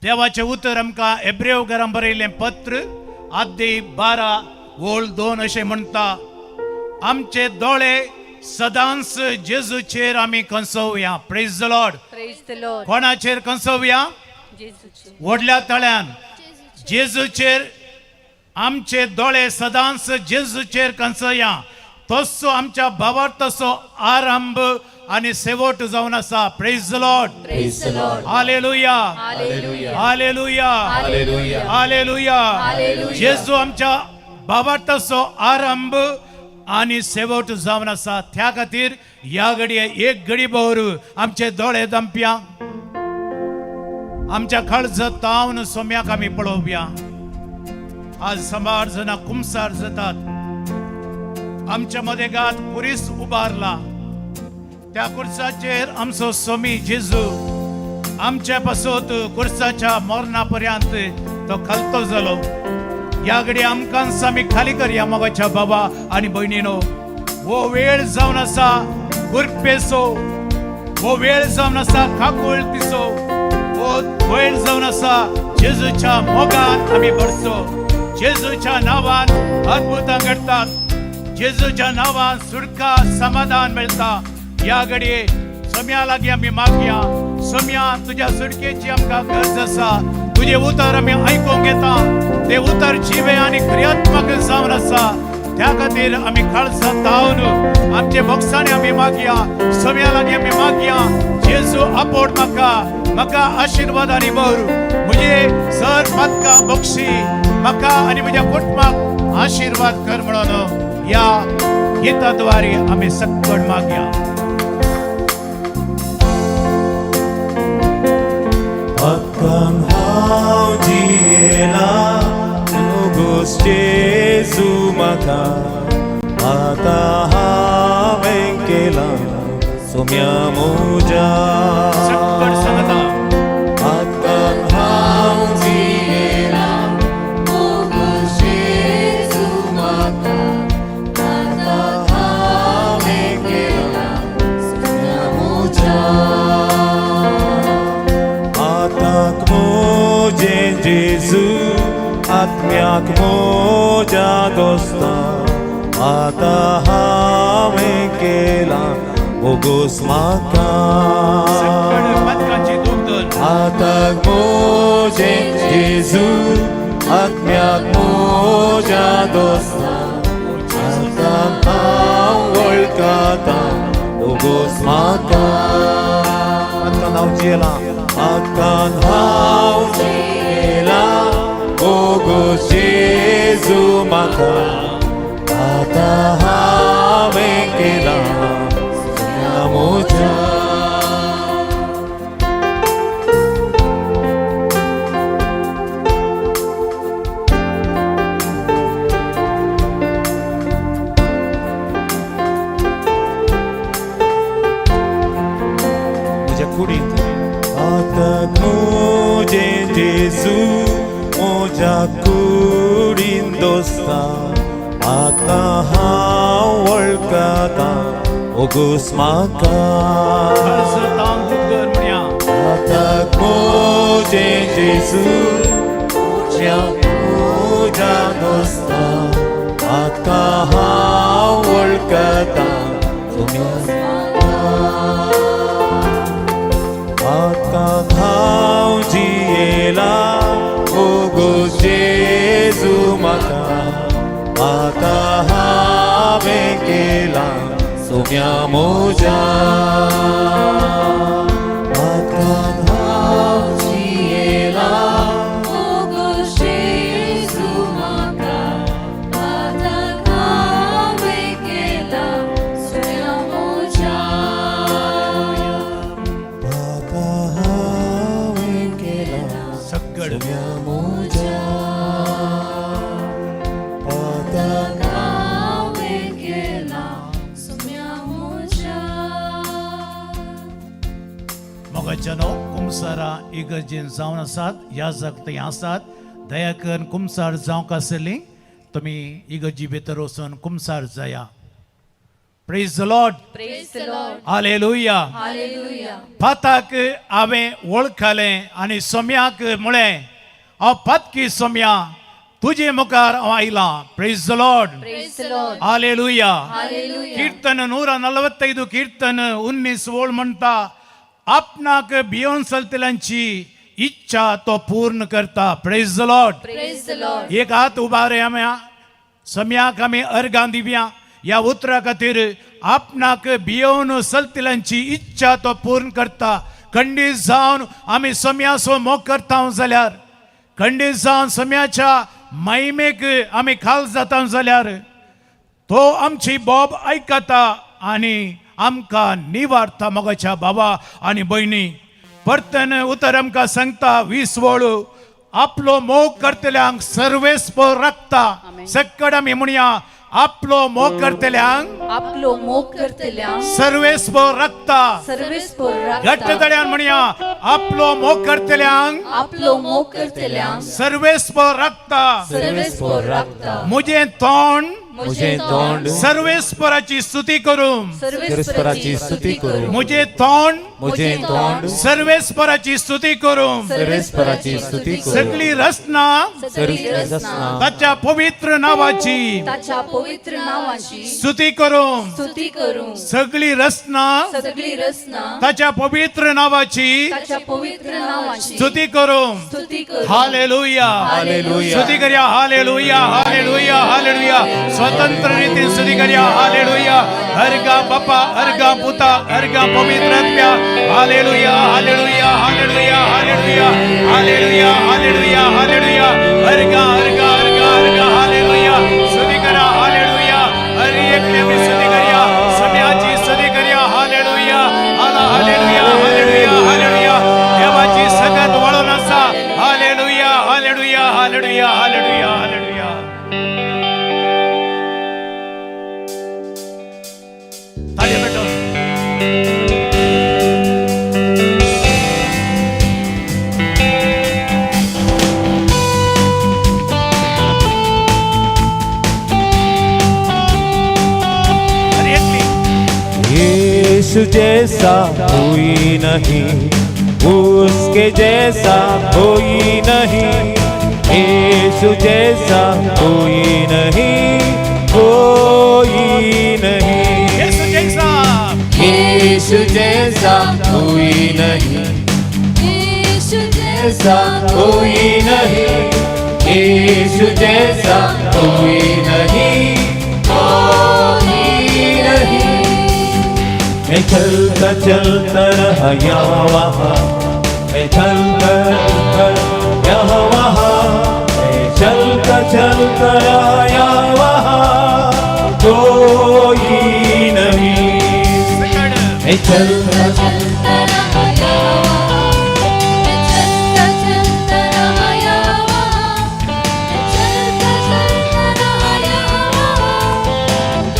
देवाचे उतर आमकां एब्रेव घरां बरयलें पत्र आद्य 12:2 अशें म्हणटा, आमचे दोळे सदांच जेजूचेर आमी कंसोवया. Praise the Lord. कोणाचेर कंसोवया? व्हडल्या तळ्यान जेजूचेर आमचे दोळे सदांच जेजूचेर कंसोवया. तसो आमच्या भावार्थसो आरंभ आणि शेवट जावन आसा. Praise the Lord. Hallelujah hallelujah hallelujah. जेजू आमच्या भावार्थसो आरंभ आणि शेवट जावन आसा. त्या खातीर ह्या घडये एक घडी भर आमचे दोळे दंप्या, आमच्या काळज तावन सोम्याक आमी पळोवया. आज समार जना कुमसार जातात. आमच्या मदेगात कुरीस उबारला. त्या कुर्साचेर आमचो सोमी जेजू आमच्या पासत कुर्साच्या मरणा पर्यंत तो खालतो जालो. या घडी आमकां आमी खाली करया मोगाच्या बाबा आणि भयणीनो. वो वेळ जावन आसा गुरपेसो, वो वेळ जावन आसा काकुळतीचो, वो वेळ जावन आसा जेजूच्या मोगान आमी भरचो. जेजूच्या नावान अद्भुतां घडटात. जेजूच्या नावान सुटका समाधान मेळटा. या घडये सोम्या लागीं आमी मागया. सोम्या तुज्या सुटकेची आमकां गरज आसा. तुझे उतर आमी आयकूंक येता. ते उतर जिवे आणि क्रियात्मक जावन आसा. त्या खातीर आमी काळज तावन आमचे भोगसाणे आमी मागया. सोम्या लागीं आमी मागया. जेजू आपोड म्हाका आशिर्वादांनी भर. म्हजे सर पातकां बक्षी म्हाका आनी म्हज्या कुटुंबाक आशिर्वाद कर म्हणून या गीताद्वारे आमी सक्कड मागया. Akan hau jiela Nugus Jesu maka Ata haven kela Somya muja सक्कड सांगता. Akan hau jiela Nugus Jesu maka Ata haven kela Somya muja जेजू आत्म्याक मोजा दोस्ता आता हांवें केला बोगोस म्हाका. सक्कड पदकांची दुमदन. आताक मोजे जेजू आत्म्याक मोजा दोस्ता आता हांव वळखता बोगोस म्हाका. आतां हांव जियेला. Akan hau jiela Bogus Jesu maka Ata haven kela Somya muja. Muja kurit Atak muje Jesu moja kurin dosta Ata haw वळखता बोगोस म्हाका. काळज तावन दुकर म्हणया. Atak muje Jesu moja dosta Ata haw वळखता बोगोस Akan hau jiela Bogus Jesu maka Ata haven kela Somya muja. Akan hau jiela Bogus Jesu maka Ata haven kela Somya muja. सक्कड Somya muja. Haven kela Somya muja. मोगाच्यानो कुमसारा इगर्जेन जावन आसात. याजक थंय आसात. दया करून कुमसार जावंक आसली. तुम्ही इगर्जी भितर वचून कुमसार जाया. Praise the Lord. Praise the Lord. Hallelujah. Hallelujah. पताक हांवें ओळखलें आनी सोम्याक म्हळें हांव पतकी सोम्या तुजे मुखार हांव आयलां. Praise the Lord. Praise the Lord. Hallelujah. Hallelujah. ಕೀರ್ತನ 145 ಕೀರ್ತನ 19 म्हणटा आपणाक भियोन चलतल्यांची इच्छा तो पूर्ण करता. Praise the Lord. Praise the Lord. एक हात उबारे आम्ही सम्याक आम्ही अर्गां दिव्या या उतरा खातीर आपणाक भियोन चलतल्यांची इच्छा तो पूर्ण करता. खंडीत जावन आम्ही सम्याचो मोग करता जाल्यार खंडीत जावन सम्याच्या महिमेक आम्ही खाल जाता जाल्यार तो आमची बोब आयकता आनी आमकां निवारता. मोगाच्या बाबा आनी भयणी परतन उतर आमकां सांगता 20 वळू आपलो मोग करतल्यांक सर्वेस्पर राखता. सक्कड आमी म्हणया आपलो मोग करतल्यांक आपलो मोग करतल्यांक सर्वेस्पर राखता. सर्वेस्पर घट्ट राखता. तळ्यान म्हणया आपलो मोग करतल्यांक आपलो मोग करतल्यांक सर्वेस्पर राखता. सर्वेस्पर राखता. मुजें तोंड मुझे तोंड सर्वेस्पराची स्तुती करूं. सर्वेस्पराची स्तुती करू. मुजें तोंड मुझे तोंड सर्वेस्पराची स्तुती करूं. सर्वेस्पराची स्तुती करू. सगळी रचना सगळी रचना ताच्या पवित्र नावाची ताच्या पवित्र नावाची स्तुती करूं. स्तुती करू. सगळी रचना सगळी रचना ताच्या पवित्र नावाची ताच्या पवित्र नावाची स्तुती करूं. स्तुती करू. हालेलुया. हालेलुया. स्तुती करूया. हालेलुया. हालेलुया. हालेलुया. स्वतंत्र रीतीन स्तुती करूया. हालेलुया. अर्गा बापा अर्गा पुता अर्गा पवित्र आत्म्या. Hallelujah. Hallelujah. Hallelujah. Hallelujah. Hallelujah. Hallelujah. Hallelujah. अर्गा अर्गा अर्गा अर्गा हालेलुया. स्तुती करा. हालेलुया. हर एक नेहमी स्तुती करूया. सम्याची स्तुती करूया. हालेलुया. हालेलुया. हालेलुया. हालेलुया. देवाची सगत वळून आसा. Hallelujah. Hallelujah. Hallelujah. Hallelujah. Hallelujah. ताळी भेटून यीशु जैसा कोई नहीं, उसके जैसा कोई नहीं, यीशु जैसा कोई नहीं, कोई नहीं, येशू जैसा यीशु जैसा कोई नहीं, येशू जैसा कोई नहीं, यीशु जैसा कोई नहीं, कोई नहीं। मैं चलता चलता रहा यहाँ वहाँ, मैं चलता यहाँ वहाँ, मैं चलता चलता रहा यहाँ वहाँ, कोई नहीं। मैं चलता चलता रहा यहाँ, चलता चलता रहा यहाँ, चलता चलता रहा यहाँ,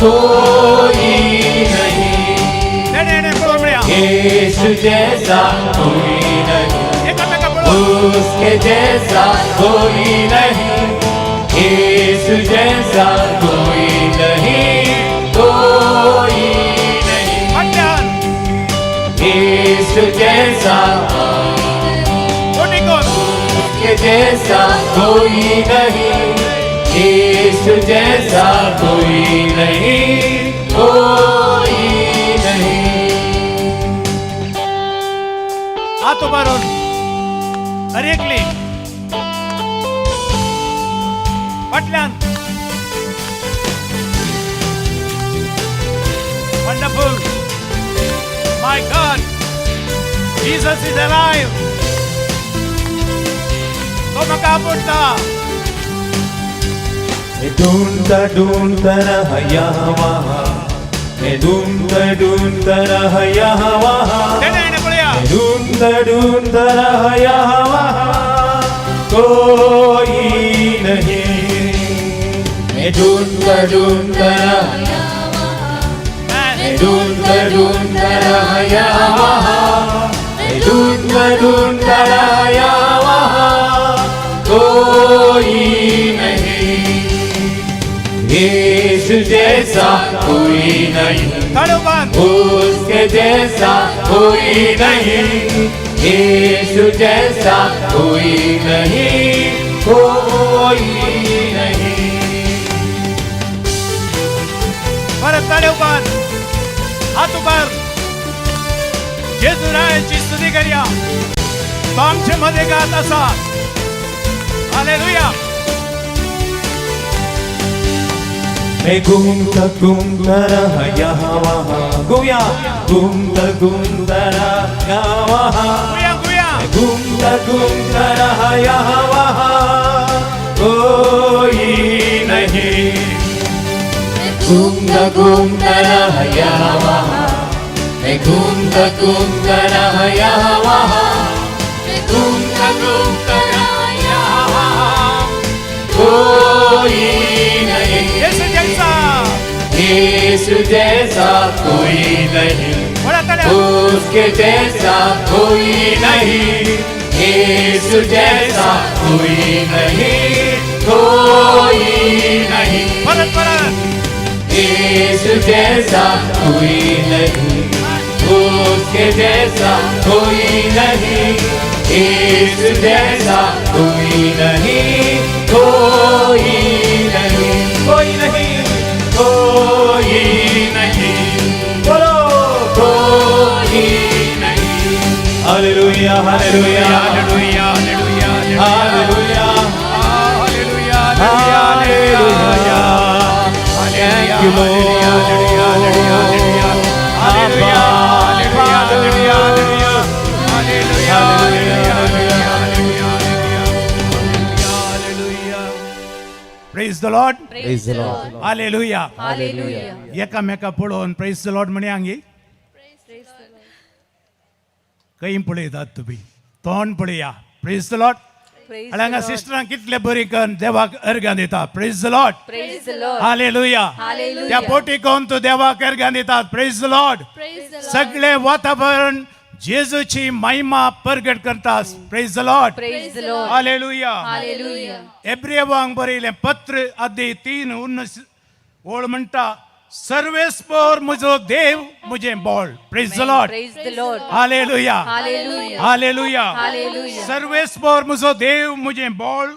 कोई नहीं, ने बोल म्हणया यीशु जैसा कोई नहीं, एकमेका बोलो उसके जैसा कोई नहीं, यीशु जैसा कोई नहीं, कोई नहीं, म्हटल्यान यीशु जैसा कोणी कोण उसके जैसा कोई नहीं, यीशु जैसा कोई नहीं, कोई नहीं। हात उभारून हरेकली म्हटल्यान wonderful my God Jesus is alive. तो म्हाका आपणटा मैं ढूंढता ढूंढता रहा यहाँ वहाँ, मैं ढूंढता रहा यहाँ वहाँ, तेणे पळया मैं ढूंढता रहा यहाँ वहाँ, कोई नहीं। मैं ढूंढता रहा, मैं ढूंढता रहा यहाँ वहाँ, मैं ढूंढता रहा यहाँ वहाँ, कोई नहीं। यीशु जैसा कोई नहीं, जैसा कोई नहीं, यीशु जैसा कोई नहीं, कोई नहीं. परत ताळे उभार, हात उभार, जेजुरायाची स्तुती करूया. तो आमच्या मध्ये गात असा. हालेलुया. मैं घूमता रहा यहाँ वहाँ, गुया घूमता रहा वहाँ, गुया गुया. घूमता रहा यहाँ वहाँ, कोई नहीं. घूमता रहा यहाँ वहाँ, मैं घूमता रहा यहाँ वहाँ, घूमता रहा यहाँ वहाँ, कोई नहीं. यीशु जैसा कोई नहीं, बड़ा ताळे. उसके जैसा कोई नहीं, यीशु जैसा कोई नहीं, कोई नहीं. परत परत. यीशु जैसा कोई नहीं, उसके जैसा कोई नहीं, यीशु जैसा कोई नहीं, कोई नहीं, कोई नहीं, कोई नहीं. बोलो कोई नहीं. Hallelujah hallelujah hallelujah hallelujah hallelujah hallelujah hallelujah. Thank you, Lord. Hallelujah hallelujah hallelujah hallelujah hallelujah hallelujah hallelujah. Praise the Lord. Praise the Lord. Hallelujah. Hallelujah. एकामेका पळोवन प्रेज द लॉर्ड म्हणे हांगी कहीं पळयतात तुम्ही तोंड पळया. Praise the Lord. Praise आणि the हांगा Lord. सिस्टरां कितले बरी करून देवाक अर्घां दितात. Praise the Lord. Praise the Lord. Hallelujah. Hallelujah. त्या पोटी कोण तू देवाक अर्घां दितात. Praise the Lord. Praise the Lord. सगळे वातावरण जेजूची महिमा प्रगट करतात. Praise the Lord. Praise the Lord. Hallelujah. Hallelujah. एब्रियवांक बरयलें पत्र अध्याय 3:19 ओळ म्हणटा सर्वेस्पर म्हजो देव म्हजें बोळ. Praise the Lord. Praise the Lord. Hallelujah. Hallelujah. Hallelujah. Hallelujah. सर्वेस्पर म्हजो देव म्हजें बोळ,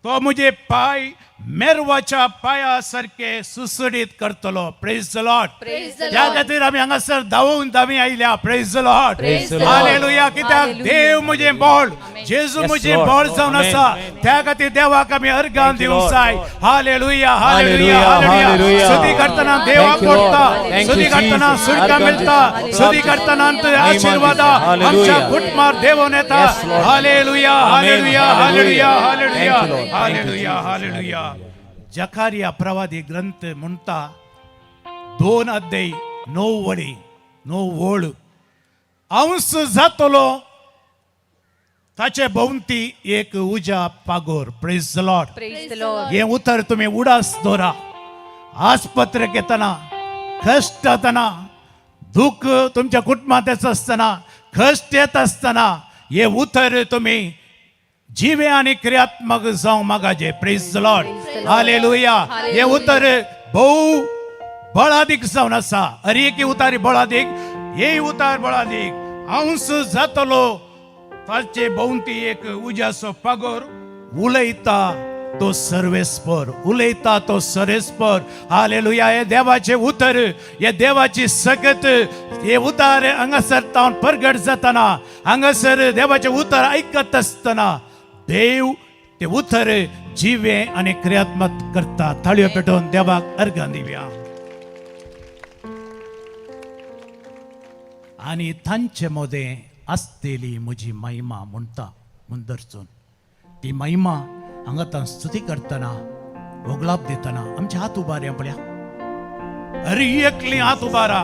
तो म्हजे पाय मेरवाच्या पाया सारखे सुसडीत करतलो. Praise the Lord. Praise the त्या Lord. खातीर आमी हांगासर धांवून धांवी आयल्या. Praise the Lord. Praise the Lord. Hallelujah. कित्याक Hallelujah. देव म्हजें बोळ, जेजू Yes, म्हजें Lord. बोळ जावन Amen. आसा. त्या खातीर देवाक आमी अर्घां Thank you, दिवंक Lord. जाय. Hallelujah hallelujah Hallelujah, hallelujah. hallelujah. स्तुती करतना देवाक Thank you, Lord. पडटा. Thank you, स्तुती करतना Jesus. सुडका अर्घां मेळटा. दिवंक स्तुती करतना आशीर्वाद Hallelujah. आमच्या कुटुंबार देवून येता. Yes, Lord. Hallelujah hallelujah Amen. Hallelujah Hallelujah. Hallelujah Thank you, Lord. Thank you, hallelujah Jesus. Hallelujah. Zachariah प्रवादी ग्रंथ म्हणटा 2 अध्याय 9 वडी 9 ओळ. अंश जातलो ताचे भोवती एक उजा पागोर. Praise the Lord. Praise the Lord. हे उतर तुम्ही उडास दोरा. आस्पत्रेक येतना कष्ट येतना दुःख तुमच्या कुटुंबात येत असताना कष्ट येत असताना हे उतर तुम्ही जीवे आणि क्रियात्मक जावं मागाजे. Praise the Lord. हालेलुया. हे उतर बहु बळादीक जावन आसा. अरे की उतारी बळादीक, हे उतार बळादीक. अंश जातलो ताचे भोवती एक उजासो पागोर. उलयता तो सर्वेस्पर, उलयता तो सर्वेस्पर. हालेलुया. हे देवाचे उतर, हे देवाची सकत, हे उतार हांगासर तावन प्रगट जाताना, हांगासर देवाचे उतर ऐकत असताना देव ते उतर जिवे आणि क्रियात्मक करता. थाळयो पेटोवन देवाक अर्घां दिवया. आणि तांचे मध्ये असलेली म्हजी महिमा म्हणटा मुंदरचून ती महिमा हांगा तां स्तुती करतना ओगलाप दितना आमचे हात उबारया पळया. अरे एकली हात उबारा.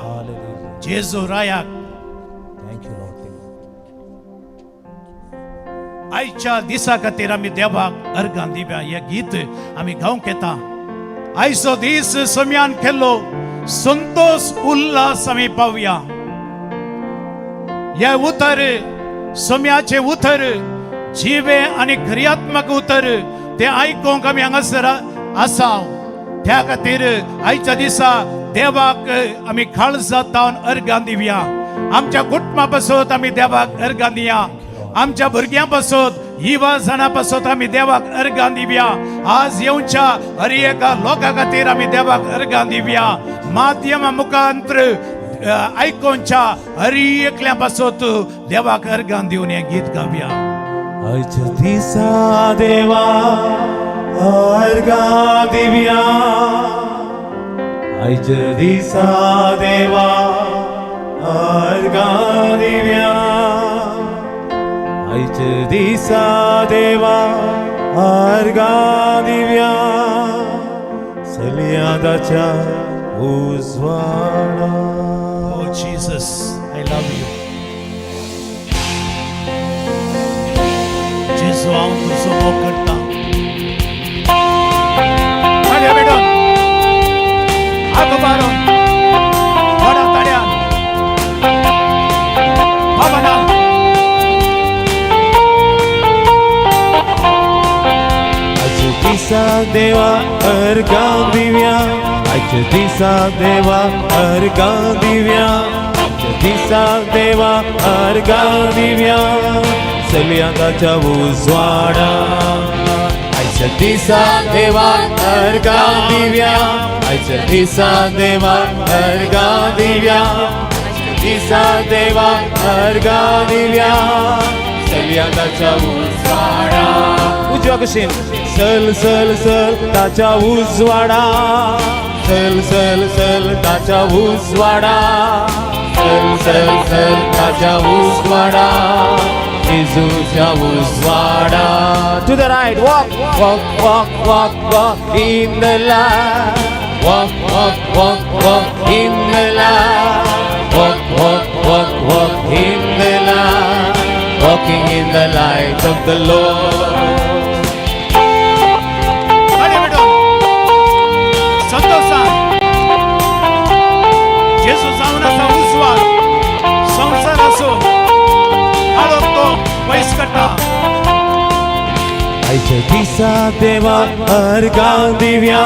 जेजू रायाक Thank you, Lord. आयच्या दिसा खातीर आमी देवाक अर्घां दिवया. हे गीत आमी गावंक येता. आयचो दीस सोम्यान केल्लो संतोष उल्हास आमी पावया. हे उतर सोम्याचे उतर जिवे आणि क्रियात्मक उतर ते आयकोंक आमी हांगासर आसा. त्या खातीर आयच्या दिसा देवाक आमी काळजांत अर्घां दिवया. आमच्या कुटुंबा पासत आम्ही देवाक अर्घां दिया आमच्या भुरग्यां पासत युवा जाणां पासत आम्ही देवाक अर्घां दिवया आज येवच्या हर एका लोकां खातीर आम्ही देवाक अर्घां दिवया माध्यमा मुखांतर आयकोनच्या हर एकल्या पासत देवाक अर्घां दिवन हें गीत गावया आयच्या दिसा देवा अर्घां दिवया आयच्या दिसा देवा अर्घां दिवया आयच्या दिसा देवा अर्घां दिवया सल्यादाच्या उजवाडा Oh Jesus, I love you. जेसू हांव तुजो मोग करता. ताळया पेटोवन, आगो मारून, व्हडा ताळयान, भावनान. आयच्या दिसा देवा अर्घां दिवया आयच्या दिसा देवा अर्घां दिवया आयच्या दिसा देवा अर्घां दिवया सल्यादाच्या उजवाडा आयच्या दिसा देवा अर्घां दिवया आयच्या दिसा देवा अर्घां दिवया आयच्या दिसा देवा अर्घां दिवया सल्यादाच्या उजवाडा उजवा कशीन सल सल सल ताच्या उजवाडा सल सल सल ताच्या उजवाडा सल सल सल ताच्या उजवाडा येशूच्या उजवाडा to the right walk walk walk walk walk in the light walk walk walk walk in the light walk walk walk walk in the light walking in the light of the Lord ताळया पेटोवन, संतोषान. जेसू जावन आसा उजवाड, संवसार आसूं, हाडून तो पयस काडटा. आयच्या दिसा देवा अर्घां दिवया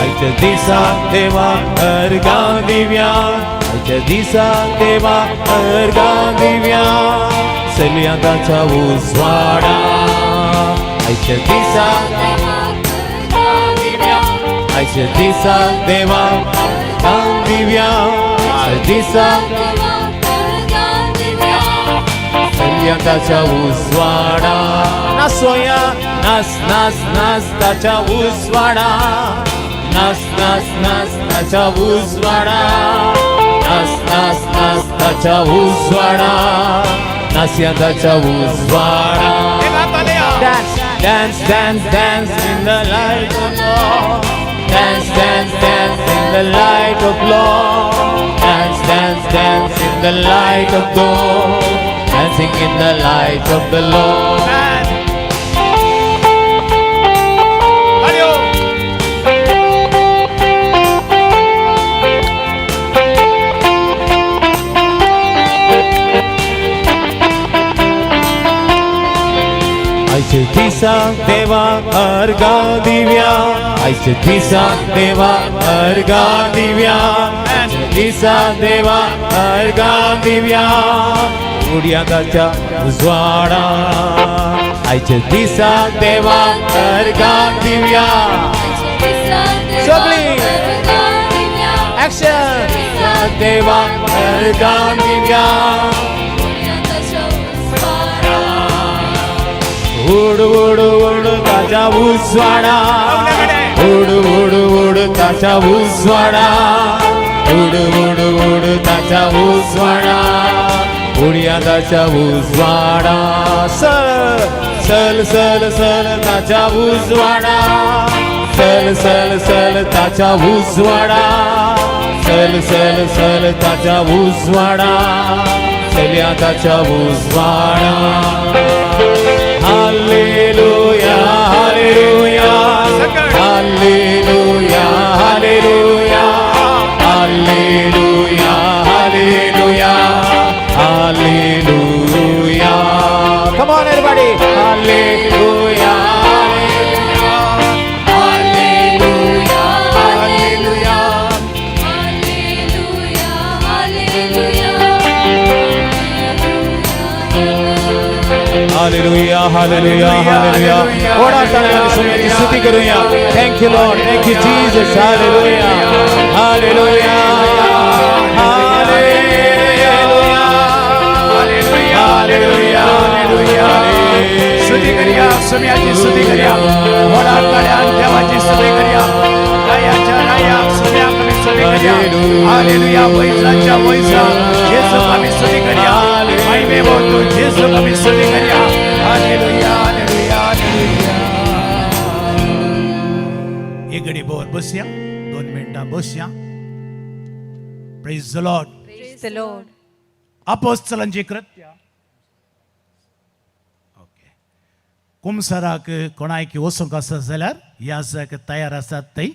आयच्या दिसा देवा अर्घां दिवया आयच्या दिसा देवा अर्घां दिवया सल्यादाच्या उजवाडा आयच्या दिसा आयच्या दिसा देवा अर्घां दिवया आयच्या दिसा सल्यादाच्या उजवाडा नासोया नास नास नास ताच्या उजवाडा नास नास नास ताच्या उजवाडा नास नास नास ताच्या उजवाडा नासया ताच्या उजवाडा एका ताळया. Dance, dance, dance in the light of Lord. Dance, dance, dance in the light of Lord. Dance, dance, dance in the light of God. Dancing in the light of the Lord. Amen. ताळयो. आयच्या दिसा देवा अर्घां दिवया आयच्या दिसा देवा अर्घां दिवया आयच्या दिसा देवा अर्घां दिवया उड्यादाच्या उजवाडा आयच्या दिसा देवा अर्घां दिवया सगळी ऍक्शन देवा अर्घां दिवया उड उड उड ताच्या उजवाडा उड उड उड ताच्या उजवाडा उड उड उड ताच्या उजवाडा उड्या ताच्या उजवाडा सल सल सल सल ताच्या उजवाडा सल सल सल ताच्या उजवाडा सल सल सल ताच्या उजवाडा सल्या ताच्या उजवाडा Hallelujah, hallelujah, hallelujah, hallelujah, hallelujah, hallelujah, hallelujah. Come on, everybody. Hallelujah, hallelujah, hallelujah, hallelujah, Hallelujah, hallelujah. Hallelujah hallelujah hallelujah थोडा टाळ्याने सोन्याची स्तुती करूया thank you Lord thank you Jesus hallelujah hallelujah hallelujah hallelujah स्तुती करूया सोम्याची स्तुती करूया थोडा टाळ्याने देवाची स्तुती करूया गायाच्या गाया सोम्या कमी स्तुती करूया हालेलुया वैसाच्या वैसा येशू कमी स्तुती करूया महिमे बोलतो येशू कमी स्तुती करूया हालेलुया हालेलुया हालेलुया एक घडी बोल बसया 2 मिनिटां बसया praise the Lord Praise the Lord. अपोस्तलांची कृत्य ओके कुमसाराक कोणाक वचूंक आसा जाल्यार ह्या जाग तयार आसात थंय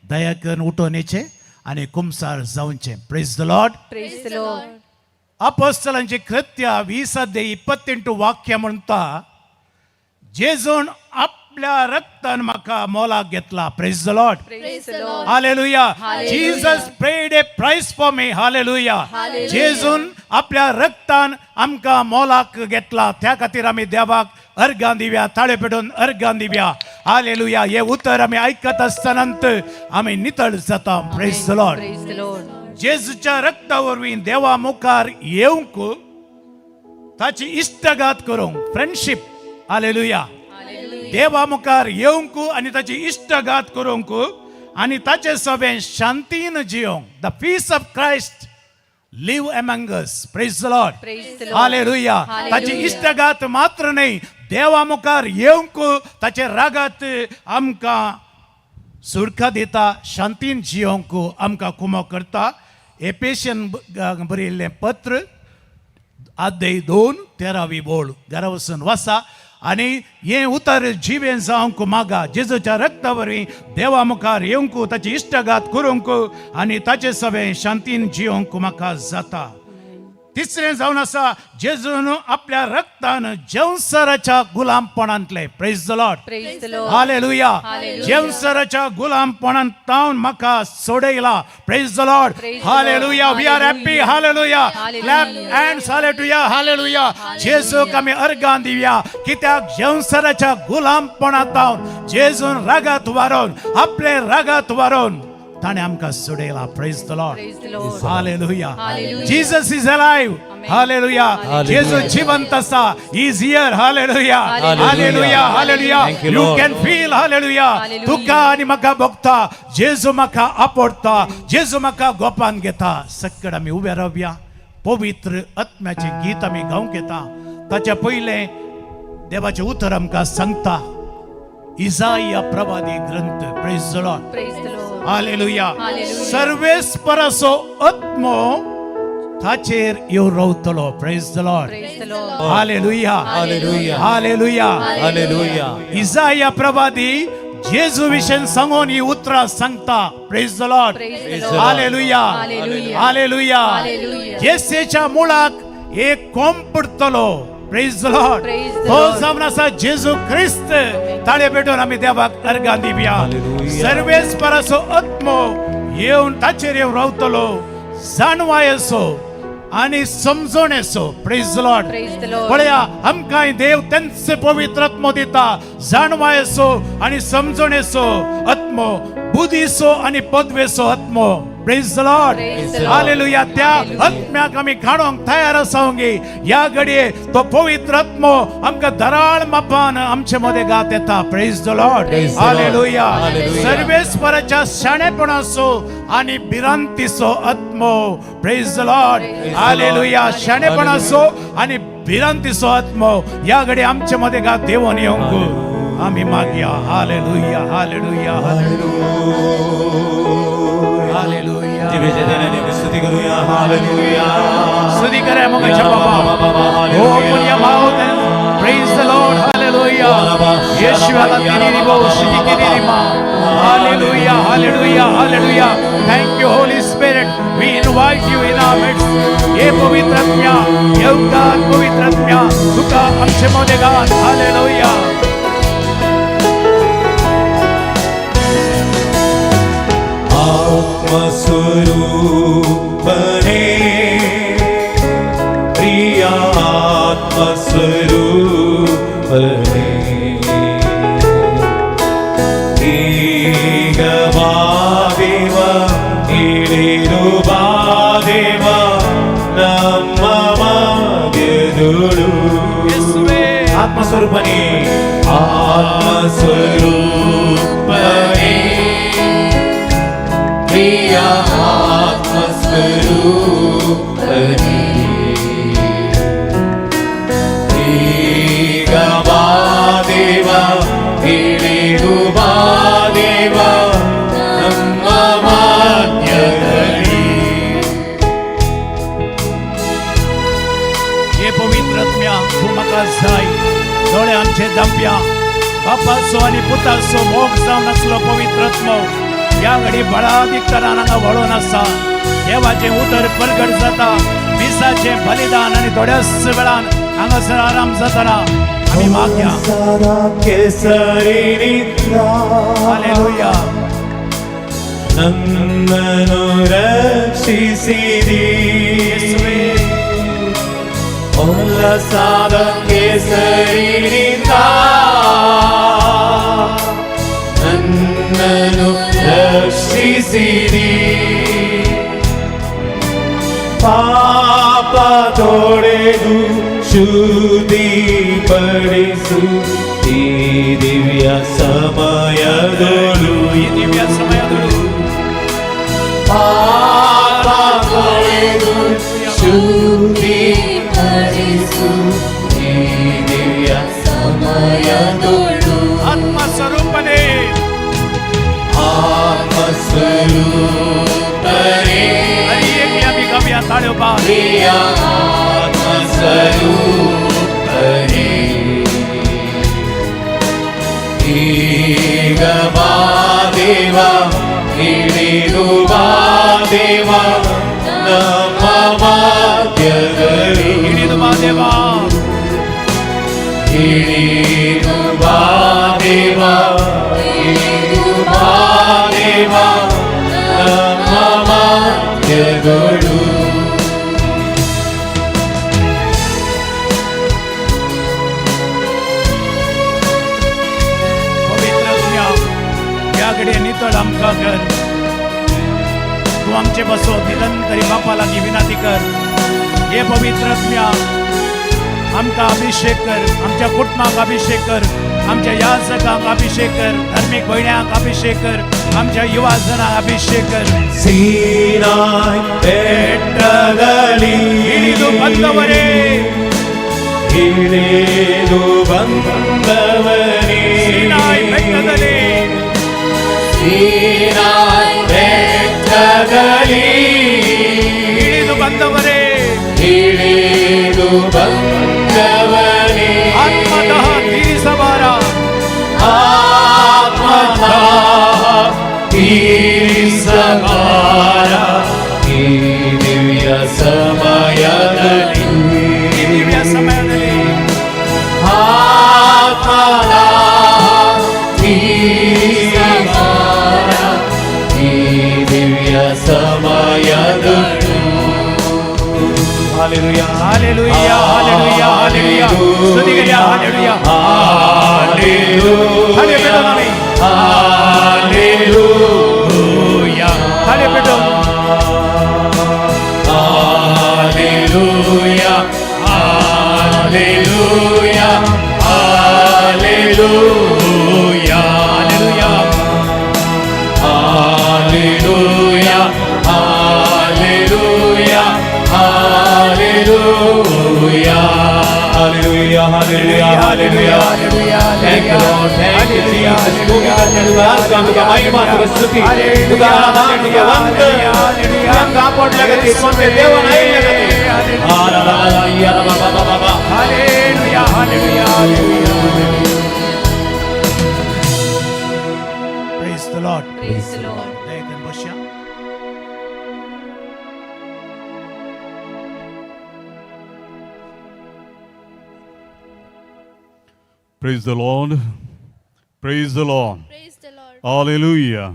दया करून उठून येचे आनी कुमसार जावचे praise the Lord Praise the Lord. अपोस्तलांची कृत्य 20:28 वाक्य म्हणता जेजून आपल्या रक्तान म्हाका मोलाक घेतला praise the Lord Praise the Lord. Hallelujah. Hallelujah. Jesus paid a price for me. Hallelujah. Hallelujah. जेजून आपल्या रक्तान आमकां मोलाक घेतला त्या खातीर आमी देवाक अर्गां दिव्या ताळे पेटोवन अर्गां दिव्या हालेलुया हे उतर आमी आयकत आसतनांत आमी नितळ जाता praise the Lord Praise the Lord. जेजूच्या रक्ता वरवीं देवा मुखार येवंक ताची इश्टगात करूंक फ्रेंडशिप हालेलुया Hallelujah. देवा मुखार येवंक आनी ताची इश्टगात करूंक आनी ताचे सोबे शांतीन जियोंक the piece of Christ live among us praise the Lord Praise the Lord. Hallelujah Hallelujah. ताची इश्टगात मात्र न्ही देवा मुखार येवंक ताचे रागात आमकां सुरखा दिता शांतीन जियोंक आमकां कुमो करता एपेशियन बरयल्लें पत्र अध्याय 2:13 बोळ घरा वचून वाचा आनी हे उतर जिवें जावंक मागा जेजूच्या रक्ता वरवीं देवा मुखार येवंक ताची इश्टगात करूंक आनी ताचे सवें शांतीन जियोंक म्हाका जाता तिसरें जावन आसा जेजून आपल्या रक्तान जेवसराच्या गुलामपणांतले praise the Lord Praise the Lord. Hallelujah Hallelujah. जेवसराच्या गुलामपणांत तावन म्हाका सोडयला praise the Lord Praise the hallelujah Lord. We R happy hallelujah Hallelujah. Clap hands hallelujah hallelujah जेजूक आमी अर्गां दिवया कित्याक जेवसराच्या गुलामपणांत तावन जेजून रागात व्हरून आपले रागात व्हरून ताणे आमकां सोडयला praise the Lord Praise the Lord. Hallelujah. Hallelujah. Jesus is alive. Amen. Hallelujah. Hallelujah. Jesus जिवंत आसा. He is here. Hallelujah. Hallelujah. Hallelujah. Hallelujah. Thank you, You Lord. can feel hallelujah. Hallelujah. तुका आनी म्हाका भोगता. जेजू म्हाका आपडता. जेजू म्हाका गोपान घेता. सक्कड आमी उबे रावया. पवित्र आत्म्याचे गीत आमी गावंक येता. ताच्या पयले देवाचें उतर आमकां सांगता. इसाया प्रवादी ग्रंथ praise the Lord Praise the Lord. Hallelujah Hallelujah. सर्वेस्पराचो आत्मो ताचेर येवन रावतलो praise the Lord Praise the Lord. Hallelujah hallelujah hallelujah hallelujah Isaiah प्रवादी जेजू विशयी सांगून ही उतरां सांगता praise the Lord Praise the Praise Lord. the Lord. Hallelujah Hallelujah. Hallelujah Hallelujah. येसेच्या मुळाक एक कोंब पडतलो praise the Lord Praise the तो Lord. जावन आसा जेजू ख्रिस्त ताळे पेटोवन आमी देवाक अर्गां दिवया Hallelujah. सर्वेस्पराचो आत्मो येवन ताचेर येवन रावतलो जाणवायसो आनी समजोणेसो praise the Lord Praise the Lord. पळया आमकां देव तेंचे पवित्र आत्मो दिता जाणवायसो आनी समजोणेसो आत्मो बुद्धीसो आनी पदवेसो आत्मो praise the Lord Praise the Lord. Hallelujah त्या आत्म्याक आमी खाणोंक तयार आसांगे ह्या घडये तो पवित्र आत्मो आमकां धराळ मापान आमचे मदें गात येता praise the Lord Praise the Lord. Hallelujah Hallelujah. सर्वेस्पराच्या शाणेपणाचो आनी भिरांतीचो आत्मो praise the Lord Praise the hallelujah Lord. शाणेपणाचो आनी भिरांतीचो आत्मो ह्या घडये आमचे मदें गात देवोन येवंक आमी मागया हालेलुया हालेलुया हालेलुया जिवेच्या देण्याने आम्ही स्तुती करूया हालेलुया स्तुती करा मोगाच्या बाबा open your mouth and praise the Lord hallelujah Yeshua la tiniri bo shiki dirima hallelujah hallelujah hallelujah thank you Holy Spirit we invite you in our midst ye pavitra आत्म्या येवका पवित्र आत्म्या तुका आमचे मध्ये घाल hallelujah आत्मस्वरूपने प्रिया आत्मस्वरूप ಅನೇ ಈಗ ಬಾದೇವ ಇಳಿದು ಬಾದೇವ ನಮ್ಮ ಮಧ್ಯದೊಳು ಆತ್ಮಸ್ವರೂಪನೇ ಆತ್ಮಸ್ವರೂಪನೇ ಪ್ರಿಯ ಆತ್ಮಸ್ವರೂಪನೇ ಈಗ ಬಾದೇವ ಇಳಿದು ಬಾದೇವ ನಮ್ಮ ಮಧ್ಯದಲ್ಲಿ हे पवित्रत्म्या भूमका जाय डोळे आमचे दांप्या बापाचो आणि पुताचो मोग जावन आसलो पवित्रत्म या घडी बळादीक तरांक वळून आसा देवाचे उतर प्रगट जाता मिसाचे बलिदान आणि थोड्याच वेळान हांगासर आराम जाताना आमी मागया केसरिनिंद हालेलुया ನನ್ನನ್ನು ರಕ್ಷಿಸಿದಿ ಉಲ್ಲಸಾದ ಕೇಸರಿನಿಂದ ನನ್ನನ್ನು ರಕ್ಷಿಸಿದಿ ಪಾಪ ತೊಳೆದು ಶುದ್ಧಿಪಡಿಸು ಈ ದಿವ್ಯ ಸಮಯದಳು ಈ ದಿವ್ಯ ಸಮಯದಳು ಪಾಪ ತೊಳೆದು ಶುದ್ಧಿಪಡಿಸು ಈ ದಿವ್ಯ ಸಮಯದಳು ಆತ್ಮ ಸ್ವರೂಪನೇ ಆತ್ಮಸ್ವರೂಪನೇ गव्या ताळ्यो बा ಪ್ರಿಯ ಆತ್ಮಸ್ವರೂಪನೇ ಈಗ ಬಾದೇವ ಇಳಿದು ಬಾದೇವ ನಮ್ಮ ಮಧ್ಯದಲ್ಲಿ ಹಿಡಿದು ಬಾ ದೇವ ಇಳಿದು ಬಾದೇವ ಇಳಿದು ಬಾದೇವ ನಮ್ಮ ಮಧ್ಯಗಳು नितळ आमकां कर तूं आमचे बसो निरंतरी बापा लागीं विनंती कर हे पवित्रत्म्या आमकां अभिषेक कर आमच्या कुटुंबाक अभिषेक कर आमच्या याजकांक अभिषेक कर धार्मिक भयण्यांक अभिषेक कर आमच्या युवा जनांक अभिषेक कर ಸೀನಾಯ್ ಬೆಟ್ಟದಲ್ಲಿ ಹಿಡಿದು ಬಂದವರೇ ಇಳಿದು ಬಂದವನೇ ಸೀನಾಯಿ ಬೆಟ್ಟದಲ್ಲಿ ಸೀನಾಯ್ ಬೆಟ್ಟದಲ್ಲಿ ಹಿಡಿದು ಬಂದವರೇ ಇಳಿದು ಬಂದವನೇ ಆತ್ಮತಃ ತೀರಿಸಬಾರ ಆತ್ಮತಃ ತೀರಿಸಬಾರ ಈ ದಿವ್ಯ ಸಮಯದಲ್ಲಿ ಈ ದಿವ್ಯ ಸಮಯದಲ್ಲಿ ಆತ್ಮತಃ ತೀರಿಸಬಾರ ಈ ದಿವ್ಯ ಸಮಯದಲ್ಲಿ ಹಾಲೆಲೂಯಾ हालेलुया हालेलुया हालेलुया ಸ್ತುತಿಗಲಿಯ ಹಾಲೆಲುಯಾ ಹಾಲೆಲೂಯಾ ಹಾಲೆಲೂಯಾ ಹಾಲೆಬಿಡು hallelujah hallelujah hallelujah hallelujah hallelujah Hallelujah, hallelujah, hallelujah, hallelujah. Thank you, Lord. Thank you, Jesus. Tugi धन्यवाद तुझा महिमा तुझा स्तुती तुझा आराधना तुझा वंदन तुझा कापड लगते कोणते देव नाही लगते हालेलुया बाबा hallelujah hallelujah hallelujah Praise the Lord. Praise the Lord. दयाकन बसया Praise the Lord. Praise the Lord. Praise the Lord. Hallelujah.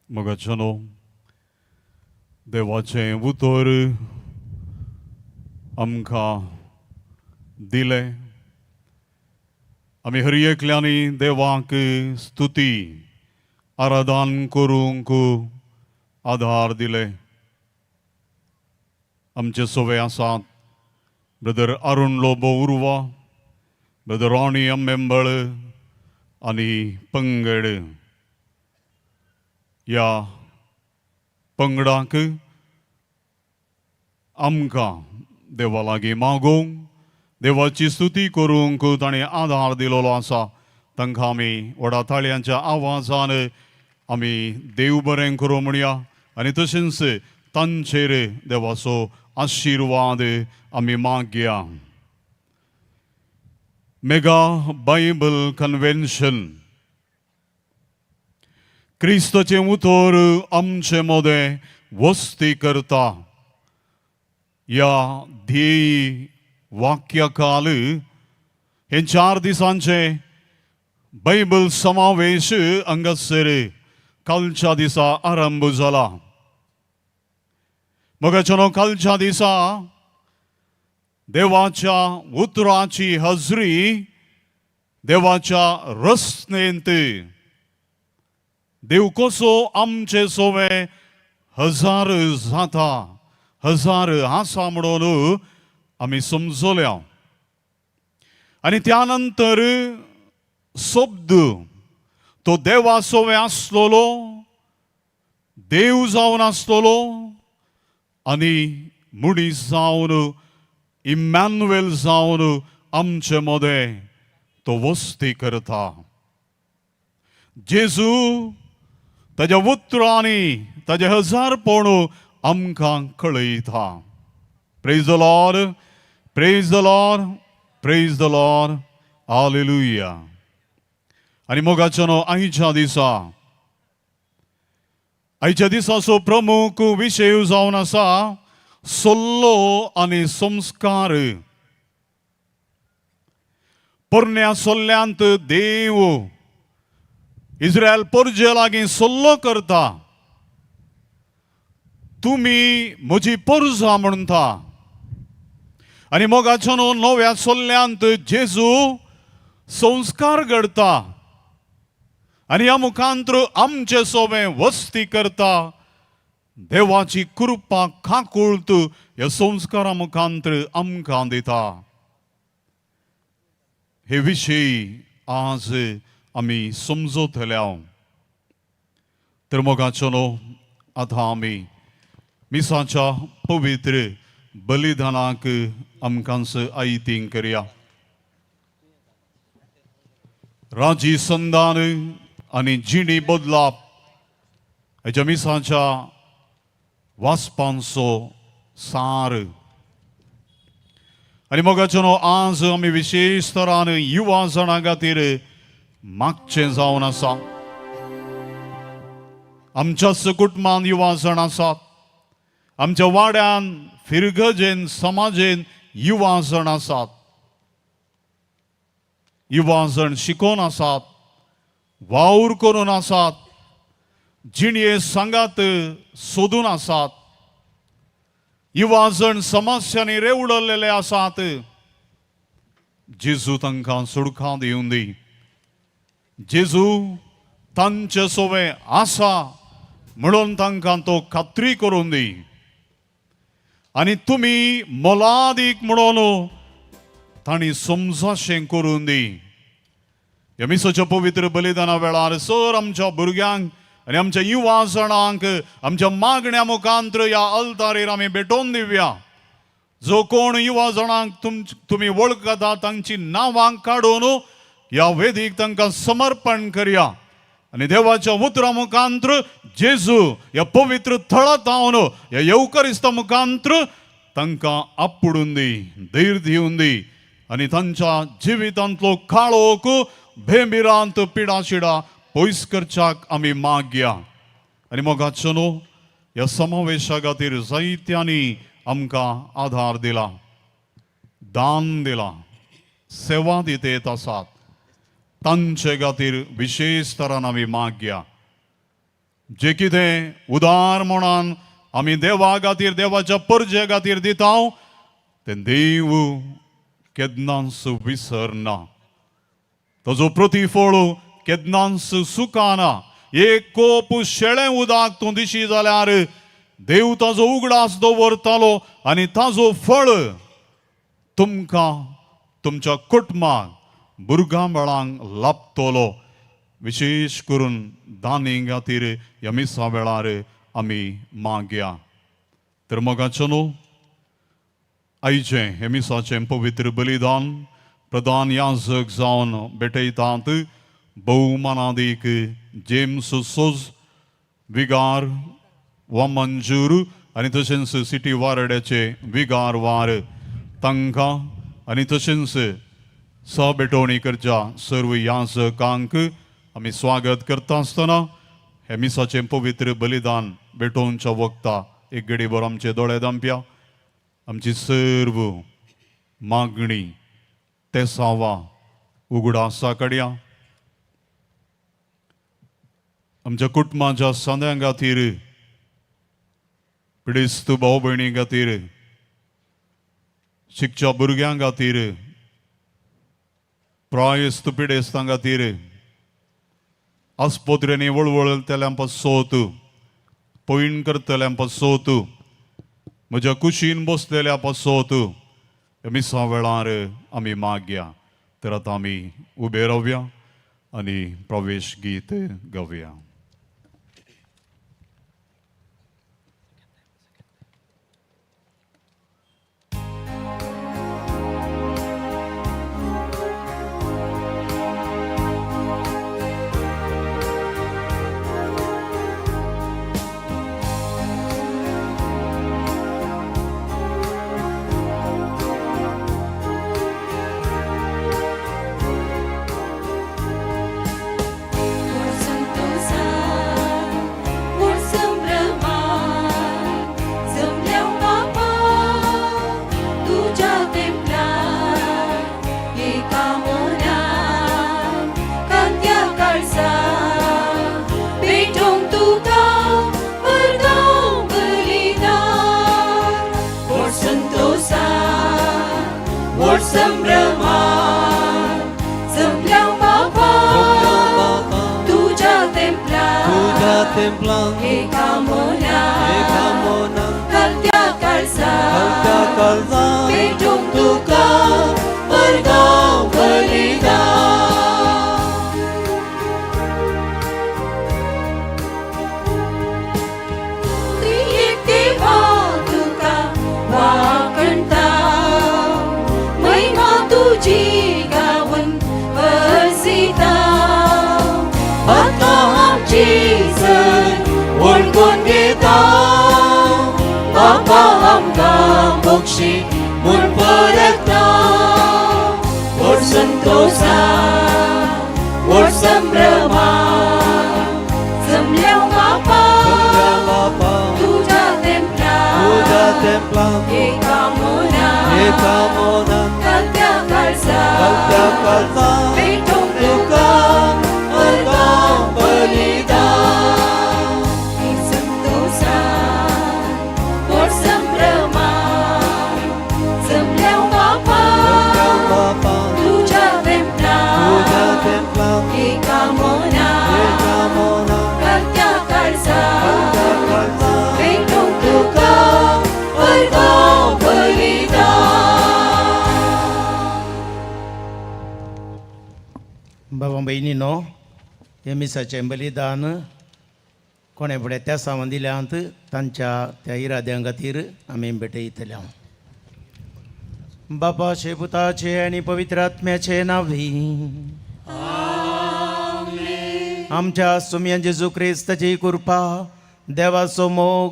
Magachano. देवाचे उतर आमकां दिले आमी हर एकल्यांनी देवाक स्तुती आराधन करूंक आधार दिले. आमचे सोवे आसात ब्रदर अरुण लोबो उर्वा, ब्रदर रॉनी अम्मेंबळ आनी पंगड. या पंगडाक आमकां देवा लागीं मागोवंक, देवाची स्तुती करूंक ताणें आधार दिलोलो आसा. तांकां आमी व्हडा ताळयांच्या आवाजान आमी देव बरें करूं म्हणया आनी तशेंच तांचेर देवाचो आशिर्वाद आमी मागया. मेगा बायबल कन्वेन्शन क्रिस्ताचे उतर आमचे मदें वस्ती करता या ध्येय वाक्याखाल हे 4 दिसांचे बायबल समावेश हांगासर कालच्या दिसा आरंभ जाला. मोगाचनो कालच्या दिसा देवाच्या उतराची हजरी देवाच्या रचनेंत देव कसो आमचे सोवे हजार जाता, हजार आसा म्हणून आमी समजल्या. आनी त्यानंतर शब्द तो देवा सोवे आसलोलो, देव जावन आसलोलो आनी मुडीस जावन इमॅन्युएल जावन आमचे मदें तो वस्ती करता. जेजू ताज्या उतरांनी ताजे हजारपण आमकां कळयता. Praise the Lord, praise the Lord, praise the Lord, hallelujah. आनी मोगाचनो आयच्या दिसाचो प्रमुख विशय जावन आसा सल्लो आनी संस्कार. पोरण्या सल्ल्यांत देव इस्रायल परजे लागीं सल्लो करता. तुमी म्हजी परजा म्हणटा. आनी मोगाचनो नव्या सल्ल्यांत जेजू संस्कार घडता आनी ह्या मुखांत्र आमचे सोबे वस्ती करता. देवाची कृपा खाकुळत ह्या संस्कारा मुखांत्र आमकां दिता. हे विशय आज आमी समजतल्या. तर मोगाचनो आतां आमी मिसाच्या पवित्र बलिदानाक आमकांच आयतींग करया. राजी संदान आनी जिणी बदलाप हेच्या मिसाच्या वाचपांचो सार. आनी मोगाचनो आज आमी विशेश तरान युवा जाणां खातीर मागचें जावन आसा. आमच्याच कुटुंबान युवा जण आसात. आमच्या वाड्यान फिरगजेन समाजेन युवा जण आसात. युवा जण शिकोवन आसात, वावर करून आसात, जिणये सांगात सोदून आसात. युवा जण समस्यांनी रेवडलेले आसात. जेजू तांकां सुडकां दिवून दी. जेजू तांचे सोवे आसा म्हणून तांकां तो खात्री करून दी. आनी तुमी मोलादीक म्हणून तांणी समजाशें करून दी. ह्या मिसाच्या पवित्र बलिदाना वेळार सर आमच्या भुरग्यांक आनी आमच्या युवा जणांक आमच्या मागण्या मुखांत्र ह्या अल्तारेर आमी भेटोवन दिवया. जो कोण युवा जणांक तुमी वळखता तांची नांवां काडून ह्या वेदीक तांकां समर्पण करया. आनी देवाच्या उतरा मुखांत्र जेजू ह्या पवित्र थळांत रावन ह्या येवकारिस्ता मुखांत्र तांकां आपडून दी, धैर्य दिवून दी आनी तांच्या जिवितांतलो काळोख भेंबिरांत पिडाशिडा पयस करच्याक आमी मागया. आनी मोगाचनो ह्या समावेशा खातीर जायत्यांनी आमकां आधार दिला, दान दिला, सेवा दितेत आसात. तांचे खातीर विशेश तरान आमी मागया. जे कितें उदार मनान आमी देवा खातीर, देवाच्या परजे खातीर दिता तें देव केन्नाच विसरना. ताजो प्रतिफळ केदनांस सुखाना एक कोप शेळें उदक तूं दिशी जाल्यार देव ताजो उगडास दवरतालो आनी ताजो फळ तुमकां तुमच्या कुटुंबाक भुरगां मेळांक लाभतलो. विशेष करून दानी खातीर ह्या मिसा वेळार आमी मागया. तर मोगाचो न्हू, आयचें हे मिसाचें पवित्र बलिदान प्रधान याजक जावन भेटयतात भौमानादीक जेम्स सोज विगार वा मंजूर आनी तशेंच सिटी वारड्याचे विगार वार तांकां आनी तशेंच सहबेटवणी करच्या सर्व याजकांक आमी स्वागत करता आसतना हे मिसाचें पवित्र बलिदान भेटोवच्या वखदा एक घडीभर आमचे दोळे धांपया. आमची सर्व मागणी तेसावा उगडासा काडया. आमच्या कुटुंबाच्या सद्यां खातीर, पिडेस्त भाव भयणी खातीर, शिकच्या भुरग्यां खातीर, प्रायस्त पिडेस्तां खातीर, आस्पत्रेनी वळवळतल्यां पासत, पैण करतल्यां पासत, म्हज्या कुशीन बसलेल्या पासत मिसा वेळार आमी मागया. तर आतां आमी उबे रावया आनी प्रवेश गीत गावया. Templang Ekamona Kaltia Kalsa kalsa Pedung Tukang Bergau belida Tiik tiba tuka Wakanta May matuji gawan Bersita Ataham Jesus Wongon kita Bapa hamka Mokshi Mun parakta War sentosa War sambrama Semleu mapa Tuja templang Ekamona Kaltia Kalsa kalsa Pedung Tukang Bergau belida Sentosa Bersama Semleu mapa Tuja templang Ekamona Kaltia Kalsa Pedung Tukang Bergau belida. बाबा बहिणीनो, हे मिसाचें बलिदान कोणे फुडें त्या सावन दिल्यांत तांच्या त्या इराद्यां खातीर आमी भेटयतल्या. बापाचे पुताचे आनी पवित्र आत्म्याचे नांवी आमच्या सुमया जेजू क्रिस्ताची कृपा, देवाचो मोग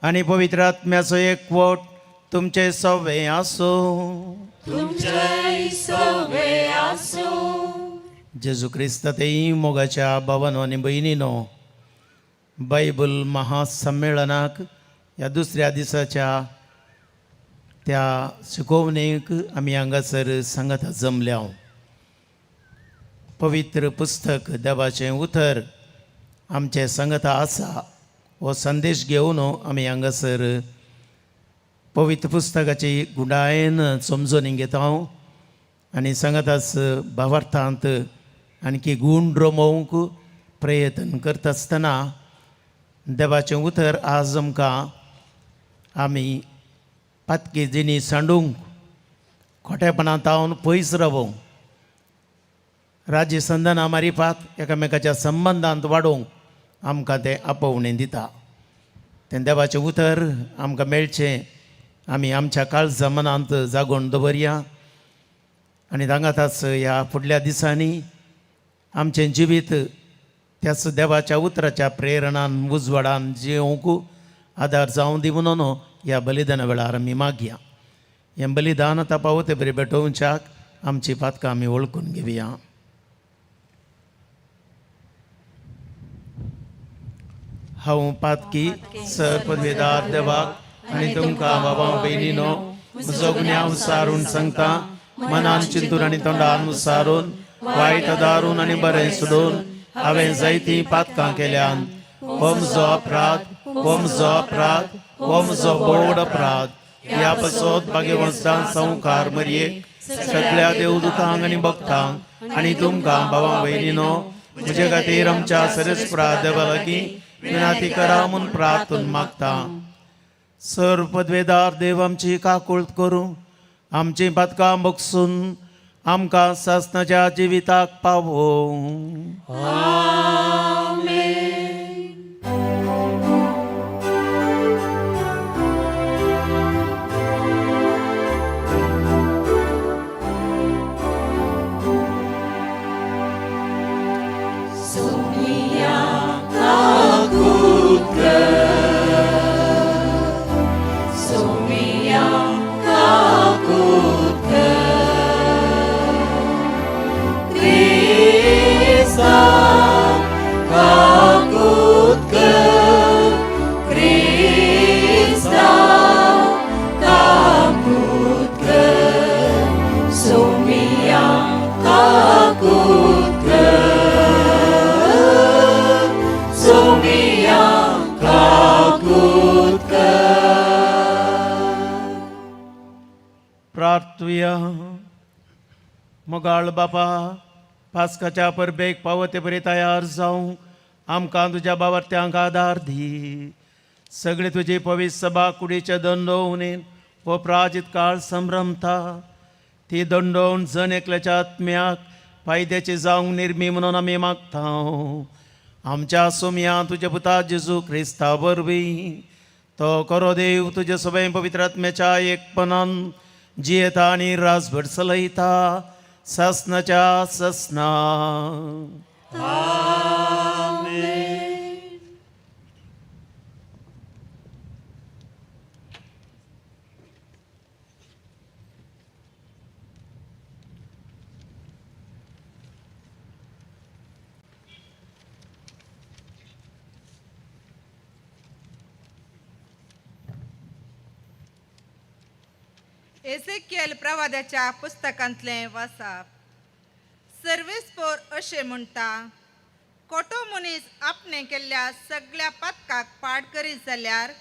आनी पवित्र आत्म्याचो एकवट तुमचे सवे आसो. जेजू क्रिस्तातही मोगाच्या भावांनो आनी भयणीनो, बायबल महासंमेलनाक ह्या दुसऱ्या दिसाच्या त्या शिकोवणेक आमी हांगासर सांगत जमल्या. पवित्र पुस्तक देवाचें उतर आमचे सांगता आसा हो संदेश घेवन आमी हांगासर पवित्र पुस्तकाची गुणायेन समजून घेता आनी सांगताच भावार्थांत आणखी गुण रमोवंक प्रयत्न करता आसतना देवाचें उतर आज आमकां आमी पातकी जिणी सांडूंक खोटेपणां तावन पयस रावूंक राज्य संदना मारिफात एकामेकाच्या संबंदांत वाडोवंक आमकां तें आपोवणें दिता. तें देवाचें उतर आमकां मेळचें आमी आमच्या काळजा मनांत जागोवन दवरया आनी सांगाताच ह्या फुडल्या दिसांनी आमचें जिवीत त्याच देवाच्या उतराच्या प्रेरणान उजवाडान जिवंक आदार जावं दी म्हणून ह्या बलिदाना वेळार आमी मागया. हें बलिदान आतां पावते बरी भेटोवच्याक आमची पातकां आमी वळखून घेवया. हांव पातकी सरपदवेदार देवाक आनी तुमकां बाबा भयणीनो म्हजो गुन्यांव सारून सांगता. मनान चिंतून आनी तोंडान उसारून वायट दारून आनी बरें सोडून हांवें जायतीं पातकां केल्यान हो म्हजो अपराध, हो म्हजो अपराध, हो म्हजो बोड अपराध. ह्या पासत भाग्यवंतां संवकार मरयेक सगळ्या देवदूतांक आनी भक्तांक आनी तुमकां भावां भयणीनो म्हजे खातीर आमच्या सरस्पुरा देवा लागीं विनाती करा म्हूण प्रार्थून मागता. सर पदवेदार देव आमची काकूळट करूं आमची पातकां बगसून आमकां सासणाच्या जिविताक पावो. प्रार्थुया. मोगाळ बापा, पास्काच्या परबेक पावते बरे तयार जावं आमकां तुज्या बावर्त्यांक आदार दी. सगळे तुजी पवित्र सभा कुडीचे दंडोवणेन हो प्राजीत काळ संभ्रमता. ती दंडोवन जण एकल्याच्या आत्म्याक फायद्याची जावंक निर्मी म्हणून आमी मागता. आमच्या सोम्या तुज्या पुता जेजू क्रिस्ता वरवीं तो करो देव तुजे सगळे पवित्र आत्म्याच्या एकपणान जियेता आनी रासभर चलयता सासनाच्या ससना. एसेकियल प्रवाद्याच्या पुस्तकांतले वाचप. सर्वेस्पोर अशें म्हणटा, खोटो मनीस आपणे केल्ल्या सगळ्या पातकाक पाड करीत जाल्यार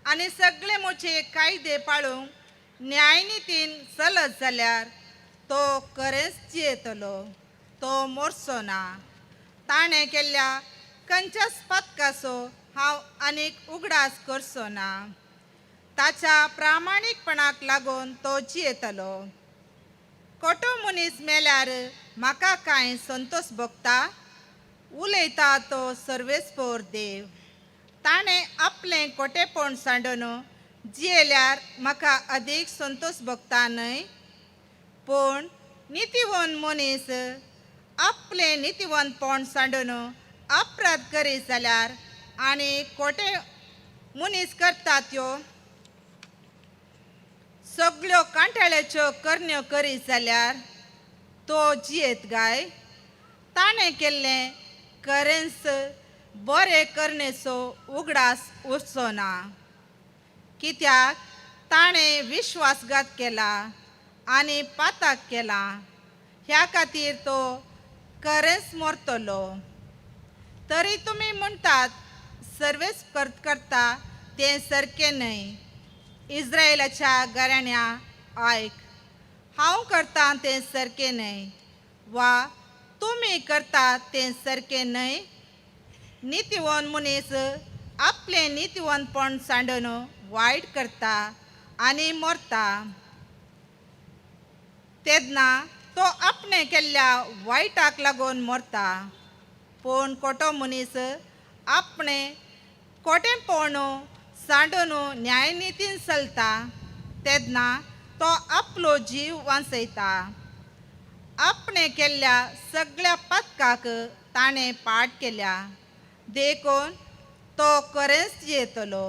आनी सगळे मोचे कायदे पाळूंक न्यायनितीन चलत जाल्यार तो खरेंच जियेतलो, तो मोरचो ना. ताणें केल्ल्या खंयच्याच पातकाचो हांव आनीक उगडास करचो ना. ताच्या प्रामाणीकपणाक लागून तो जियेतलो. खोटो मनीस मेल्यार म्हाका कांय संतोश भोगता, उलयता तो सर्वेस्पोर देव. ताणें आपलें खोटेपण सांडून जियेल्यार म्हाका अदीक संतोश भोगता न्हय. पूण नितीवन मनीस आपलें नितीवनपण सांडून अपराध करीत जाल्यार आनी खोटे मनीस करता त्यो सगळ्यो कांटाळ्याच्यो करण्यो करीत जाल्यार तो जियेत गाय. ताणें केल्लें खरेंच बरें करणेचो उगडास उरचो ना, कित्याक ताणें विश्वासघात केला आनी पातक केला. ह्या खातीर तो खरेंच मरतलो. तरी तुमी म्हणटात सर्वेस करता तें सारकें न्हय. इस्रायेलाच्या घराण्या आयक, हांव करता तें सारकें न्हय वा तुमी तुम्ही करता ते सारखे न्हय. नीतिवान मनीस आपले नीतिवानपण सांडून वायट करता आनी मरता. तेन्ना तो आपणे केल्ल्या वायटाक लागून मरता. पूण खोटो मनीस आपणे खोटेपण सांडून न्यायनितीन चलता. तेन्ना तो आपलो जीव वाचयता. आपणे केल्ल्या सगळ्या पथकाक ताणें पाट केल्या देखून तो खरेंच येतलो.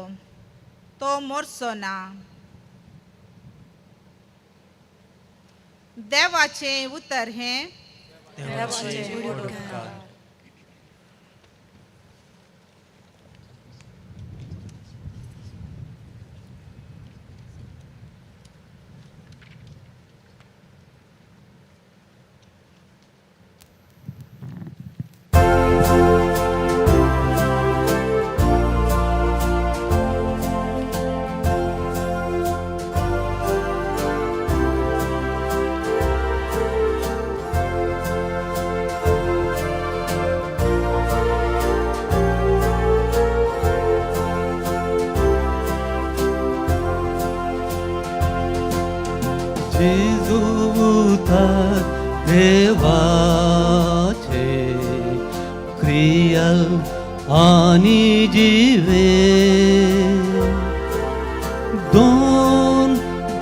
तो मरचो ना. देवाचें उतर हें जेजू उतार देवाचे क्रियल आणि जीवे दोन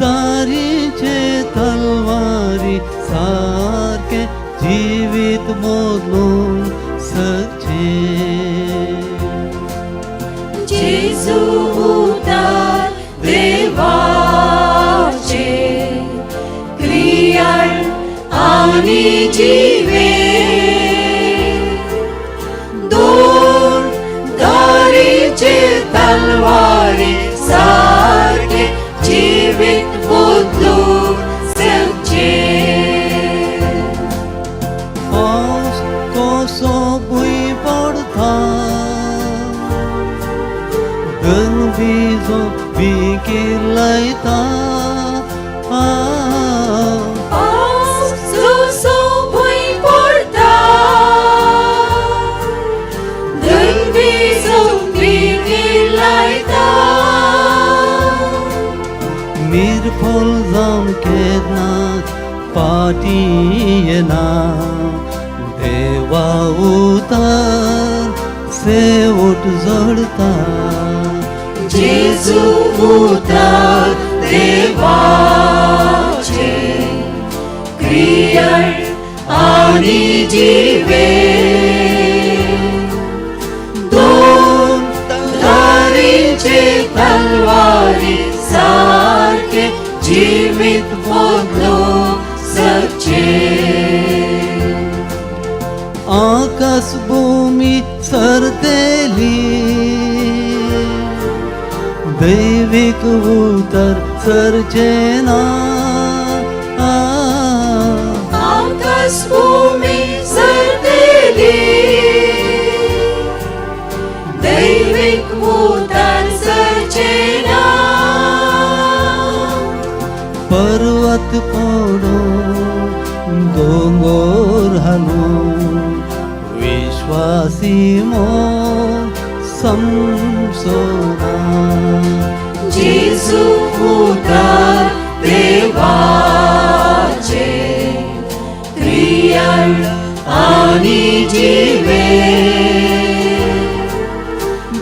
दारीचे तलवारी सारखे जीवित मोडून सचे जेजू उतार देवाचे क्रियाळ आणि जीवे दोन दारीचे तलवारी सारखे जीवित बदलून सचे. पाऊस कसो भुई पडता गनबीजो बिकीर लायता जसो भुई पडटा गनबीजो बिकीर लायता. निर्फल जावन केन्ना फाटी येना देवा उतार सेवट जडता. जेजू उतार देवाचे क्रियाळ आणि जीवे दोन धारीचे तलवारी सारखे जीवित बदलून सचे. आकाश भूमी सरतेली दैविक उतर सर्जेना. आकाश भूमी सरतेली दैविक उतार सर्जेना. पर्वत पडो दोंगर हालो विश्वासी मोन समसोना. जेजू उतार देवाचे क्रियाळ आणि जीवे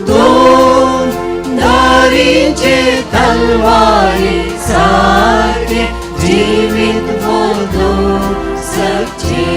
दोन दारीचे तलवारी सारखे जीवित बदलून सचे.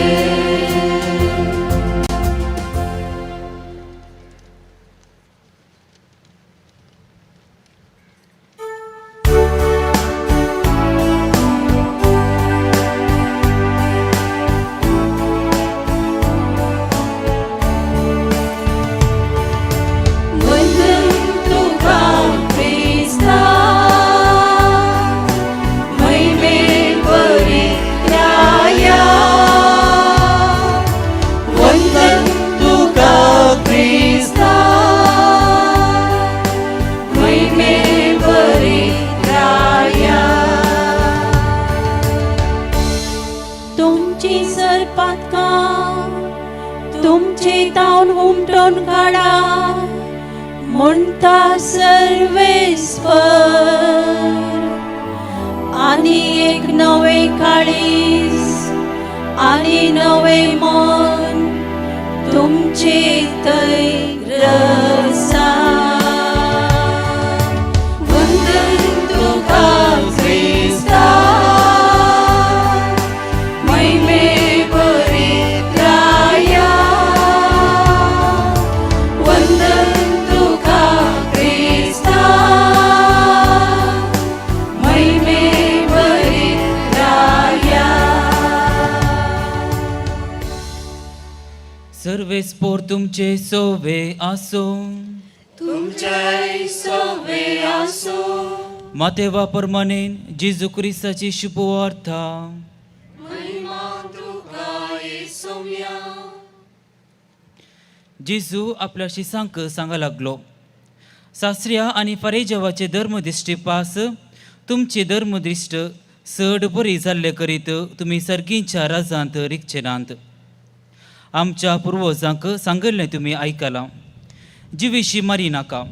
तुमचे तावन उमटून काढा म्हणटा सर्वेस्वर आणि एक नवे काळीस आणि नवे मन तुमचे थंय रसा वंदन तुका क्रिस्ता महिमे बरीत राया वंदन तुका क्रिस्ता महिमे बरीत राया सर्वेस्पोर तुमचे सोवे आसो तुमचे सोवे आसो मातेवा परमानेन जेजू क्रिस्ताची शुभवार्ता महिमा तुका येसुया जेजू आपल्या शिसांक सांगा लागलो सासऱ्या आणि फारेजवाचे धर्मदिश्टी पास तुमचे धर्मदिश्ट चड बरी जाल्ले करीत तुम्ही सर्गींच्या राजांत रिक्षेनांत आमच्या पुर्वजांक सांगिल्लें तुम्ही आयकलां जिविशी मारी नाका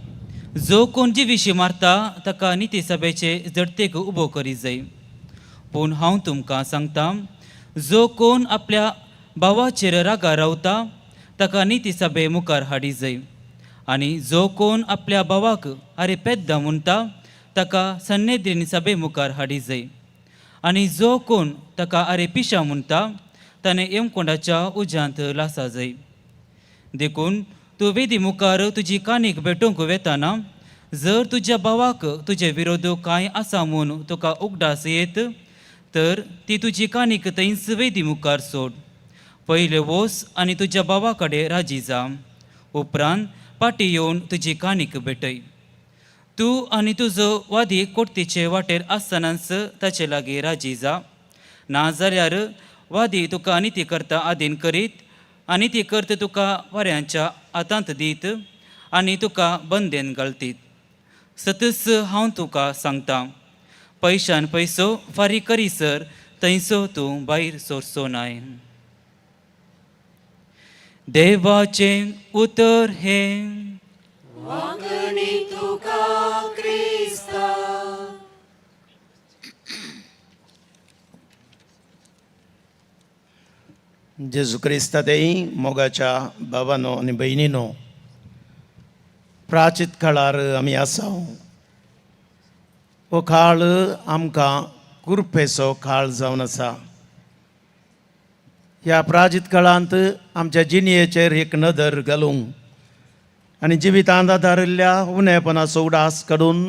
जो कोण जिविशी मारता ताका नितीसभेचे जडतेक उबो करी जाय पूण हांव तुमकां सांगता जो कोण आपल्या भावाचेर रागा रावता ताका नितीसभे मुखार हाडी जाय आनी जो कोण आपल्या भावाक आरे पेद्दा म्हणटा ताका सन्नेद्रीन सभे मुखार हाडी जाय आनी जो कोण ताका आरे पिशा म्हणटा ताणें येमकोंडाच्या उज्यांत लासा जाय देखून तूं वेदी मुखार तुजी कानीक भेटोवंक वेताना जर तुज्या भावाक तुजे विरोध कांय आसा म्हूण तुका उगडास येत तर ती तुजी कानीक थंयच वेदी मुखार सोड पयले वोस आनी तुज्या भावा कडेन राजी जा उपरांत पाटी येवन तुजी कानीक भेटय तूं आनी तुजो वादी कोर्तीचे वाटेर आसतनाच ताचे लागीं राजी जा नाजाल्यार वादी तुका निती करता आदीन करीत आनी ती करता तुका वाऱ्यांच्या हातांत दीत आनी तुका बंदेन घालतीत सतस हांव तुका सांगता पयशान पयसो फारीक करीसर थंयसो तूं भायर सोरचो नाय देवाचें उतर हें वांगणी तुका क्रिस्ता जेजू क्रिस्तातेय मोगाच्या बाबांनो आनी भयणीनो प्राचीत काळार आमी आसा हो काळ आमकां कुरपेचो काळ जावन आसा ह्या प्राचीत काळांत आमच्या जिणयेचेर एक नदर घालूंक आनी जिवितांत आदारिल्ल्या उणेपणाचो उडास काडून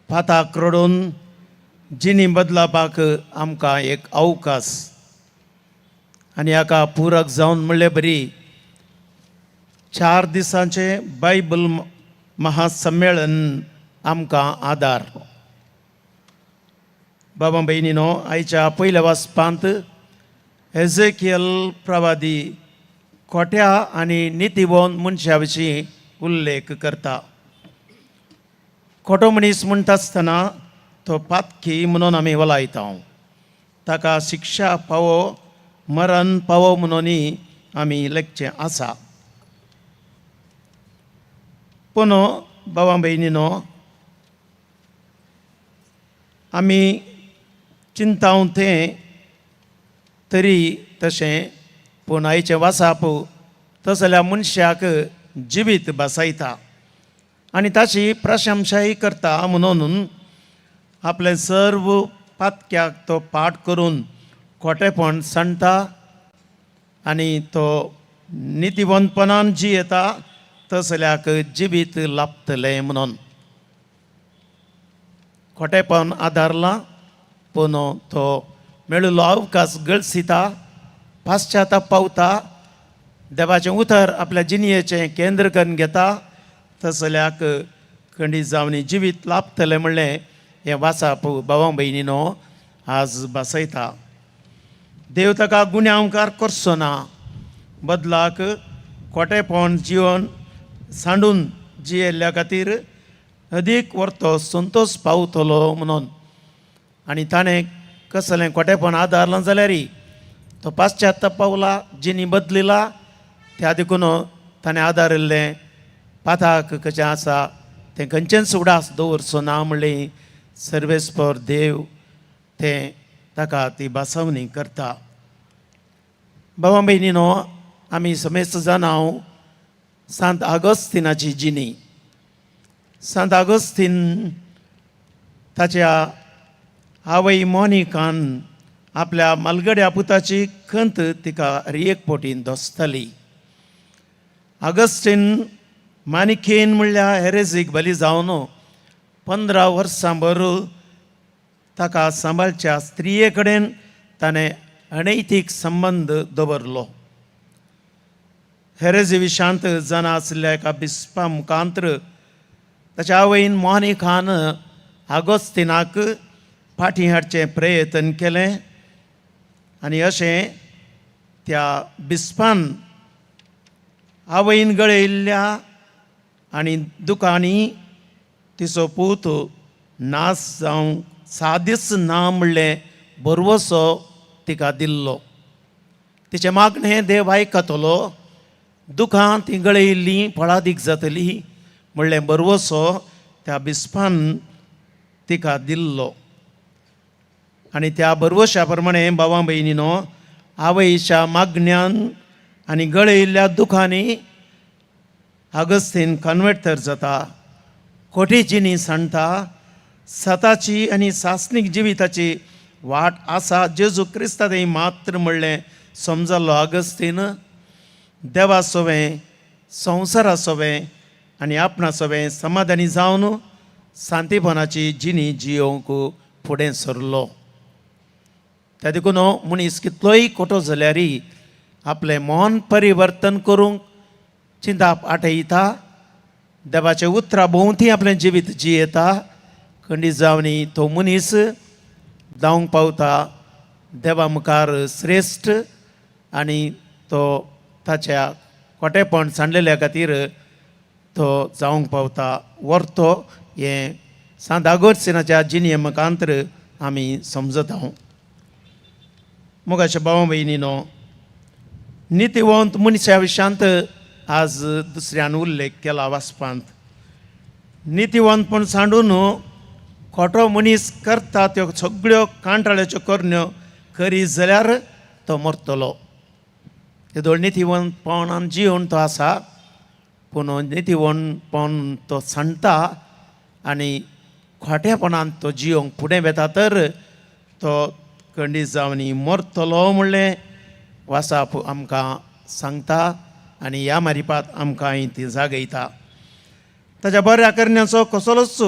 फाताक रडून जिणी बदलावपाक आमकां एक अवकाश आनी हाका पुरक जावन म्हणलें बरी 4 दिसांचे बायबल महासम्मेलन आमकां आदार बाबा भयणीनो आयच्या पयल्या वाचपांत एझेकियल प्रवादी खोट्या आनी नितीवंत मनशा विशीं उल्लेख करता खोटो मनीस म्हणटा आसतना तो पातकी म्हणून आमी वलायता ताका शिक्षा पावो मरण पावो म्हणूनय आमी लेखचें आसा पूण बाबा भयणीनो आमी चिंताव तें तरी तशें पूण आयचें वासाप तस जाल्यार मनशाक जिवीत बसयता आनी ताची प्रशंसाय करता म्हणून आपले सर्व पातक्याक तो पाठ करून खोटेपण सांडटा आनी तो नितीवंतपणान जियेता तसल्याक जिवीत लाभतलें म्हणून खोटेपण आदारलां पूण तो मेळिल्लो अवकाश गळसिता पाश्चाताप पावता देवाचें उतर आपल्या जिणयेचें केंद्र करून घेता तसल्याक खंडीत जावन जिवीत लाभतलें म्हणलें हें वाचाप भावां भयणीनो आज बसयता देव ताका गुन्यांवकार करचो ना बदलाक खोटेपण जिवन सांडून जियेल्ल्या खातीर अदीक व्हरतो संतोश पावतलो म्हणून आनी ताणें कसलें खोटेपण आदारलां जाल्यारय तो पाश्चाताप पावला जिणी बदलिला त्या देखून ताणें आदारिल्लें पाताक कशें आसा तें खंयचेंच उडास दवरचो ना म्हणलें सर्वेस्पर देव तें ताका ती बासवणी करता. भावा भयणीनो, आमी समेस्त जाण हांव सांत आगोस्तिनाची जिणी. सांत आगोस्तीन ताच्या आवय मोनिकान आपल्या मालगड्या पुताची खंत तिका रियेक पोटीन दोसताली. आगस्टीन मानिकेन म्हणल्यार हेरेझीक बली जावन 15 वर्सां भर ताका सांबाळच्या स्त्रिये कडेन ताणें अनैतीक संबंद दवरलो. हेरेझी विशांत जाणा आशिल्ल्या एका बिस्पा मुखांतर ताच्या आवयन मोनिकान आगोस्तिनाक फाटीं हाडचें प्रयत्न केलें आनी अशें त्या बिस्पान आवयन गळयल्ल्या आनी दुखांनी तिचो पूत नास जावं 6 दीस ना म्हणलें बरवसो तिका दिल्लो. तिचें मागणें देव आयकतलो. दुखां ती गळयिल्लीं फळादीक जातलीं म्हणलें बरवसो त्या बिस्पान तिका दिल्लो. आनी त्या बरवशा प्रमाणें भावां भयणीनो, आवयच्या मागण्यान आनी गळयिल्ल्या दुखांनी आगस्तीन कन्वर्ट तर जाता, खोटी जिणी सांडटा, सताची आनी सासणीक जिविताची वाट आसा जेजू क्रिस्तांत मात्र म्हणलें समजलो आगस्तीन. देवा सोबें, संवसारा सोबें आनी आपणा सोबें समाधानी जावन शांतीपणाची जिणी जियोंक फुडें सरलो. त्या देखून मनीस कितलोय खोटो जाल्यारय आपलें मन परिवर्तन करूंक चिंता आठयता, देवाच्या उतरा भोंवती आपलें जिवीत जियेता, खंडीत जावनी तो मनीस जावंक पावता देवा मुखार श्रेश्ठ आनी तो ताच्या खोटेपण सांडलेल्या खातीर तो जावंक पावता. वर्तो हें सांत आगोस्तिनाच्या जिणे मुखांतर आमी समजता. मोगाच्या भावा भयणीनो, नितीवंत मनशा विशांत आज दुसऱ्यान उल्लेख केला वाचपांत. नितीवंतपण सांडून खोटो मनीस करता त्यो सगळ्यो कांटाळ्याच्यो करण्यो करी जाल्यार तो मरतलो. तेदोळ नितीवंतपणान जिवन तो आसा, पूण नितीवंतपण तो सांडटा आनी खोटेपणान तो जियोंक फुडें वेता तर तो खंडीत जावनी मरतलो म्हणलें वासाप आमकां सांगता आनी ह्या मारिपात आमकां ती जागयता. ताच्या बऱ्या करण्याचो कसलोच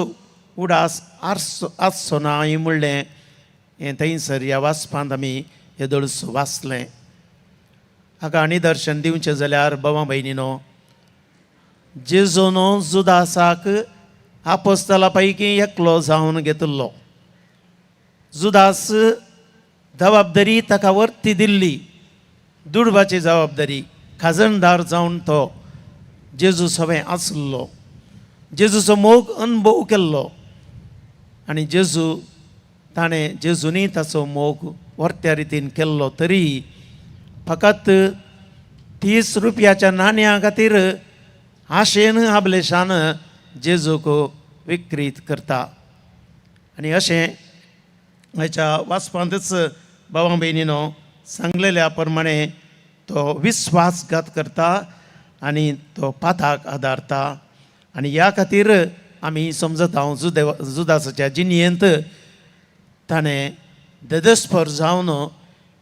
उडास आसचो ना म्हणलें हें थंयसर ह्या वाचपांत आमी येदोळस वाचलें. हाका आनी दर्शन दिवचें जाल्यार भावां भयणीनो, जेजून जुदासाक आपोस्तला पैकी एकलो जावन घेतिल्लो. जुदास जबाबदारी ताका वर्ती दिल्ली, दुडपाची जबाबदारी. खाजणदार जावन तो जेजू सोबें आसलो, जेजूचो मोग अनुभव केल्लो आनी ताणें जेजूनी ताचो मोग वर्त्या रितीन केल्लो. तरी फकत 30 रुपयाच्या नाण्या खातीर आशेन आबलेशान जेजूक विक्रीत करता. आनी अशें हाच्या वाचपांतच भावां भयणीनो सांगलेल्या प्रमाणे तो विस्वासघात करता आनी तो पाताक आदारता. आनी ह्या खातीर आमी समजता जुदासाच्या जिणयेंत ताणें ददस्पर जावन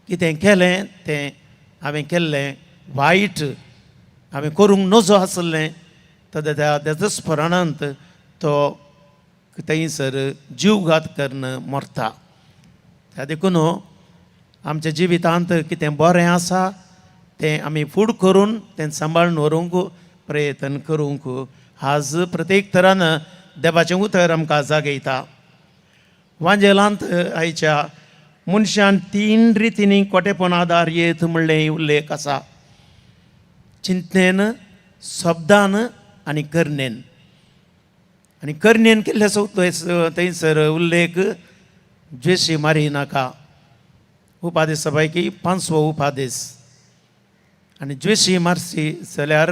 कितें केलें तें हांवें केल्लें वायट हांवें करूंक नजो आसलें त्या ददस्परांत तो थंयसर जीवघात करून मरता. त्या देखून आमच्या जिवितांत कितें बरें आसा तें आमी फूड करून तें सांबाळून व्हरूंक प्रयत्न करूंक आज प्रत्येक तरान देवाचें उतर आमकां जागयता. वांजेलांत आयच्या मनशान 3 रितींनी खोटेपण आदार येत म्हणलें उल्लेख आसा. चिंतनेन, शब्दान आनी करनेन. आनी करनेन केल्ल्याचो थंयसर उल्लेख द्वेशी मारी नाका. उपादेशा पैकी 5वो उपादेश. आनी ज्वेशी मारसी जाल्यार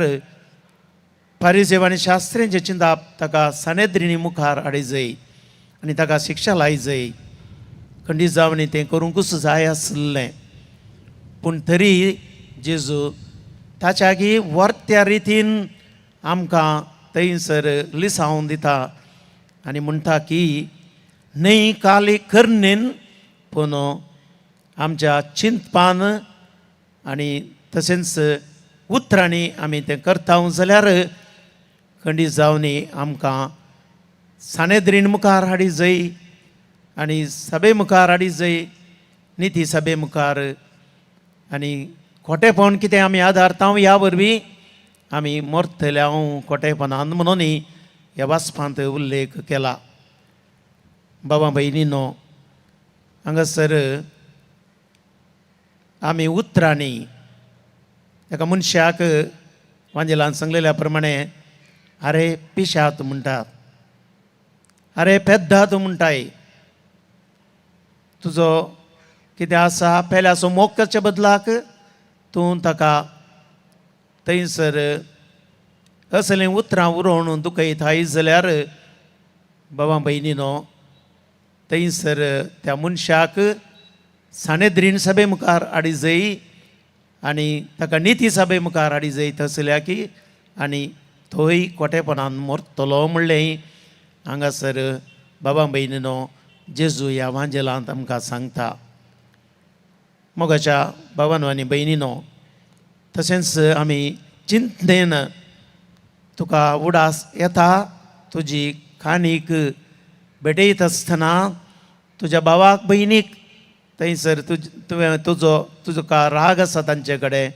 फारिजेव आनी शास्त्रींचे चिंताप ताका सानेद्रिनी मुखार हाडी जाय आनी ताका शिक्षा लाई जाय. खंडीत जावनी तें करूंकूच जाय आसलें. पूण तरी जेजू ताच्यागी वर्त्या रितीन आमकां थंयसर लिसावन दिता आनी म्हणटा की न्ही काली करनेन पूण आमच्या चिंतपान आनी तशेंच उतरांनी आमी तें करता जाल्यार खंडीत जावनी आमकां सानेद्रीन मुखार हाडी जाय आनी सभे मुखार हाडी जाय, निती सभे मुखार. आनी खोटेपण कितें आमी आदारता ह्या वरवीं आमी मरतले हांव खोटेपणान म्हणून ह्या वाचपांत उल्लेख केला. बाबा भयणीनो, हांगासर आमी उतरांनी एका मनशाक वांजेलान सांगलेल्या प्रमाणे आरे पिशात म्हणटात, आरे पेद्दात म्हणटाय. तुजो कितें आसा पेल्याचो मोग करच्या बदलाक तूं ताका थंयसर असलें उतरां उरोवन दुखयताय जाल्यार बाबा भयणीनो, थंयसर त्या मनशाक सानेद्रीन सभे मुखार हाडी जाय आनी ताका निती सभे मुखार हाडी जाय तसल्या की आनी थंय खोटेपणान मरतलो म्हणलें हांगासर बाबा भयणीनो जेजू ह्या वांजेलांत आमकां सांगता. मोगाच्या बाबांनो आनी भयणीनो, तशेंच आमी चिंतेन तुका उडास येता तुजी काणीक भेटयत आसतना तुज्या भावाक भयणीक थंयसर तुका राग आसा तांचे कडेन,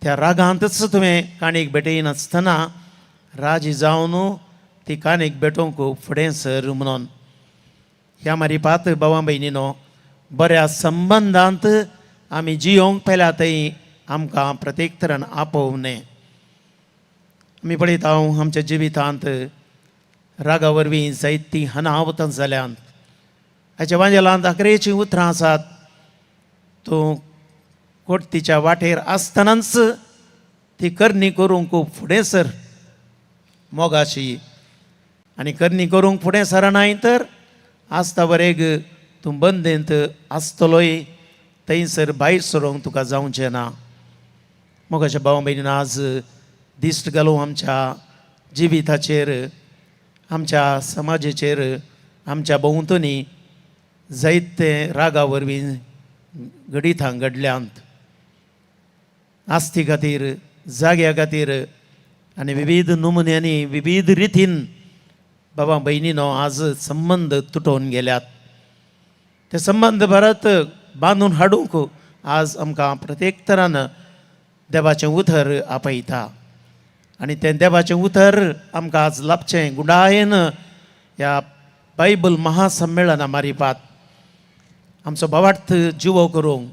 त्या रागांतच तुवें काणीक भेटयनासतना राजी जावन ती काणीक भेटोवंक फुडें सर म्हणून. ह्या मारिपात भावां भयणीनो, बऱ्या संबंदांत आमी जियोंक पेल्या थंय आमकां प्रत्येक तरान आपोवने. आमी पळयता आमच्या जिवितांत रागा वरवीं जायतीं अनाहुतां जाल्यांत. हाच्या वांजेलांत अकरेचीं उतरां आसात. तूं कोर्तीच्या वाटेर आसतनाच ती करणी करूंक फुडें सर मोगाची, आनी करणी करूंक फुडें सरनाय तर आसता बरेग तूं बंदेंत आसतलोय, थंयसर भायर सरोंक तुका जावचें ना. मोगाच्या भावा भयणीन, आज दिश्ट घालूं आमच्या जिविताचेर, आमच्या समाजाचेर, आमच्या भोंवतणी जायते रागा वरवीं घडितां घडल्यांत. आस्ती खातीर, जाग्या खातीर आनी विविध नमुन्यांनी विविध रितीन बाबा भयणीनो आज संबंद तुटोवन गेल्यात. ते संबंद परत बांदून हाडूंक आज आमकां प्रत्येक तरान देवाचें उतर आपयता. आनी तें देवाचें उतर आमकां आज लाभचें गुडायेन ह्या बायबल महासम्मेळना मारिपात. आमचो भावार्थ जिवो करूंक,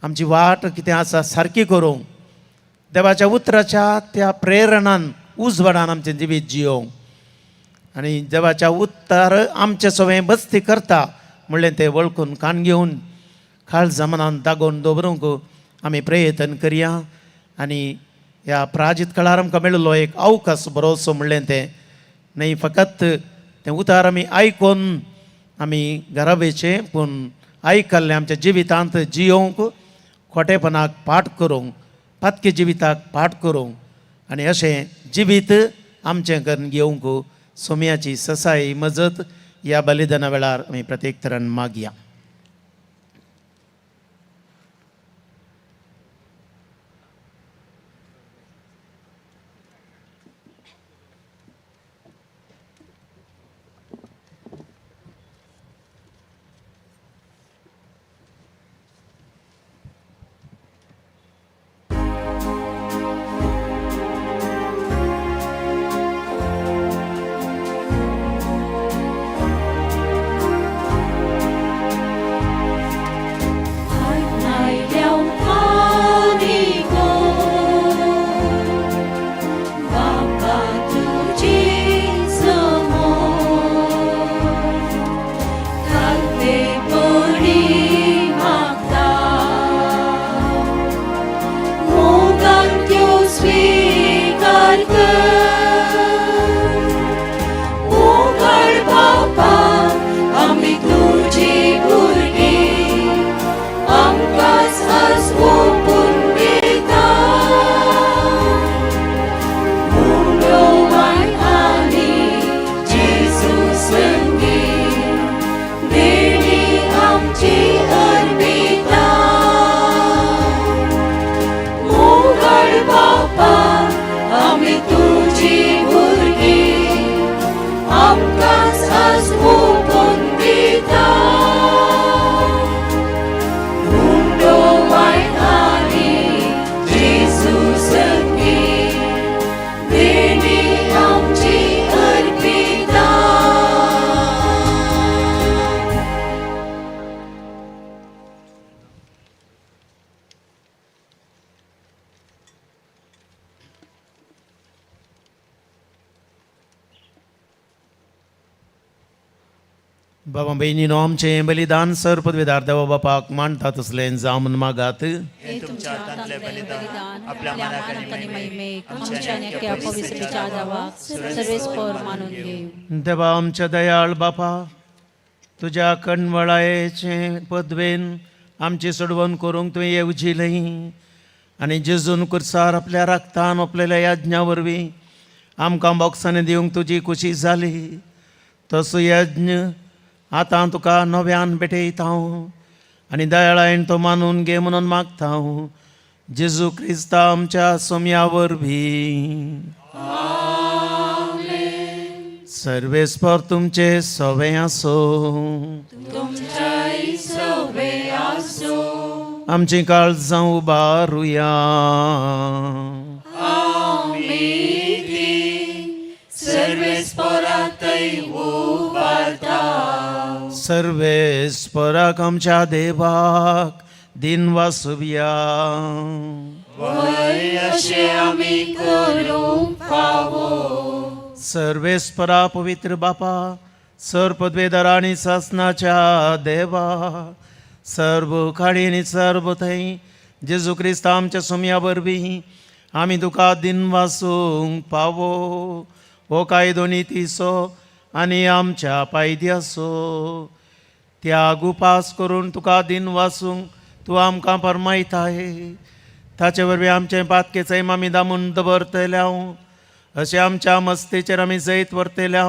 आमची वाट कितें आसा सारकी करूंक, देवाच्या उतराच्या त्या प्रेरणान उजवाडान आमचें जिवीत जियोंक. आनी देवाच्या उतर आमचे सवें बस्ती करता म्हणलें तें वळखून कान घेवन खाळ जमनान दागोवन दवरूंक आमी प्रयत्न करया. आनी ह्या प्राजीत काळार आमकां मेळिल्लो एक अवकाश बरोसो म्हणलें तें न्ही फकत तें उतार आमी आयकून आमी घरा वयचें, पूण आयकल्लें आमच्या जिवितांत जियोंक, खोटेपणाक पाट करूंक, पातके जिविताक पाट करूंक आनी अशें जिवीत आमचें करून घेवंक सोम्याची ससाई मजत ह्या बलिदाना वेळार आमी प्रत्येक तरान मागया. बाबा बहिणीनो, आमचें बलिदान सर पदवीदार देवा बापाक मांडटा तसलें जावन मागात. हे तुमच्या हातांतलें बलिदान आपल्या मनाक आनी महिमेक आमच्या नेक्या पवित्रच्या जावाक सर्वेस्पर मानून घेव. देवा आमच्या दयाळ बापा, तुज्या कणवळायेचे पदवेन आमची सोडवण करूंक तुवें येवजिलें आनी जेजून कुर्सार आपल्या रक्तान ओपलेल्या यज्ञा वरवीं आमकां बोगसाने दिवंक तुजी खुशी जाली. तसो यज्ञ आतां तुका नव्यान भेटयता आनी दयाळायेन तो मानून घे म्हणून मागता जेजू क्रिस्ता आमच्या सोम्या वरवीं. सर्वेस्पर तुमचे सवे आसो. आमची काळजां उबारुया. सर्वेस्पराक आमच्या देवाक दिन वासुया. सर्वेस्परा पवित्र बापा, सर पदवेदार आणि शासनाच्या देवा, सर्व काळी आणि सर्व थंय जेजू क्रिस्त आमच्या सोम्या वरवीं आमी तुका दिन वासूंक पावो. हो कायदो नितीसो आनी आमच्या पायद्यासो त्याग उपास करून तुका दिन वासूंक तूं आमकां फरमायताय. ताचे वरवीं आमचें पातके सैम आमी दामून दवरतल्या अशें आमच्या मस्तेचेर आमी जैत व्हरतल्या.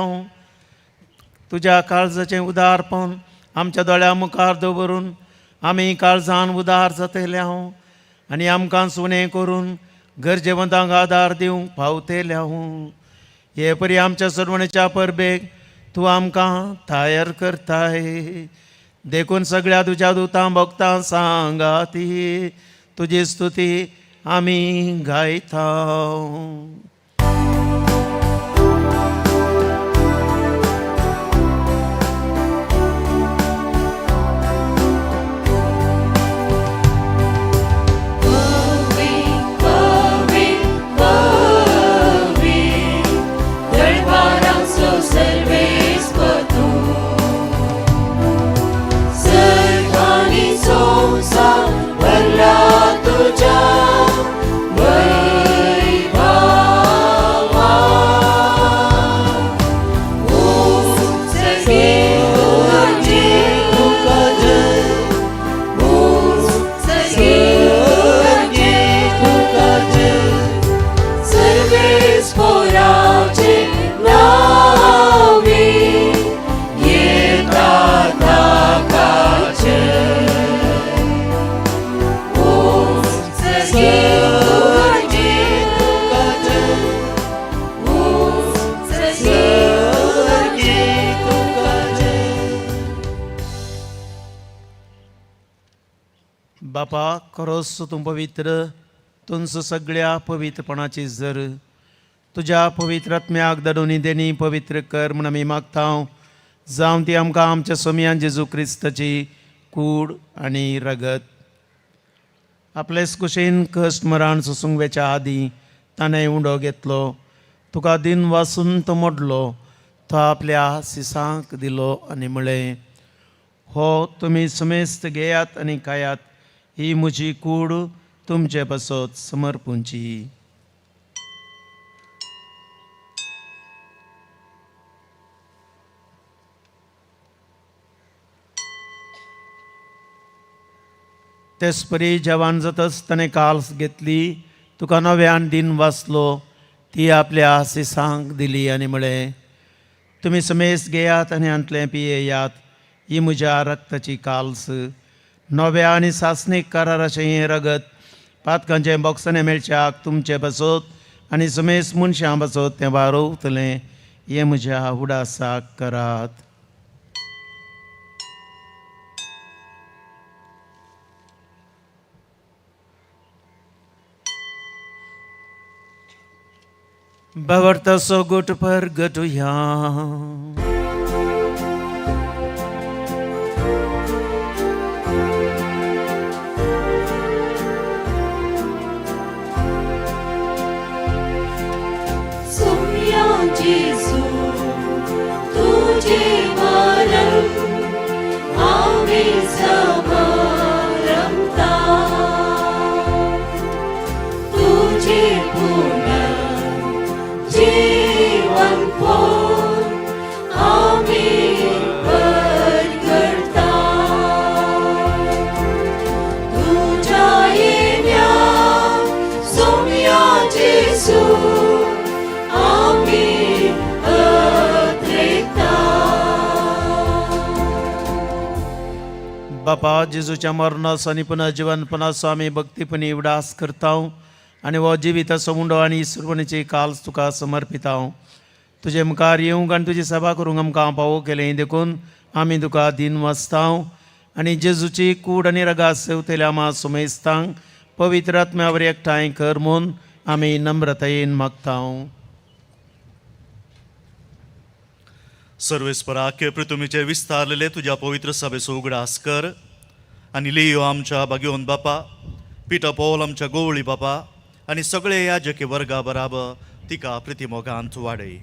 तुज्या काळजाचें उदारपण आमच्या दोळ्या मुखार दवरून आमी काळजान उदार जातल्या आनी आमकां सुणें करून गरजेवंतांक आदार दिवंक पावतल्या. हे परी आमच्या सरवणेच्या परबेक तूं आमकां तयार करताय. देखून सगळ्या तुज्या दुतां भक्तां सांगाती तुजी स्तुती आमी गायता. बापा, खरोच तूं पवित्र, तुमचो सगळ्या पवित्रपणाची जर तुज्या पवित्र आत्म्याक धाडून देणी पवित्र कर म्हूण आमी मागता. जावं ती आमकां आमच्या सोम्यान जेजू क्रिस्ताची कूड आनी रगत. आपलेच कुशीन कश्ट मरण सोसूंक वेच्या आदीं ताणें उंडो घेतलो. तुका दिन वासून तो मोडलो. तो आपल्या सिसांक दिलो आनी म्हळें, हो तुमी समेस्त घेयात आनी खायात. ही म्हजी कूड तुमचे पासत समर्पूंची. तेच परी जेवण जातच ताणें काल्स घेतली. तुका नव्यान दिन वाचलो. ती आपल्या सिसांक दिली आनी म्हळें, तुमी समेस्त घेयात आनी हांतलें पियेयात. ही म्हज्या रक्ताची काल्स, नव्या आनी सासणीक कराराचें हें रगत पातकांचें बॉक्सांनी मेळच्याक तुमचे बसत आनी समेस्त मनशां बसत तें वारोवतलें. हें म्हज्या उडासाक करात. बवरतासो गुट पर गटुया. जेजू तुझे मरण बापा जेजूच्या मरणास आणि पुन्हा जीवनपणास आम्ही भक्तीपणे उडास करताव आणि व जिविताचो मुंडो आणि सुरवणीचे काल तुका समर्पिताव. तुझे मुखार येवंक आनी तुजी सभा करूंक आमकां पावो केलें देखून आमी तुका दिन वाचताव आनी जेजूची कूड आनी रगास सेवतल्या आमा सुमेस्तांक पवित्र आत्म्यावर एकठांय कर म्हूण आमी नम्रतायेन मागताव. सर्वेस्पराक पृथ्वीचे विस्तारलेले तुझ्या पवित्र सभेचो उगडास कर आनी लियो आमच्या भाग्यवन बापा, पिटर पौल आमच्या गोवळी बापा आनी सगळे याजकी वर्गा बराबर तिका प्रतिमोगांत वाडय.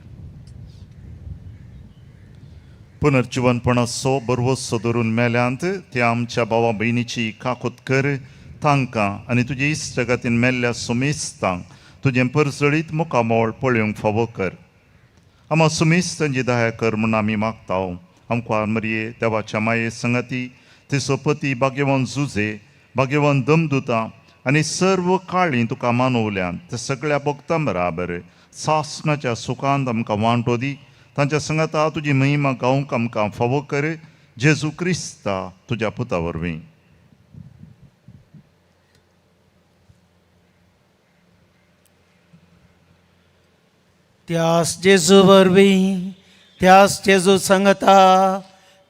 पुनर्जीवनपणाचो बरवसो धरून मेल्यांत त्या आमच्या भावा भयणीची काकूत कर तांकां आनी तुजे इश्टगातीन मेल्ल्या सुमेस्तांक तुजें परसळीत मुखामोळ पळोवंक फावो कर. आमा सुमेस्तांची दया कर म्हूण आमी मागताव. आमकां मरये देवाच्या माये संगती तिचो पती भाग्यवान जुजे, भाग्यवान दमदुतां आनी सर्व काळी तुका मानवल्यान त्या सगळ्या भक्तां बराबर सासणाच्या सुखांत आमकां वांटो दी. तांच्या संगता तुजी महिमा गावंक आमकां फावो कर. जेजू क्रिस्ता तुज्या पुता वरवीं. त्यास जेजू वरवीं, त्यास जेजू संगता,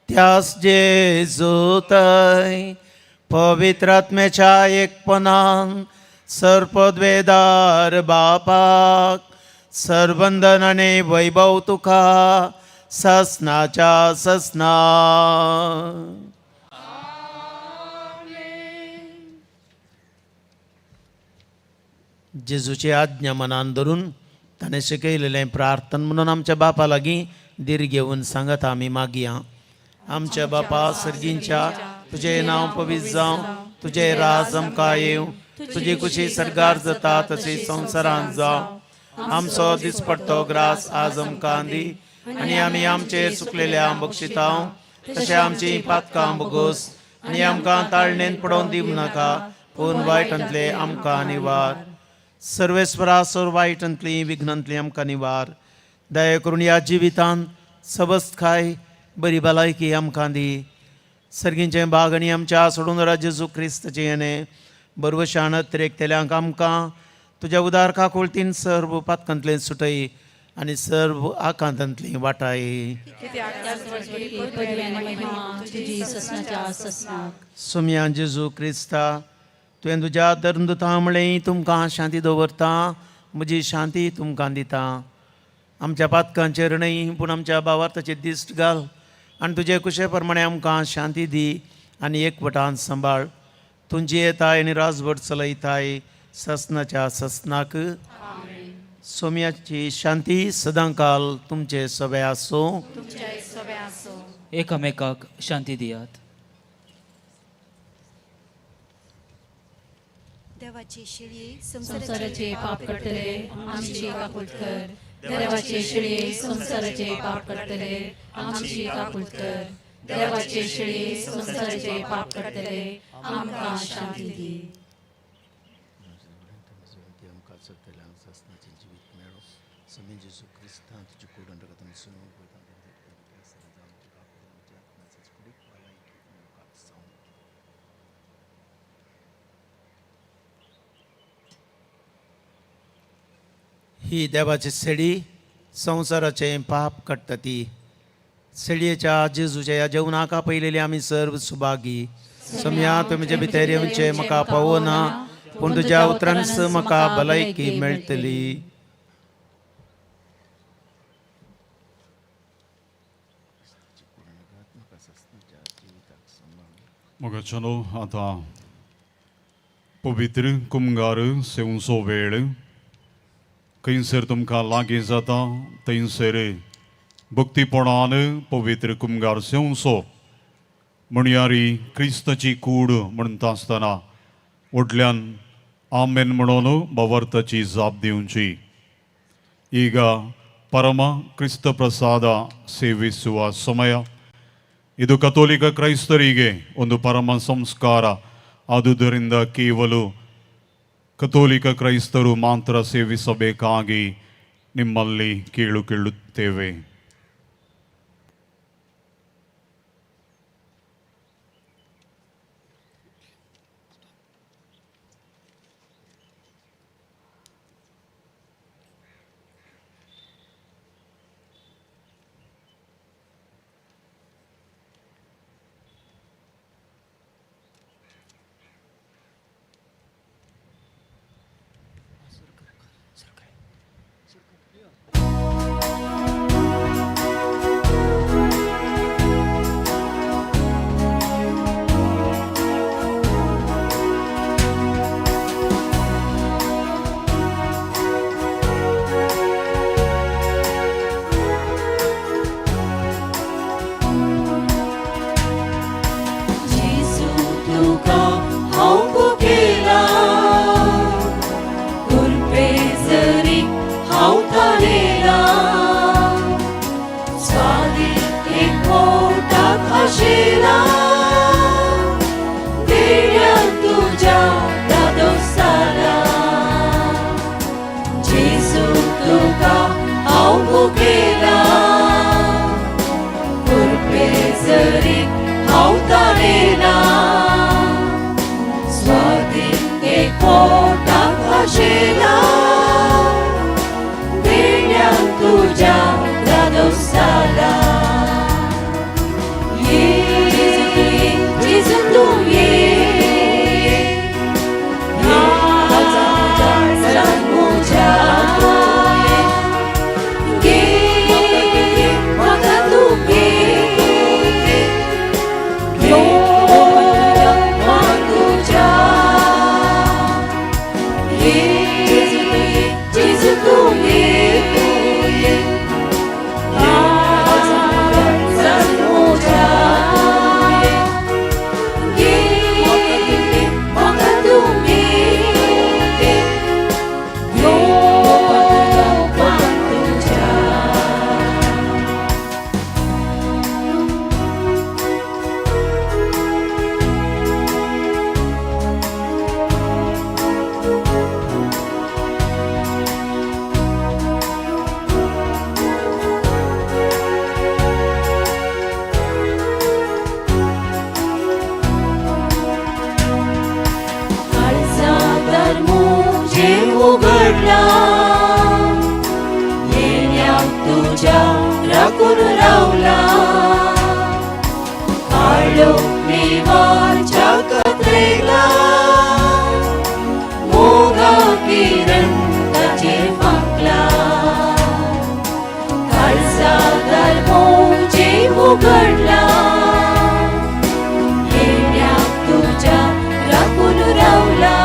त्यास जेजू तय पवित्र आत्म्याच्या एकपणान सर्पद्वेदार बापाक सरबंधन आनी वैभव तुका ससनाच्या ससना. जेजूची आज्ञा मनान धरून ताणें शिकयलेलें प्रार्थना म्हणून आमच्या बापा लागीं धीर घेवन सांगत आमी मागया. आमच्या बापा सर्गींच्या तुजें नांव पवित्र जावं, तुजें राज आमकां येवं, तुजी कुशी सरगार जाता तशी संवसारांत जावं. आमचो दिसपट्टो ग्रास आज आमकां दी आनी आमी आमचेर चुकलेल्या बक्षितांव तशें आमची पातकां बोगोस आनी आमकां ताळणेन पडोवन दिवं नाका, पूण वायटांतले आमकां निवार. सर्वेस्परा सोर वायटांतली विघ्नांतली आमकां निवार. दया करून ह्या जिवितांत सबस्त खाय बरी भलायकी आमकां दी. सर्गींचें बाग आनी आमच्या सोडून जेजू क्रिस्ताचें येणें बरवशान तेल्यांक आमकां तुज्या उदार काकुळतीन सर्व पातकांतलें सुटय आनी सर्व आकांतांतलीं वाटाय. सुम्या जेजू क्रिस्ता तुवें तुज्या धर्मदुतां म्हळें तुमकां शांती दवरता, म्हजी शांती तुमकां दिता. आमच्या पातकांचेर न्हय पूण आमच्या भावार्थाचेर दिश्ट घाल आनी तुजे कुशे प्रमाणे आमकां शांती दी आनी एकवटान सांबाळ. तुजी येताय आनी राजवट चलयताय ससनाच्या ससनाक. सोम्याची शांती सदांकाल तुमचे सवे आसो. एकामेकाक शांती दियात. देवाची शिळी संसाराचे पाप करतले आमची काकूट कर. देवाचे शिळे संसाराचे पाप करतले आमची काकूट कर. देवाचे शिळे संसाराचे पाप करतले आमकां शांती दी. ही देवाची सेडी संसाराचे पाप काडटा ती. सेडयेच्या जेजूच्या ह्या जेवणाका पयलेली आमी सर्व सुभागी. सम्या तुमचे भितर येवचे म्हाका पावना, पूण तुज्या उतरांस म्हाका भलायकी मेळटली. मोगाचनो आतां पवित्र कुमगार सेवंचो वेळ. खंयसर तुमकां लागीं जाता थंयसर भक्तीपणान पवित्र कुमगार सेवंचो म्हणयारी क्रिस्ताची कूड म्हणटा आसतना व्हडल्यान आमेन म्हणून भावार्थाची जाप दिवची. ಈಗ ಪರಮ ಕ್ರಿಸ್ತ ಪ್ರಸಾದ ಸೇವಿಸುವ ಸಮಯ. ಇದು ಕಥೋಲಿಕ ಕ್ರೈಸ್ತರಿಗೆ ಒಂದು ಪರಮ ಸಂಸ್ಕಾರ. ಆದುದರಿಂದ ಕೇವಲ ಕಥೋಲಿಕ ಕ್ರೈಸ್ತರು ಮಾತ್ರ ಸೇವಿಸಬೇಕಾಗಿ ನಿಮ್ಮಲ್ಲಿ ಕೇಳುತ್ತೇವೆ. हांव थारेला स्वादीक एक पोटाक खाशेला देण्यात तुझ्या दादोसाला जेजू तुका हांव भुकेला कुरपे जरी हांव थारेला स्वादीक एक पोटाक खाशेला देण्यात तुझ्या दादोसाला जेजू तू ये उघडला येण्यात तुझ्या राखून रावला काळो नेवाच्या कत्रेला मोगा किरण ताचेर फांकला काळजादार मोजे उघडला येण्यात तुझ्या राखून रावला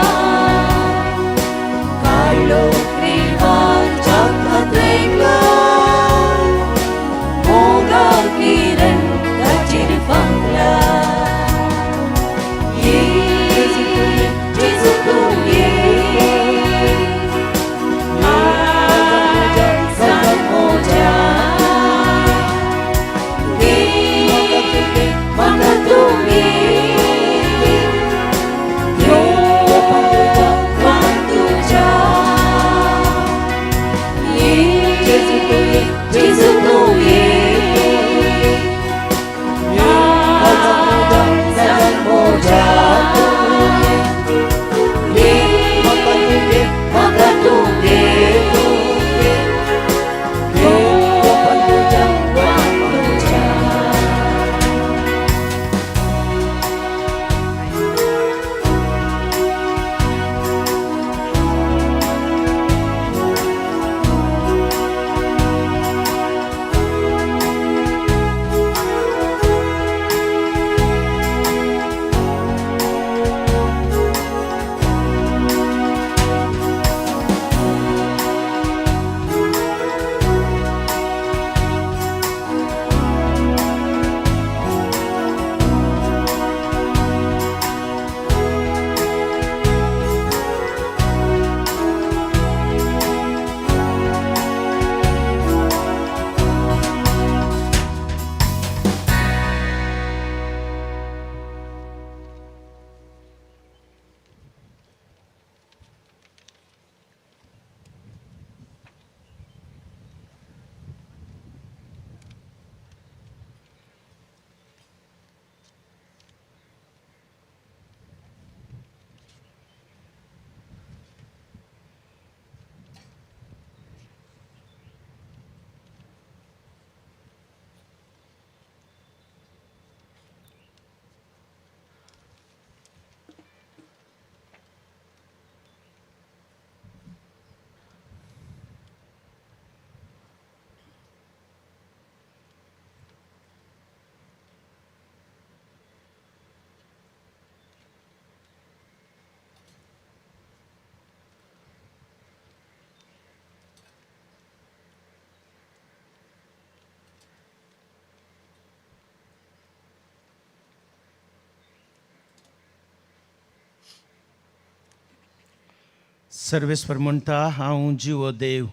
सर्वेस्वर म्हणटा हांव जिवो देव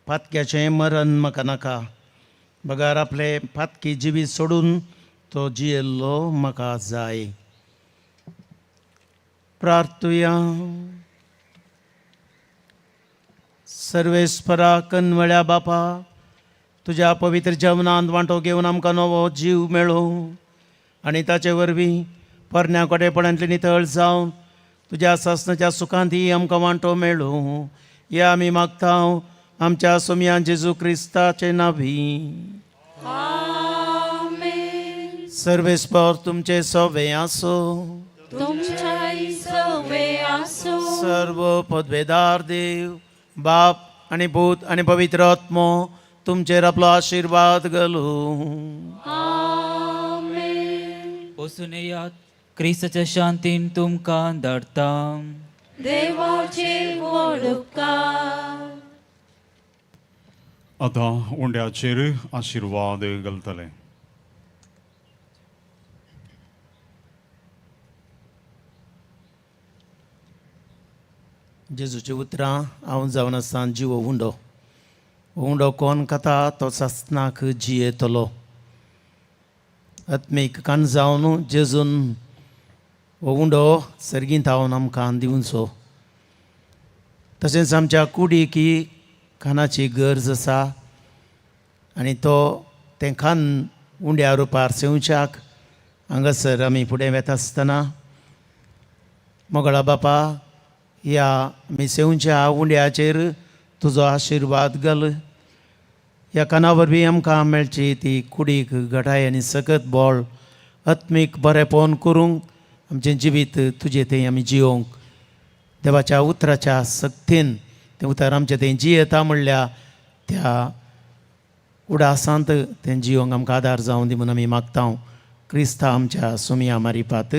फातक्याचें मरण म्हाका नाका. बगार आपले फातकी जिवीत सोडून तो जियेल्लो म्हाका जाय. प्रार्थुया. सर्वेस्परा कन्वळ्या बापा, तुज्या पवित्र जेवणांत वांटो घेवन आमकां नवो जीव मेळो आनी ताचे वरवीं परण्या कोटेपणांतली नितळ जावन तुज्या सासणाच्या सुखांती आमकां वांटो मेळो. या आमी मागता आमच्या सोमया जेजू क्रिस्ताचे नांवी. सर्वेस्पर तुमचे सवे आसो. तुमच्याही सवे आसो. सर्व पदवेदार देव बाप आणि भूत आणि पवित्र आत्मो तुमचेर आपलो आशीर्वाद घालो. बसून येयात. क्रिस्ताच्या शांतीन तुमकां धाडटा. देवाचे व्हड उपकार. आतां उंड्याचेर आशीर्वाद घालतले. जेजूची उतरां हांव जावन आसतना जिवो उंडो कोण खाता तो सासनाक जियेतलो. आत्मीक कान जावन जेजून हो उंडो सर्गींत हांवन आमकां दिवचो. तशेंच आमच्या कुडीक ही खानाची गरज आसा आनी तो तें खान उंड्या रुपार सेवच्याक हांगासर आमी फुडें वेता आसतना मोगळा बापा ह्या मिसेवच्या उंड्याचेर तुजो आशीर्वाद घाल. ह्या काना वरवीं आमकां मेळची ती कुडीक घटाय आनी सकत बोळ आत्मीक बरेपण करूंक आमचें जिवीत तुजें थंय आमी जियोंक देवाच्या उतराच्या सक्तीन तें उतर आमचें थंय जियेता म्हणल्या त्या उडासांत तें जियोंक आमकां आदार जावं दी म्हणून आमी मागता. क्रिस्ता आमच्या Somaiya मारिपात.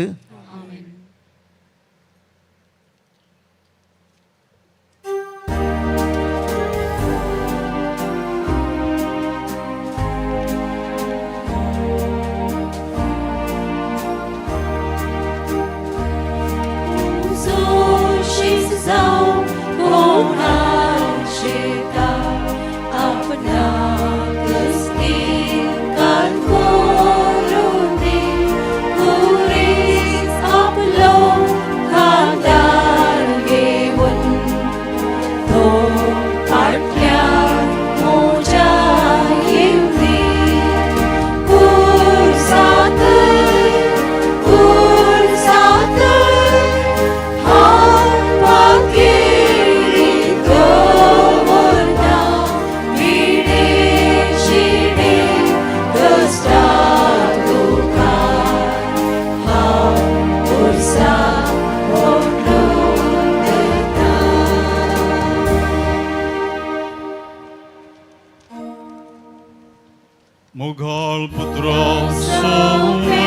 Mughal putra sowe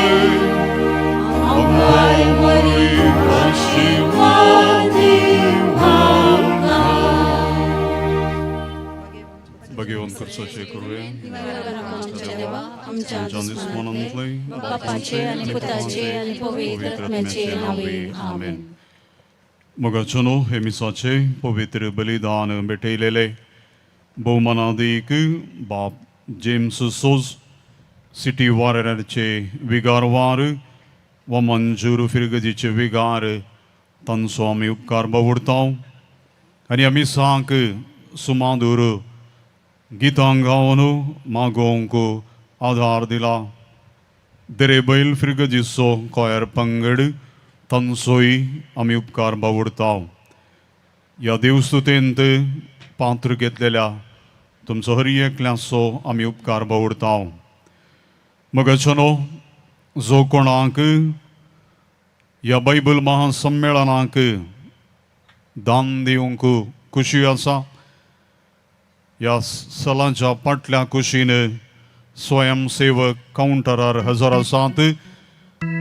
Amai mari ashivadi hamka. Baghewan kursache kरूया. आमच्या दिस मनांतले बापाचे आणि पुताचे आणि पवित्र आत्म्याचे नावे. आमेन. मोगाचनो हे मिसाचे पवित्र बलिदान भेटयलेले भोवमानादीक बाप जेम्स सोज सिटी वारेचे विगारवार व मंजूर फिरगजीचे विगार तांचो आमी उपकार बावडटा आनी आमी सांक सुमाधुर गितां गावन मागोवंक आधार दिला. देरेबैल फिरगजीचो कोयर पंगड तांचोय आमी उपकार बावडटा. ह्या देवस्तुतेंत पात्र घेतलेल्या तुमचो हर एकल्याचो आमी उपकार बावडटा. मोगाचनो जो कोणाक ह्या बायबल महासम्मेळनाक दान दिवंक खुशी आसा ह्या सालांच्या फाटल्या कुशीन स्वयंसेवक कावंटरार हजर आसात.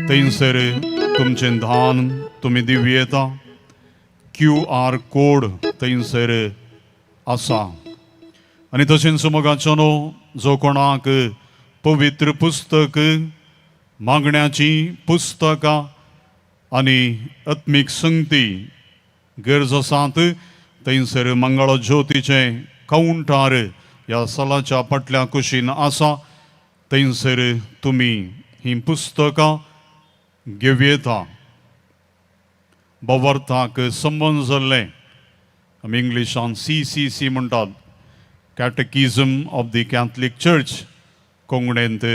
थंयसर तुमचें दान तुमी दिवं येता. QR कोड थंयसर आसा. आनी तशेंच मोगाचनो जो कोणाक पवित्र पुस्तक मागण्याची पुस्तकां आनी आत्मीक संगती गरज आसात थंयसर मंगळ ज्योतीचें काउंटार ह्या सालाच्या फाटल्या कुशीन आसा थंयसर तुमी ही पुस्तकां घेवं येता. बवर्ताक संबंद जाल्ले आमी इंग्लिशान CCC म्हणटात, कॅटेकिझम ऑफ द कॅथलीक चर्च. कोंकणींत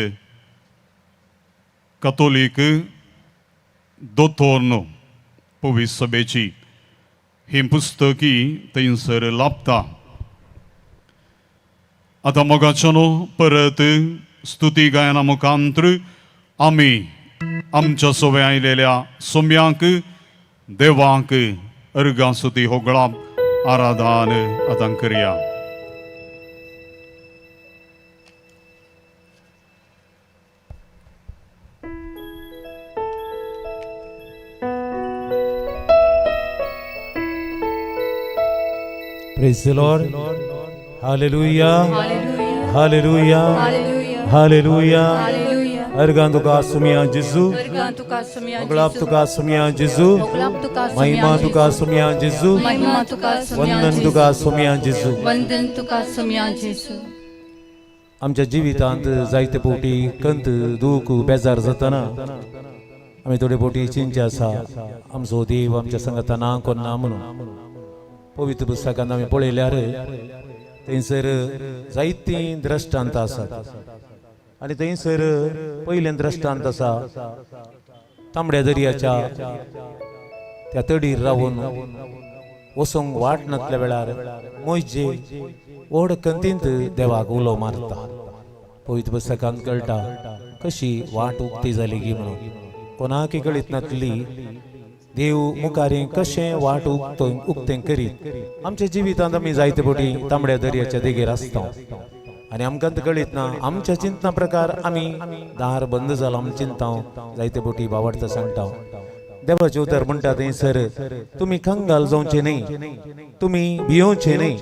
कथोलीक दोतोर्नो पवित्र सभेची ही पुस्तकी थंयसर लाभता. आतां मोगाच्यानो परत स्तुती गायना मुखांतर आमी आमच्या सवे आयलेल्या सोम्यांक देवाक अर्गां स्तुती होगळाप आराधन आतां करया. Praise the Lord. Hallelujah. Hallelujah. Hallelujah. Hallelujah. Hallelujah. Hallelujah. अर्गां तुका सुमिया जेजू, Vergan tuka sumya गुलाब तुका सुमिया जेजू, Oglap tuka महिमा sumya तुका सुमिया जेजू, Mahima tuka sumya वंदन तुका सुमिया जेजू. Vandan tuka sumya Jesu. आमच्या जिवितांत जायते पोटी कंत दूख बेजार जातना आमी थोडे पोटी चिंचे आसा आमचो देव आमच्या संगता ना कोन्ना म्हणून. पवित्र पुस्तकांत आमी पळयल्यार थंयसर जायतीं दृश्टांत आसात आनी थंयसर पयलें दृश्टांत आसा तांबड्या दर्याच्या त्या तडीर रावून वसोंक वाट नासल्या वेळार मोइजे व्हड कंतींत देवाक उलो मारता. पवित्र पुस्तकांत कळटा कशी वाट उक्ती जाली गी म्हणून. कोणाकय कळीत नासली देव मुखारी कशें वाट उक्तें करीत. आमच्या जिवितांत आमी जायते फावटी तांबड्या दर्याच्या देगेर आसता आनी आमकां कळीत ना आमच्या चिंतना प्रकार आमी दार बंद जालां आमी चिंता जायते फावटी भावार्थ सांगता. देवाचे उतर म्हणटा थंयसर तुमी कंगाल जावचे न्ही, तुमी भियोवचे न्ही,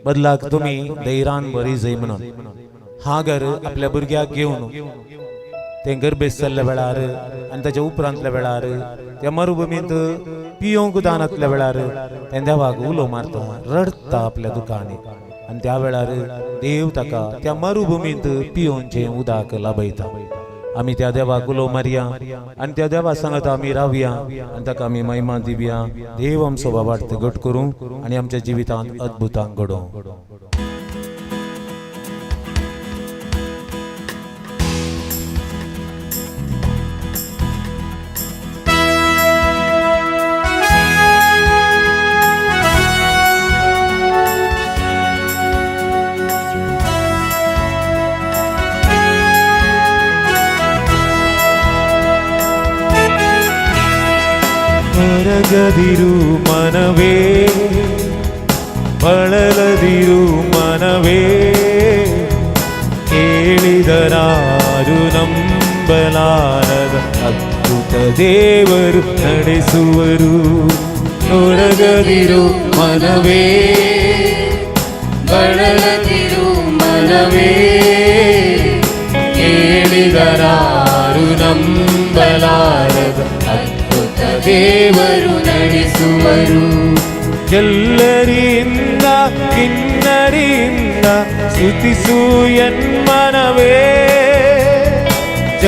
बदलाक तुमी धैर्यान बरी जाय म्हणून. हागर आपल्या भुरग्याक घेवन तें गर्भेस जाल्ल्या वेळार आनी ताच्या उपरांतल्या वेळार त्या मरुभुमींत पियोंक उदक नासल्या वेळार तें देवाक उलो मारता, रडता आपल्या दुकानी. आनी त्या वेळार देव ताका त्या मरुभुमींत पियोवचें उदक लाभयता. आमी त्या देवाक उलो मारया आनी त्या देवा सांगत आमी रावया आनी ताका आमी महिमा दिवया. देव आमचो बाबार्थ घट करूं आनी आमच्या जिवितांत अद्भुतां घडोवं. ಬಳಲದಿರು ಮನವೇ, ಬಳಲದಿರು ಮನವೇ, ಕೇಳಿದರಾರು ನಂಬಲಾರದ ಅದ್ಭುತ ದೇವರು ನಡೆಸುವರು. ತೊಡಗದಿರು ಮನವೇ, ಬಳಲದಿರು ಮನವೇ, ಕೇಳಿದರಾರು ನಂಬಲಾರದ ಅದ್ಭುತ ದೇವರು ನಡೆಸುವರು. ಎಲ್ಲರಿಂದ ಕಿನ್ನರಿಯಿಂದ ಸ್ತುತಿಸು ಎನ್ಮನವೇ,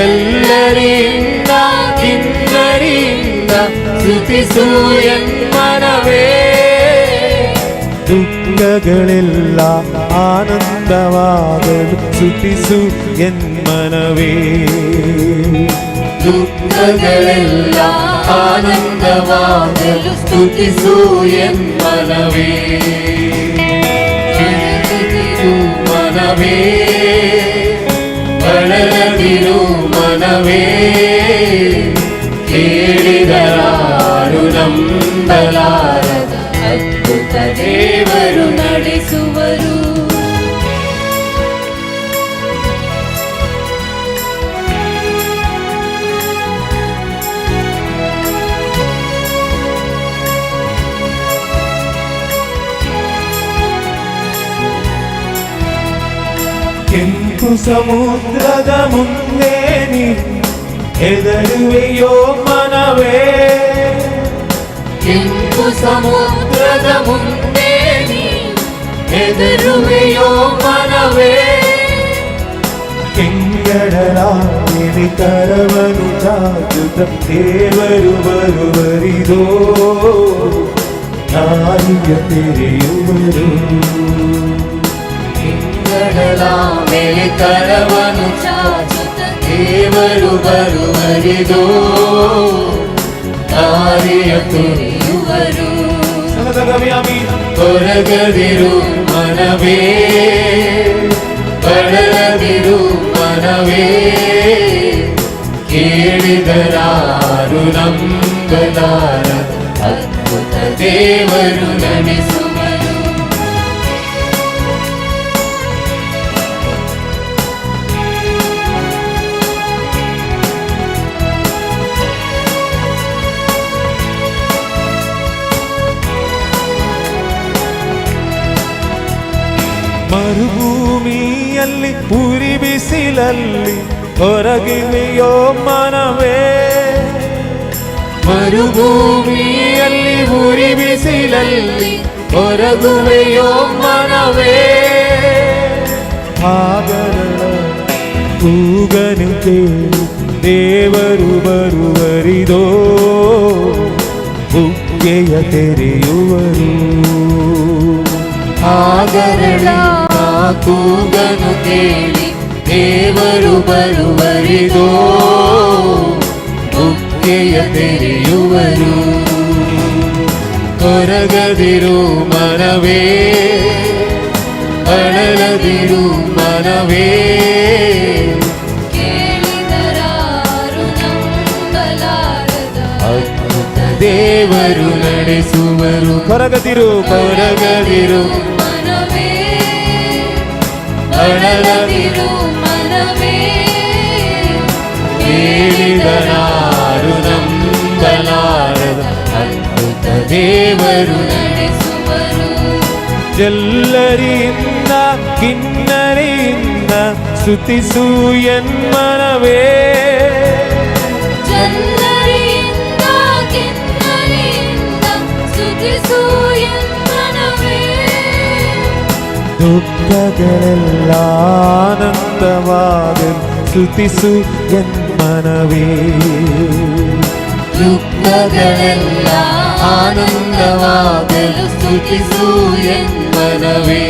ಎಲ್ಲರಿಂದ ಕಿನ್ನರಿಯಿಂದ ಸ್ತುತಿಸು ಎನ್ಮನವೇ. ದುಃಖಗಳೆಲ್ಲ ಆನಂದವಾಗಲು ಸ್ತುತಿಸು ಎನ್ಮನವೇ, ದುಃಖಗಳೆಲ್ಲ ಆನಂದವಾಗಲು ಸ್ತುತಿಸು ಎನ್ಮನವೇ. ಮನವೇ, ಬಳಲದಿರು ಮನವೇ, ಕೇಳಿದರಾರು ನಂಬಲಾರದ ಅದ್ಭುತ ದೇವರು ನಡೆಸುವರು. ಕೆಂಪು ಸಮುದ್ರದ ಮುಂದೆ ನೀ ಹೆದರುವೆಯೋ ಮನವೇ, ಕೆಂಪು ಸಮುದ್ರದ ಮುಂದೆ ನೀ ಹೆದರುವೆಯೋ ಮನವೇ ಕೆಂಗಡಲ ಮೇಲೆ ಕರವನು ಚಾಚುತ್ತ ದೇವರು ಬರುವರಿದೋ ದಾರಿಯ ತೆರೆಯುವರು ಕಡಲ ಮೇಲೆ ಕರವನು ಚಾಚುತ್ತ ದೇವರು ಬರುವರಿದೋ ದಾರಿಯ ತೆರೆಯುವರು ಕೊರಗದಿರು ಮನವೇ ಬಳಲದಿರು ಮನವೇ ಕೇಳಿದರಾರು ನಂಬಲಾರ ಅದ್ಭುತ ದೇವರು ನಡೆಸುವರು ಮರುಭೂಮಿಯಲ್ಲಿ ಉರಿ ಬಿಸಿಲಲ್ಲಿ ಹೊರಗಿವೆಯೋ ಮನವೇ ಮರುಭೂಮಿಯಲ್ಲಿ ಉರಿ ಬಿಸಿಲಲ್ಲಿ ಹೊರಗುವೆಯೋ ಮನವೇ ಸಾಗರಳ ಕೂಗನು ಕೇಳಿ ದೇವರು ಬರುವರಿದೋ ಬುಗ್ಗೆಯ ತೆರೆಯುವರು ಸಾಗರಳ ಕೂಗನು ಕೇಳಿ ದೇವರು ಬರುವರಿದೋ ಬುಗ್ಗೆಯ ತೆರೆಯುವರು ಕೊರಗದಿರು ಮನವೇ ಬಳಲದಿರು ಮನವೇ ಕೇಳಿದರಾರು ನಂಬಲಾರದ ಅದ್ಭುತ ದೇವರು ನಡೆಸುವರು ಕೊರಗದಿರು ಕೊರಗದಿರು ಮನವೇ ಬಳಲದಿರು ಮನವೇ ಕೇಳಿದರಾರು ನಂಬಲಾರದ ಅದ್ಭುತ ದೇವರು ನಡೆಸುವರು ಎಲ್ಲರಿಂದ ಕಿನ್ನರಿಯಿಂದ ಸ್ತುತಿಸು ಎನ್ಮನವೇ ಜಲ್ಲರಿಯಿಂದ ಕಿನ್ನರಿಯಿಂದ ಸ್ತುತಿಸು ಎನ್ಮನವೇ ದುಃಖಗಳೆಲ್ಲ ಆನಂದವಾಗಲು ಸ್ತುತಿಸು ಎನ್ಮನವೇ ದುಃಖಗಳೆಲ್ಲ ಆನಂದವಾಗಲು ಸ್ತುತಿಸು ಎನ್ಮನವೇ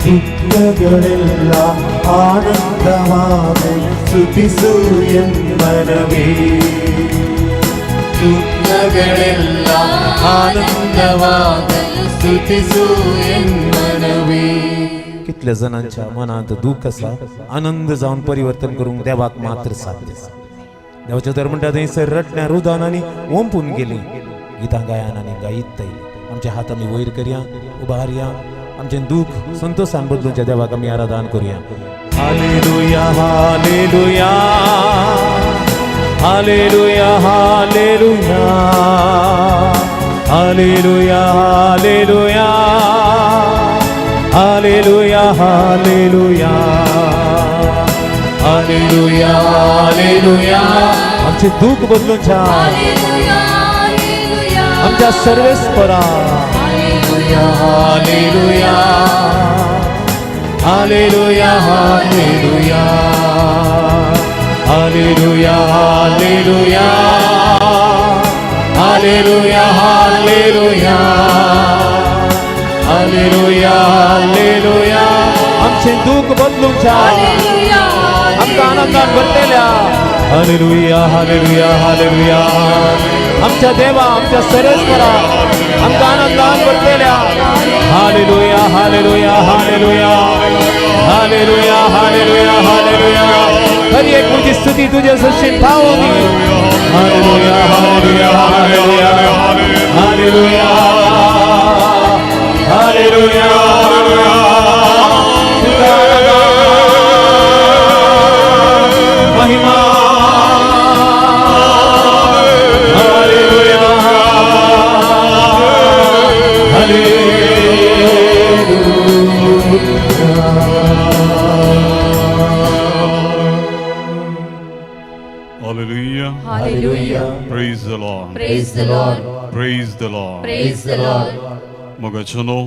ದುಃಖಗಳೆಲ್ಲ ಆನಂದವಾಗಲು ಸ್ತುತಿಸು ಎನ್ಮನವೇ ದುಃಖಗಳೆಲ್ಲ आनंदवागल स्तुतिसु एन्मनवे. कितल्या जणांच्या मनात दुःख असा आनंद जाऊन परिवर्तन करून देवाक मात्र साध्य. देवाच्या तर म्हणटा थंयसर रटण्या रुदानांनी ओंपून गेली गितां गायनांनी गायत आमचे हात आमी वयर करया उबारया आमचे दुःख संतोषान बदलूच्या देवाक आमी आराधना करूया. Hallelujah hallelujah hallelujah hallelujah hallelujah hallelujah hallelujah hallelujah hallelujah. आमचे दुःख बदलून छा आमच्या सर्वेस्परा hallelujah hallelujah hallelujah hallelujah hallelujah hallelujah hallelujah hallelujah hallelujah hallelujah. आमचे दुःख बदलून छा आमका आनंदान भरलेल्या हालेलुया हालेलुया हालेलुया. आमच्या देवा आमच्या सर्वेस्परा आमका आनंदान भरलेल्या hallelujah hallelujah hallelujah hallelujah hallelujah hallelujah. खरी एक तुझी स्तुती तुझ्या सशीन पावनी hallelujah hallelujah hallelujah hallelujah hallelujah Mahima hallelujah Hallelujah. Hallelujah. Praise the Lord. Praise the Lord. Praise the Lord. Praise the Lord. mga chano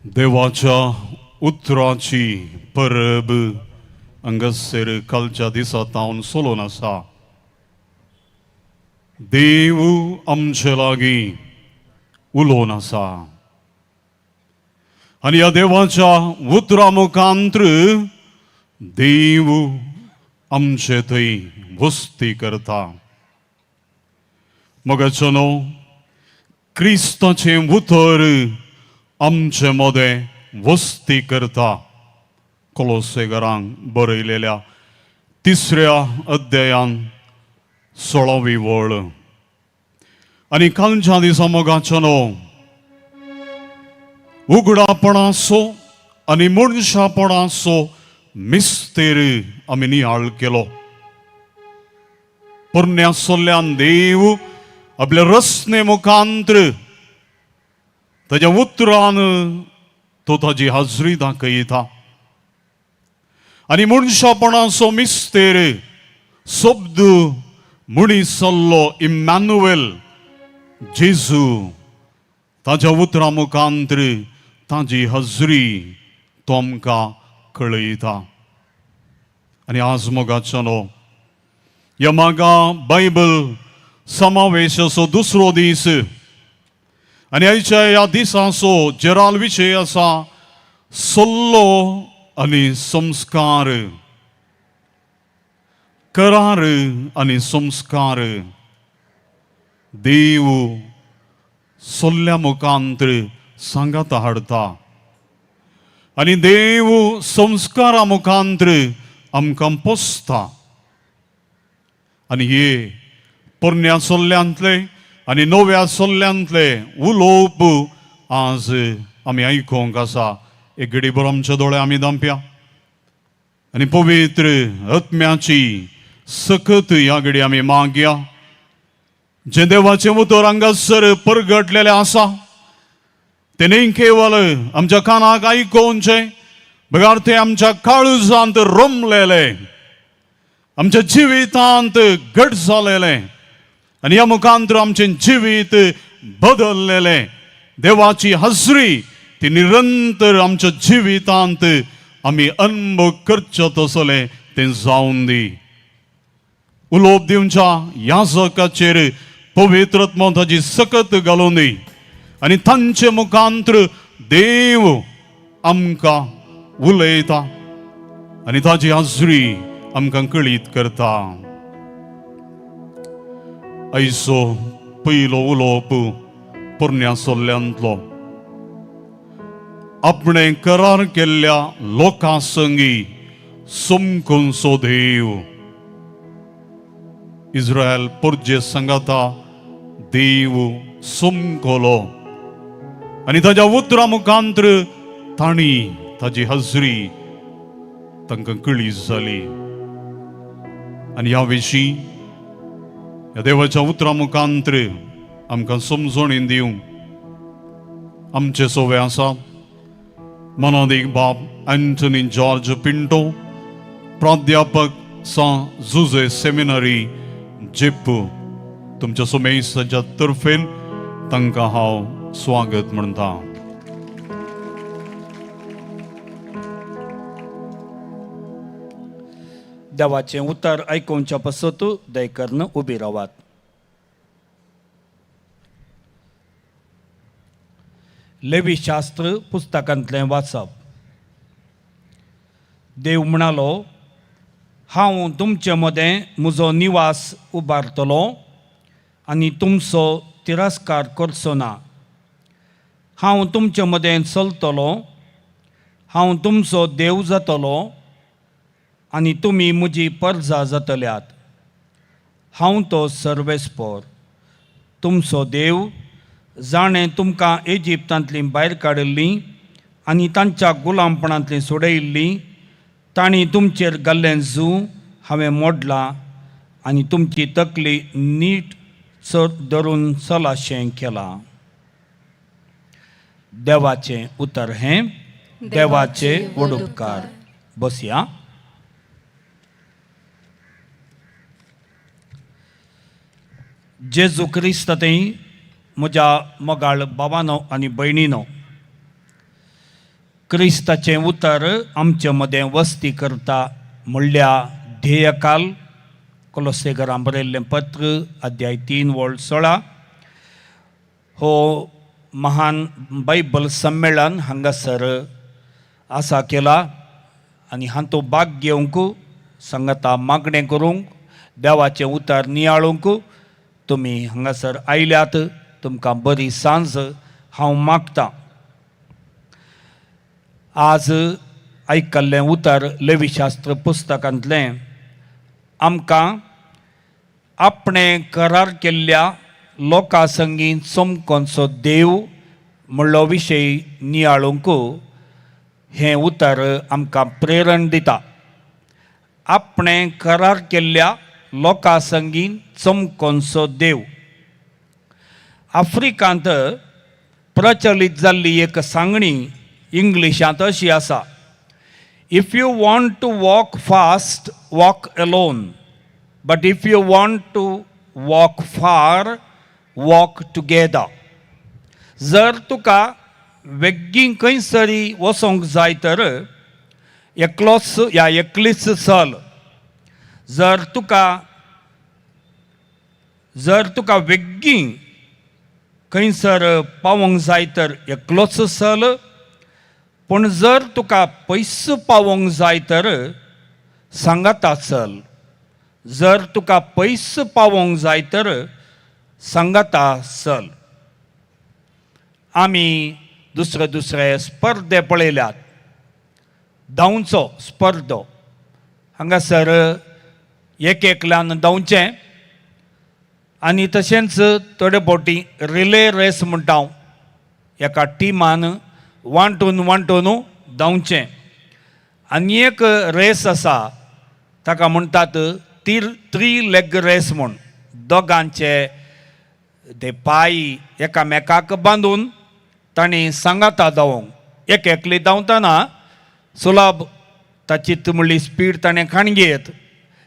देवाच्या उतराची परब हांगासर कालच्या दिसा तावन सोलोन आसा. देव आमचे लागीं उलोवन आसा आनी ह्या देवाच्या उतरा मुखांत्र देव आमचे थंय वस्ती करता. मोगाचनो क्रिस्ताचें उतर आमचे मदें वस्ती करता. कोलोसेकारांक बरयलेल्या 3ऱ्या अध्यायान 16वी वळ. आनी कालच्या दिसा मोगाचनो उगडापणाचो आनी मनशापणाचो मिस्तेर आमी नियाळ केलो. पोरण्या सोल्ल्यान देव आपल्या रचने मुखांत्र ताच्या उतरान तो ताची हाजरी दाखयता. आनी मनशापणाचो मिस्तेर शब्द मनीसल्लो इम्मॅन्युएल जेजू ताच्या उतरा मुखांत्र ताची हाजरी तो आमकां कळयता. आनी आज मोगाचनो ह्या मागा बायबल समावेशाचो 2रो दीस आनी आयच्या ह्या दिसाचो जेराल विशय आसा सल्लो आनी संस्कार. करार आनी संस्कार. देव सल्ल्या मुखांत्र सांगात हाडता आनी देव संस्कारा मुखांत्र आमकां पोसता. आनी हे पोरण्या सल्ल्यांतले आनी नव्या सल्ल्यांतले उलोवप आज आमी आयकोंक आसा. एक घडीभर आमचे दोळे आमी धांपया आनी पवित्र आत्म्याची सकत ह्या घडी आमी मागया. जे देवाचे उतर हांगासर परगटलेले आसा ते न्ही केवळ आमच्या कानाक आयकोवचे बगार ते आमच्या काळजांत रमलेले, आमच्या जिवितांत घट जालेले आनी ह्या मुखांतर आमचें जिवीत बदललेले. देवाची हाजरी ती निरंतर आमच्या जिवितांत आमी अनुभव करचे तसले तें जावन दी. उलोवप दिवच्या याजकाचेर पवित्र आत्मा ताची सकत घालून दी आनी तांचे मुखांतर देव आमकां उलयता आनी ताची हाजरी आमकां कळीत करता. आयचो पयलो उलोवप पोरण्या सल्ल्यांतलो. आपणे करार केल्ल्या लोकां संगी समकुनचो देव. इस्रायल पोरजे सांगाता देव समकोलो आनी ताच्या उतरा मुखांतर ताणी ताची हाजरी तांकां कळीत जाली. आनी ह्या विशीं ह्या देवाच्या उतरा मुखांतर आमकां समजोणी दिवंक आमचे सोवे आसा मनादीक बाब एंटनी जॉर्ज पिंटो, प्राध्यापक सान जुजे सेमिनरी जेप्पू. तुमच्या सुमेसाच्या तर्फेन तांकां हांव स्वागत म्हणटा. देवाचें उतर आयकोवच्या पसत दयकरन उबी रावात. लेवी शास्त्र पुस्तकांतलें वाचप. देव म्हणालो, हांव तुमचे मदें म्हजो निवास उबारतलो आनी तुमचो तिरस्कार करचो ना. हांव तुमचे मदें चलतलो, हांव तुमचो देव जातलो आनी तुमी म्हजी परजा जातल्यात. हांव तो सर्वेस्पर तुमचो देव, जाणें तुमकां इजिप्तांतली भायर काडिल्लीं आनी तांच्या गुलामपणांतलीं सोडयिल्लीं. तांणी तुमचेर घाल्लें जूं हांवें मोडलां आनी तुमची तकली नीट धरून चलाशें केलां. देवाचें उतर हें. देवाचे वडुपकार. बसया. जेजू क्रिस्तांतय म्हज्या मोगाळ भावानो आनी भयणीनो, क्रिस्ताचें उतर आमचे मदें वस्ती करता म्हणल्या ध्येयकाल कोलोसेकरां बरयल्लें पत्र अध्याय 3 वोळ 16 हो महान बायबल संमेलन हांगासर आसा केला आनी हातूंत भाग घेवंक संगता मागणें करूंक देवाचें उतर नियाळूंक तुमी हांगासर आयल्यात तुमकां बरी सांज हांव मागतां. आज आयकल्लें उतर लेवीशास्त्र पुस्तकांतलें आमकां आपणें करार केल्ल्या लोकां संगी चमकोनचो देव म्हणलो विशय नियाळूंक हें उतर आमकां प्रेरण दिता. आपणें करार केल्ल्या लोकां संगी चमकोनचो देव. आफ्रिकांत प्रचलीत जाल्ली एक सांगणी इंग्लिशांत अशी आसा, if you want to walk fast walk alone, but if you want to walk far walk together. जर तुका वेग्गीं खंयसरी वचोंक जाय तर एकलोच या एकलीच चल. जर तुका वेग्गीं खंयसर पावोंक जाय तर एकलोच चल. पूण जर तुका पयस पावोंक जाय तर सांगाता चल. जर तुका पयस पावोंक जाय तर सांगाता चल. आमी दुसरे दुसरे स्पर्धे पळयल्यात. धांवचो स्पर्धो हांगासर एकल्यान धांवचें आनी तशेंच थोडे फावटी रिले रेस म्हणटा हांव. एका टिमान वांटून धांवचें. आनी एक रेस आसा ताका म्हणटात 3 लेग रेस म्हूण. दोगांचे ते पाय एकामेकाक बांदून तांणी सांगाता धांवोंक. एकली धांवतना सुलभ ताची म्हणली स्पीड ताणें खाणगेत.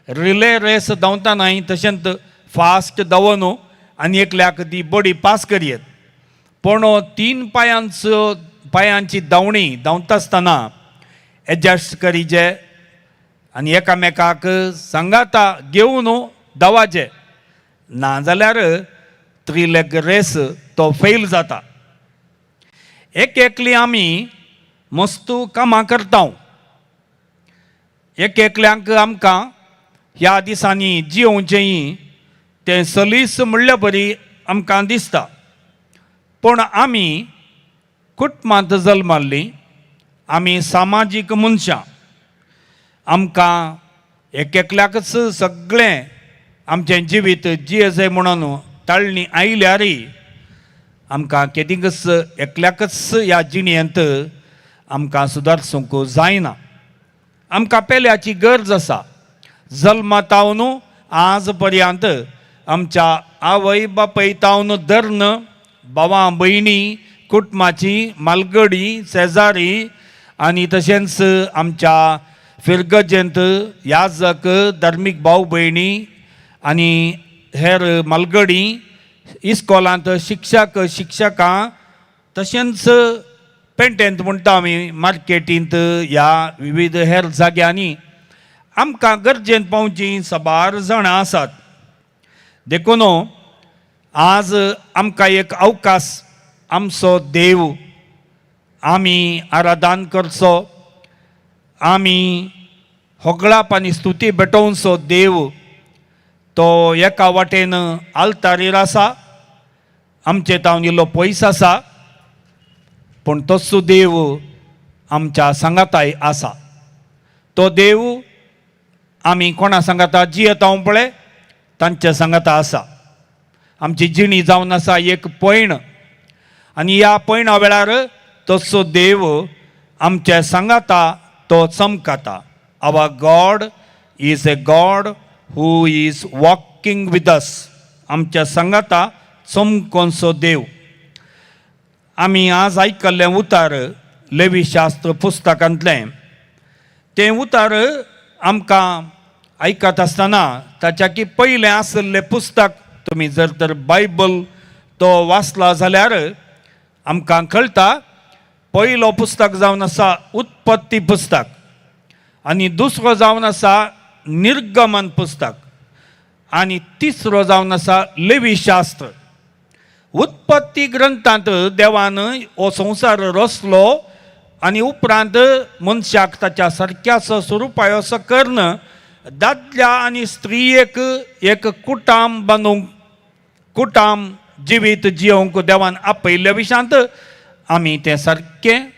रिले रेस धांवतानाय तशेंच फास्ट धांवन आनी एकल्याक ती बडी पास करयत. पूण 3 पांयांची धांवणी धांवता आसतना एडजस्ट करीचे आनी एकामेकाक सांगाता घेवन धांवाचे. नाजाल्यार 3 लेग रेस तो फेल जाता. एकली आमी मस्त कामां करता. एकल्यांक आमकां ह्या दिसांनी जिवचेंय तें सलीस म्हणल्या बरी आमकां दिसता. पूण आमी कुटुंबांत जल्माल्लीं. आमी सामाजीक मनशां. आमकां एकल्याकच सगळें आमचें जिवीत जियेचें म्हणून ताळणी आयल्यारय आमकां केदींच एकल्याकच ह्या जिणेंत आमकां सुदारसूंक जायना. आमकां पेल्याची गरज आसा. जल्मातावन आज पर्यंत आमच्या आवय बापय तावन धर्न भावां भयणी कुटुंबाची मालगडी शेजारी आनी तशेंच आमच्या फिरगजेंत याजक धार्मीक भाव भयणी आनी हेर मालगडी इस्कॉलांत शिक्षक शिक्षकां तशेंच पेंटेंत म्हणटा आमी मार्केटींत ह्या विविध हेर जाग्यांनी आमकां गरजेन पावचीं साबार जाणां आसात. देखून आज आमकां एक अवकाश आमचो देव आमी आराधन करचो. आमी होगळाप आनी स्तुती भेटोवचो देव तो एका वाटेन आल्तारीर आसा. आमचे तावन इल्लो पयस आसा. पूण तसो देव आमच्या सांगाताय आसा. तो देव आमी कोणा सांगाता जियेता पळय तांच्या सांगाता आसा. आमची जिणी जावन आसा एक पैण आनी ह्या पैणा वेळार तसो देव आमच्या सांगाता तो चमकाता. Our God is a God who is walking with us. आमच्या सांगाता चमकोनचो देव. आमी आज आयकल्लें उतार लेवीशास्त्र पुस्तकांतलें. तें उतार आमकां आयकत आसतना ताच्या की पयलें आसलें पुस्तक तुमी जर तर बायबल तो वाचला जाल्यार आमकां कळटा पयलो पुस्तक जावन आसा उत्पत्ती पुस्तक आनी दुसरो जावन आसा निर्गमन पुस्तक आनी तिसरो जावन आसा लेवी शास्त्र. उत्पत्ती ग्रंथांत देवान हो संवसार रचलो आनी उपरांत मनशाक ताच्या सारक्याचो स्वरुपाचो कर्ण दादल्या आनी स्त्रियेक एक कुटाम बांदूंक कुटाम जिवीत जियोंक देवान आपयल्ल्या विशांत आमी तें सारकें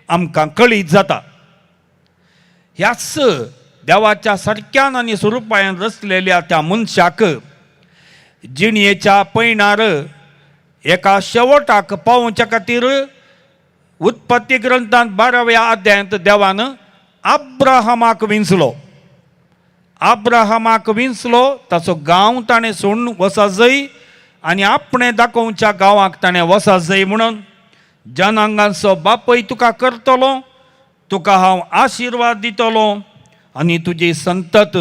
आमकां कळीत जाता. ह्याच देवाच्या सारक्यान आनी स्वरुपान रचलेल्या त्या मनशाक जिणयेच्या पैणार एका शेवटाक पावोवच्या खातीर उत्पत्ती ग्रंथांत 12व्या अध्यायांत देवान अब्राहमाक विंचलो. अब्राहमाक विंचलो, ताचो गांव ताणें सोडून वचा जाय आनी आपणें दाखोवच्या गांवाक ताणें वचा जाय म्हणून जनांगांचो बापूय तुका करतलो, तुका हांव आशिर्वाद दितलो आनी तुजी संतत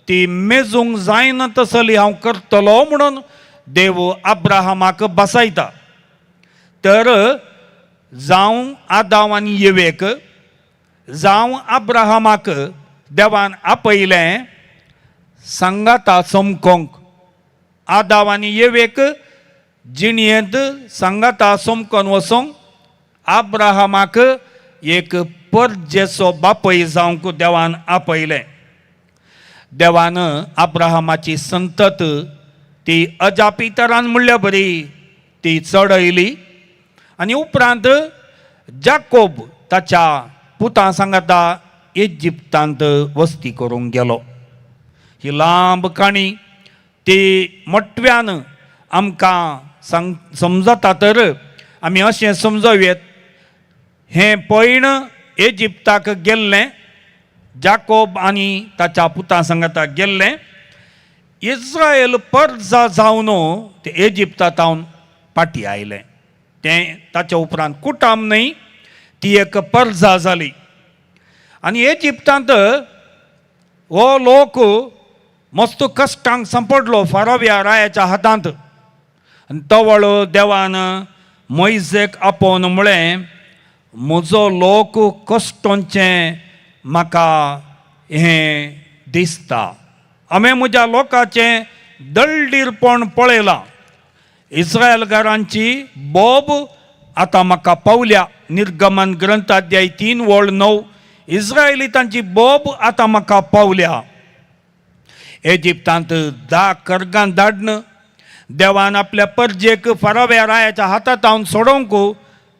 ती मेजूंक जायना तसली हांव करतलो म्हणून देव अब्राहमाक बसयता. तर जावं आदाम आनी येवेक जावं अब्राहमाक देवान आपयलें सांगाता चमकोंक. आदाम आनी येवेक जिणयेंत सांगाता चमकोन वचोंक, अब्राहमाक एक परजेचो बापूय जावंक देवान आपयलें. देवान अब्राहमाची संतत ती अजापी तरान म्हणल्या बरी ती चडयली आनी उपरांत जाकोब ताच्या पुतां सांगाता इजिप्तांत वस्ती करूंक गेलो. ही लांब काणी ती मोटव्यान आमकां समजता. तर आमी अशें समजूयेत, हें पैण इजिप्ताक गेल्लें, जाकोब आनी ताच्या पुतां सांगाता गेल्लें. इस्रायल परजा जावन ते इजिप्तांत फाटी आयलें. तें ताच्या उपरांत कुटाम न्हय, ती एक परजा जाली. आनी इजिप्तांत हो लोक मस्त कश्टांक सांपडलो फारोव्या रायाच्या हातांत. आनी तवळ देवान मोइजेक आपोवन म्हळें, म्हजो लोक कश्टांचें म्हाका हें दिसता. हांवें म्हज्या लोकांचें दळडीरपण पळयलां. इस्रायलकारांची बोब आतां म्हाका पावल्या. निर्गमन ग्रंथ अध्याय 3:9 इस्रायलितांची बोब आतां म्हाका पावल्या. इजिप्तांत 10 कर्गां धाडन देवान आपल्या परजेक फारोव्या रायाच्या हातांत हांव सोडोवंक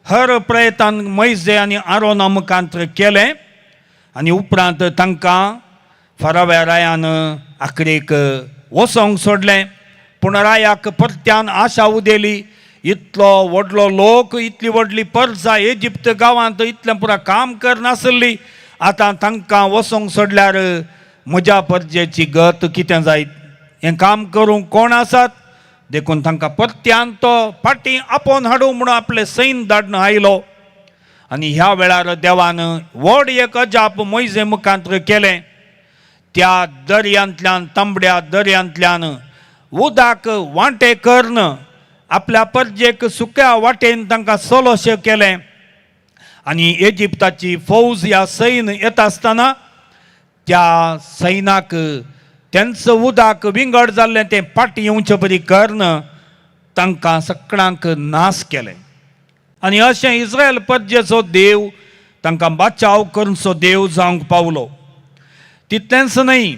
हर प्रयत्न मोइजे आनी आरोना मुखांत केलें आनी उपरांत तांकां फारोव्या रायान आखरेक वसोंक सोडलें. पूण रायाक परत्यान आशा उदेली, इतलो व्हडलो लोक, इतली व्हडली परजा इजिप्त गांवांत इतलें पुरा काम करनासली, आतां तांकां वसोंक सोडल्यार म्हज्या परजेची गत कितें जायत? हें काम करूंक कोण आसात? देखून तांकां परत्यान तो फाटीं आपोवन हाडूं म्हणून आपलें सैन धाडून आयलो. आनी ह्या वेळार देवान व्हड एक अजाप मोइजे मुखांत केलें. त्या दर्यांतल्यान, तांबड्या दर्यांतल्यान उदक वांटे करून आपल्या परजेक सुक्या वाटेन तांकां चलोशें केलें. आनी इजिप्ताची फौज ह्या सैन येता आसतना त्या सैनाक तेंचं उदक विंगड जाल्लें तें फाटीं येवचें परी करून तांकां सगळ्यांक नाश केलें. आनी अशें इस्रायल परजेचो देव तांकां बचाव करचो देव जावंक पावलो. तितलेंच न्हय,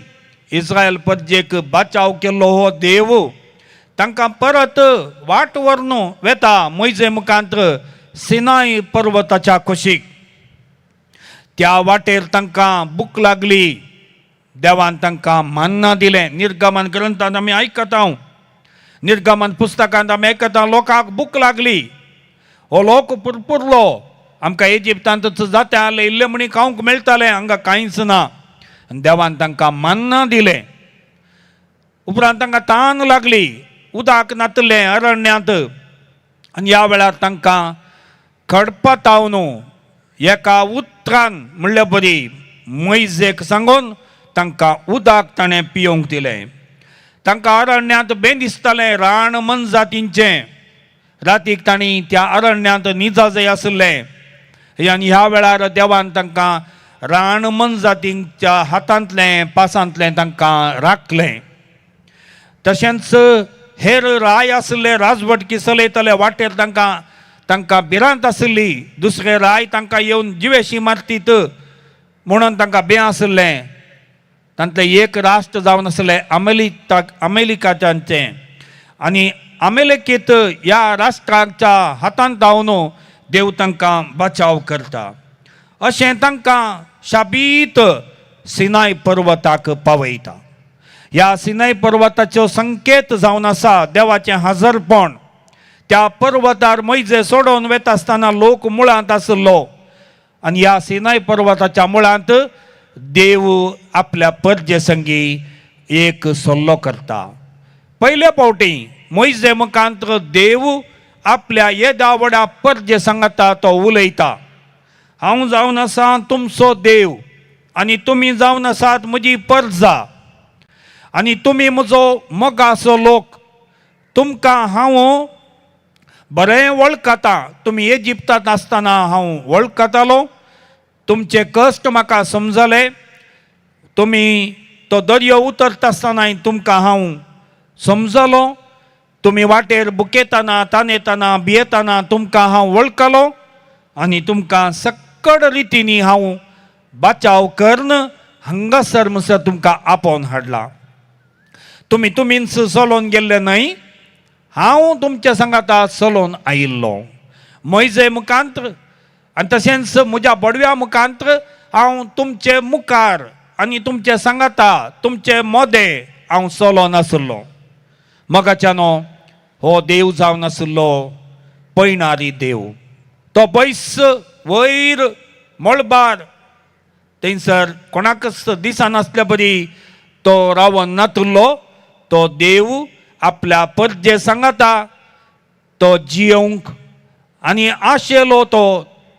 इस्रायल परजेक बचाव केल्लो हो देव तांकां परत वाट व्हरून वेता मोइजे मुखांत सिनाय पर्वताच्या कुशीक. त्या वाटेर तांकां भूक लागली. देवान तांकां मन्ना दिलें. निर्गमन ग्रंथांत आमी आयकता, निर्गमन पुस्तकांत आमी आयकता, लोकांक भूक लागली. हो लोक पुरपुरलो, आमकां इजिप्तांत जातें जालें इल्लें म्हणी खावंक मेळटालें, हांगा कांयच ना. देवान तांकां मन्ना दिलें. उपरांत तांकां तान लागली, उदक नातलें अरण्यांत. आनी ह्या वेळार तांकां कडपतावन एका उतरान म्हणल्या बरी मोइजेक सांगून तांकां उदक ताणें पियोंक दिलें. तांकां अरण्यांत बेंदिसतालें रान मन जातींचें. रातीक तांणी त्या अरण्यांत न्हिजा जाय आसलें. आनी ह्या वेळार देवान तांकां राण मनजातींच्या हातांतलें पासांतलें तांकां राखलें. तशेंच हेर राय आसले राजवटकी चलयतले वाटेर तांकां भिरांत आसली. दुसरे राय तांकां येवन जिवेशी मारतीत म्हणून तांकां भिये आसलें. तांतलें एक राष्ट्र जावन आसलें अमेरिकाच्यांचें. आनी अमेरिकेंत ह्या राष्ट्राच्या हातांत जावन देव तांकां बचाव करता. अशें तांकां शाबीत सिनाय पर्वताक पावयता. ह्या सिनाय पर्वताच्यो संकेत जावन आसा देवाचें हजरपण. त्या पर्वतार मैजे सोडून वता आसतना लोक मुळांत आसलो आनी ह्या सिनाय पर्वताच्या मुळांत देव आपल्या परजे संगी एक सल्लो करता. पयले फावटी मैजे मुखांत देव आपल्या येद्या व्हड्या परजे सांगता तो उलयता. हांव जावन आसा तुमचो देव आनी तुमी जावन आसात म्हजी परजा आनी तुमी म्हजो मोगाचो लोक. तुमकां हांव बरें वळखता. तुमी इजिप्तांत आसतना हांव वळखतालो. तुमचे कश्ट म्हाका समजले. तुमी तो दर्यो उतरता आसतना तुमकां हांव समजलो. तुमी वाटेर बुकेतना तानेतना भियेतना तुमकां हांव वळखलो आनी तुमकां सक्कड रितीनी हांव बचाव करून हांगासर म्हणसर तुमकां आपोवन हाडला. तुमीच चलोवन गेल्ले न्हय, हांव तुमच्या सांगाता चलोवन आयिल्लो. मैजे मुखांत आनी तशेंच म्हज्या बडव्या मुखांत हांव तुमचे मुखार आनी तुमचे सांगाता तुमचे मोदें हांव चलोवन आसलो. मोगाच्यानो हो देव जावन आसलो पळयणारी देव. तो बैस वयर मळबार थंयसर कोणाकच दिसनासले बरी तो रावन नातुरलो. तो देव आपल्या परजे सांगता तो जियोंक आनी आशेलो तो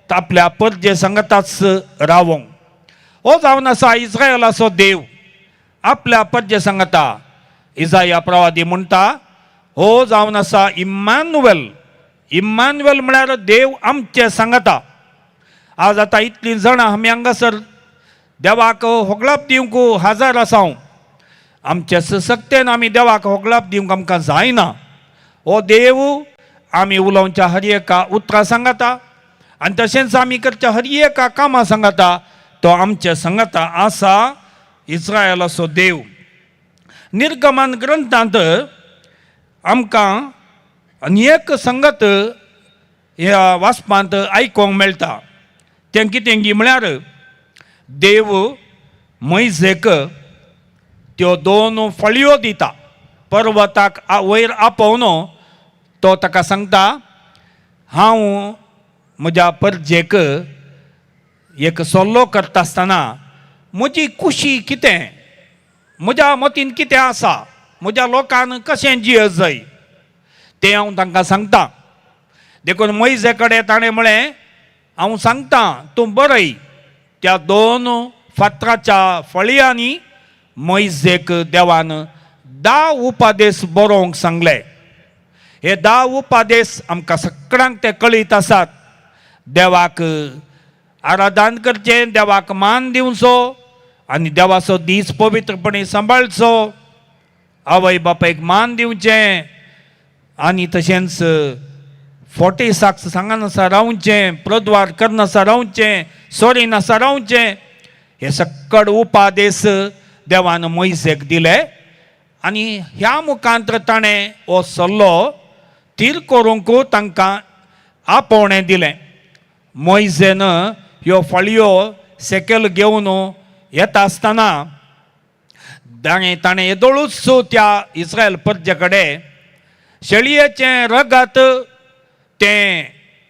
आपल्या परजे सांगताच रावोंक. हो जावन आसा इस्रायलाचो देव आपल्या परजे सांगता. इसाया प्रवादी म्हणटा हो जावन आसा इम्मानुवेल. इम्मानुवेल म्हळ्यार देव आमचे सांगता. आज आतां इतलीं जाणां आमी हांगासर देवाक होगलाप दिवंक हजार आसाव. आमचे सशक्तेन आमी देवाक होगलाप दिवंक आमकां जायना. हो देव आमी उलोवच्या हर एका उतरां सांगता आनी तशेंच आमी करच्या हर एका कामां सांगता. तो आमचे सांगता आसा इस्रायलाचो देव. निर्गमन ग्रंथांत आमकां अनेक संगत ह्या वाचपांत आयकोंक मेळटा. तें कितें गी म्हळ्यार देव मैजेक त्यो 2 फळयो दिता. पर्वताक वयर आपोवन तो ताका सांगता हांव म्हज्या परजेक एक सल्लो करता आसतना म्हजी खुशी कितें, म्हज्या मतीन कितें आसा, म्हज्या लोकान कशें जियेत जाय तें हांव तांकां सांगता. देखून मैजे कडेन ताणें म्हळें हांव सांगता तूं बरय. त्या 2 फातराच्या फळयांनी मैजेक देवान 10 उपादेश बरोवंक सांगले. हे 10 उपादेश आमकां सगळ्यांक ते कळीत आसात. देवाक आराधन करचें, देवाक मान दिवचो आनी देवाचो दीस पवित्रपणे सांबाळचो, आवय बापायक मान दिवचें आनी तशेंच फोटे साक्ष सांगनासा रावचें, प्रद्वार करनासा रावचें, सोरिनासा रावचें. हे सक्कड उपादेश देवान मैजेक दिले आनी ह्या मुखांत ताणें हो सल्लो तीर करूंक तांकां आपोवणें दिलें. मैजेन ह्यो फळयो सेकेल घेवन येता आसतना ताणें येदोळूच त्या इस्रायल परजे कडेन शेळयेचें रगत तें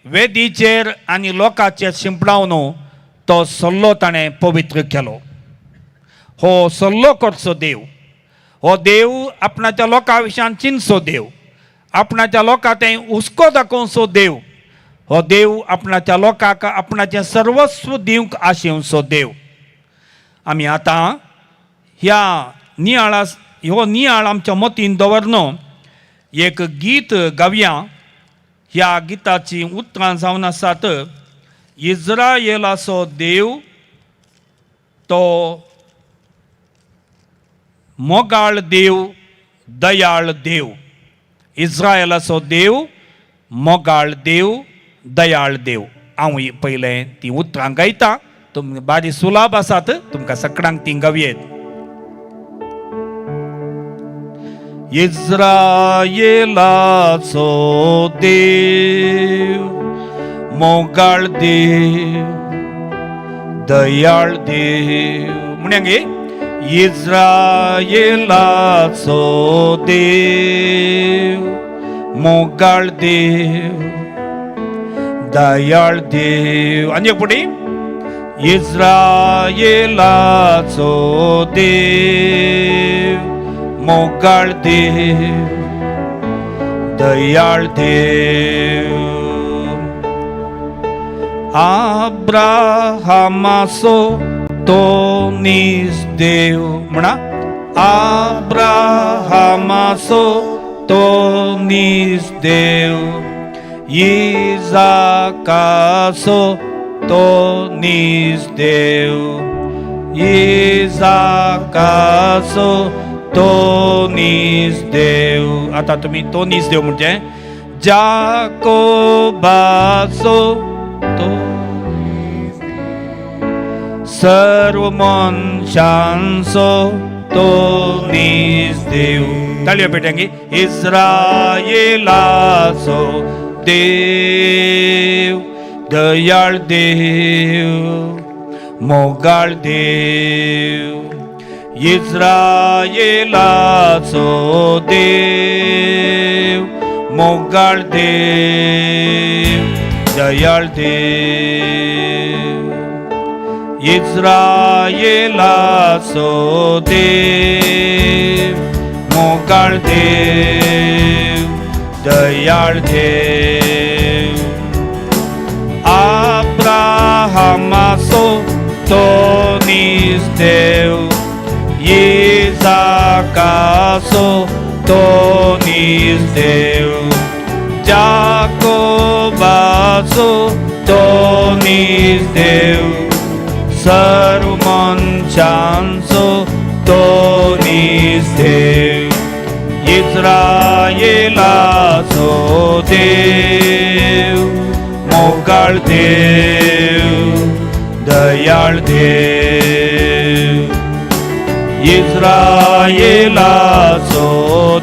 वेदीचेर आनी लोकांचेर शिंपडावन तो सल्लो ताणें पवित्र केलो. हो सल्लो करचो देव. हो देव आपणाच्या लोकां विशयान चिंतचो देव. आपणाच्या लोकां तें हुस्को दाखोवचो देव. हो देव आपणाच्या लोकांक आपणाचें सर्वस्व दिवंक आशेवचो देव. आमी आतां ह्या हो नियाळ आमच्या मतीन दवरन एक गीत गावया. ह्या गिताची उतरां जावन आसात इस्रायेलाचो देव तो मोगाळ देव, दयाळ देव. इस्रायेलाचो देव, मोगाळ देव, दयाळ देव. हांव पयलें ती उतरां गायता, तुमकां बारी सुलाभ आसात, तुमकां सगळ्यांक ती गावयेत. इस्रायेलाचो देव, मोगाळ देव, दयाळ देव. म्हणया गे इस्रायेलाचो देव, मोगाळ देव, दयाळ देव. आनी पुढे इस्रायेलाचो देव, मोगाळ देव, दयाळ देव. आब्राहामाचो तो नीज देव. म्हणा आब्राहामाचो तो नीज देव, इजाकाचो तो नीज देव, इजाकाचो तो नीज देव. आता तुम्ही तो नीज देव म्हणजे जाकोबाचो तो सर्व मनशांचो तो नीज देव. ताळयो पेटयांगी. इस्रायेलाचो देव, दयाळ देव, मोगाळ देव. इस्रायेलाचो देव, मोगाळ देव, दयाळ देव. इस्रायेलाचो देव, मोगाळ देव, दयाळ देव. आब्राहामाचो तो नीज देव, इजाकाचो तो नीज देव, जाकोबाचो तो नीज देव, सर्व मनशांचो तो नीज देव. इस्रायेलाचो देव, मोगाळ देव, दयाळ देव. इस्रायेलाचो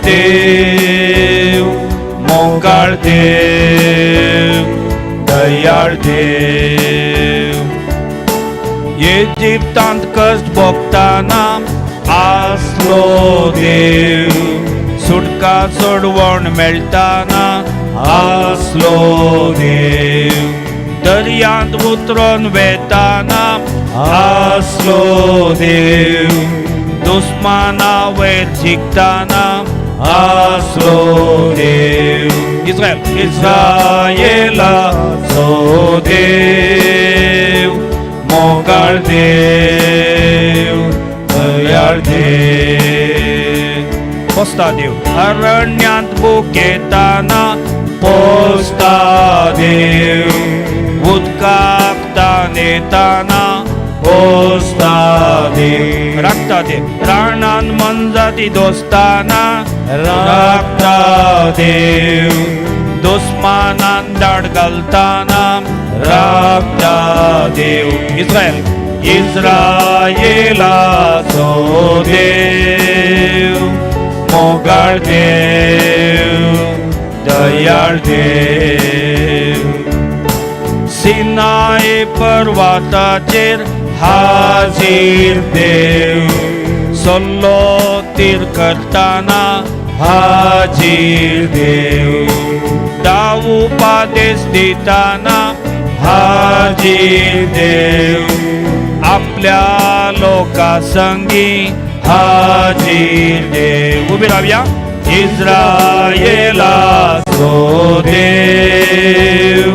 देव, मोगाळ देव, दयाळ देव. इजिप्तांत कश्ट भोगताना आसलो देव, सुटका सोडवण मेळटाना आसलो देव, दर्यांत उतरून वेताना आसलो देव, दुस्माना वयर जिखताना आसलो देव. इस्रायेलाचो देव, मोगाळ देव, दयाळ देव. पोसता देव. अरण्यांत भुकेताना पोसता देव, उदकाक ताणेताना पोसता देव. राखता देव. रानान मनजाती दोस्ताना राखता देव, दुस्मानान दाड घालताना राखता देव. इस्रायल. इस्रायेलाचो देव, मोगाळ देव, दयाळ देव. सिनाय पर्वताचेर हाजीर देव, सल्लो तीर करताना हाजीर देव, दाव उपादेश दिताना हाजीर देव, आपल्या लोका संगी हाजीर देव. उभी राहूया. इस्रायेलाचो देव,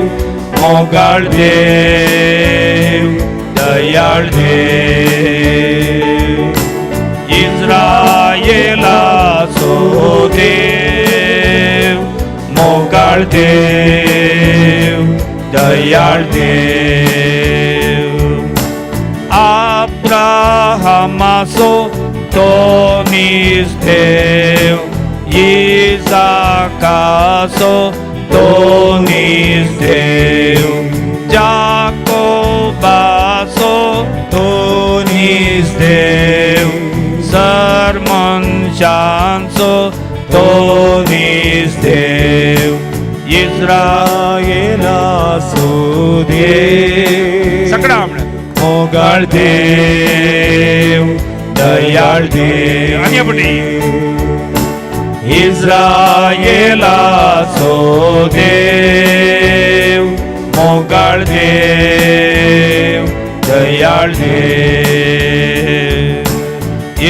मोगाळ देव, दयाळ देव. इस्रायेलाचो देव, मोगाळ देव, दयाळ देव अब्राहमाचो तो निस्तेव इसाकाचो तो निस्तेव जाकोबाचो तो निस्तेव सर्मनशांचो तो निस्तेव इस्रायेलाचो देव सगळा मोगाळ देव दयाळ देव आणि आपण इस्रायेलाचो देव मोगाळ देव दयाळ देव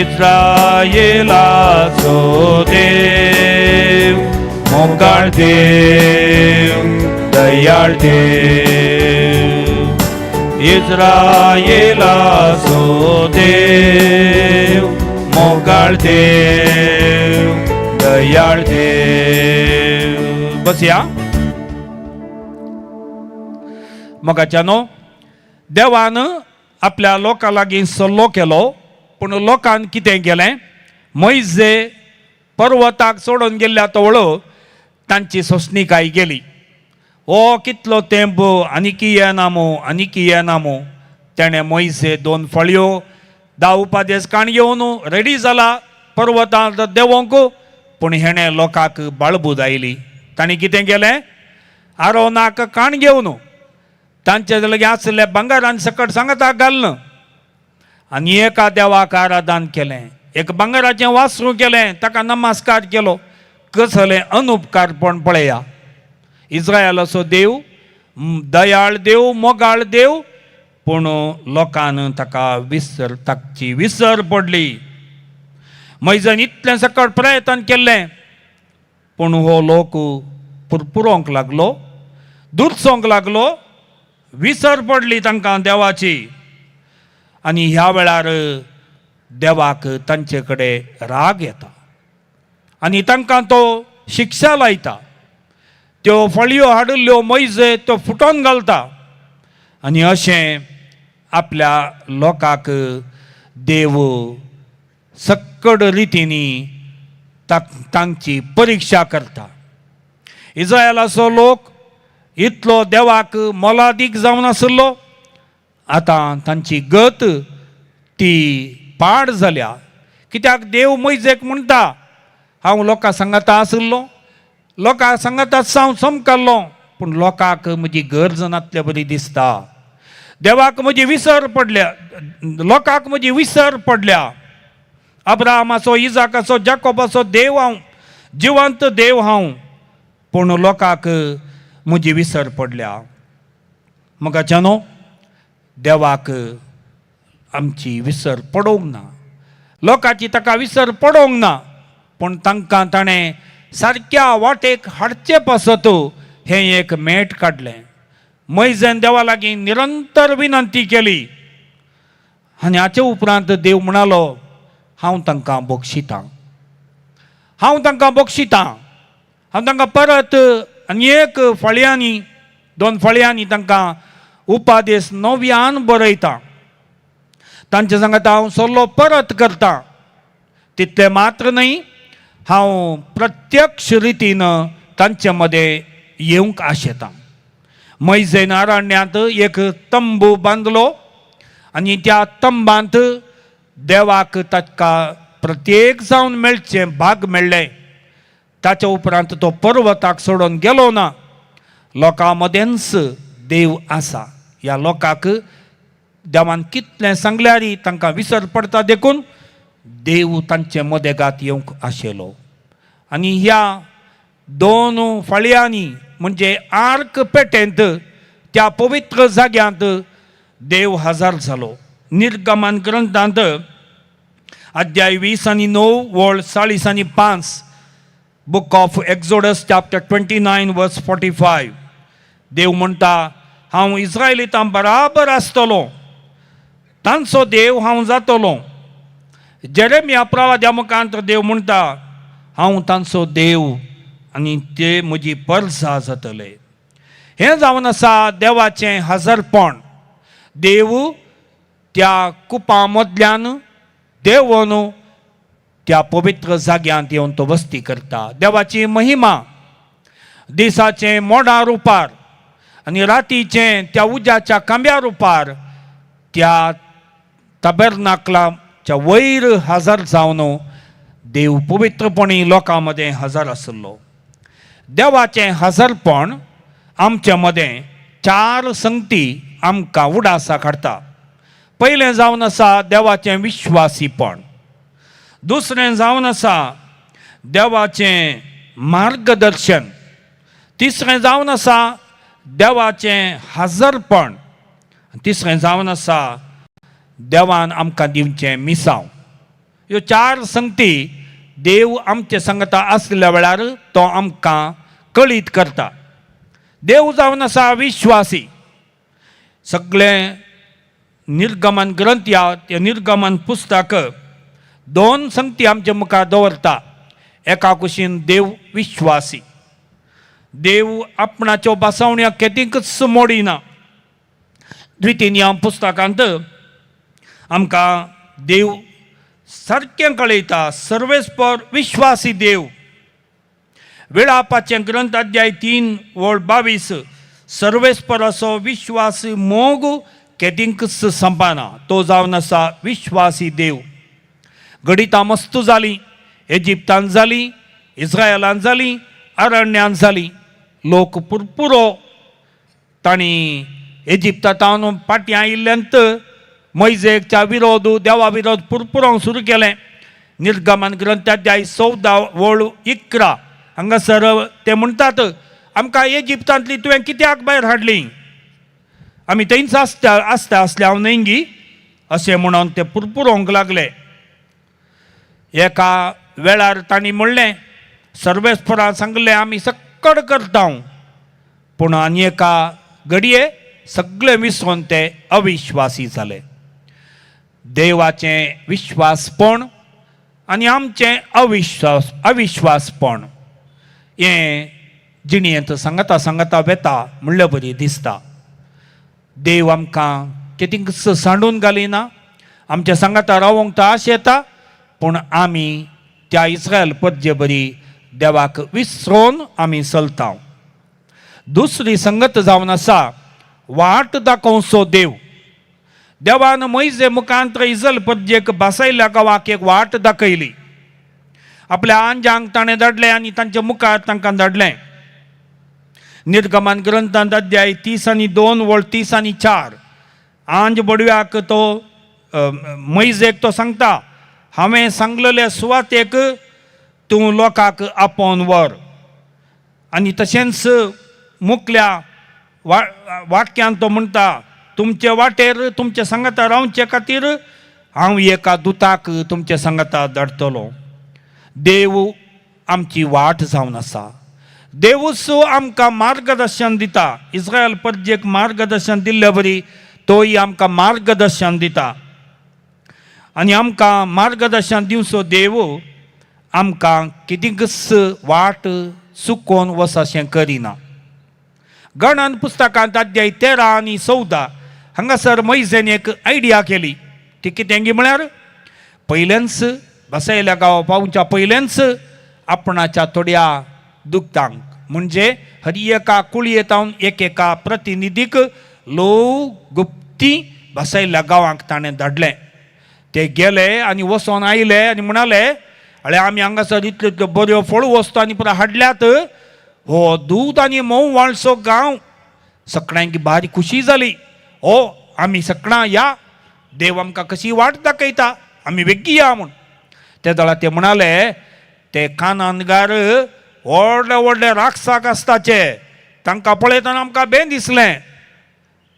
इस्रायेलाचो देव मोगाळ देव दयाळ देव इस्रायेलाचो देव मोगाळ देव दयाळ देव. बस या मोगाच्यानो देवान आपल्या लोकां लागीं सल्लो केलो पूण लोकान कितें केलें मोइजे पर्वताक सोडून गेल्ल्या तवळो तांची सोंसणीकाय गेली. ओ कितलो तेंप आनीक येनामो तेणें मोइजे 2 फळयो 10 उपादेश काण घेवन रेडी जाला पर्वतांत देवोंक पूण हेणें लोकांक बाळबूद आयली. तांणी कितें केलें आरोनाक काण घेवन तांचे लागीं आसले बंगारान सकट सांगताक घालना आनी एका देवाक आराधन केलें. एक बंगाराचें वासरू केलें ताका नमस्कार केलो. कसलें अनुपकारपण पळया. इस्रायलाचो देव दयाळ देव मोगाळ देव पूण लोकान ताची विसर पडली. मैजन इतलें सकट प्रयत्न केल्लें पूण हो लोक पुरपुरोंक लागलो दुरसोंक लागलो. विसर पडली तांकां देवाची आनी ह्या वेळार देवाक तांचे कडेन राग येता आनी तांकां तो शिक्षा लायता. त्यो फळयो हाडिल्ल्यो मोइजे त्यो फुटोवन घालता आनी अशें आपल्या लोकांक देव सक्कड रितीनी तांची परिक्षा करता. इस्रायलाचो लोक इतलो देवाक मोलादीक जावन आसलो. आतां तांची गत ती पाड जाल्या. कित्याक देव मोइजेक म्हणटा हांव लोकां सांगाता आसलो लोकां सांगाता सावन समकल्लो पूण लोकांक म्हजी गरज नासल्या बरी दिसता. देवाक म्हजी विसर पडल्या लोकांक म्हजी विसर पडल्या. अब्राहमाचो इजाकाचो जाकोबाचो देव हांव जिवंत देव हांव पूण लोकांक म्हजी विसर पडल्या. मोगाच्यानो देवाक आमची विसर पडोवंक ना. लोकांची ताका विसर पडोवंक ना पूण तांकां ताणें सारक्या वाटेक हाडचे पासत हें एक मेट काडलें. मोइजेन देवा लागीं निरंतर विनंती केली आनी हाचे उपरांत देव म्हणालो हांव तांकां बक्षितां हांव तांकां परत आनी 1 फळयांनी 2 फळयांनी तांकां उपादेश नव्यान बरयता. तांचे सांगता हांव सल्लो परत करता. तितलें मात्र न्हय हांव प्रत्यक्ष रितीन तांचे मदें येवंक आशेतां. मोइजेन अरण्यांत एक तंबू बांदलो आनी त्या तंबांत देवाक ताका प्रत्येक जावन मेळचें भाग मेळ्ळे. ताच्या उपरांत तो पर्वताक सोडून गेलो ना. लोकां मदेंच देव आसा. ह्या लोकांक देवान कितलें सांगल्यारय तांकां विसर पडटा देखून देव तांचे मदेगांत येवंक आशिल्लो. आनी ह्या 2 फळयांनी म्हणजे आर्क पेटेंत त्या पवित्र जाग्यांत देव हजर जालो. निर्गमन ग्रंथांत अध्याय 20 आनी 9 वळ 40 आनी 5 बुक ऑफ एक्झोडस चॅप्टर 29 वर्स 45 देव म्हणटा हांव इस्रायलितां बराबर आसतलो तांचो देव हांव जातलो. जेरेमिया प्रवाद्या मुखांत देव म्हणटा हांव तांचो देव आनी ते म्हजी परसां जातले. हे जावन आसा देवाचें हजरपण. देव त्या कुपा मदल्यान देवून त्या पवित्र जाग्यांत येवन तो वस्ती करता. देवाची महिमा दिसाचे मोडा रुपार आनी रातीचे त्या उज्याच्या कांब्या रुपार त्या तबेर्नाकलाच्या वयर हजर जावन देव पवित्रपणी लोकां मदें हजर आसलो. देवाचें हजरपण आमचे मदें 4 संगती आमकां उडासा काडटा. पयलें जावन आसा देवाचें विश्वासीपण. दुसरें जावन आसा देवाचें मार्गदर्शन. तिसरें जावन आसा देवाचें हजरपण. तिसरें जावन आसा देवान आमकां दिवचें मिसांव. ह्यो 4 संगती देव आमचे संगता आसल्या वेळार तो आमकां कळीत करता. देव जावन आसा विश्वासी. सगळें निर्गमन ग्रंथ या ते निर्गमन पुस्तक 2 संगती आमच्या मुखार दवरता. एका कुशीन देव विश्वासी. देव आपणाच्यो बासावण्यो केतींकच मोडिना. द्वितीय पुस्तकांत आमकां देव सारकें कळयता. सर्वेस्पर विश्वासी देव. वेळापाचें ग्रंथ अध्याय 3 वळ 22. सर्वेस्पर असो विश्वास मोग केतींकच संपाना. तो जावन आसा विश्वासी देव. गडितां मस्त जालीं. इजिप्तांत जालीं, इस्रायलांत जालीं, अरण्यांत जालीं. लोक पुरपुरो तांणी इजिप्तांत फाटीं आयिल्ल्यांत मैजेच्या विरोध देवा विरोध पुरपुरोंक सुरू केलें. निर्गमन ग्रंथ अध्याय 14 वळ 11 हांगासर ते म्हणटात आमकां इजिप्तांतली तुवें कित्याक भायर हाडलीं? आमी थंयच आसता आसल्या हांव न्हयंगी अशें म्हणून ते पुरपुरोंक लागले. एका वेळार तांणी म्हणलें सर्वेस्परान सांगलें आमी सक्कड करता. पूण आनी एका घडये सगळे विसरून ते अविश्वासी जाले. देवाचें विश्वासपण आनी आमचें अविश्वासपण हें जिणेंत सांगता सांगता वेता म्हणल्यार बरी दिसता. देव आमकां केतींकच सांडून घालिना. आमच्या सांगाता रावोंक तो आश येता. पूण आमी त्या इस्रायल पद्जे बरी देवाक विसरून आमी चलता. दुसरी संगत जावन आसा वाट दाखोवचो देव. देवान मैजे मुखांत्र इस्रायल पद्जेक बासायल्ल्या गांवाक एक वाट दाखयली. आपल्या आंजांक ताणें धाडलें आनी तांच्या मुखार तांकां धाडलें. निर्गमन ग्रंथांत अध्याय 30 आनी 2 वळ 30 आनी 4 आंज बडव्याक तो मैजेक तो सांगता हांवें सांगलेले सुवातेक तूं लोकांक आपोवन व्हर. आनी तशेंच मुखल्या वाक्यान तो म्हणटा तुमचे वाटेर तुमचे सांगता रावचे खातीर हांव एका दुताक तुमचे सांगता धाडटलो. देव आमची वाट जावन आसा. देवूच आमकां मार्गदर्शन दिता. इस्रायल पर्जेक मार्गदर्शन दिल्ले बरी तोय आमकां मार्गदर्शन दिता. आनी आमकां मार्गदर्शन दिवचो देव आमकां कितेंकच वाट चुकोवन वचशें करिना. गणन पुस्तकांत अध्याय 13 आनी 14 हांगासर मैजेन एक आयडिया केली. ती कितें म्हळ्यार पयलेंच बसयल्या गांवा पावच्या पयलेंच आपणाच्या थोड्या दुखतांक म्हणजे हर एका कुळयेंतावन एकेका प्रतिनिधीक लोक गुप्ती बसयल्ल्या गांवांक ताणें धाडलें. ते गेले आनी वचोन आयले आनी म्हणाले अळे आमी हांगासर इतल्यो इतल्यो बऱ्यो फळ वस्तू आनी पुरो हाडल्यात. हो दूद आनी मोव वाळसो गांव. सगळ्यांक भारी खुशी जाली. हो आमी सगळां या देव आमकां कशी वाट दाखयता आमी बेगी या म्हूण. ते दळा ते म्हणाले ते कानानगार व्हडले व्हडले राक्षसाक आसताचे तांकां पळयतना आमकां बें दिसलें.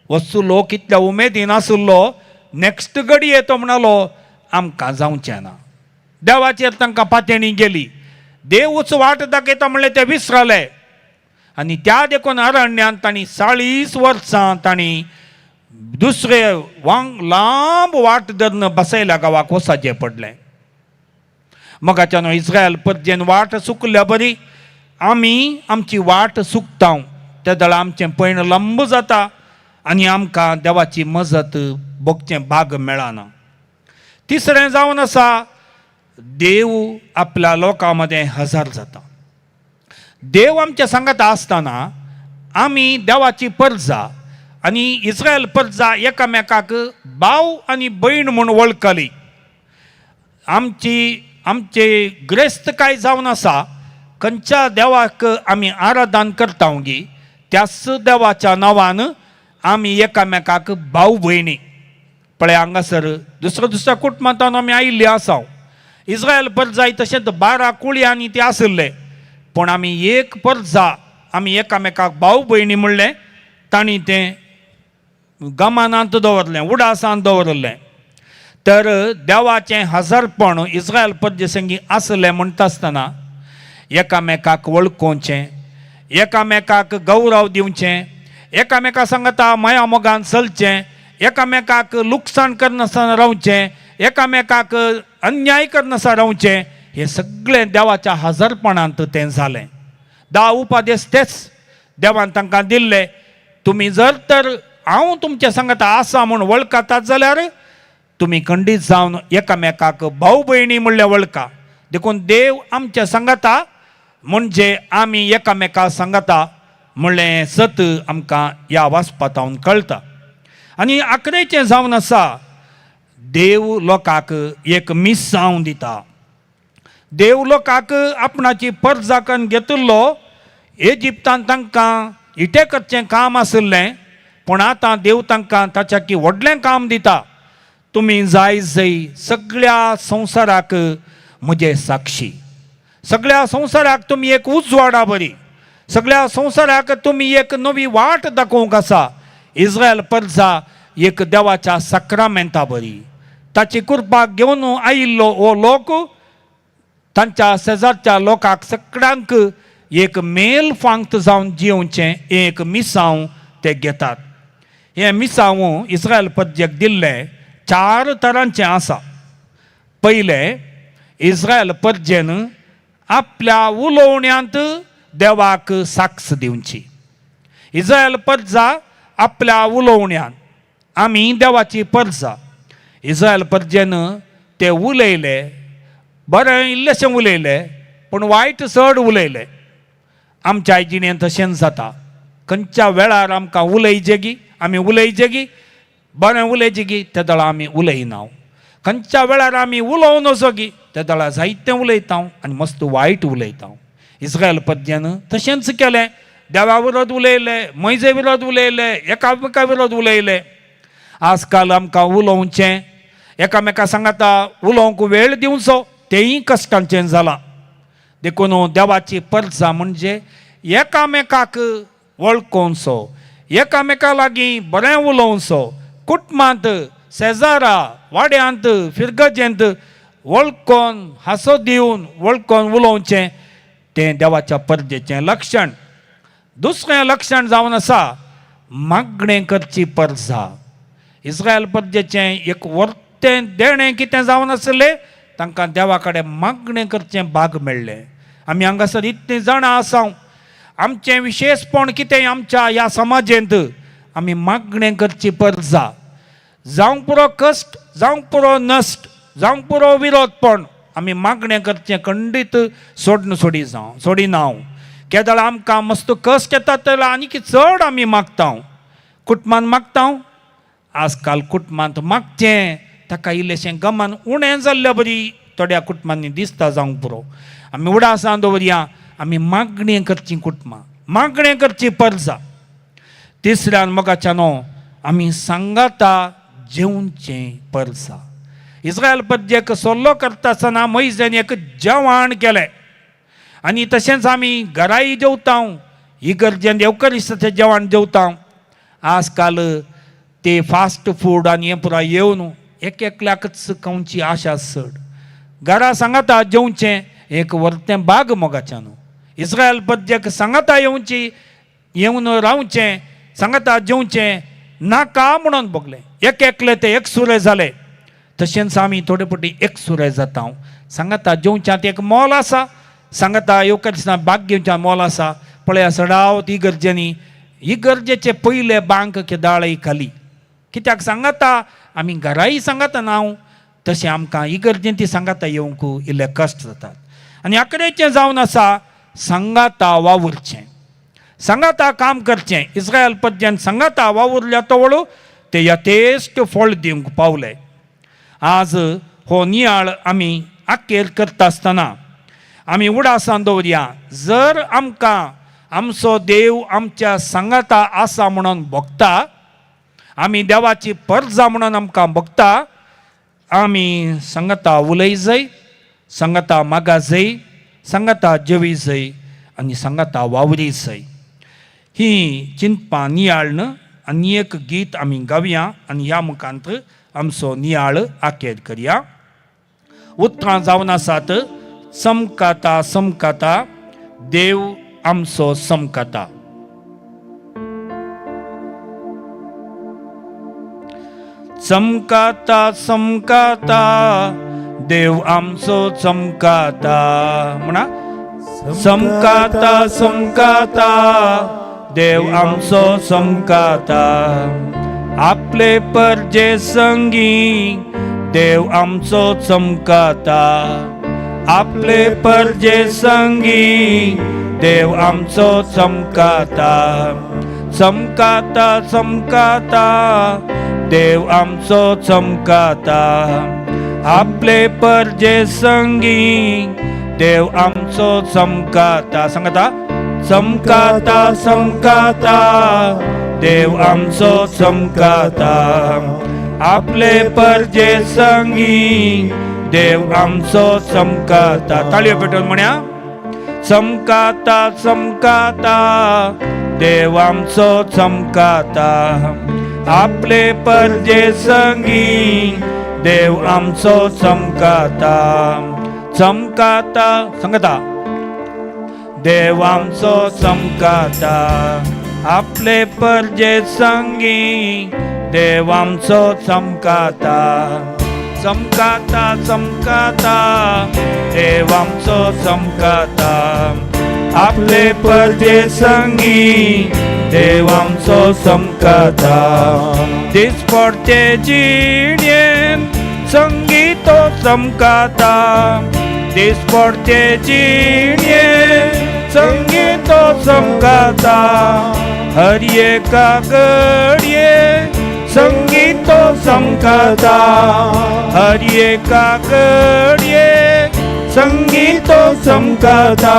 वचू लोक इतल्या उमेदीन आसुल्लो नेक्स्ट घडी येतो म्हणालो आमकां जावचें ना. देवाचेर तांकां पातेणी गेली. देवूच वाट दाखयता म्हणलें ते विसरले. आनी त्या देखून अरण्यांत तांणी 40 वर्सां तांणी दुसरे लांब वाट धरून बसयल्या गांवाक वचचें पडलें. मोगाच्यान इस्रायल पर्जेन वाट चुकल्या बरी आमी आमची वाट चुकता. त्या दळ आमचें पैण लंब जाता आनी आमकां देवाची मजत भोगचें भाग मेळना. तिसरें जावन आसा देव आपल्या लोकां मदें हजर जाता. देव आमच्या सांगाता आसतना आमी देवाची परजा आनी इस्रायल परजा एकामेकाक भाव आनी भयण म्हूण वळखली. आमचे ग्रेस्त जावन आसा खंयच्या देवाक आमी आराधन करता गी त्याच देवाच्या नांवान आमी एकामेकाक भाव भयणी. पळय हांगासर दुसऱ्या कुटुंबांतून आमी आयिल्ले आसा. इस्रायल परजाय तशेंच 12 कुळी आनी ते आसले, पूण आमी एक परजा आमी एकामेकाक भाव भयणी म्हणलें. तांणी तें गमानांत दवरलें, उडासांत दवरलें. तर देवाचें हजरपण इस्रायल परजे संगी आसलें म्हणटा आसतना एकामेकाक वळखोवचें, एकामेकाक गौरव दिवचें, एकामेका सांगता माया मोगान चलचें, एकामेकाक लुकसाण करनासतना रावचें, एकामेकाक अन्याय करनासतना रावचें, हें सगळें देवाच्या हजरपणांत तें जालें. 10 उपादेश तेच देवान तांकां दिल्ले. तुमी जर तर हांव तुमच्या सांगता आसा म्हूण वळखतात जाल्यार तुमी खंडीत जावन एकामेकाक भाव भयणी म्हणलें वळखा. देखून देव आमच्या सांगता म्हणजे आमी एकामेका सांगता म्हणलें सत आमकां ह्या वाचपांतावन कळटा. आनी आखरेचें जावन आसा देव लोकांक एक मिसांव दिता. देव लोकांक आपणाची परजा करून घेतिल्लो. इजिप्तांत तांकां इटे करचें काम आसलें, पूण आतां देव तांकां ताच्या की व्हडलें काम दिता. तुमी जाय जय सगळ्या संवसाराक म्हजे साक्षी. सगळ्या संवसाराक तुमी एक उजवाडा बरी. सगळ्या संवसाराक तुमी एक नवी वाट दाखोवंक आसा. इस्रायल परजा एक देवाच्या सक्रामेंता बरी. ताची कृपा घेवन आयिल्लो हो लोक तांच्या शेजारच्या लोकांक सगळ्यांक एक मेल फांक्त जावन जिवचें एक मिसांव ते घेतात. हें मिसांव इस्रायल परजेक दिल्लें 4 तरांचें आसा. पयलें, इस्रायल परजेन आपल्या उलोवण्यांत देवाक साक्ष दिवची. इस्रायल परजा आपल्या उलोवण्यांत आमी देवाची परजा. इस्रायल परजेन ते उलयले, बरें इल्लेशें उलयलें, पूण वायट चड उलयलें. आमच्या जिणेंत तशेंच जाता. खंयच्या वेळार आमकां उलयचें गी आमी उलयचें गी, बरें उलयचें गी त्या दळा आमी उलयना. खंयच्या वेळार आमी उलोवं नजो गी त्या दळा जायतें उलयता आनी मस्त वायट उलयता. इस्रायल परजेन तशेंच केलें. देवा विरोध उलयले, मैजे विरोध उलयले, एकामेका विरोध उलयले. आजकाल आमकां उलोवचें, एकामेका सांगता उलोवंक वेळ दिवचो, तेंय कश्टांचें जालां. देखून देवाची परजा म्हणजे एकामेकाक वळखोवचो, एकामेका लागीं बरें उलोवचो. कुटुंबांत, शेजारा, वाड्यांत, फिरगजेंत वळखोन हांसो दिवन वळखोन उलोवचें तें देवाच्या परजेचें लक्षण. दुसरें लक्षण जावन आसा मागणें करची परजा. इस्रायल परजेचें एक वर्तें देणें कितें जावन आसलें, तांकां देवा कडेन मागणें करचें भाग मेळ्ळें. आमी हांगासर इतलीं जाणां आसा. आमचें विशेशपण कितें आमच्या ह्या समाजेंत, आमी मागणें करची परजा. जावंक पुरो कश्ट, जावंक पुरो नश्ट, जावंक पुरो विरोधपण, आमी मागणें करचें खंडीत सोडिना. केदळ आमकां मस्त कश्ट येता जाल्यार आनीक चड आमी मागता. कुटुंबांत मागता. आजकाल कुटुंबांत मागचें ताका इल्लेशें गमान उणें जाल्ल्या बरी थोड्या कुटुंबांनी दिसता जावंक पुरो. आमी उडासां दवरया, आमी मागणें करची कुटुंबां, मागणें करची परजा. तिसऱ्यान मोगाच्यान आमी सांगाता जेवचें परजा. इस्रायल परजेक सोल्लो करता आसतना मैजेन एक जेवण केलें आनी तशेंच आमी घराय जेवता, इगर्जेन एवकरिस्ताचें जेवण जेवता. आजकाल ते फास्ट फूड आनी हें पुराय येवन एकल्याकच खावची आशा चड. घरा सांगाता जेवचें एक वर्तें भाग मोगाच्यान. इस्रायल परजेक सांगाता येवन रावचें, सांगाता जेवचें नाका म्हणून बगलें. एकले ते एकसुरे जाले. तशेंच आमी थोडे पटी एकसुरे जाता. सांगाता जेवच्यात एक मोल आसा, सांगाता येवकरिस्तां भाग घेवच्यात मोल आसा. पळया सडावत इगर्जेनी इगर्जेचे पयले बांक केदाळय खाली कित्याक सांगाता आमी घराय सांगाता नांव तशें आमकां इगर्जेन ती सांगाता येवंक इल्ले कश्ट जातात आनी आकडेचें जावन आसा सांगाता वावुरचें सांगाता काम करचें इस्रायल पर्यंत सांगाता वावुरल्या तवळू ते यथेश्ट फळ दिवंक पावले आज हो नियाळ आमी आख्खेर करता आसतना आमी उडासान दवरया जर आमकां आमचो देव आमच्या सांगाता आसा म्हणून भोगता आमी देवाची परजा म्हणून आमकां भोगता आमी सांगाता उलय जाय सांगाता मागा जाय सांगाता जेवी जाय आनी सांगाता वावरी जाय ही चिंतपा नियाळ न्हय आनी एक गीत आमी गावया आनी ह्या मुखांत आमचो नियाळ आखेर करया उतरां जावन आसात समकाता समकाता देव आमचो समकाता चमकाता चमकाता देव आमचो चमकाता म्हणा चमकाता चमकाता देव आमचो चमकाता आपले परजे संगी देव आमचो चमकाता आपले परजे संगी देव आमचो चमकाता चमकाता चमकाता देव आमचो चमकाता आपले परजे संगी देव आमचो चमकाता सांगाता चमकाता चमकाता देव आमचो चमकाता आपले परजे संगी देव आमचो चमकाता ताळयो पेटोवन म्हणया चमकाता चमकाता देव आमचो चमकाता आपले परजे संगी देव आमचो चमकाता चमकाता सांगता देव आमचो चमकाता आपले परजे संगी देव आमचो चमकाता चमकाता चमकाता देव आमचो चमकाता आपले परजे संगी देव आमचो चमकाता दिसपडचे जिणेन संगीतो चमकाता दिसपडचे जिणेन संगीतो चमकाता हर एका घडये संगीतो चमकाता हर एका घडये संगीतो चमकाता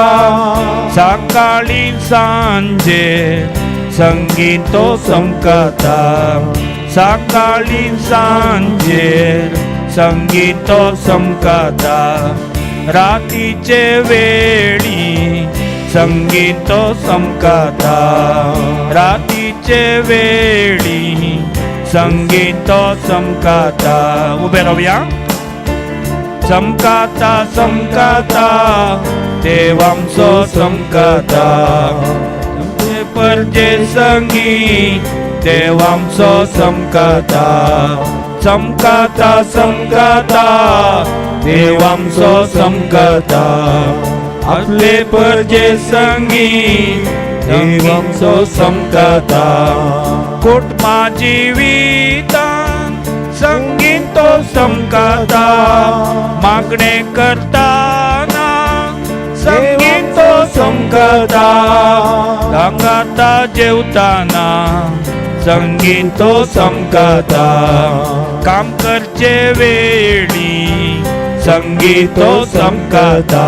सकाळी सांजे संगीतो चमकाता सकाळी सांजे संगीतो चमकाता रातीचे वेळी संगीतो चमकाता रातीचे वेळी संगीतो चमकाता उबे रावया चमकाता चमकाता देव आमचो चमकाता परजे संगी देव आमचो चमकाता चमकाता चमकाता देव आमचो चमकाता आपले परजे संगी देव आमचो चमकाता कुटुंबा जिवितान संगीतो चमकाता मागणे करताना संगीतो चमकाता सांगाता जेवताना संगीतो चमकाता काम करचे वेळी संगीतो चमकाता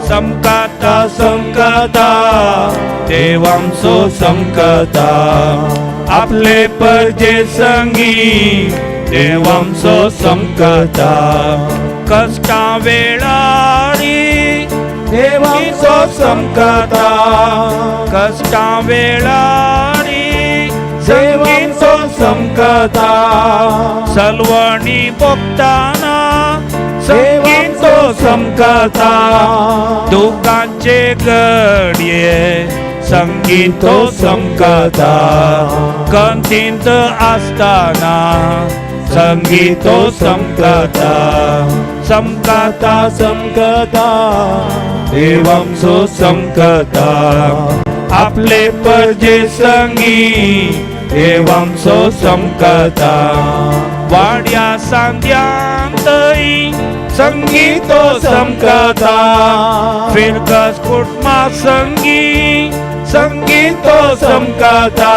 चमकाता चमकाता देव आमचो चमकाता आपले परजे संगी देव आमचो चमकाता कष्टा वेळारी देव आमचो चमकाता कष्टा वेळारी संगीतो चमकाता सलवणी भोगताना संगीतो चमकाता दुःखाचे घडये संगीतो चमकाता कंतींत आसताना संगीतो चमकाता चमकाता चमकाता देव आमचो चमकाता आपले परजे संगी देवांचो समकता वाड्या सांद्यांतई संगीतो समकता फिरकस कुटुंबा संगी संगीतो समकता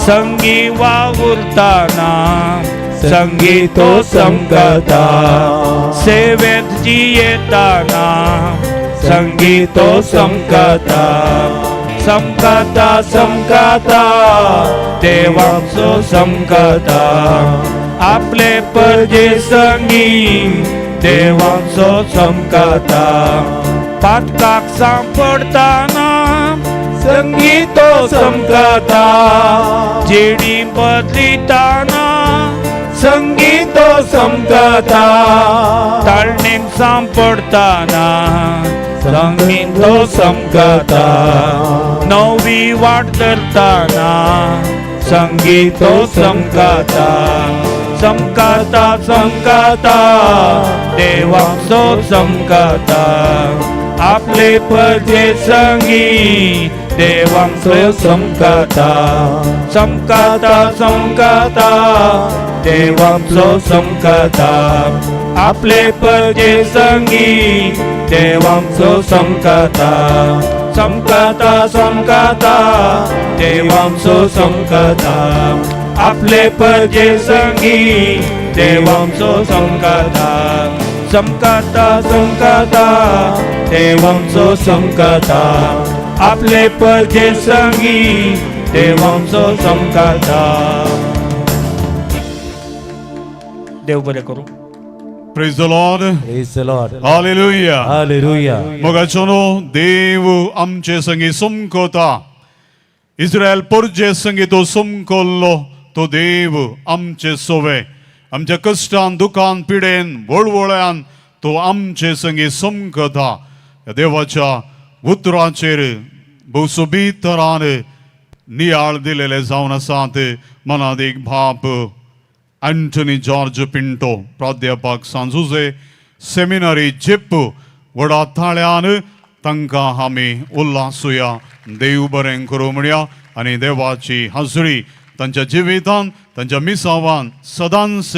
संगी वावुरताना संगीतो समकता सेवेत जियेताना संगीतो समकता समकता समकता देवांचो समकता आपले परजे संगी देवांचो समकता पातकाक सांपडताना संगीतो समकता जेडी बदलिताना संगीतो समकता ताळणेम सांपडताना संगीतो समकता नवी वाट धरताना संगीतो समकता समकता समकता देवांचो समकता आपले परजे संगी देवांचो समकता समकता समकता देवांचो समकता आपले परजे संगी देवांचो समकता समकता समकता देवांचो समकता आपले परजे संगी देवांचो समकता समकता समकता देवांचो समकता आपले परजे संगी देवांचो समकता देव बरे करू Praise the Lord. Praise the Lord. Hallelujah. Hallelujah. मोगाचोनो देव आमचे संगी समकता इस्रायल परजे संगी तो समकोल्लो तो देव आमचे सोवे आमच्या कष्टान दुखान पिडेन वळवळ्यान तो आमचे संगी समकता या देवाच्या उतराचेर बहुसोबीत तरान नियाळ दिलेले जावन आसात मनात एक भाप अँटनी जॉर्ज पिंटो प्राध्यापक सांजुजे सेमिनरी जिप वडा थाळ्यान तांकां आमी उल्हासूया देव बरें करूं म्हणया आनी देवाची हाजरी तांच्या जिवितान तांच्या मिसावान सदांच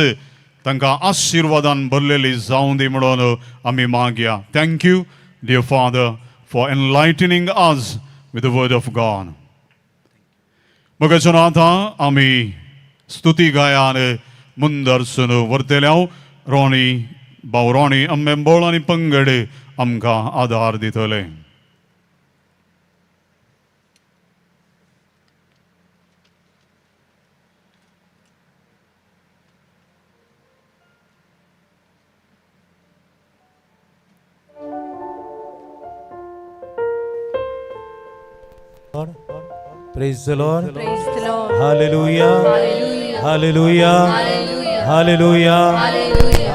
तांकां आशिर्वादान भरलेली जावं दी म्हणून आमी मागया thank you dear father for enlightening us with the word of God मगाच्यान आतां आमी स्तुती गायान मुंदरसून वर्तेल्या रोणी भाऊ रोणी आंबेंबोळ आनी पंगड आमकां आदार दितले Praise the Lord. Praise the Lord. Hallelujah. Hallelujah. Hallelujah. Hallelujah. Hallelujah.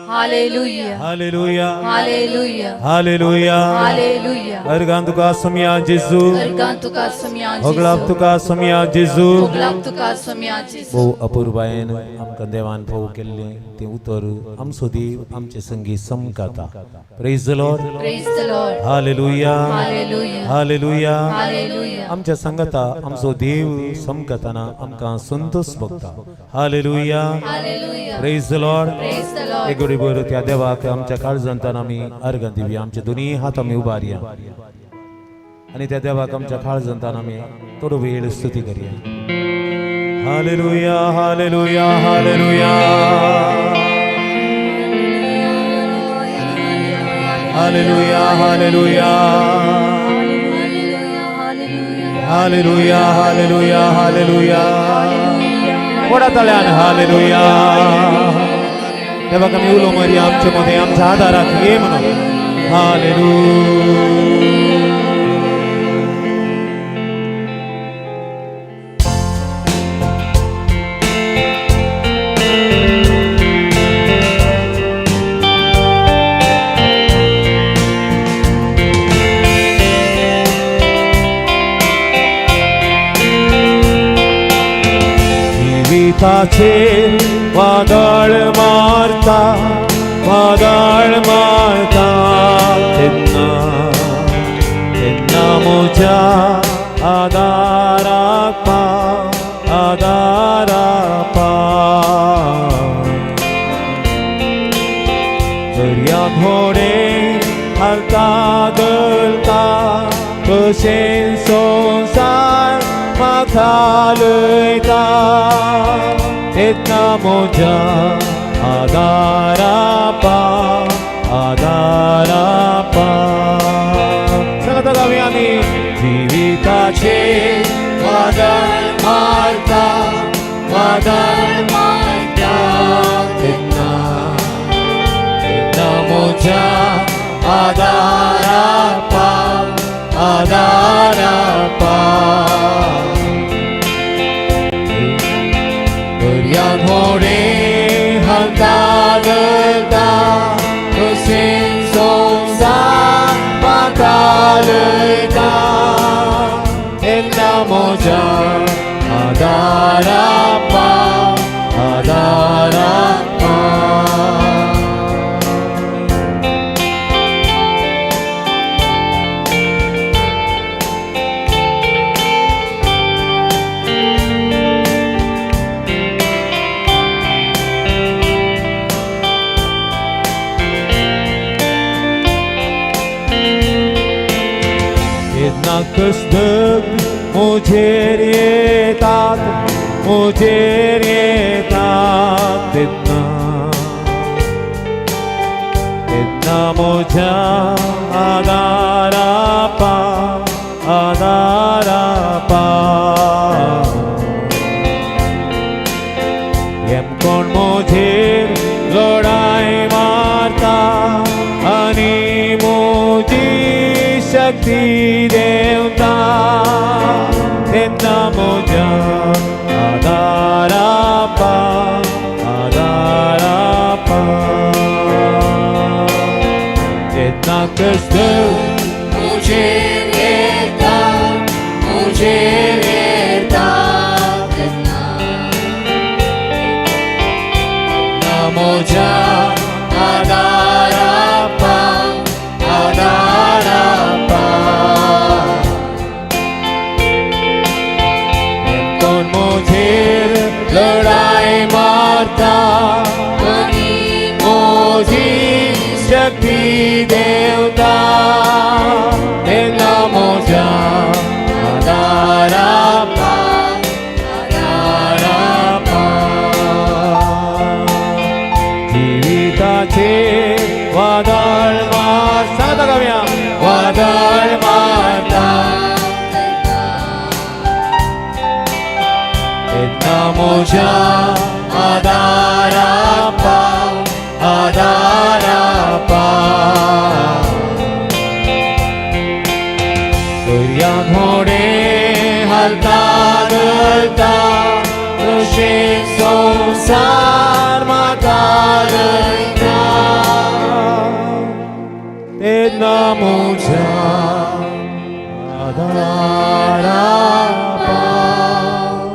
Hallelujah. Hallelujah. Hallelujah. Hallelujah. Hallelujah. अर्गां तुका समया जेजू अर्गां तुका समया होगळाप तुका समया जेजू होगळाप तुका समया जेजू भोव अपूर्वायेन आमकां देवान फोव केल्लें तें उतर आमचो देव आमचे संगी समकाता praise the Lord Praise the Lord. Hallelujah Hallelujah. Hallelujah Hallelujah. आमच्या संगता आमचो देव समकताना आमकां संतोष भोगता hallelujah Hallelujah. Praise the Lord Praise the Lord. एक बरोबर त्या देवाक आमच्या काळजांतान आमी अर्घ दिवया आमचे दोनी हात आमी उबारया आनी त्या देवाक आमच्या काळजांतान आमी थोडो वेळ स्तुती करया hallelujah hallelujah hallelujah hallelujah hallelujah hallelujah hallelujah hallelujah वडा तळ्यान हालेलुया देवाक आमी उलो मारया आमचे मध्ये आमच्या आदाराक ये म्हणून हालेलुया जिविताचेर वादळ मारता तेन्ना तेन्ना म्हज्या आदाराक पाव आदाराक पाव दर्याक व्हडे हालता धरता कशें संवसार म्हाका लयता तेन्ना म्हज्या आदाराक पाव आदाराक पाव सांगता गावी आमी जिविताचे वादळ मारता तेन्ना तेन्ना म्हज्या आदाराक पाव आदाराक पाव दर्याक व्हडे हालता धरता कशें संवसार म्हाका लयता तेन्ना म्हज्या आदाराक पाव आदाराक पाव तेन्ना कसदक मुझेर येतात तेन्ना तेन्ना म्हज्या आदाराक पाव आदाराक पाव कोण म्हजेर लढाई मारता आनी म्हजी शक्ती देवता तेन्ना म्हज्या आदाराक पाव आदाराक पाव तेन्ना कसदक मुझेर येता तेन्ना म्हज्या आदाराक पाव आदाराक पाव कोण म्हजेर लढाई मारता आनी म्हजी शक्ती देवता तेन्ना म्हज्या आदाराक पाव आदाराक पाव जिविताचे वादळ मार सांगता गावया वादळ मारता तेन्ना म्हज्या आदाराक पाव आदाराक पाव दर्याक व्हडे हालता धरता कशें संवसार म्हाका लयता तेन्ना म्हज्या आदाराक पाव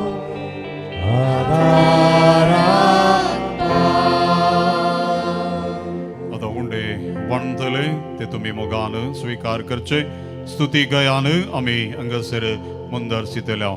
आदाराक आता उंडे वणतले ते तुम्ही मोगान स्वीकार करचे स्तुती गयान आमी हांगासर मुंदरसितल्या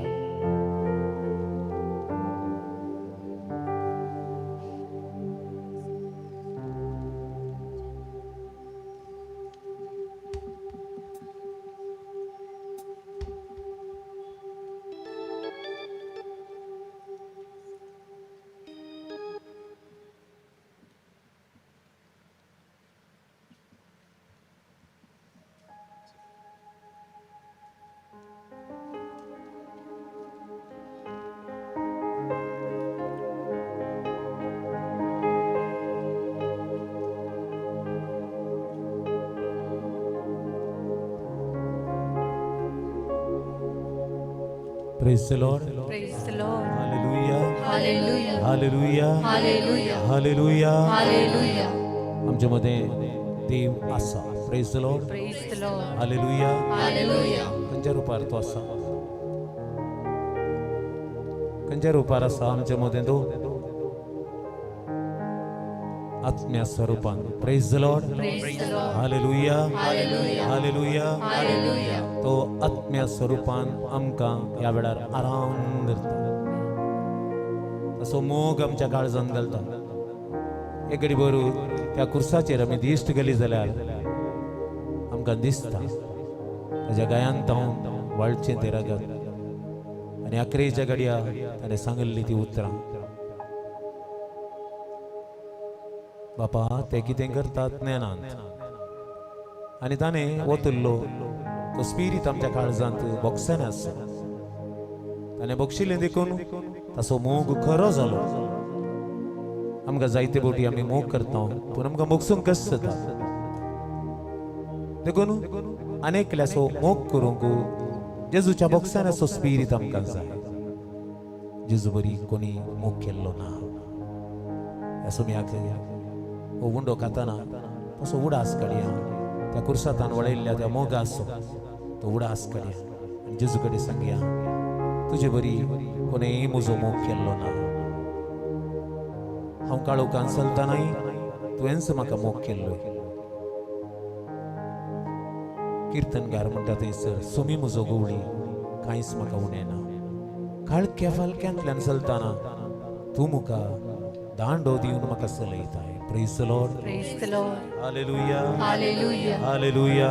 Praise the Lord. Praise the Lord. Hallelujah. Hallelujah. Hallelujah. Hallelujah. Hallelujah. Hallelujah. आमच्या मध्ये देव आसा. Praise the Lord. Praise the Lord. Hallelujah. Hallelujah. खंयच्या रुपार तो आसा? खंयच्या रुपार आसा आमच्या मध्ये तो? आत्म्या स्वरूपान. Praise the Lord. Hallelujah. Hallelujah. तो आत्म्या स्वरूपान आमकां ह्या वेळार आराम करता. तसो मोग आमच्या काळजांत घालता. एक घडी बरोबर त्या कुर्साचेर आमी दिश्ट गेली जाल्यार आमकां दिसता ताज्या गायांत हांव वाळचें तें रगत. आनी अकरेच्या घडया ताणें सांगल्ली ती उतरां. बापा ते कितें करतात ज्ञानांत. आनी ताणें वतल्लो तो स्पिरीट आमच्या काळजांत बोगसाने आसा. ताणें बोगशिल्लें देखून ताचो मोग खरो जालो. आमकां जायते बोटी आमी मोग करता पूण आमकां मोगसूंक कस जाता. देखून अनेकल्याचो मोग करूंक जेजूच्या बोगसान्याचो स्पिरीट आमकां जाय. जेजू बरी कोणी मोग केल्लो ना. ह्या सुमयाक हो उंडो खाताना तसो उडास काडया. त्या कुर्सातान वळयल्ल्या त्या मोगाचो तो उडास काडया. जेजू कडेन सांगया तुजे बरी कोणेय म्हजो मोग केल्लो ना. हांव काळोखान चलतानाय तुवेंच म्हाका मोग केल्लो. कीर्तनगार म्हणटा थंयसर सुमी म्हजो गवळी कांयच म्हाका उणें ना. काळक्या फालक्यांतल्यान चलताना तूं म्हाका दांडो दिवन म्हाका चलयताय. Praise the Lord. Hallelujah. Hallelujah.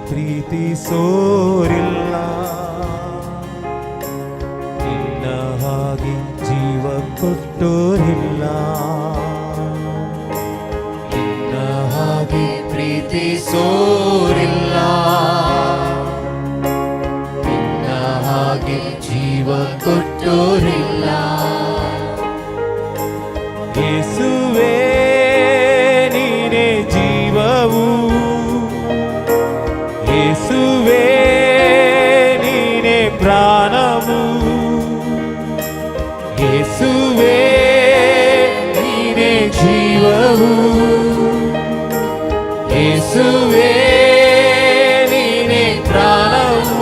ಪ್ರೀತಿ ಸೋರಿಲ್ಲ ನಿನ್ನ ಹಾಗೆ ಜೀವ ಕೊಟ್ಟೋರಿಲ್ಲ. ನಿನ್ನ ಹಾಗೆ ಪ್ರೀತಿ ಸೋರಿಲ್ಲ ನಿನ್ನ ಹಾಗೆ ಜೀವ ಕೊಟ್ಟೋರಿಲ್ಲ. ಯೇಸುವೇ ನೀನೇ ಜೀವವು. ಯೇಸುವೇ ನೀನೇ ಪ್ರಾಣವು. ಯೇಸುವೇ ನೀನೇ ಜೀವವು. ಯೇಸುವೇ ನೀನೇ ಪ್ರಾಣವು.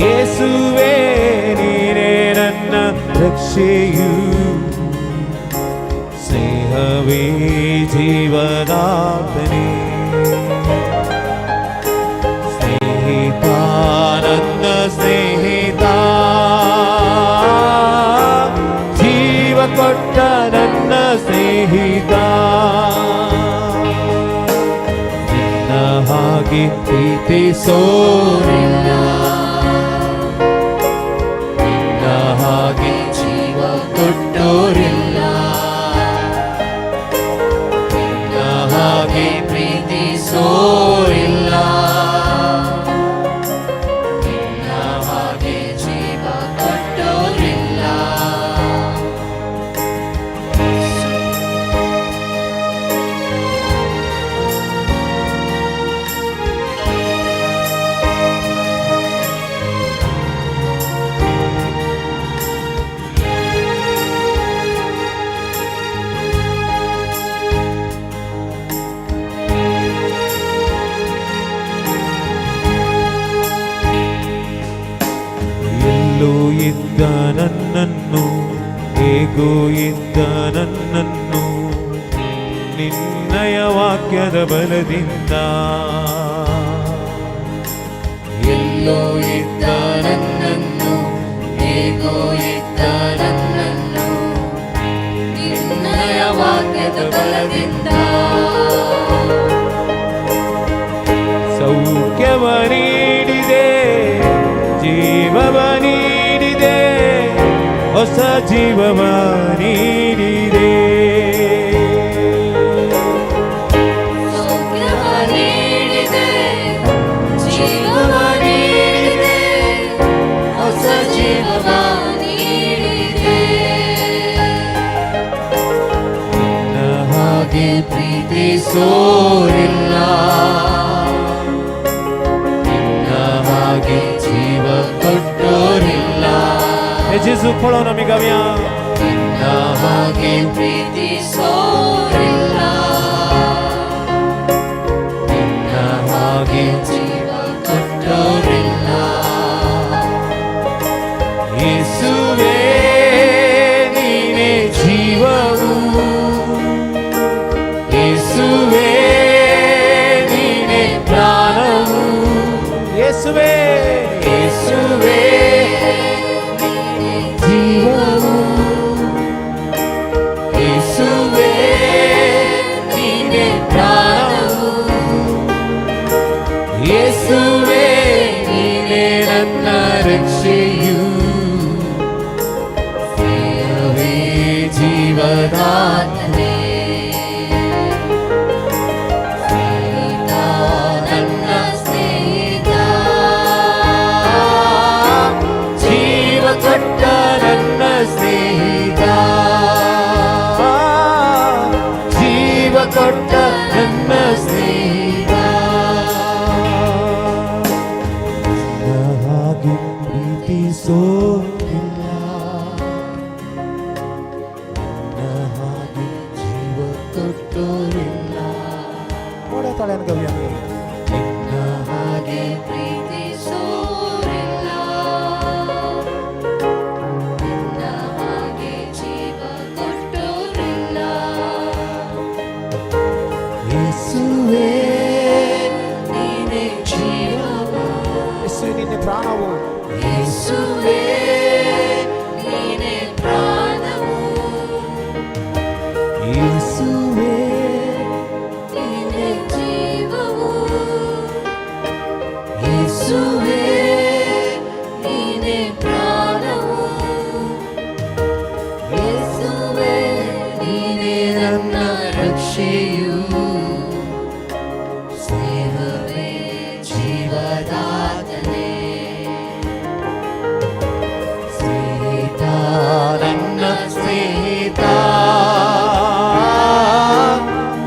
ಯೇಸುವೇ ನೀನೇ ನನ್ನ ರಕ್ಷೆಯು. ಸ್ನೇಹವೇ ಜೀವದಾತನೇ. ನನ್ನ ಸ್ನೇಹಿತ ಜೀವ ಕೊಟ್ಟ ನನ್ನ ಸ್ನೇಹಿತ. ನಿನ್ನ ಹಾಗೆ ಪ್ರೀತಿ ಸೋರಿಲ್ಲ ನಿನ್ನ ಹಾಗೆ ಜೀವ ಕೊಟ್ಟೋರಿಲ್ಲ. ನಿನ್ನ ಹಾಗೆ ಪ್ರೀತಿ ಸೋರಿಲ್ಲ ಇದ್ದ ನನ್ನನ್ನು ಹೇಗೋ ಇದ್ದ ನನ್ನನ್ನು ನಿನ್ನಯ ವಾಕ್ಯದ ಬಲದಿಂದ ಎಲ್ಲೋ ಇದ್ದ ನನ್ನನ್ನು ಹೇಗೋ ಇದ್ದ ನನ್ನನ್ನು ನಿನ್ನಯ ವಾಕ್ಯದ ಬಲದಿಂದ ಸೌಖ್ಯವ ನೀಡಿದೆ ಜೀವವ ನೀಡಿದೆ ಹೊಸ ಜೀವವ ನೀಡಿದೆ. ಪ್ರೀತಿ ಸೋರಿಲ್ಲ ನಿನ್ನ ಹಾಗೆ ಜೀವ ಕೊಟ್ಟೋರಿಲ್ಲ Et Jésus polo nami gavia ನಿನ್ನ ಹಾಗೆ ಪ್ರೀತಿ ಸೋರಿಲ್ಲ ನಿನ್ನ ಹಾಗೆ ಜೀವ ಕೊಟ್ಟೋರಿಲ್ಲ ಯೇಸುವೇ ನೀನೇ ಜೀವವು ಯೇಸುವೇ ನೀನೇ ಪ್ರಾಣವು Yesube ಯೇಸುವೇ ನೀನೇ ಜೀವವು ಯೇಸುವೇ ನೀನೇ ಪ್ರಾಣವು ಯೇಸುವೇ ನೀನೇ ನನ್ನ ರಕ್ಷೆಯು ಸೇವವೇ ಜೀವದಾತನೇ ಸ್ನೇಹಿತ ನನ್ನ ಸ್ನೇಹಿತ ಜೀವ ಕೊಟ್ಟ ನನ್ನ ಸ್ನೇಹಿತ ಜೀವ ಕೊಟ್ಟ ನನ್ನ ಸ್ನೇಹಿತ ಹಾಗೆ ಪ್ರೀತಿಸೋರಿಲ್ಲ ನನ್ನ ಹಾಗೆ ಜೀವ ಕೊಟ್ಟೋರಿಲ್ಲ Ora talen gavia ನಿನ್ನ ಹಾಗೆ ಪ್ರೀತಿಸೋರಿಲ್ಲ ನಿನ್ನ ಹಾಗೆ ಜೀವ ಕೊಟ್ಟೋರಿಲ್ಲ ಯೇಸುವೇ ನೀನೇ ಜೀವವು Yesu ninne pranavu ಯೇಸುವೇ ನೀನೇ ಪ್ರಾಣವು ಯೇಸುವೇ ನೀನೇ ಜೀವವು ಯೇಸುವೇ ನೀನೇ ಪ್ರಾಣವು ಯೇಸುವೇ ನೀನೇ ನನ್ನ ರಕ್ಷೆಯು ಸ್ನೇಹವೇ ಜೀವದಾತನೇ ಸ್ನೇಹಿತ ನನ್ನ ಸ್ನೇಹಿತ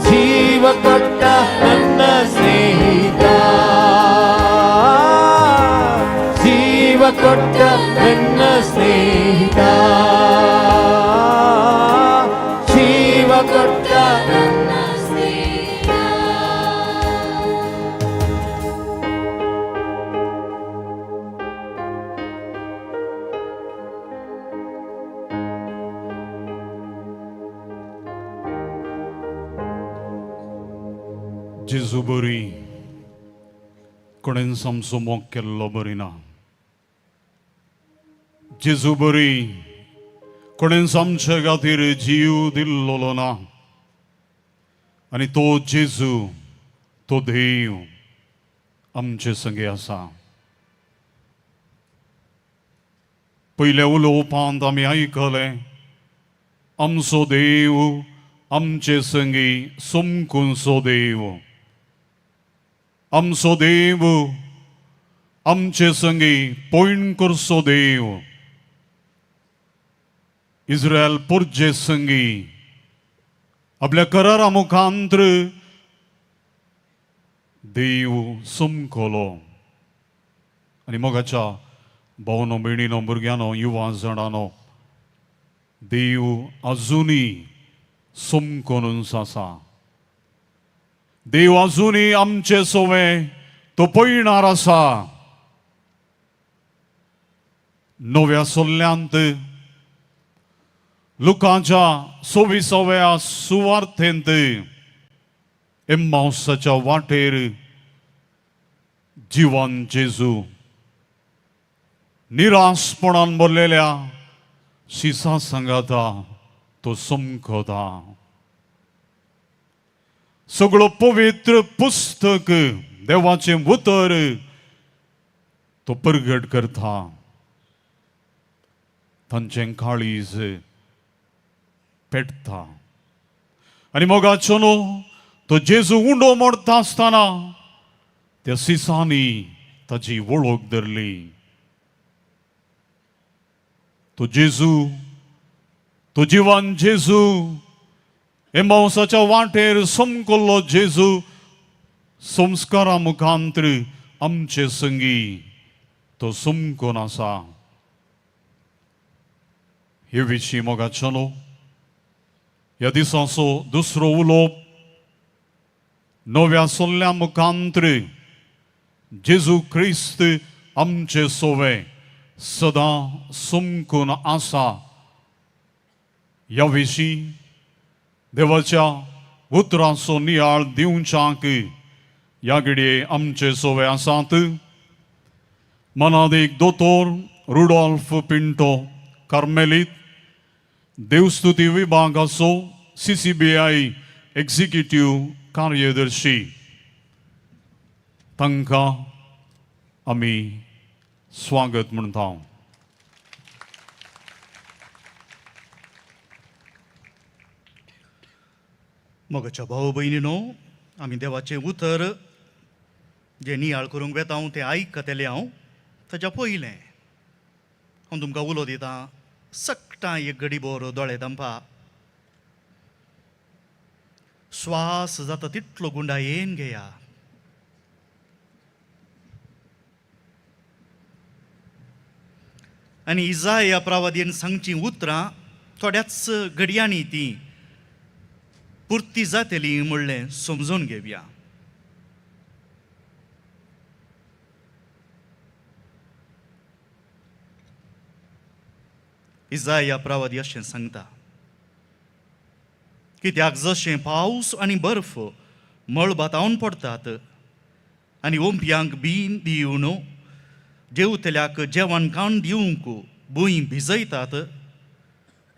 ಜೀವ ಕೊಟ್ಟ ನನ್ನ ಸ್ನೇಹಿತ ಜೀವ ಕೊಟ್ಟ ನನ್ನ ಸ್ನೇಹಿತ ಜೀವ ಕೊಟ್ಟ ನನ್ನ ಸ್ನೇಹಿತ Jesu beri konen samso mokkello berina Jesu beri konen samche gatir jiu dillolona आणि तो जेजू तो देव आमचे संगे आसा पयल्या उलोवपांत आमी आयकले आमचो देव आमचे संगी सोमकुंचो देव आमचो देव आमचे संगी पॉयणकरचो देव इस्रायल पोरचे संगी आपल्या करारा मुखांतर देव सोमकोलो आणि मोगाच्या भावनो भयणीनो भुरग्यानो युवा जाणांनो देव अजुनी सोमकोनूच आसा देव अजुनी आमचे सोवे तो पळयणार आसा नव्या सोल्ल्यांत लुकाच्या 26व्या सुवार्थेंत एम्माउसाच्या वाटेर जिवन जेजू निराशपणान भरलेल्या शिसा सांगाता तो समखता सगळो पवित्र पुस्तक देवाचे उतर तो प्रगट करता तांचे काळीज पेटता आणि मोगाचो न्हू तो जेजू उंडो मोडता आसतना त्या सिसांनी ताची वळख धरली तो जेजू तो जिवन जेजू एमावसाच्या वाटेर समकोल्लो जेजू संस्कारा मुखांतर आमचे संगी तो समकोन आसा. हे विशीं मोगाचलो ह्या दिसाचो दुसरो उलोवप नव्या सोल्ल्या मुखांतर जेजू क्रिस्त आमचे सोवे सदां समकून आसा ह्या विशीं देवाच्या उतरांचो नियाळ दिवच्याक ह्या घडये आमचे सोवे आसात. मनादेक दोतोर रुडॉल्फ पिंटो कार्मेलीत, देवस्तुती विभागाचो CCBI एक्झिक्युटिव्ह कार्यदर्शी, तांकां आमी स्वागत म्हणटा. मोगाच्या भाव भयणीनो, आमी देवाचें उतर जें नियाळ करूंक वेता तें आयकतलें हांव. ताच्या पयलें हांव तुमकां उलो दितां. सक्टां एक घडीभर दोळे धांपा. श्वास जाता तितलो गुंडायेन घेया. आनी इजाया प्रवादीन सांगचीं उतरां थोड्याच घडयांनी तीं पुर्ती जातली म्हणलें समजून घेवया. इजाया प्रवादी अशें सांगता, कित्याक जशें पावस आनी बर्फ मळबातावन पडटात आनी ओंप्यांक बीन दिवन जेवतल्याक जेवण खाण दिवंक भूंय भिजयतात,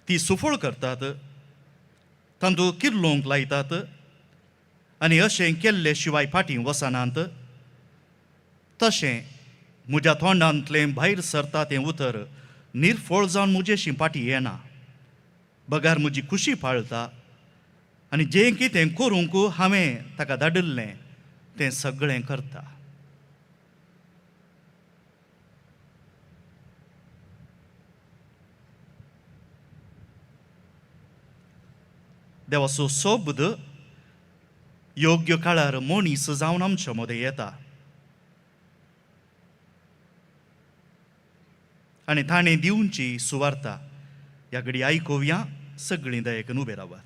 ती सुफळ करतात, तांदूळ किर्लोवंक लायतात आनी अशें केल्ले शिवाय फाटीं वचनात, तशें म्हज्या तोंडांतलें भायर सरता तें उतर निर्फळ जावन म्हजेशी फाटीं येना. बगार म्हजी खुशी पाळटा आनी जें कितें करूंक हांवें ताका धाडिल्लें तें सगळें करता. देवाचो शब्द योग्य काळार मनीस जावन आमच्या मदें येता आनी ताणें दिवची सुवार्ता ह्या घडी आयकुया. सगळीं दयेकन उबे रावात.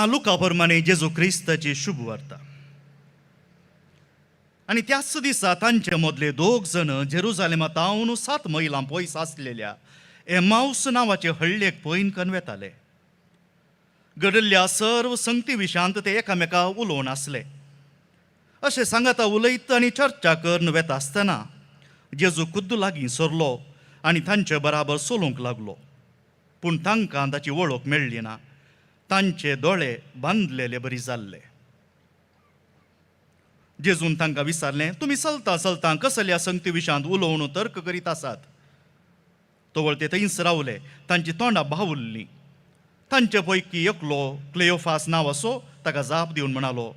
लुका प्रमाणे जेजू क्रिस्ताची शुभ वार्ता. आनी त्याच दिसा तांचे मदले 2 जण जेरुजालेमांतावन 7 मैलां पयस आसलेल्या एमाउस नांवाचे हळ्ळेक पयन कनवेताले. घडिल्ल्या सर्व संगती विशांत ते एकामेका उलोवन आसले. अशें सांगता उलयत आनी चर्चा करन वेता आसतना जेजू खुद्द लागीं सरलो आनी तांचे बराबर चलोवंक लागलो. पूण तांकां ताची वळख मेळ्ळी ना. तांचे दोळे बांदलेले बरी जाल्ले. जेजून तांकां विचारलें, तुमी चलता चलता कसल्या संगती विशांत उलोवन तर्क करीत आसात? तोवळ ते थंयच रावले. तांची तोंडां बावुरलीं. तांचे पैकी एकलो क्लेयोफास नांवाचो ताका जाप दिवन म्हणालो,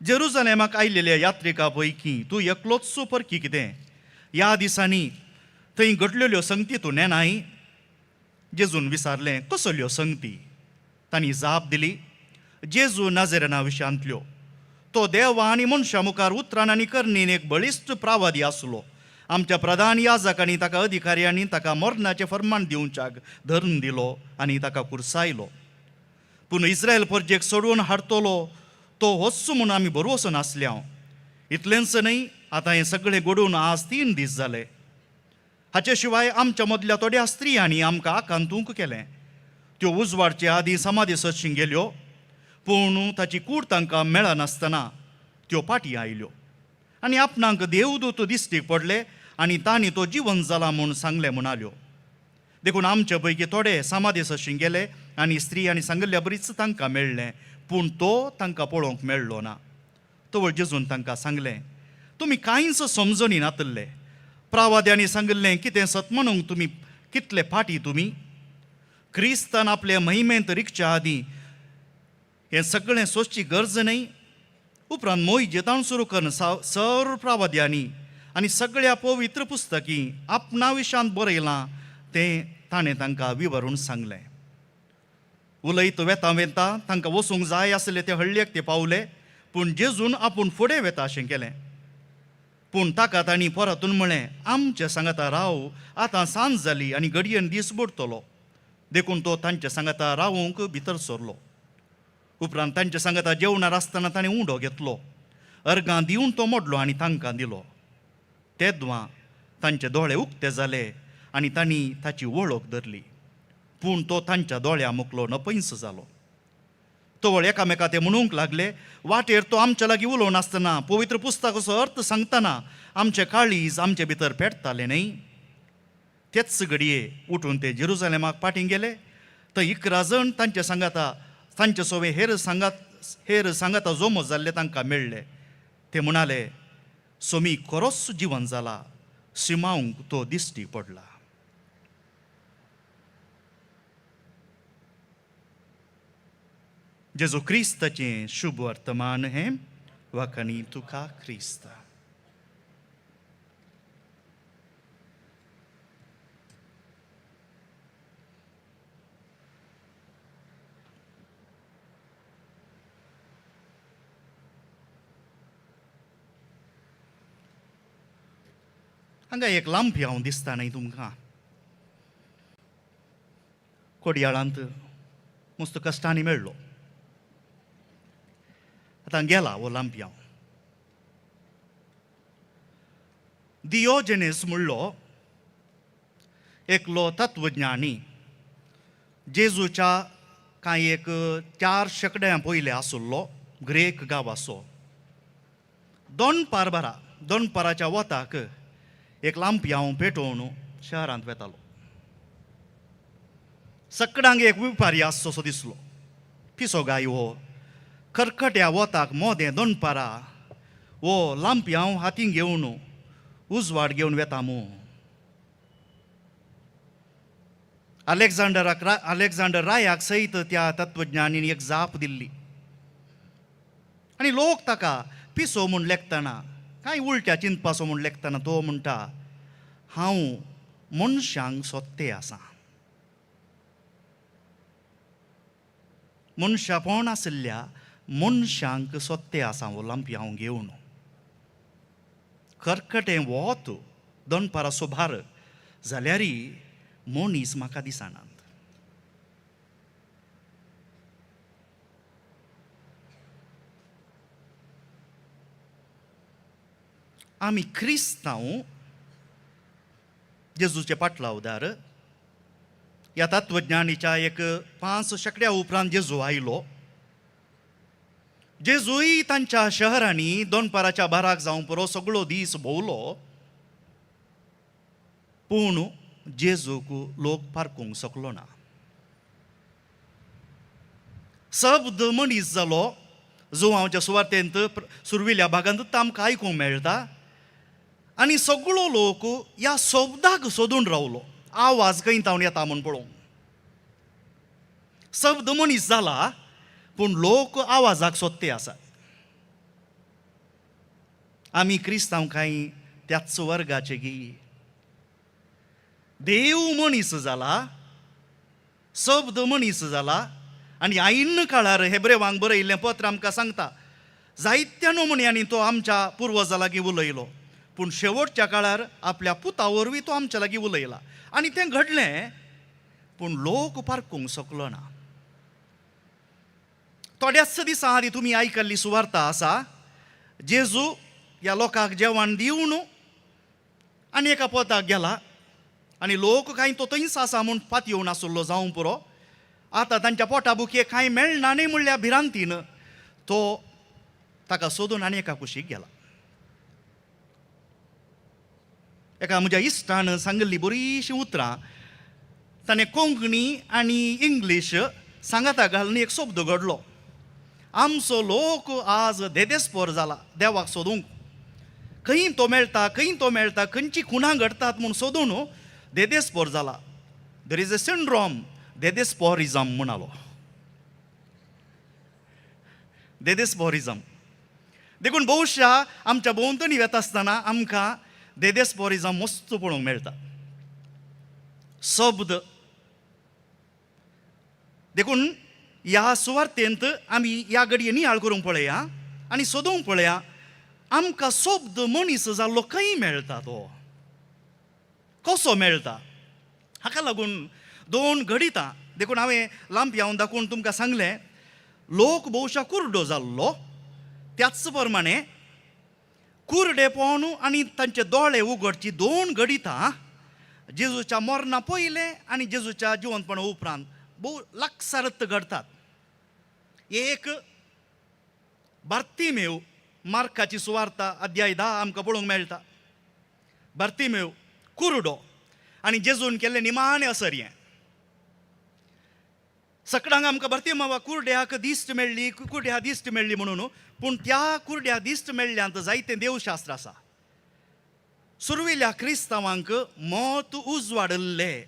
जेरुजालेमाक आयिल्ल्या यात्रिका पैकी तूं एकलोच परकी कितें? ह्या दिसांनी थंय घडलेल्यो संगती तूं नेनाय? जेजून विचारलें, कसल्यो संगती? तांणी जाप दिली, जेजू नाझरेना विशांतल्यो. तो देवा आनी मनशा मुखार उतरान आनी करणीन एक बळिश्ट प्रावादी आसलो. आमच्या प्रधान याजकांनी ताका अधिकाऱ्यांनी ताका मरणाचें फर्माण दिवच्याक धरून दिलो आनी ताका कुर्सायलो. पूण इस्रायल परजेक सोडून हाडटलो तो वच्चो म्हूण आमी भरवोसो नासल्या. इतलेंच न्हय, आतां हें सगळें घडून आज 3 दीस जाले. हाचे शिवाय आमच्या मदल्या थोड्या स्त्रियांनी आमकां आकांतूंक केलें. त्यो उजवाडचे आदीं समाधी सदशीं गेल्यो, पूण ताची कूड तांकां मेळनासतना त्यो फाटीं आयल्यो आनी आपणाक देवदूत दिश्टीक पडले आनी तांणी तो जिवन जाला म्हूण सांगलें म्हणाल्यो. देखून आमचे पैकी थोडे समाधी सदशीं गेले आनी स्त्रियांनी सांगल्या बरीच तांकां मेळ्ळें, पूण तो तांकां पळोवंक मेळ्ळो ना. तवळ जेजून तांकां सांगलें, तुमी कांयच समजोनी नातल्ले. प्रावाद्यांनी सांगिल्लें कितें सत म्हणूंक तुमी कितले फाटीं तुमी? क्रिस्तान आपले महिमेंत रिकच्या आदीं हें सगळें सोंसची गरज न्हय. उपरांत मोयजे तावन सुरू करून सर्व प्रावाद्यांनी आनी सगळ्या पवित्र पुस्तकी आपणा विशयान बरयलां तें ताणें तांकां विवरून सांगलें. उलयत वेता वेता तांकां वचूंक जाय आसलें ते हळ्ळेक ते पावले, पूण जेजून आपूण फुडें वेता अशें केलें. पूण ताका तांणी परतून म्हळें, आमच्या सांगाता राव, आतां सांज जाली आनी घडयेन दीस बुडतलो. देखून तो तांच्या सांगाता रावूंक भितर सरलो. उपरांत तांच्या सांगाता जेवणार आसतना ताणें उंडो घेतलो. अर्गां दिवन तो मोडलो आनी तांकां दिलो. तेदवां तांचे दोळे उक्ते जाले आनी तांणी ताची वळख धरली. पूण तो तांच्या दोळ्या मुखलो नपयस जालो. तवळ एकामेका ते म्हणूंक लागले, वाटेर तो आमच्या लागीं उलोवन आसतना पवित्र पुस्तकाचो अर्थ सांगतना आमचें काळीज आमचे भितर पेटतालें न्ही. तेच घडये उठून ते जेरुजालेमाक पाटीं गेले. थंय 11 जण तांचे सांगाता तांचे सोवे हेर सांगाता जोमो जाल्ले तांकां मेळ्ळे. ते म्हणाले, सोमी खरोच जिवन जाला, सिमांक तो दिश्टी पडला. जेजू क्रिस्ताचें शुभ वर्तमान हें वखणी तुका क्रिस्त. हांगा एक लांपी हांव दिसता न्ही तुमकां. कोडयाळांत मस्त कश्टांनी मेळ्ळो. आतां गेला हो लांपी हांव. दियोजेनेस म्हणलो एकलो तत्वज्ञानी, जेजूच्या कांय एक 4 शेकड्यां पयले आसुल्लो ग्रेक गांवाचो. दोनपाराच्या वताक एक लांपी हांव पेटोवन शहरांत वेतालो. सकडांग एक वेपारी आसचो दिसलो. पिसो गाय हो खरखट्या वताक मोदें दोनपारा वो लांपी हांव हातीन घेवन उजवाड घेवन वेता मू. अलेक्झांडर रायाक सयत त्या तत्वज्ञानीन एक जाप दिल्ली. आनी लोक ताका पिसो म्हूण लेखतना, कांय उलट्या चिंतपाचो म्हूण लेखतना तो म्हणटा, हांव मनशांक सोदतें आसां. मनशापण आशिल्ल्या मनशांक सोदतें आसां हो लांपी हांव घेवन. खरखटें वोत दोनपारा सोभार जाल्यारय मनीस म्हाका दिसनात. आमी क्रिस्तांव जेजूचे पाटलावदार. ह्या तत्वज्ञानीच्या एक 5 शेकड्या उपरांत जेजू आयलो. जेजूय तांच्या शहरांनी दोनपाराच्या बाराक जावं पुरो सगळो दीस भोवलो. पूण जेजूक लोक पारखूंक शकलो ना. शब्द मनीस जालो जो हांवच्या सुवातेंत सुरविल्ल्या भागांत आमकां आयकूंक मेळटा. आनी सगळो लोक ह्या शब्दाक सोदून रावलो. आवाज खंय तावन येता म्हूण पळोवंक. शब्द मनीस जाला पूण लोक आवाजाक सोदते आसात. आमी क्रिस्तांव कांय त्याच वर्गाचे गी. देव मनीस जाला, शब्द मनीस जाला. आनी आयिल्ल्या काळार हेब्रेवांक बरयल्लें पत्र आमकां सांगता, जायत्या नमुन्यांनी तो आमच्या पुर्वजां लागीं उलयलो, पूण शेवटच्या काळार आपल्या पुता वरवीं तो आमच्या लागीं उलयला. आनी तें घडलें, पूण लोक पारखूंक शकलो ना. थोड्याच दिसां आदी तुमी आयकल्ली सुवार्ता आसा. जेजू ह्या लोकांक जेवण दिवन आनी एका पोताक गेला. आनी लोक कांय तो थंयच आसा म्हूण पात येवन आसुल्लो जावं पुरो. आतां तांच्या पोटा बुके कांय मेळना न्ही म्हणल्या भिरांतीन तो ताका सोदून आनी एका कुशीक गेला. एका म्हज्या इश्टान सांगिल्ली बरीशीं उतरां ताणें कोंकणी आनी इंग्लीश सांगाता घालून एक शब्द घडलो. आमचो लोक आज देदेस्पर जाला देवाक सोदूंक. खंय तो मेळटा खंयची खुणां घडटात म्हूण सोदून देदेस्पर जाला. देर इज अ सिंड्रोम देदेस्पोरिझम म्हणालो. देदेस्पोरिझम देखून भोवशा आमच्या भोंवतणी वेता आसतना आमकां देदेस्पोरिझम मस्त पळोवंक मेळटा. शब्द देखून ह्या सुवार्थेंत आमी ह्या घडये नियाळ करूंक पळया आनी सोदूंक पळया आमकां शब्द मनीस जाल्लो खंय मेळटा, तो कसो मेळटा. हाका लागून 2 घडितां देखून हांवें लांब येवन दाखोवन तुमकां सांगलें, लोक भोवशा कुर्डो जाल्लो, त्याच प्रमाणे कुर्डेपण आनी तांचे दोळे उगडची 2 घडितां जेजूच्या मरणा पयले आनी जेजूच्या जिवंतपणा उपरांत भोव लागसारत घडतात. एक बार्तिमेव मार्काची सुवार्ता अध्याय 10 आमकां पळोवंक मेळटा. बार्तिमेव कुर्डो आनी जेजून केल्लें निमाणें असर हें. सकाळांक आमकां बार्तिमेवा कुर्ड्याक दिश्ट मेळ्ळी, कुर्ड्या दिश्ट मेळ्ळी म्हणून, पूण त्या कुर्ड्या दिश्ट मेळ्ळ्यांत जायतें देवशास्त्र आसा. सुरविल्ल्या क्रिस्तांवांक मत उजवाडल्लें,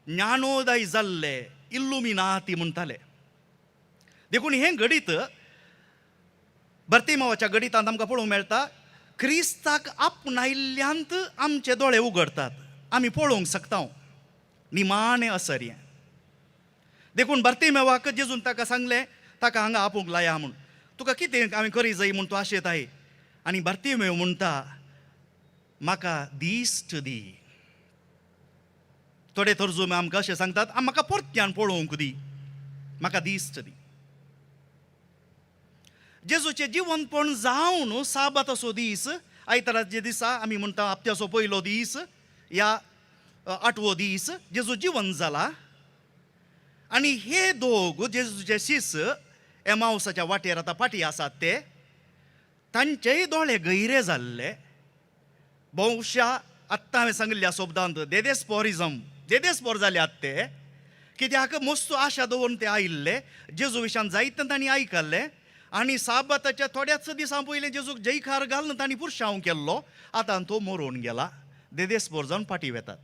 ज्ञानोदय जाल्लें, इल्लुमिनाती म्हणटाले. देखून हें घडीत बार्तिमेवाच्या घडितांत आमकां पळोवंक मेळटा, क्रिस्ताक आपणायिल्ल्यांत आमचे दोळे उगडटात, आमी पळोवंक शकता. निमाणें असर हें. देखून बार्तिमेवाक जेजून ताका सांगलें, ताका हांगा आपोवंक लाया म्हूण, तुका कितें हांवें करी जाय म्हूण तूं आशेताय. आनी बार्तिमेव म्हणटा, म्हाका दिश्ट दी. थोडे तर्जुमे आमकां अशें सांगतात, म्हाका परत्यान पळोवंक दी, म्हाका दिश्ट दी. जेजूचें जिवंतपण जावन साबाताचो दीस, आयताराचे दिसा आमी म्हणटा हप्त्याचो पयलो दीस, या 8वो दीस जेजू जिवंत जाला. आनी हे दोग जेजूचे शिस एमावसाच्या वाटेर आतां फाटी आसात ते, तांचेय दोळे गैरे जाल्ले. भोवशा आत्तां हांवें सांगिल्ल्या शब्दांत देदेस्पोर जाल्यात ते, कित्याक मस्त आशा दवरून ते आयिल्ले. जेजू विशान जायतें तांणी आयकल्लें आनी साबाताच्या थोड्याच दिसां पयलीं जेजूक जयकार घालून तांणी पुरशांव केल्लो. आतां तो मरून गेला, देदेस्पोर जावन फाटी वेतात.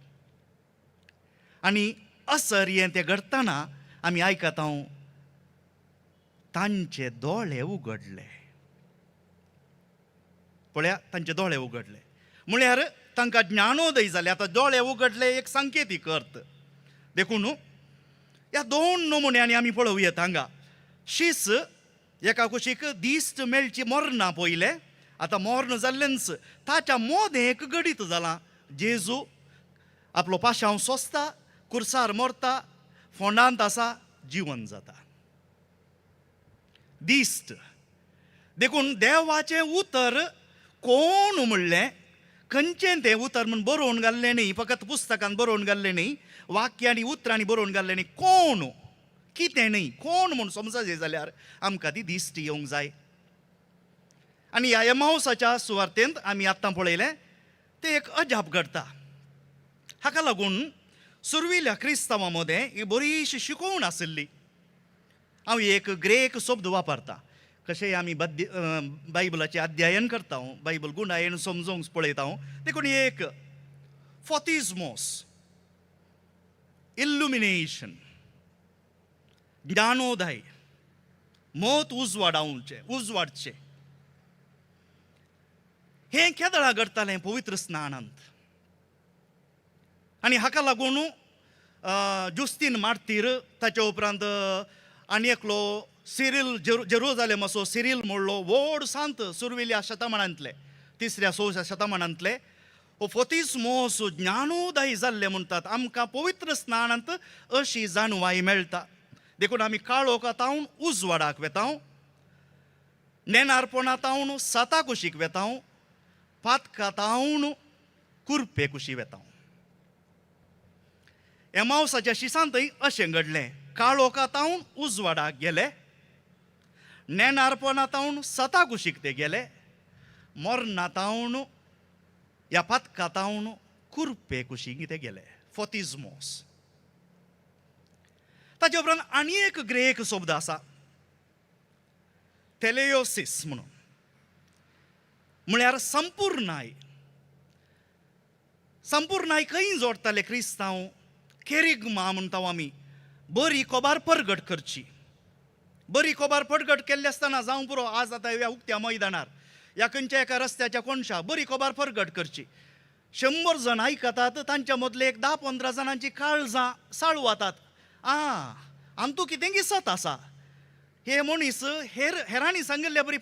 आनी असर हें तें घडटना आमी आयकता, तांचे दोळे उगडले. पळया, तांचे दोळे उगडले म्हळ्यार तांकां ज्ञानोदय जाले. आतां दोळे उगडले एक संकेतीक अर्थ. देखून ह्या 2 नमुन्यांनी आमी पळोवया हांगा. शीस एका कुशीक दिश्ट मेळची मरणा पयले, आतां मरण जाल्लेंच ताच्या मोदेक घडीत जालां. जेजू आपलो पाशांव सोंसता, कुर्सार मरता, फोंडांत आसा, जिवंत जाता. दिश्ट देखून देवाचें उतर कोण म्हणलें, खंयचें तें उतर म्हूण बरोवन घाल्लें न्ही, फकत पुस्तकांत बरोवन घाल्लें न्ही, वाक्यांनी उतरांनी बरोवन घाल्लें न्ही, कोण कितें न्ही, कोण म्हूण समजचें जाल्यार आमकां ती दिश्ट येवंक जाय. आनी ह्या एमावसाच्या सुवार्थेंत आमी आत्तां पळयलें तें एक अजाप घडटा. हाका लागून सुरविल्ल्या क्रिस्तांवां मदें ही बरीशी शिकवण आशिल्ली. हांव एक ग्रेक शब्द वापरतां, कशेंय आमी बायबलाचें अध्ययन करता, बायबल गुणायेन समजोवंक पळयता. देखून एक फॉतिझमोस, इल्युमिनेशन, ज्ञानोदय, मत उजवाडचें, हें केदळां घडटालें पवित्र स्नानांत. आनी हाका लागून जुस्तीन मार्तीर, ताचे उपरांत आनी एकलो सिरील, जेरुजालेमाचो सिरील म्हणलो, व्हड सांत सुरविल्ल्या शतमानांतले, 3ऱ्या-4थ्या शतमानांतले. हो फॉतिझमोस ज्ञानोदय जाल्ले म्हणटात. आमकां पवित्र स्नानांत अशी जाणवाय मेळटा. देखून आमी काळोखांतावन उजवाडाक वेता, नेनारपणांतावन साता कुशीक वेता, पातकांतावन कुरपे कुशी वेता. एमावसाच्या शिसांतय अशें घडलें. काळोखांतावन उजवाडाक गेले, नेनारपणांतावन साता कुशीक ते गेले, मरणांतावन ह्या पातकांतावन कुरपे कुशीक ते गेले. फॉतिझमोस. ताचे उपरांत आनी एक ग्रेक शब्द आसा, टेलेओसिस म्हणून, म्हळ्यार संपूर्णाय. संपूर्णाय खंय जोडटाले क्रिस्तांव? केरिग्मा म्हणटा आमी, बरी कोबार परगट करची. बरी कोबार परगट केल्ली आसतना जावं पुरो, आज आतां ह्या उक्त्या मैदानार या खंयच्या एका रस्त्याच्या कोणशा बरी कोबार परगट करची. 100 जण आयकतात, तांच्या मदले एक 10-15 जणांची काळजां साळू वतात. आनी तूं कितें दिसत आसा? हे मनीस हेरांनी सांगिल्ले बरी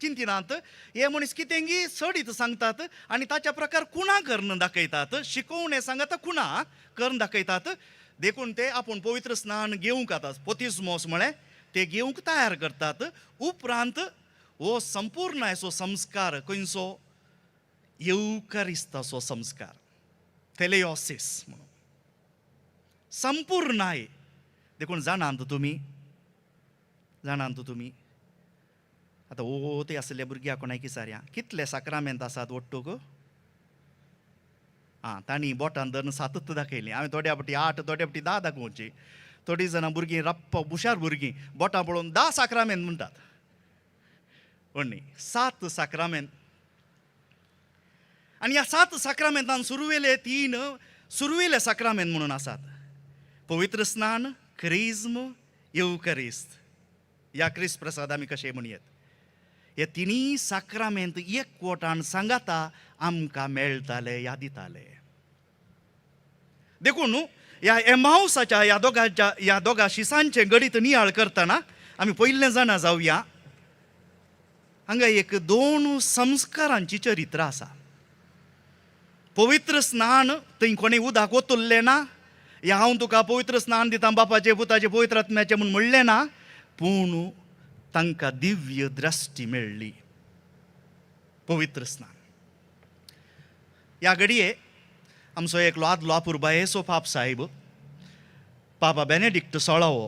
चिंतिनात. हे मनीस कितेंगी सडीत सांगतात आनी ताच्या प्रकार कुणा करून दाखयतात. शिकोवणे सांगता कुणा करून दाखयतात. देखून ते आपूण पवित्र स्नान घेवंक आतां पोतिस्मोस म्हळें ते घेवंक तयार करतात. उपरांत हो संपूर्ण असो संस्कार खंयचो येवकारिस्ताचो संस्कार थेलेओसिस म्हणून संपूर्णाय. देखून जाणांत तुमी आतां ते आसले भुरग्यां कोणाक विचारया कितले साक्रामेंत आसात ओट्टूक? तांणी बोटान धरून 7 दाखयली. हांवें थोड्या फावटी 8 थोड्या फावटी 10 दाखोवची. थोडीं जाणां भुरगीं रप्प हुशार भुरगीं बोटां पळोवन 10 साक्रामेंत म्हणटात. व्हडली 7 साक्रामेंत. आनी ह्या 7 साक्रामेंतान सुरवेले साक्रामेंत म्हणून आसात. पवित्र स्नान, क्रिस्म, येवकारिस्त. या क्रिस्त प्रसाद आमी कशे म्हणयत. हे तिनी साक्रामेंत एकवटान सांगाता आमकां मेळटाले ह्या दिताले. देखून ह्या एमाउसाच्या ह्या दोगा शिसांचे गणित नियाळ करतना आमी पयलें जाणा जावया. हांगा एक 2 संस्कारांची चरित्र आसा. पवित्र स्नान थंय कोणें उदक ओतुल्लें ना. हांव तुका पवित्र स्नान दिता बापाचे पुताचे पवित्र आत्म्याचे म्हूण म्हणलें ना. पूण तांकां दिव्य दृश्टी मेळ्ळी. पवित्र स्नान ह्या घडये आमचो एकलो आदलो आपुरबायेचो पाप साहेब पापा बेनेडिक्ट 16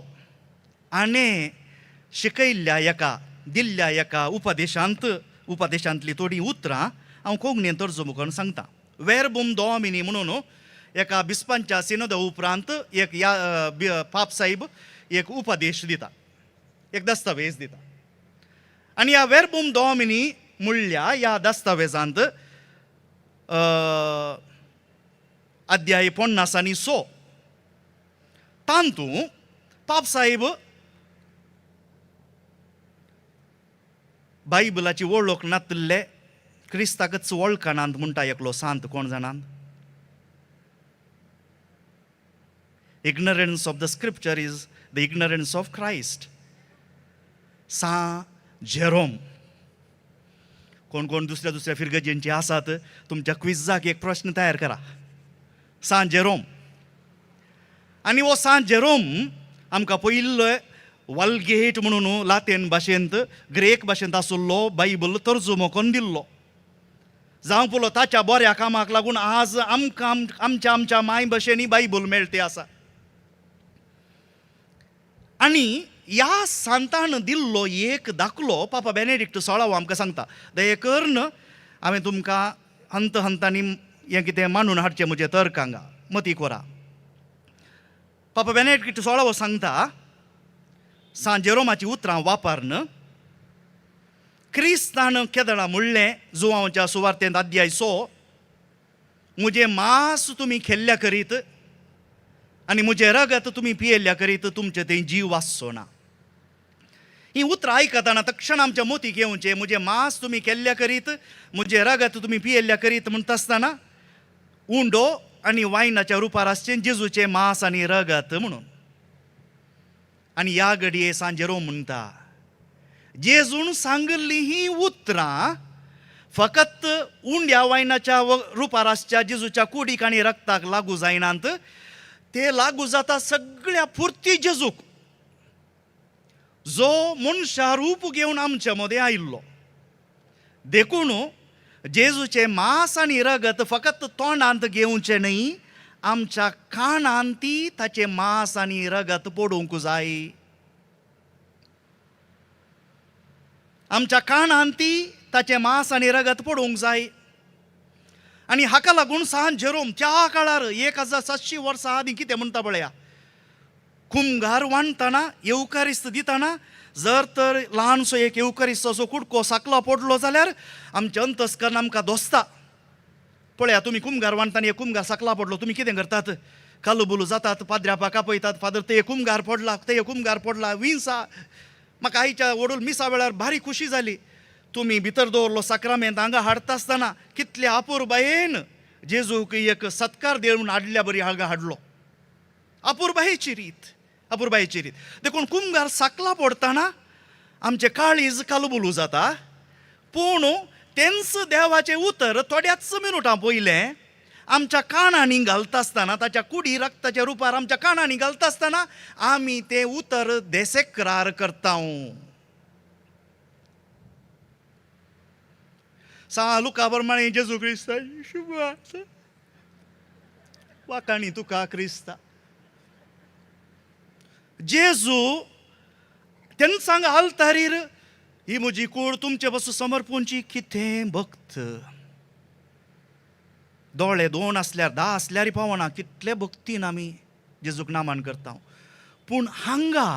हाणें शिकयल्ल्या दिल्ल्या एका उपदेशांतली थोडीं उतरां हांव कोंकणीन तर्जुमो करून सांगता. वेरबुम डॉमिनी म्हणून एका बिस्पांच्या सिनोदा उपरांत एक पाप साहेब एक उपदेश दिता, एक दस्तावेज दिता. आनी ह्या वेरबुम डॉमिनी म्हणल्या ह्या दस्तावेजांत अध्याय 50 आनी 100 तांतूं पाप साहेब बायबलाची वळख नातले क्रिस्ताकच वळखनांत म्हणटा एकलो सांत. कोण जाणात? Ignorance of the scripture is the ignorance of Christ. Saint Jerome. कोण दुसऱ्या फिरगजेंची आसात तुमच्या क्विजाक एक प्रश्न तयार करा. सांत जेरोम. आनी हो सांत जेरोम आमकां पयल्लो वल्गेट म्हणून लातीन भाशेंत ग्रेक भाशेंत आसुल्लो बायबल तर्जुमो करून दिल्लो. जावं पळो ताच्या बऱ्या कामाक लागून आज आमकां आमच्या माय भाशेनी बायबल मेळटे आसा. आनी ह्या सांतान दिल्लो एक दाखलो पापा बेनेडिक्ट 16 आमकां सांगता. दये करून हांवें तुमकां हंतांनी हें कितें मांडून हाडचें म्हजें तर्क हांगा मती कोरा. पापा बेनेडिक्ट 16 सांगता सांत जेरोमाची उतरां वापरन क्रिस्तान केदळां म्हणलें जुवांच्या सुवार्तेंत अध्याय 100 मुझे मांस तुमी खेल्ल्या करीत आनी मुझे रगत तुमी पियेल्ल्या करीत तुमचे थंय जीव आसचो ना. ही उतरां आयकतना तक्षण आमच्या मोतीक येवचें. मुझे मांस तुमी केल्ल्या करीत मुझे रगत तुमी पियेल्ल्या करीत म्हणटा आसतना उंडो आनी वायनाच्या रुपार आसचें जेजूचें मांस आनी रगत म्हणून. आनी ह्या घडये सांत जेरोम म्हणटा जेजून सांगिल्लीं ही उतरां फकत उंड्या वायनाच्या रुपार आसच्या जेजूच्या कुडीक आनी रक्ताक लागू जायनात. ते लागू जाता सगळ्या पुर्ती जेजूक जो मनशा रूप घेवन आमच्या मदें आयिल्लो. देखून जेजूचें मांस आनी रगत फकत तोंडांत घेवचें न्ही, आमच्या कानांती ताचें मांस आनी रगत पडूंक जाय. आमच्या कानांती ताचें मांस आनी रगत पडूंक जाय. आनी हाका लागून सांत जेरोम त्या काळार 1700 वर्सां आदीं कितें म्हणटा पळया. कुमगार वांडटाना येवकारिस्त दितना जर तर ल्हानसो एक येवकारिस्ताचो कुडको साकलो पडलो जाल्यार आमचें अंतस्करण आमकां दोसता. पळया तुमी कुमगार वांडटाना एक कुमगार साकला पडलो तुमी कितें करतात? कालुबुलू जातात, पाद्र्यापाक आपयतात, फादर ते कुमगार पडला विंसा. म्हाका आयच्या वडूल मिसा वेळार भारी खुशी जाली. तुमी भितर दवरलो साक्रामेंत हांगा हाडटा आसतना कितले आपुरबायेन जेजूक एक सत्कार देऊन हाडल्या बरी हांगा हाडलो. अपुरबायेची रीत देखून कुंभार साकला पडताना आमचे काळीज कालबुलू जाता. पूण तेंच देवाचें उतर थोड्याच मिनटां पयलें आमच्या कानांनी घालता आसतना, ताच्या कुडी रक्ताच्या रुपार आमच्या कानांनी घालता आसतना आमी तें उतर देसेक्रार करता. लुका प्रमाणे जेजू क्रिस्ता शुभ वाकाणी तुका क्रिस्ता. जेजू तेन्ना सांग आलतारीर ही म्हजी कूड तुमचे पासून समर्पूंची. कितें भक्त, दोळे 2 असल्यार 10 असल्यार पावना कितले भक्तीन आमी जेजूक नामान करता. पूण हांगा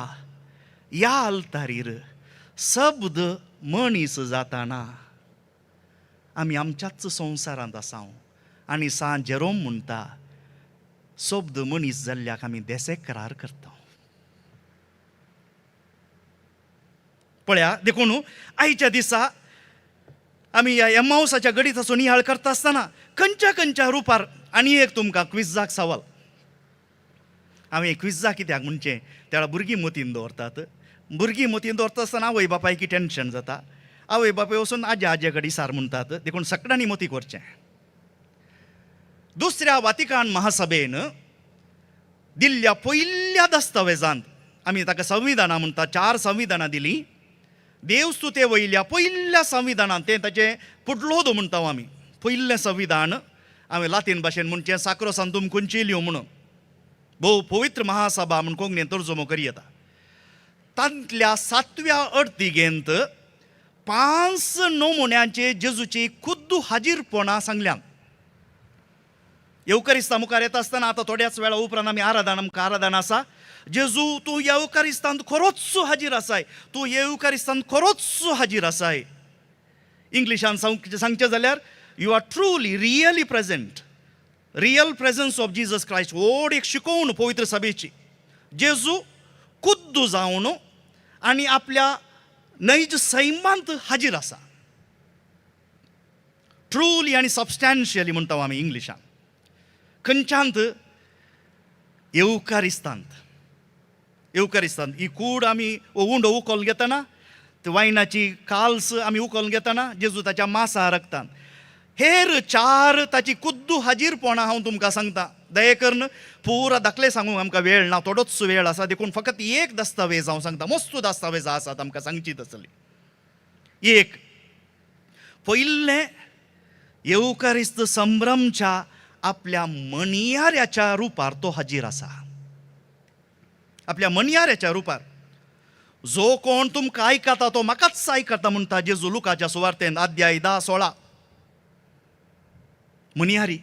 ह्या आलतारीर शब्द मनीस जाताना आमी आमच्याच संवसारांत आसा. आनी सांत जेरोम म्हणटा शब्द मनीस जाल्ल्याक आमी देसेक्रार करता. पळया देखून आयच्या दिसा आमी ह्या एम्माउसाच्या गडीताचो नियाळ करता आसतना खंयच्या रुपार आनी एक तुमकां क्विजाक सवाल. हांवें क्विजा कित्याक म्हणचें त्या भुरगीं मतीन दवरतात. भुरगीं मतीन दवरता आसतना आवय बापायकी टेन्शन जाता. आवय बापाय वचून आजे कडेन सार म्हणटात. देखून सगळ्यांनी मती करचें. दुसऱ्या वातिकान महासभेन दिल्ल्या पयल्या दस्तावेजांत आमी ताका संविधानां म्हणटा, 4 संविधानां दिलीं. देवस्तुते वयल्या पयल्या संविधानांत तें ताचें पुडलोद म्हणटा आमी. पयलें संविधान हांवें लातीन भाशेन म्हणचें साक्रोसांतूम कोंचिलियो म्हणून भोव पवित्र महासभा म्हूण कोंकणीन तर्जुमो करी येता. तांतल्या 7व्या अर्तिगेंत 5 नमुन्यांचे जेजूची खुद्द हाजीरपणां सांगल्यान. येवकारिस्ता मुखार येता आसतना आतां थोड्याच वेळा उपरांत आमी आमकां आराधन आसा. जेजू तूं येवकारिस्तांत खरोच हाजीर आसाय, तूं येवकारिस्तांत खरोच हाजीर आसाय. इंग्लिशान सांगचें जाल्यार you are truly really present. Real presence of Jesus Christ. व्हड एक शिकोवन पवित्र सभेची. जेजू खुद्द जावन आनी आपल्या नैज सैमांत हाजीर आसा. ट्रुली आनी सबस्टॅन्शियली म्हणटा आमी इंग्लिशान. खंयच्यांत येवकारिस्तांत ही कूड आमी उंडो उखलून घेतना, वायनाची काल्स आमी उखलून घेतना जेजू ताच्या मांसा रक्तान. हेर 4 ताची खुद्द हाजीरपणां हांव तुमकां सांगता. दये करून पुरा दाखले सांगूंक आमकां वेळ ना, थोडोच वेळ आसा. देखून फकत एक दस्तावेज हांव सांगता. मस्त दस्तावेजां आसात आमकां सांगचीच आसली. एक पयलें येवकारिस्त संभ्रमच्या आपल्या मणियाऱ्याच्या रुपार तो हाजीर आसा. आपल्या मणियाऱ्याच्या रुपार. जो कोण तुमकां आयकता तो म्हाकाच आयकता म्हणटा जेजू लुकाच्या सुवार्तेंत अध्याय 10:16. मणियारी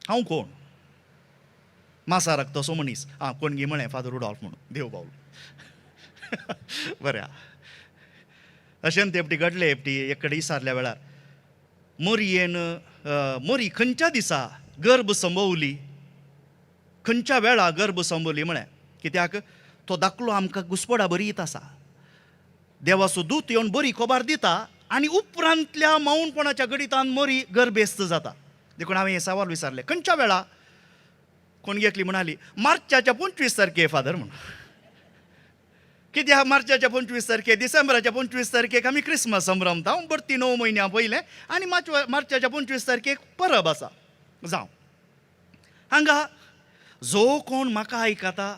हांव कोण? मासा रक्तसो मनीस. कोणगी म्हळें फादर रुडॉल्फ म्हणून. देव बावलो. बरें. अशें तेपटी घडलें. एपटी एक कडेन विचारल्या वेळार मरी खंयच्या दिसा गर्भ संभोवली, खंयच्या वेळा गर्भ संभोवली म्हळें. कित्याक तो दाखलो आमकां घुसपडा बरी येत आसा. देवाचो दूत येवन बरी खबर दिता आनी उपरांतल्या मौनपणाच्या घडितान मरी गर्भेस्त जाता. देखून हांवें हे सवाल विचारले खंयच्या वेळा. कोण एकली म्हणाली मार्चाच्या 25 तारखे फादर म्हणून. कित्याक मार्चाच्या 25 तारखे डिसेंबराच्या 25 तारखेक आमी क्रिसमस संभ्रमता. बर्ती 9 म्हयन्यां पयलें आनी मार्चाच्या 25 तारखेक परब आसा. जावं हांगा जो कोण म्हाका आयकता,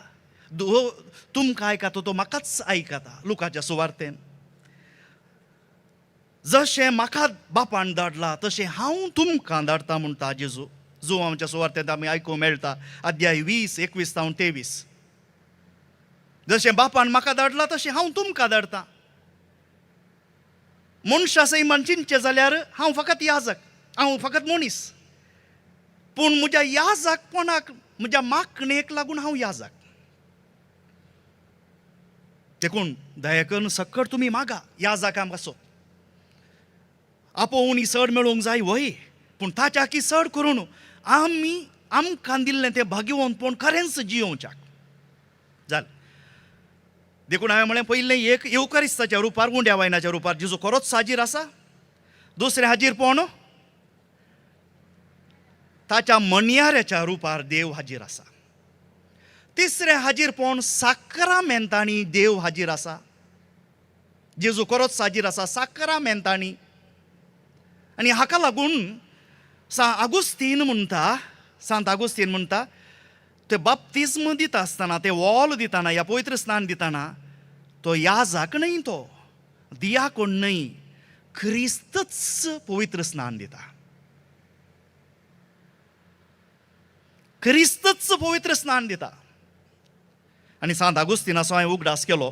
तुमकां आयकता तो म्हाकाच आयकता. लुकाच्या सुवार्तेन जशें म्हाका बापान धाडला तशें हांव तुमकां धाडटा म्हणटा जेजू. जो आमच्या सुवार्तेंत आमी आयकूंक मेळटा अध्याय 20:21-23. जशें बापान म्हाका धाडला तशें हांव तुमकां धाडटां. मनशा सैमान चिंतचें जाल्यार हांव फकत याजक, हांव फकत मनीस. पूण म्हज्या याजकपणाक, म्हज्या मागणेक लागून हांव याजक. देखून दया करून सकट तुमी मागा याजकांक असो. आपोवन इसड मेळोवंक जाय वय, पूण ताच्याक इसड करून आमकां दिल्लें तें भाग्यवंतपण खरेंच जियोवच्याक जालें. देखून हांवें म्हळें पयलें एक येवकारिस्ताच्या रुपार, उंड्या वायनाच्या रुपार जेजू खरोच हाजीर आसा. दुसरें हाजीरपण ताच्या मणयाऱ्याच्या रुपार देव हाजीर आसा. तिसरें हाजीरपण साक्रामेंतांनी देव हाजीर आसा. जेजू खरोच हाजीर आसा साक्रामेंतांनी. आनी हाका लागून सांत आगुस्तीन म्हणटा ते बाप्तिस्म दिता आसतना, ते वॉल दिताना, या पवित्र स्नान दिताना तो याजक न्हय, तो दियाकोन न्हय, क्रिस्तच पवित्र स्नान दिता. क्रिस्तच पवित्र स्नान दिता. आनी सांत आगुस्तीनाचो हांवें उगडास केलो.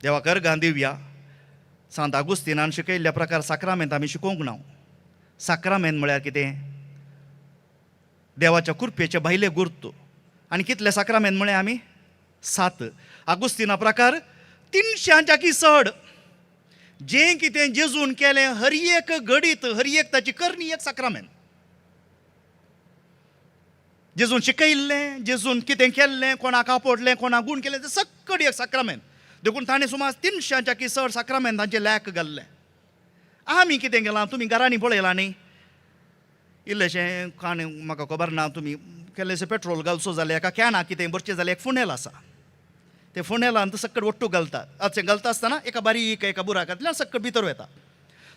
देवाक अर्गां दिवया. सांत आगुस्तीनान शिकयल्ल्या प्रकार साक्रामेंत आमी शिकोवंक ना. साक्रामेंत म्हळ्यार कितें? देवाच्या कृपेचे भायले गुर्त. आनी कितले साक्रामेंत म्हळें आमी? 7. आगुस्तीना प्रकार 300 जें कितें जेजून केलें हर एक घडीत, हर एक ताची करणी एक साक्रामेंत. जेजून शिकयल्लें, जेजून कितें केल्लें, कोणाक आपटलें, कोणाक गूण केलें, तें सक्कड एक साक्रामेंत. देखून ताणें सुमार 300 साक्रामेंतांचें लॅक घाल्लें. आमी कितें केलां तुमी घरांनी पळयलां न्ही? इल्लेशें कांय म्हाका खबर ना, तुमी केल्लेशें पेट्रोल घालचो जाल्यार एका कॅनाक कितें भरचें जाल्यार एक फुनेल आसा. ते फुनेलांत सकट वट्टू घालतात. अशें घालता आसतना एका बारीक एका बुराकांतल्यान सकट भितर वता.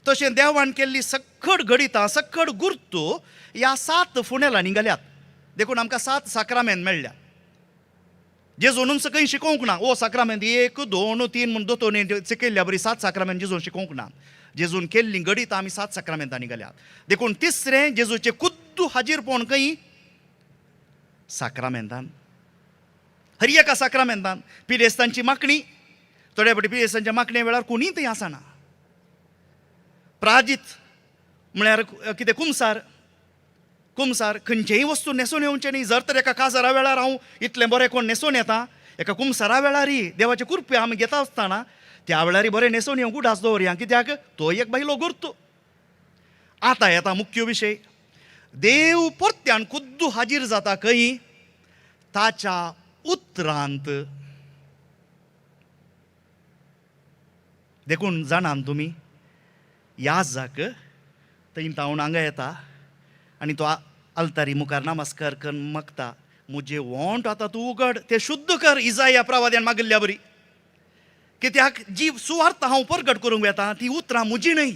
तशें देवान केल्ली सक्कड घडितां, सक्कड गुर्तू ह्या 7 फुनेलांनी घाल्यात. देखून आमकां 7 साक्रामेंत मेळ्ळ्या. जेजून सकय शिकोवंक ना ओ साक्रामेंत 1, 2, 3 म्हूण दोतोरनी शिकयल्ल्या बरी 7 साक्रामेंत जेजून शिकोवंक ना. जेजून केल्ली घडीत आमी 7 साक्रामेंतांनी घाल्यात. देखून तिसरें जेजूचें कुद्दू हाजीरपण खंय? साक्रामेंतान. हर एका साक्रामेंतान पिडेस्तांची मागणी, थोडे फावटी पिडेस्तांच्या मागणे वेळार कोणीय थंय आसना. प्राजीत म्हळ्यार कितें? कुमसार खंयचेय वस्तू न्हेसून येवचें न्ही. जर तर एका काजारा वेळार हांव इतलें बरें कोण न्हेसून येता, एका कुमसारा वेळारय देवाचे कृपे आमी घेता आसतना त्या वेळार बरें न्हेसून येवंक उडास दवरया. कित्याक? तो एक भायलो गुर्तू. आतां येता मुख्य विशय. देव परत्यान कुद्दू हाजीर जाता खंय? ताच्या उतरांत. देखून जाणान तुमी, याजक थंय तावन हांगा येता आनी तो अल्तारी मुखार नमस्कार करून मागता, मुजे वोंट आतां तूं उगड, ते शुद्ध कर. इजाया प्रवाद्यान मागिल्ल्या बरी. कित्याक जी सुवार्थ हांव प्रगट करूंक येता ती उतरां म्हजी न्हय,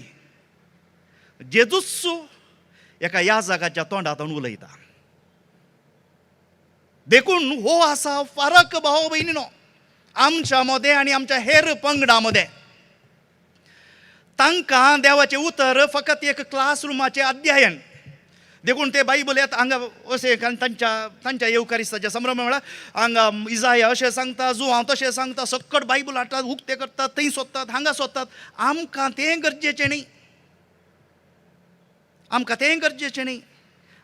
जेजूच एका याजकाच्या तोंडांतून उलयता. देखून हो आसा फरक भाव भयणीनो आमच्या मदें आनी आमच्या हेर पंगडा मदें. तांकां देवाचें उतर फकत एक क्लासरुमाचें अध्ययन. देखून ते बायबल येता हांगा अशें तांच्या येवकारिस्ताच्या संभ्रम म्हळ्यार हांगा इजाया अशें सांगता, जुवांव तशें सांगता, सक्कट बायबल हाडटात, उक्ते करतात, थंय सोदतात, हांगा सोदतात. आमकां तें गरजेचें न्ही. आमकां तें गरजेचें न्ही.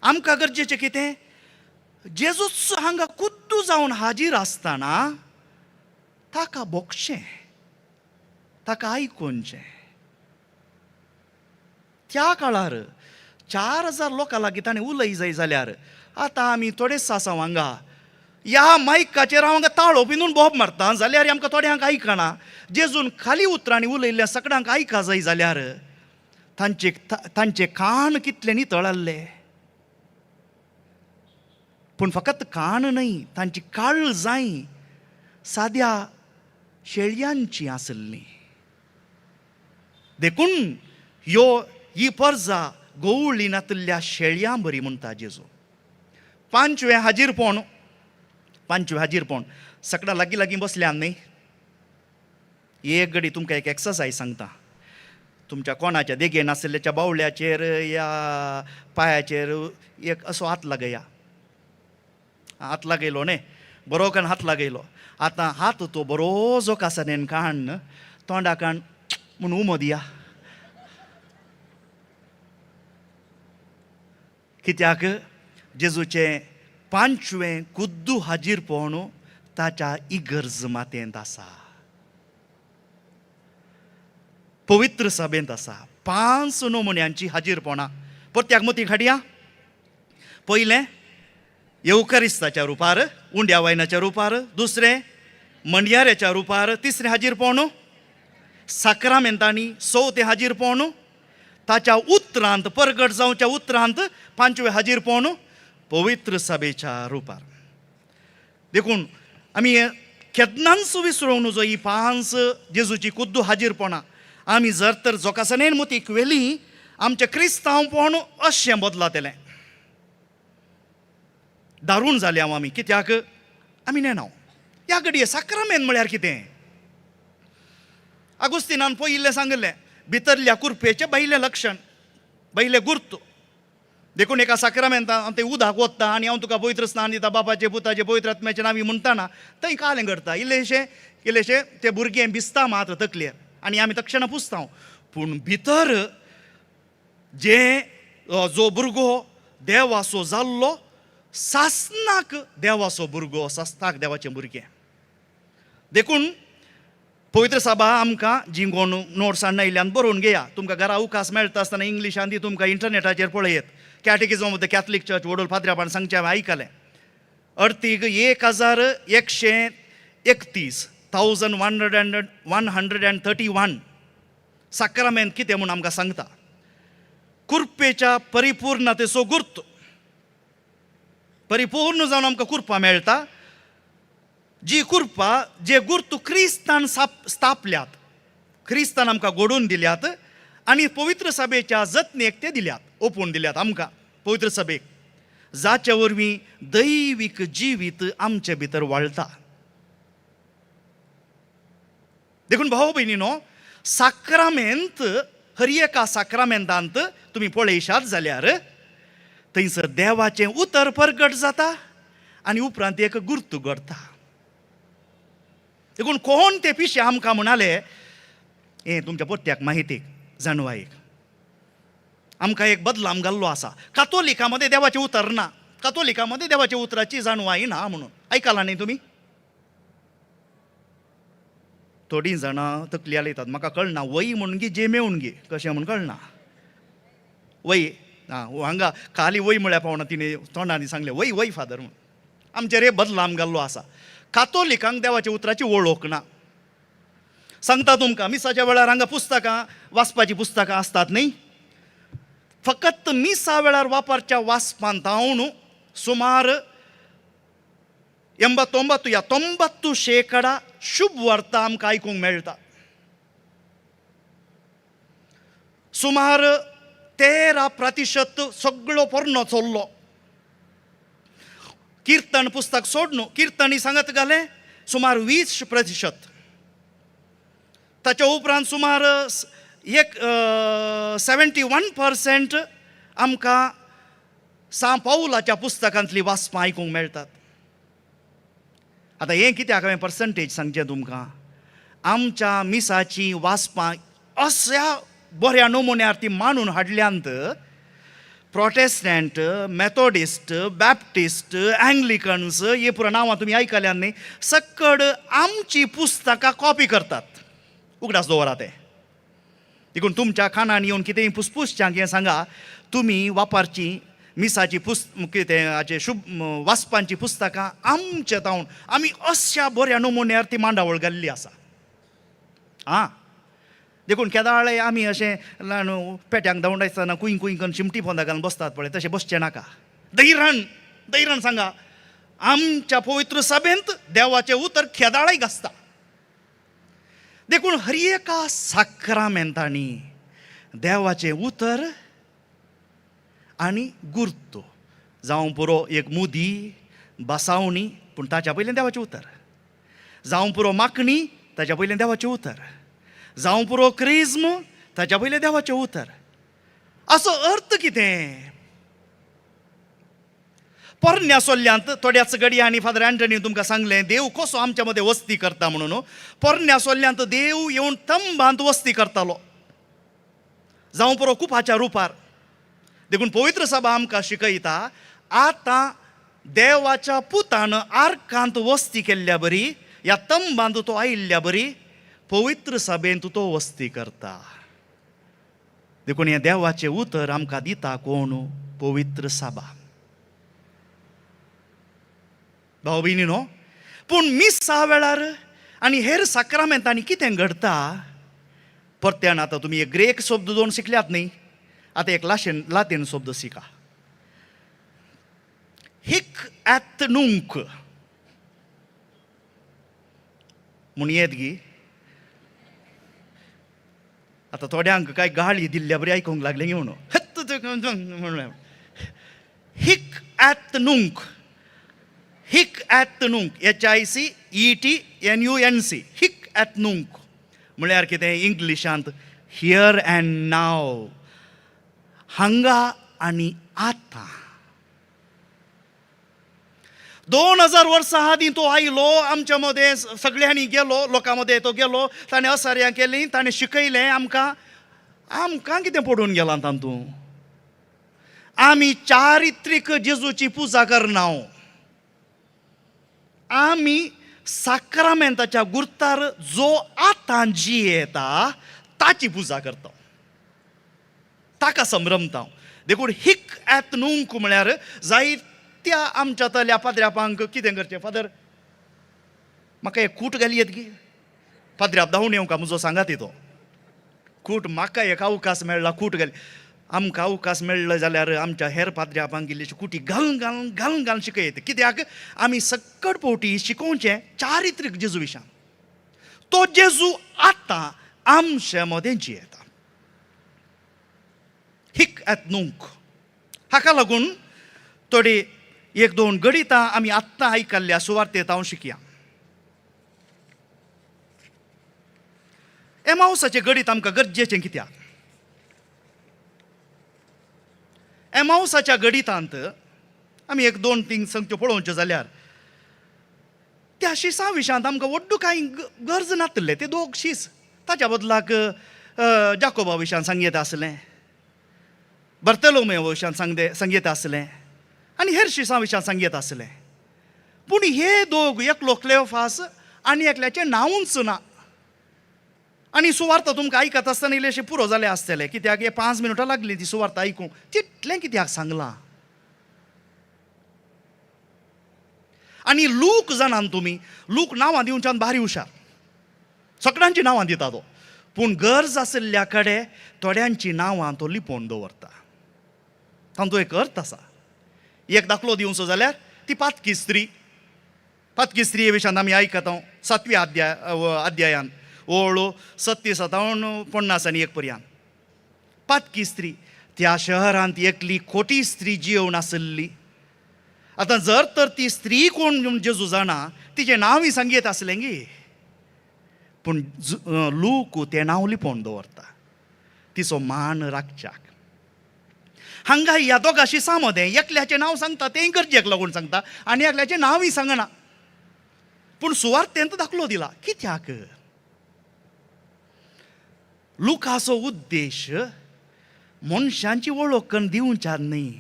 आमकां गरजेचें कितें? जेजूच हांगा कुद्दू जावन हाजीर आसतना ताका भोगचें, ताका आयकोनचें. त्या काळार 4000 लोकां लागीं ताणें उलय जाय जाल्यार आतां आमी थोडेच आसा हांगा ह्या मायकाचेर हांव हांगा ताळो पिनून बोब मारता जाल्यार आमकां थोड्यांक आयकना. जेजून खाली उतरांनी उलयल्ल्या सगळ्यांक आयका जाय जाल्यार तांचे कान कितले नितळाल्ले. पूण फकत कान न्हय, तांची काळजांय साद्या शेळयांची आसली. देखून ही पर्जा गोवळीनातल्या शेळयां बरी म्हणटा जेजू. 5वें हाजीरपण सगळ्यां लागीं लागीं बसल्यान न्ही. एक घडी तुमकां एक एक्सरसायज सांगता. तुमच्या कोणाच्या देगेन आसलेल्या बावळ्याचेर या पांयाचेर एक असो हात लागया. हात लागयलो न्ही, बरो करून हात लागयलो. आतां हात तो बरो जोकासनेन काण, तोंडा काण म्हूण उमो दिया. कित्याक जेजूचें 5वें कुद्दू हाजीरपण ताच्या इगर्ज मातेंत आसा, पवित्र सभेंत आसा. 5 नमुन्यांची हाजीरपणां परत्याक मती हाडया. पयलें येवकारिस्ताच्या रुपार, उंड्या वायनाच्या रुपार. दुसरें मंडयाऱ्याच्या रुपार. तिसरें हाजीरपण साक्रामेंतांनी. 4थें हाजीरपण ताच्या उतरांत परगट जावच्या उतरांत 5वें हाजीरपण पवित्र सभेच्या रुपार. देखून आमी केन्नाच विसरूंक नजो ही 5 जेजूची कुद्दू हाजीरपणां. आमी जर तर जोकासनेन मतीक व्हेली आमचें क्रिस्तांवपण अशें बदलातलें. दारूण जाले हांव आमी. कित्याक आमी नेनाव ह्या घडये साक्रामेंत म्हळ्यार कितें? आगोस्तिनान पयिल्लें सांगलें भितरल्या कुरपेचें भायलें लक्षण, भायलें गुर्त. देखून एका साक्रामेंतान हांव तें उदक ओतता आनी हांव तुका पवित्र स्नान दिता बापाचें पुताचें पवित्र आत्म्याचें नांवी म्हणटाना थंय कालें घडटा. इल्लेशें तें भुरगें भिजता मात्र तकलेर आनी आमी तक्षणां पुसता. पूण भितर जो भुरगो देवाचो जाल्लो सासनाक देवाचो भुरगो, सासनाक देवाचें भुरगें. देखून पवित्र सभा आमकां जी कोण नोट्स हाडून बरोवन घेया. तुमकां घरा उकास मेळटा आसतना इंग्लिशान ती तुमकां इंटरनेटाचेर पळयत. कॅटेकिझम ऑफ द कॅथलीक चर्च वडोल फादरापान सांगचें हांवें आयकलें. अर्थीक 1131 1131 साक्रामेंत कितें म्हूण आमकां सांगता. कुरपेच्या परिपूर्णतेचो गुर्त. परिपूर्ण जावन आमकां कुरपा मेळटा. जी कुरपा जे गुर्त क्रिस्तान स्थापल्यात, क्रिस्तान आमकां घडोवन दिल्यात आनी पवित्र सभेच्या जतनेक ते दिल्यात, ओपून दिल्यात आमकां पवित्र सभेक, जाचे वरवीं दैवीक जिवीत आमचे भितर वाळटा. देखून भाव भयणीनो, साक्रामेंत हर एका साक्रामेंतांत तुमी पळयशात जाल्यार थंयसर देवाचें उतर परगट जाता आनी उपरांत एक गुर्त घडटा. देखून कोण ते पिशे आमकां म्हणाले हें तुमच्या पोत्याक माहितीक जाणवायक आमकां एक बदलाम घाल्लो आसा. कातोलिकांमध्ये देवाचें उतर ना. कातोलिकांमध्ये देवाच्या उतराची जाणवाई ना म्हणून आयकलां न्ही तुमी? थोडीं जाणां तकली आलयतात म्हाका कळना वय म्हणून गी जे मेवून गे कशें म्हूण कळना. वय हांगा खाली वय म्हळ्यार पावना तिणें तोंडांनी सांगलें वय वय फादर म्हणून. आमचेर एक बदलाम घाल्लो आसा. कातोलिकांक देवाच्या उतराची वळख ना. सांगता तुमकां मिसाच्या वेळार हांगा पुस्तकां वाचपाची पुस्तकां आसतात न्ही. फकत मिसा वेळार वापरच्या वाचपांत हांव न्हू सुमार 89% शुभ वार्ता आमकां आयकूंक मेळटा. सुमार 13% सगळो पोरनो चल्लो. कीर्तन पुस्तक सोड न्हू, कीर्तनी सांगत घालें सुमार 20%. ताच्या उपरांत सुमार 71% आमकां सा पावलाच्या पुस्तकांतलीं वाचपां आयकूंक मेळटात. आतां हें कित्याक हांवें पर्संटेज सांगचें तुमकां? आमच्या मिसाची वाचपां अशा बऱ्या नमुन्यार ती मांडून हाडल्यांत प्रोटेस्टंट, मेथोडिस्ट, बॅप्टिस्ट, अँग्लिकन्स हे पुरो नांवां तुमी आयकल्यात न्ही, सकड आमची पुस्तकां कॉपी करतात. उगडास दवरा ते. देखून तुमच्या कानान येवन कितेंय पुसपुसच्यांक हें सांगा तुमी वापरची मिसाची कितें हाचे शुभ वाचपांची पुस्तकां आमचे तावन आमी अशा बऱ्या नमुन्यार ती मांडावळ घाल्ली आसा. देखून केदाळे आमी अशें पेट्यांक धांवडायतना कुंय कुंय करून चिमटी फोंदा घालून बसतात पळय तशें बसचें नाका. धैर्यान सांगा आमच्या पवित्र सभेंत देवाचें उतर केदाळय घासता. देखून हर एका साक्रामेंतांनी देवाचें उतर आनी गुर्त जावं पुरो एक मुदी बसावणी पूण ताच्या पयलें देवाचें उतर, जावं पुरो माकणी ताच्या पयलें देवाचें उतर, जावं पुरो क्रिज्म ताच्या पयलें देवाचें उतर. असो अर्थ कितें? पोरण्या सोल्ल्यांत थोड्याच घडये आनी फादर एंटनी तुमकां सांगलें देव कसो आमच्या मदें वस्ती करता म्हणून. पोरण्या सोल्ल्यांत देव येवन तंबांत वस्ती करतालो जावं पुरो कुपाच्या रुपार. देखून पवित्र सभा आमकां शिकयता आतां देवाच्या पुतान आर्कांत वस्ती केल्ल्या बरी ह्या तंबांत तो आयिल्ल्या बरी पवित्र सभेंत तो वस्ती करता. देखून हें देवाचें उतर आमकां दिता कोण? पवित्र सभा. भाव भयणीनो, पूण मिसा वेळार आनी हेर साक्रामेंतांनी कितें घडटा? परत्यान आतां तुमी एक ग्रेक शब्द दोन शिकल्यात न्ही, आता एक लातीन शब्द शिका. हिक ॲत नुंक म्हूण येत गी. आता थोड्यांक काय गाळी दिल्ल्या बरी आयकूंक लागले गी म्हणून. हिक ॲत नुंक, हिक ॲत नुंक, HICETNUNC, हिक ॲत नुंक म्हळ्यार कितें इंग्लिशांत हियर अँड नाव, हांगा आनी आतां. 2000 वर्सां आदीं तो आयलो आमच्या मदें, सगळ्यांनी गेलो, लोकां मदें तो गेलो, ताणें असाऱ्यां केलीं, ताणें शिकयलें आमकां कितें पडून गेलां तातूंत. आमी चारित्रीक जेजूची पुजा करना, आमी साक्रामेंताच्या गुर्तार जो आतां जियेता ताची पुजा करता, ताका संभ्रमता. देखून हिक ॲत नुंक म्हळ्यार जायत्या आमच्यातल्या पाद्र्यापांक कितें करचें. फादर म्हाका एक कूट घाली येत गी, पाद्र्याप धांवून येवंक म्हजो सांगात तो कूट. म्हाका एक अवकाश मेळ्ळा कूट घाली. आमकां अवकाश मेळ्ळो जाल्यार आमच्या हेर पाद्र्यापांक इल्लीशी कुटी घालून घालून घालून घालून शिकयत. कित्याक आमी सक्कड पोवटी शिकोवचें चारित्रीक जेजू विशयान. तो जेजू आतां आमचे मदें जियेता. हिक ॲत नुंक. हाका लागून थोडी 1-2 गणितां आमी आत्तां आयकल्ल्या सुवार्थेंत हांव शिकया. एमावसाचें गणित आमकां गरजेचें कित्याक. एमावसाच्या गणितांत आमी 1-2 थिंग संगत्यो पळोवच्यो जाल्यार त्या शिसा विशयांत आमकां व्हडलो कांय गरज नासले. ते 2 शीस ताच्या बदलाक जाकोबा विशयान सांगयत आसलें, बर्तलोमेव विशयान सांगयत आसलें आनी हेर शिसां विशयान सांगयत आसलें. पूण हे 2 एकलो क्लेओफास आनी एकल्याचें नांवूच ना. आनी सुवार्थ तुमकां आयकत आसतना इल्लेशें पुरो जालें आसतलें, कित्याक हे 5 मिनटां लागलीं ती सुवार्थ आयकूंक. तितलें कित्याक सांगलां. आनी लूक जाणान तुमी, लूक नांवां दिवच्यान भारी हुशार, सगळ्यांची नांवां दिता तो, पूण गरज आसल्या कडेन थोड्यांची नांवां तो लिपोवन दवरता. तातूंत एक अर्थ आसा. एक दाखलो दिवचो जाल्यार ती पातकी स्त्री. पातकी स्त्री हे विशयान आमी आयकता 7व्या अध्यायान ओळो 37-50 पर्यंत. पातकी स्त्री त्या शहरांत एकली खोटी स्त्री जियोवन आसली. आतां जर तर ती स्त्री कोण म्हूण जेजू जाणा, तिचें नांवय सांगयत आसलें गे, पूण लूक तें नांव लिपोवन दवरता तिचो मान राखच्याक. हांगा ह्या दोगां शिसां मदें एकल्याचें नांव सांगता तें गरजेक लागून सांगता आनी एकल्याचें नांवय सांगना. पूण सुवार्थेंत दाखलो दिला. कित्याक लुकाचो उद्देश मनशांची वळख करून दिवच्या न्ही,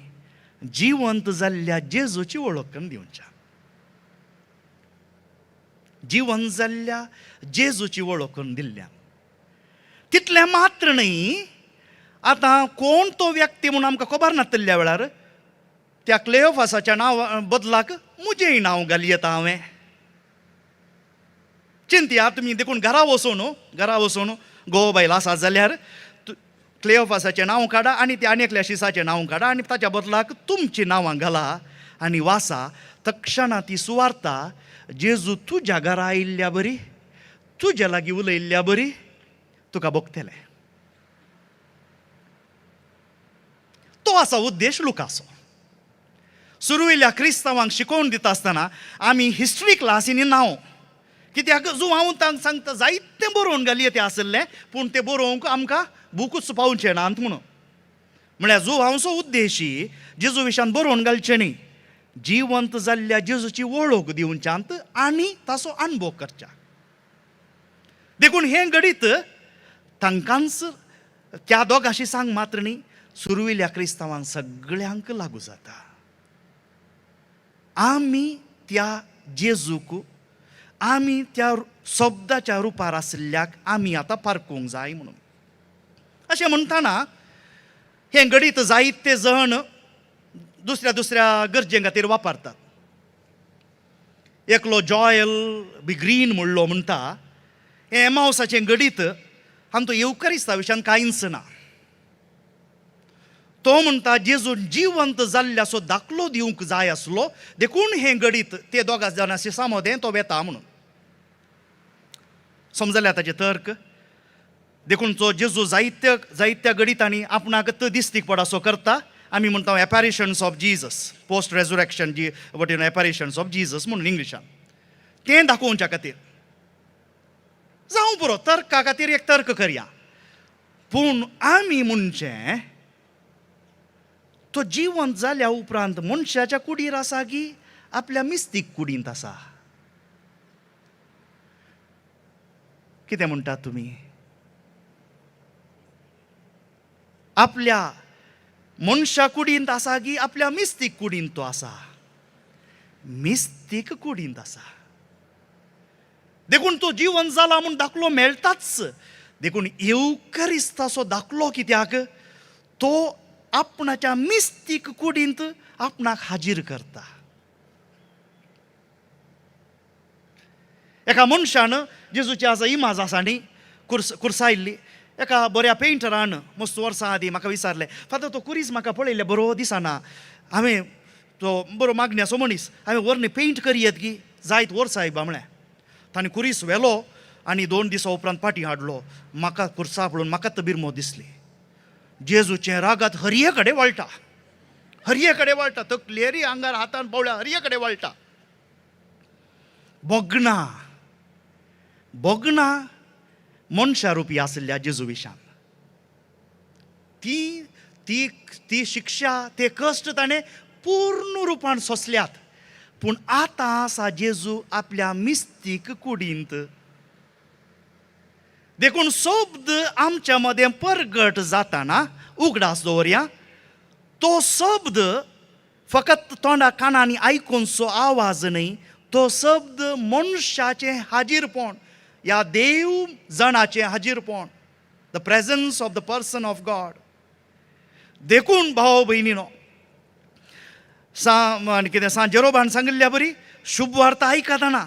जिवंत जाल्ल्या जेजूची वळख करून दिवच्या. जिवंत जाल्ल्या जेजूची वळख करून दिल्ल्या. तितलें मात्र न्ही, आतां कोण तो व्यक्ती म्हणून आमकां खबर नासल्या वेळार त्या क्लेओफासाच्या नांवा बदलाक म्हजेंय नांव घाली येता हांवें. चिंतया तुमी. देखून घरा वचून घोव बायल आसात जाल्यार क्लेओफासाचें नांव काडा आनी त्या आनी एकल्या शिसाचें नांव काडा आनी ताच्या बदलाक तुमचीं नांवां घाला आनी वासा. तक्षणा ती सुवार्ता जेजू तुज्या घरा आयिल्ल्या बरी, तुज्या लागीं उलयल्ल्या बरी तुका भोगतलें. तो आसा उद्देश लुकाचो. सुरविल्ल्या क्रिस्तांवांक शिकोवन दिता आसतना आमी हिस्ट्री क्लासींनी नांव, कित्याक हांव तांकां सांगता जायतें बरोवन घाली येते आसलें, पूण तें बरोवंक आमकां बुकूच पावचें नात म्हणून. म्हळ्यार हांवचो उद्देशी जेजू विशयान बरोवन घालचें न्ही, जिवंत जाल्ल्या जेजूची वळख दिवच्यांत आनी ताचो अणभव करच्या. देखून हें गणित तांकांच त्या दोगांशी सांग मात्र न्ही, सुरविल्ल्या क्रिस्तांवांक सगळ्यांक लागू जाता. आमी त्या जेजूक, आमी त्या शब्दाच्या रुपार आसल्याक आमी आतां पारखूंक जाय म्हणून. अशें म्हणटाना हें गणित जायते जण दुसऱ्या दुसऱ्या गरजे खातीर वापरतात. एकलो जॉयल बी ग्रीन म्हणलो म्हणटा हें एमावसाचें गणित आनी तो येवकारिस्ता विशयान कांयच ना. तो म्हणटा जेजू जिवंत जाल्ल्याचो दाखलो दिवंक जाय आसलो, देखून हें गडीत ते दोगा जाणांशी सामोदें तो वेता म्हणून. समजल्या ताचे तर्क. देखून तो जेजू जायत्या गडितांनी आपणाक दिसतीक पडासो करता. आमी म्हणटा एपॅरिशन्स ऑफ जिजस, पोस्ट रेझुरेक्शन जी वटेन एपॅरिशन्स ऑफ जिजस म्हणून इंग्लिशान, तें दाखोवच्या खातीर. जावं पुरो, तर्का खातीर एक तर्क करया. पूण आमी म्हणचें तो जिवंत जाल्या उपरांत मनशाच्या कुडीर आसा की आपल्या मिस्तीक कुडींत आसा? कितें म्हणटात तुमी? आपल्या मनशा कुडींत आसा की आपल्या मिस्तीक कुडींत तो आसा? मिस्तीक कुडींत आसा. देखून तो जिवंत जाला म्हूण दाखलो मेळटाच. देखून येवकरिस्ताचो दाखलो कित्याक? तो आपणाच्या मिस्तीक कुडींत आपणाक हाजीर करता. एका मनशान जेजूची आसा इमाज आसा न्ही, कुर्सायल्ली, एका बऱ्या पेंटरान मस्त वर्सां आदीं म्हाका विचारलें, फादर तो कुरीस म्हाका पळयले बरो दिसना, हांवें तो बरो मागण्याचो मनीस, हांवें व्हरन पेंट करयत की जायत वर्सां म्हळें. ताणें कुरीस व्हेलो आनी 2 दिसां उपरांत फाटीं हाडलो. म्हाका कुर्सा पळोवन म्हाकाच बिरमो दिसली. जेजूचे रागात हरये कडेन वळटा, तकलेरी आंगार हातान पवळ्या हरये कडेन वळटा. बोगना मनशा रुपी आसल्या जेजू विशान. ती शिक्षा, ते कश्ट ताणें पूर्ण रुपान सोंसल्यात. पूण आतां आसा जेजू आपल्या मिस्तीक कुडींत. देखून शब्द आमच्या मदें परगट जाताना उगडास दवरया. तो शब्द फकत तोंडा कानांनी आयकूनचो आवाज न्ही, तो शब्द मनशाचें हाजीरपण, या देव जणाचें हाजीरपण, the presence of the person of god. देखून भाव भयणीनो, कितें जेरोबान सांगिल्ल्या बरी शुभ वार्ता आयकतना,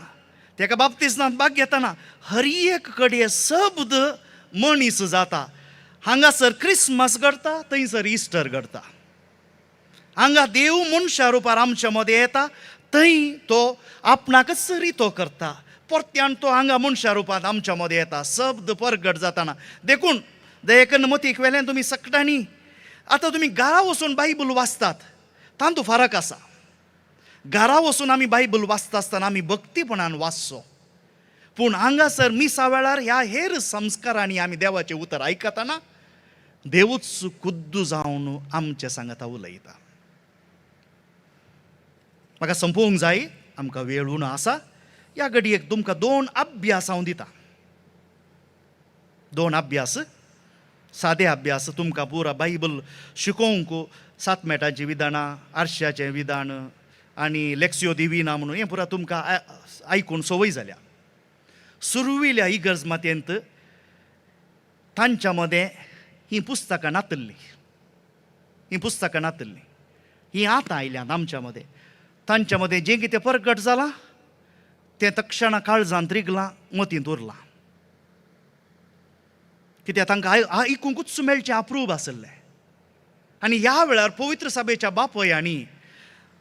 तेका बाप्तिस्मांत भाग घेतना हर एक कडेन शब्द मनीस जाता. हांगासर क्रिस्मस घडता, थंयसर इस्टर घडता. हांगा देव मनशा रुपार आमच्या मदें येता, थंय तो आपणाकच रितो करता. परत्यान तो हांगा मनशा रुपांत आमच्या मदें येता, शब्द परगट जाताना. देखून दयेकन मतीक वेल्यान तुमी सकटांनी आतां तुमी घरा वचून बायबल वाचतात, तातूंत फरक आसा. घरा वचून आमी बायबल वाचता आसतना आमी भक्तीपणान वाचचो. पूण हांगासर मिसा वेळार ह्या हेर संस्कारांनी आमी देवाचें उतर आयकतना देवूच कुद्दू जावन आमच्या सांगाता उलयता. म्हाका संपोवंक जाय, आमकां वेळ उणो आसा. ह्या घडयेक तुमकां 2 अभ्यास हांव दितां. 2 अभ्यास, सादे अभ्यास तुमकां पुरा बायबल शिकोवंक, 7 मेटाचीं विधानां, आरश्याचें विधान आनी लेक्सियो दिविना म्हणून हें पुरा तुमकां आयकून संवय जाल्या. सुरविल्या इगर्ज मातयेंत तांच्या मदें हीं पुस्तकां नातल्लीं. हीं आतां आयल्यांत आमच्या मदें. तांच्या मदें जें कितें परगट जालां तें तक्षणा काळजांत रिगलां, मतींत उरलां. कित्याक तांकां आयकूंकूच मेळचें अप्रूप आसलें. आनी ह्या वेळार पवित्र सभेच्या बापयांनी,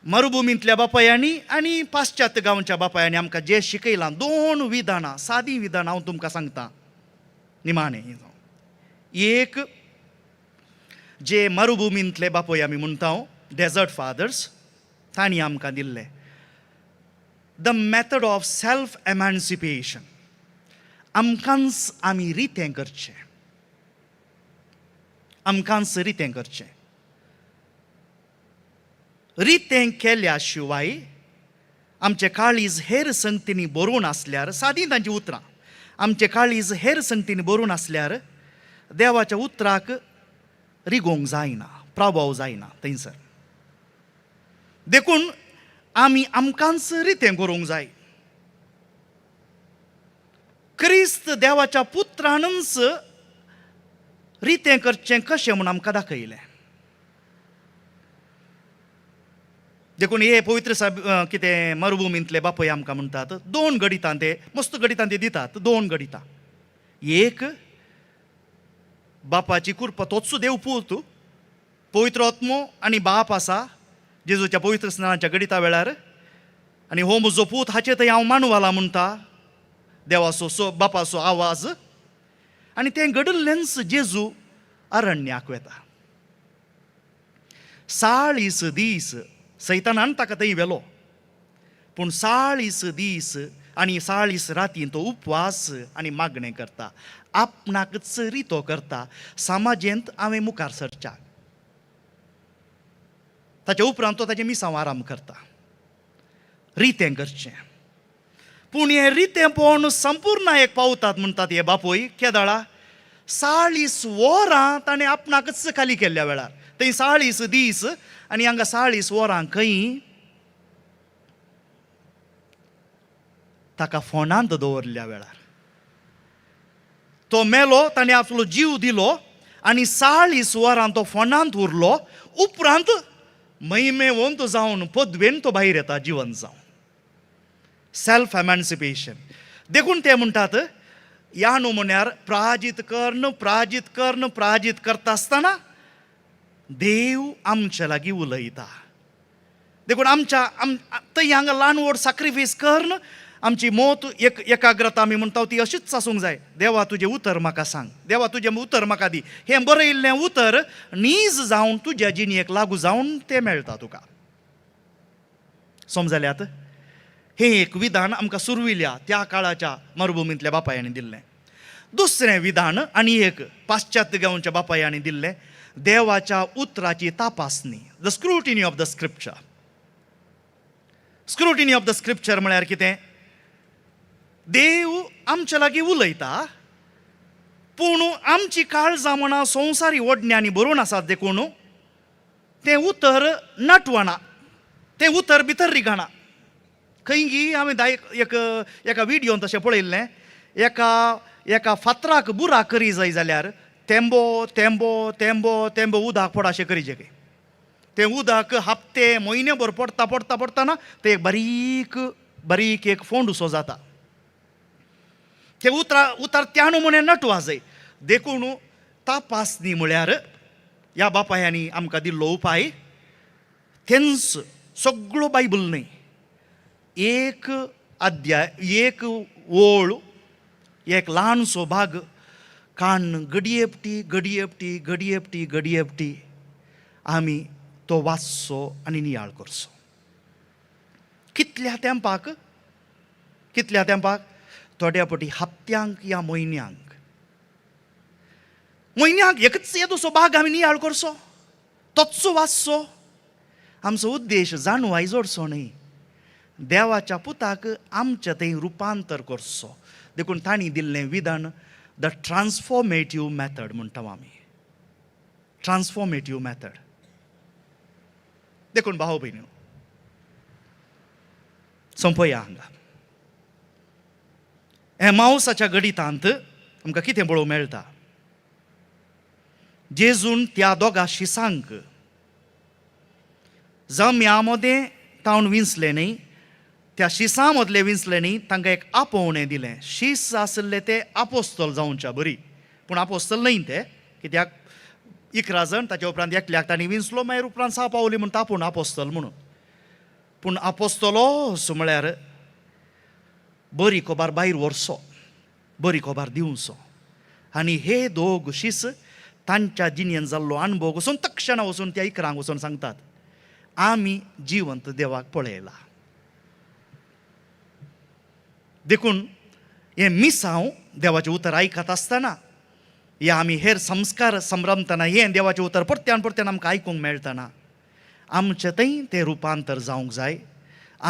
मरुभुमींतल्या बापयांनी आनी पाश्चात्य गांवच्या बापयांनी आमकां जें शिकयलां, 2 विधानां, सादी विधानां हांव तुमकां सांगतां निमाणें. एक जे मरुभुमींतले बापय आमी म्हणटा, डेजर्ट फादर्स, तांणी आमकां दिल्लें द मेथड ऑफ सेल्फ एमॅन्सिपेशन. आमकांच आमी रितें करचें, रितें केल्या शिवाय आमचें काळीज हेर संगतींनी बरोवन आसल्यार, सादी तांची उतरां, आमचें काळीज हेर संगतींनी बरोवन आसल्यार देवाच्या उतराक रिगोवंक जायना, प्रभाव जायना थंयसर. देखून आमी आमकांच रितें करूंक जाय. क्रिस्त देवाच्या पुत्रानच रितें करचें कशें म्हूण आमकां दाखयलें. देखून हे पवित्र कितें मरुभुमींतले बापय आमकां म्हणटात 2 गडितां, ते मस्त गडितां ते दितात. 2 गडितां. एक, बापाची कृपा तोच देव पूत, पवित्र आत्मो आनी बाप आसा जेजूच्या पवित्र स्नानाच्या गडिता वेळार आनी हो म्हजो पूत हाचे थंय हांव मानवाला म्हणटा देवाचो बापाचो आवाज आनी तें घडल्लेंच जेजू अरण्याक वेता 40 दीस सैतानान ताका थंय व्हेलो पूण 40 दीस आनी 40 राती तो उपवास आनी मागणें करता आपणाकच रितो करता समाजेंत हांवें मुखार सरच्या ताचे उपरांत तो ताचे मिसांव आराम करता रितें करचें पूण हें रितें पळोवन संपूर्ण एक पावतात म्हणटात हे बापोय केदाळा 40 वरां ताणें आपणाकच खाली केल्ल्या वेळार थंय 40 दीस आनी हांगा 40 वरां खंय ताका फोंडांत दवरल्या वेळार तो मेलो ताणें आपलो जीव दिलो आनी 40 वरां तो फोंडांत उरलो उपरांत महिमेवंत जावन पदवेन तो भायर येता जिवंत जावन सेल्फ एमॅन्सिपेशन देखून ते म्हणटात ह्या नमुन्यार प्राजीत करता आसतना देव आमच्या लागीं उलयता देखून आमच्या थंय हांगा ल्हान व्हड सॅक्रिफायस करन आमची मोत एकाग्रता आमी म्हणटा ती अशीच आसूंक जाय देवा तुजें उतर म्हाका सांग देवा तुजें उतर म्हाका दी हें बरयल्लें उतर नीज जावन तुज्या जिणेक लागू जावन तें मेळटा तुका समजल्यात हें एक विधान आमकां सुरविल्या त्या काळाच्या मरुभुमींतल्या बापायांनी दिल्लें दुसरें विधान आनी एक पाश्चात्य गांवच्या बापायांनी दिल्लें देवाच्या उतराची तपासणी the scrutiny of the scripture scrutiny of the scripture म्हळ्यार कितें देव आमच्या लागीं उलयता पूण आमची काळजां म्हणा संवसारी ओडण्यांनी भरून आसात देखून तें उतर नटवना तें उतर भितर रिगाना खंयी हांवें एका व्हिडियोन तशें पळयल्लें एका फातराक बुराक करी जाय जाल्यार तेंबो तेंबो तेंबो तेंबो उदक पड अशें करीचें तें उदक हप्ते म्हयनेभर पडटा पडटा पडटाना तें बारीक एक फोंड उसो जाता तें उतर त्या नमुने नटवा जाय देखून तपासणी म्हळ्यार ह्या बापायांनी आमकां दिल्लो उपाय तेंच सगळो बायबल न्हय एक अध्याय एक ओळ एक ल्हानसो भाग काण घडयेपटी आमी तो वाचचो आनी नियाळ करचो कितल्या तेंपाक थोड्या पटी हप्त्यांक या म्हयन्यांक एकच येदोसो भाग आमी नियाळ करचो तोच वाचचो आमचो उद्देश जाणवाय जोडचो न्हय देवाच्या पुताक आमच्या थंय रुपांतर करचो देखून तांणी दिल्लें विधान द ट्रान्सफॉर्मेटिव्ह मॅथड म्हणटा आमी ट्रान्सफॉर्मेटिव्ह मॅथड देखून भाव भयणीनो संपया हांगा एमाउसाच्या गडितांत आमकां कितें पळोवंक मेळटा जेजून त्या दोगा शिसांक जम्या मदें तावन विंचले न्ही त्या शिसां मदले विंचले न्ही तांकां एक आपोवणें दिलें शीस आसले ते आपोस्तल जावच्या बरी पूण आपोस्तल न्हय ते कित्याक 11 जण ताचे उपरांत एकल्याक तांणी विंचलो मागीर उपरांत 6 पावली म्हणटा आपूण आपोस्तल म्हणून पूण आपोस्तलोस म्हळ्यार बरी खबर भायर व्हरचो बरी खबर दिवचो आनी हे दोग शीस तांच्या जिणेंत जाल्लो अणभव वचून तक्षणां वचून त्या 11 वचून सांगतात आमी जिवंत देवाक पळयला देखून हे मिसांव देवाचें उतर आयकत आसतना या आमी हेर संस्कार संभ्रमतना हें देवाचें उतर परत्यान परत्यान आमकां आयकूंक मेळटना आमचें थंय तें रुपांतर जावंक जाय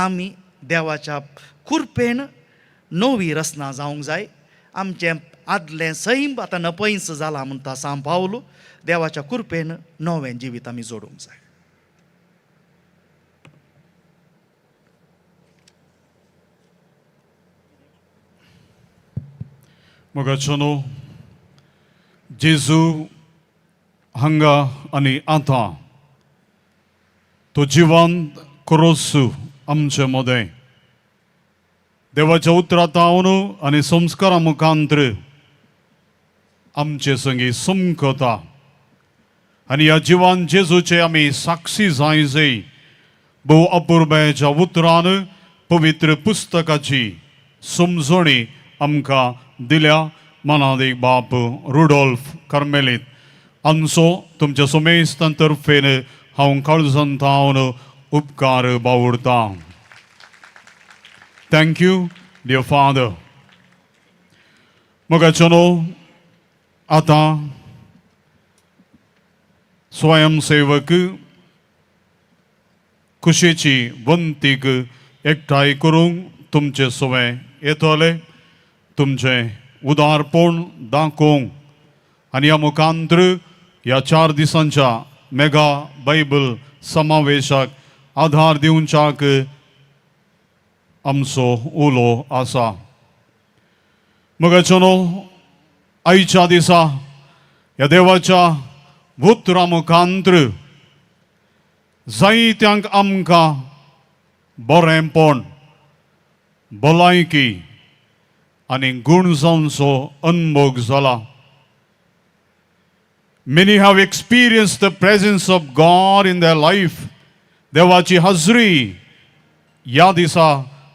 आमी देवाच्या कृपेन नवी रचना जावंक जाय आमचें आदलें सैम आतां नपयस जालां म्हणटा सांव पावलो देवाच्या कृपेन नवें जिवीत आमी जोडूंक जाय मोगाचोनो जेजू हांगा आनी आतां तो जिवंत करोसू आमचे मदें देवाच्या उतरांतावन आनी संस्कारा मुखांतर आमचे संगी समकता आनी ह्या जिवान जेजूचे आमी साक्षी जायचे भोव अपुर्बायेच्या उतरान पवित्र पुस्तकाची समजणी आमकां दिल्या मनात एक बाप रुडोल्फ कार्मेलीत हांचो तुमच्या समेस्तां तर्फेन हांव काळजांतावन उपकार बावुरता. Thank you dear father. मोगाचनो आतां स्वयंसेवक कुशेची वंतीक एकठांय करूंक तुमचे सवे येतले, तुमचे उदारपण दाखोवंक आनी ह्या मुखांतर ह्या 4 दिसांच्या मेगा बायबल समावेशाक आधार दिवच्याक आमचो उलो आसा. मोगाचनो आयच्या दिसा ह्या देवाच्या उतरां मुखांतर जायत्यांक आमकां बरेंपण, भलायकी आनी गुणजांचो अनुभव जाला. Many have experienced the presence of God in their life. देवाची हाजरी ह्या दिसा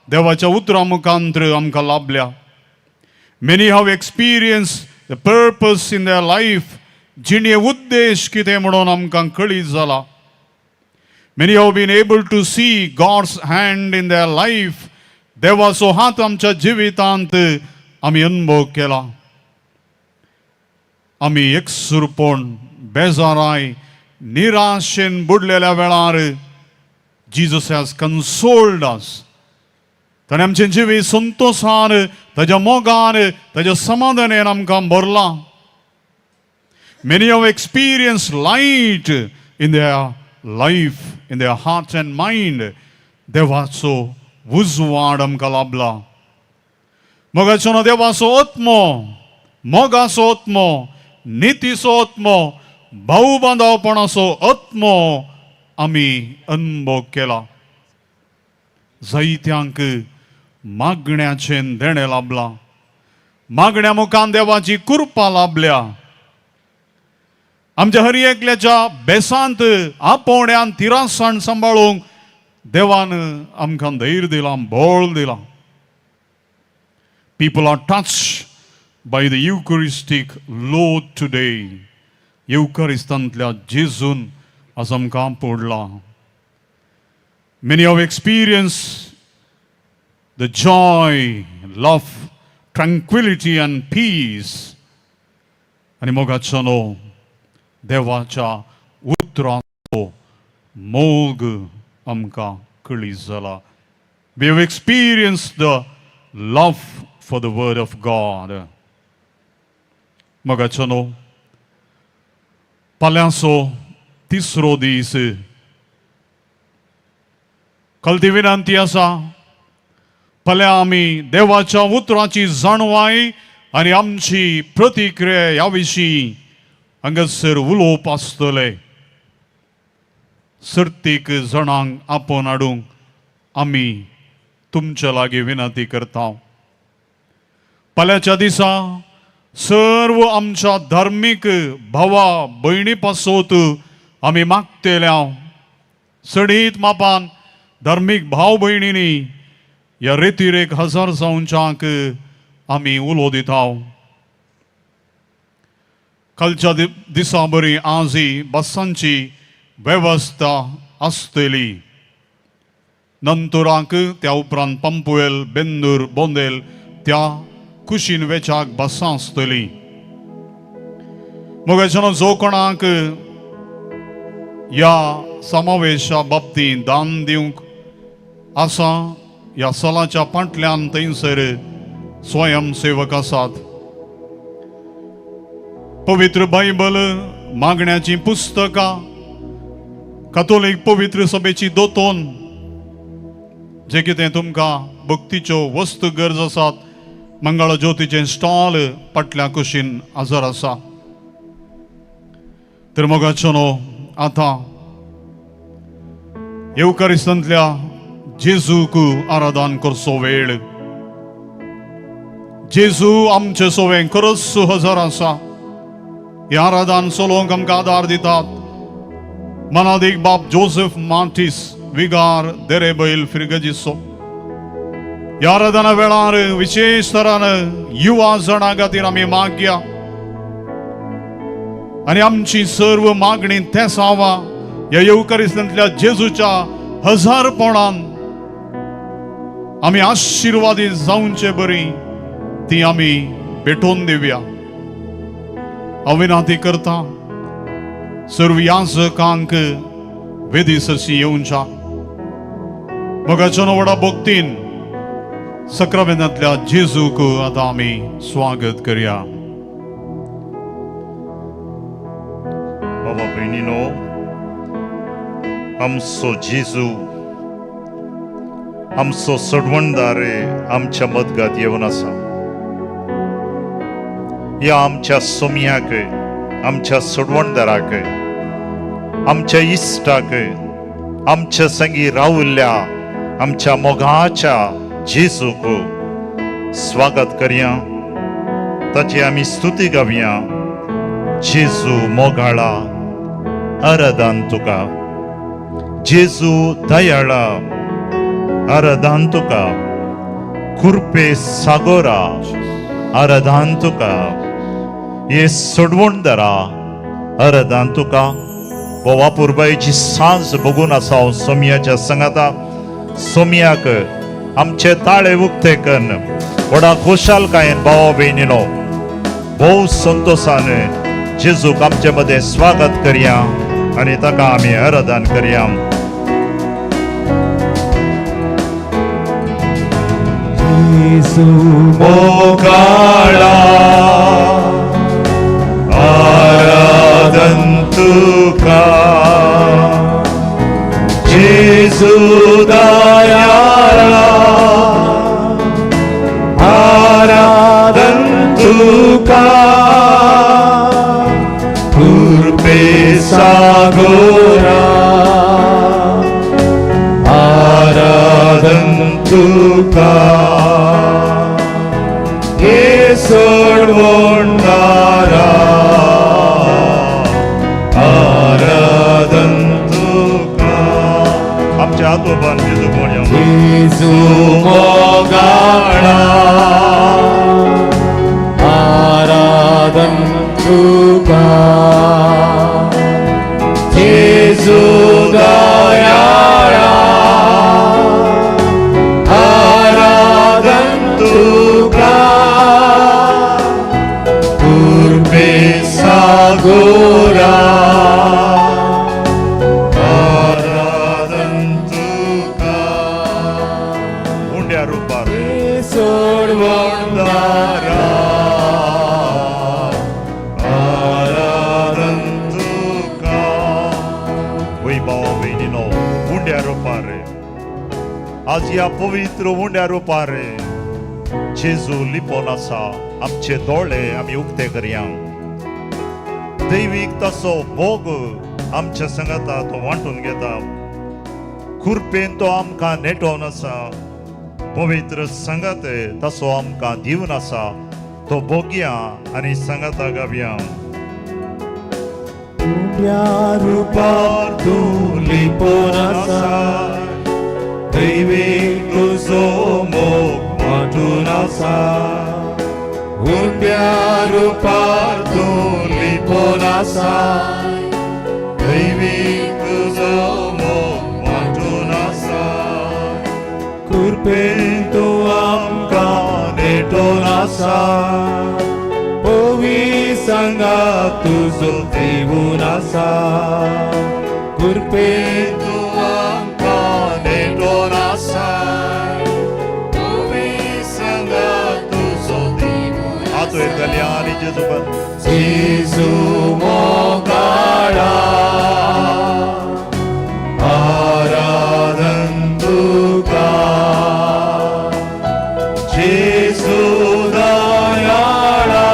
देवाच्या उतरां मुखांतर आमकां लाभल्या. Many have experienced the purpose in their life. जिणे उद्देश कितें म्हणून आमकां कळीत जाला. Many have been able to see God's hand in their life. देवाचो हात आमच्या जिवितांत आमी अनुभव केला. आमी एकसुरपण, बेजाराय, निराशेन बुडलेल्या वेळार Jesus has consoled us. ताणें आमचें जिवीत संतोषान, ताज्या मोगान, ताज्या समाधानान आमकां भरलां. Many have experienced light in their life, in their heart and mind. देवाचो उजवाड आमकां लाभला. मोगाचो देवाचो आत्मो, मोगाचो आत्मो, नितीचो आत्मो, भाऊ बांदवपणाचो आत्मो आमी अनुभव केला. जायत्यांक मागण्याचें देणें लाभलां. मागण्या मुखान देवाची कृपा लाभल्या. आमच्या हर एकल्याच्या बेसांत आपोवण्यान तिरासाण सांबाळूंक देवान आमकां धैर्य दिलां, बळ दिलां. People are touched by the Eucharistic load today. Eucharistanतल्या जेजून आज आमकां पडला. Many have experienced the joy, love, tranquility and peace. आनी मोगाचनो देवाच्या उतरांचो मोग आमकां कळीत जाला. We have experienced the love for the word of God. मोगाचनो फाल्यांचो तिसरो दीस. कल्ती विनंती आसा, फाल्यां आमी देवाच्या उतरांची जाणवाय आनी आमची प्रतिक्रिया ह्या विशीं हांगासर उलोवप आसतलें. सर्तीक जाणांक आपोवन हाडूंक आमी तुमचे लागीं विनंती करता. फाल्यांच्या दिसा सर्व आमच्या धार्मीक भावा भयणी पासत आमी मागतेल्या सडीत मापान धार्मीक भाव भयणींनी ह्या रेतीरेक हजर जावच्याक आमी उलो दिता. कालच्या दिसा बरी आजी बसांची वेवस्था आसतली. नंतराक त्या उपरांत पंपुएल, बेंदूर, बोंदेल त्या कुशीन वेचाक बसां आसतली. मोगाचनो जो कोणाक ह्या समावेशा बाबतींत दान दिवंक आसा, ह्या सलाच्या फाटल्यान थंयसर स्वयंसेवक आसात. पवित्र बायबल, मागण्याची पुस्तकां, कातोलीक पवित्र सभेची दोतोन, जे कितें तुमकां भक्तीच्यो वस्तू गरज आसात, मंगळ ज्योतीचें स्टॉल फाटल्या कुशीन हजर आसा. तर मोगाचनो आतां येवकारिस्तांतल्या जेजूक आराधन करचो वेळ. जेजू आमचे सोवें खरोच हजर आसा. हे आराधन चलोवंक आमकां आदार दितात. मनादीक बाप जोसेफ मार्टिस विगार देरेबैल फिरगजिसो ह्या आराधना वेळार विशेष तरान युवा जणां खातीर आमी मागया आनी आमची सर्व मागणी तेच आवा ह्या येवकारिस्तांतल्या जेजूच्या हजारपणान आमी आशिर्वादीत जावचे बरी ती आमी भेटोवन दिवया। हांव विनंती करता सर्व याजकांक वेदी सरशी येवच्या मोगाच्या व्हडा भक्तीन सक्रामेंतांतल्या जेजूक आतां आमी स्वागत करया। बाबा भयणीनो, आमचो जेजू आमचो सडवणदार आमच्या मदगात येवन आसा। या आमच्या सोम्याक, आमच्या सडवणदाराक, आमच्या इश्टाक, आमच्या संगी रावल्ल्या आमच्या मोगाच्या जेजूक स्वागत करया, ताची आमी स्तुती गावया। जेजू मोगाळा आराधन तुका, जेजू दयाळा आराधन तुका, कृपे सागोरा आराधन तुका, ये सोडवणदारा आराधन तुका। बोवा पुरबायची सांज बघून आसा हांव सोम्याच्या संगाता। सोम्याक आमचे ताळे उक्ते कन व्हडा खुशालकायेन भावा भयणीनो भोव संतोषान जेजूक आमचे मदें स्वागत करया आनी ताका आमी आराधन करया। येसू मोगाळा आराधन तुका, जेजू दयाळा आराधन तुका, कृपे सागोरा आराधन तुका, ये सोडवणदारा आराधन तुका। आमच्या हातोबान जेजू म्हणया, येसू मोगाळा आराधन तुका, येसू दयाळा आराधन तुका, कृपे सागोरा आराधन तुका। उंड्या रूपार सोडवणदारा आराधन तुका। वै भावा भयणीनो, उंड्या रूपार आज या पवित्र उंड्या रूपार जेजू लिपोन आसा। आमचे दोळे आमी उक्ते करया। दैवीक तसो भोग आमच्या संगता तो वांटून घेता। कृपेन तो आमकां नेटोवन आसा। पवित्र संगत तसो आमकां दिवन आसा। तो भोगया आनी संगता गावया। उंड्या रूपार तूं लिपोन आसा, दैवीक तुजो मोग वांटून आसा। उंड्या रूपार तूं लिपोन आसा, दैवीक तुजो मोग वांटून आसा। कृपेन तूं आमकां नेटोवन आसा। पोवी संगात तुजो दिवून आसा। कृपेन तूं आमकां नेटोवन आसा। हातू येतल्या आनी जेजू पण जेजू मोगाळा आराधन तुका, जेजू दयाळा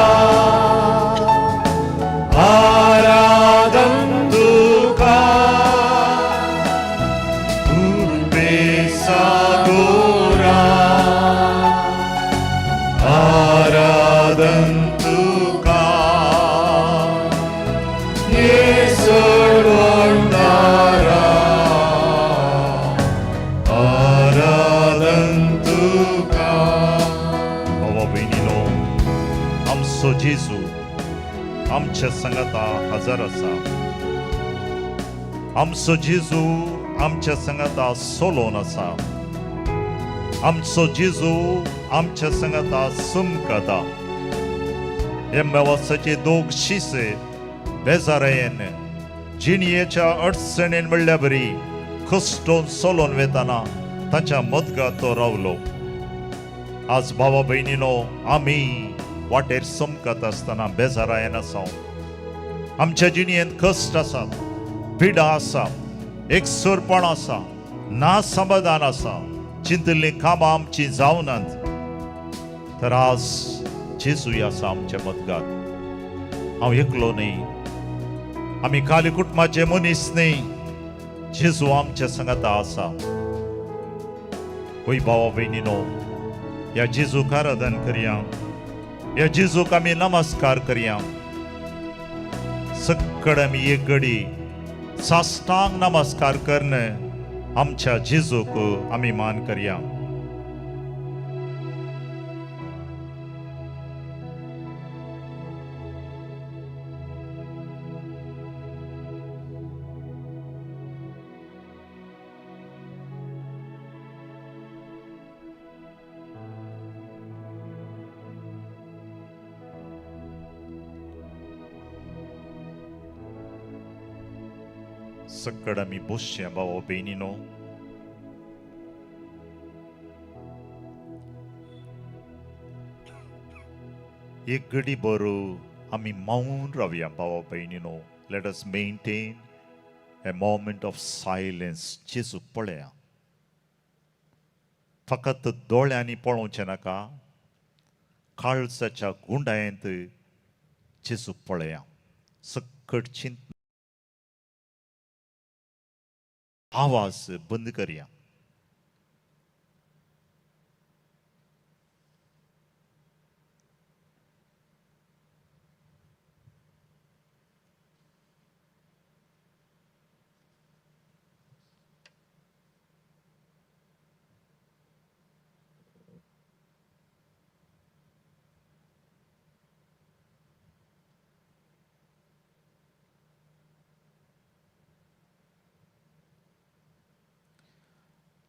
आराधन तुका, कृपे सागोरा आराधन तुका, ये सोडवणदारा जेजू आमच्या संगता हजर आसा. आमचो जेजू आमच्या संगता सोलोन आसा. आमचो जेजू आमच्या संगता सुमकता. हे मेवासाचे दोग शिसे बेजारायेन जिणयेच्या अडचणीन म्हणल्या बरी कष्टोन सोलोन वेताना ताच्या मदगात तो रावलो. आज भावा बहिणीनो, आम्ही वाटेर समकत असताना बेजारायेन आसा. आमच्या जिणयेंत कश्ट आसा, पिडा आसा, एकसुरपण आसा, ना समाधान आसा, चिंतल्ली कामां आमची जावनात. तर आज जेजूय आसा आमच्या मदगात. हांव एकलो न्ही, आमी काली कुटुंबाचे मनीस न्ही, जेजू आमच्या संगता आसा. वय भावा बहिणीनो, या जेजूक आराधन करया, या जेजूक आमी नमस्कार करया. सक्कड आमी एक घडी साष्टांग नमस्कार करून आमच्या जेजूक आमी मान करया. सक्कड आमी बसया भावा बहिणीनो. एक घडी बरो आमी मौन रावया भावा बहिणीनो. Let us maintain a moment of silence. Jezu पळया, फकत दोळ्यांनी पळोवचें नाका, काळजाच्या गुंडायेंत जेजू पळया. सक्कड चिंत आवाज बंद करया.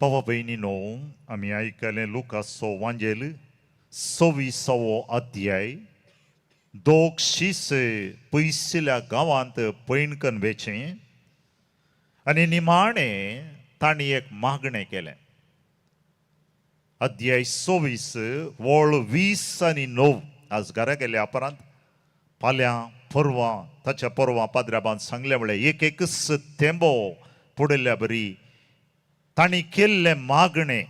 भावा बहिणीनो, आमी आयकलें लुकाचो वांजेल 26वो अध्याय. दोग शीस पयसल्या गांवांत पैणकन वेचें आनी निमाणें तांणी एक मागणें केलें. अध्याय 26 वळ 20 आनी 9. आज घरा गेले अपरांत, फाल्यां परवां ताच्या परवां पाद्र्याबान सांगले म्हळ्यार एक एकच थेंबो पडल्या बरी तांणी केल्ले मागणे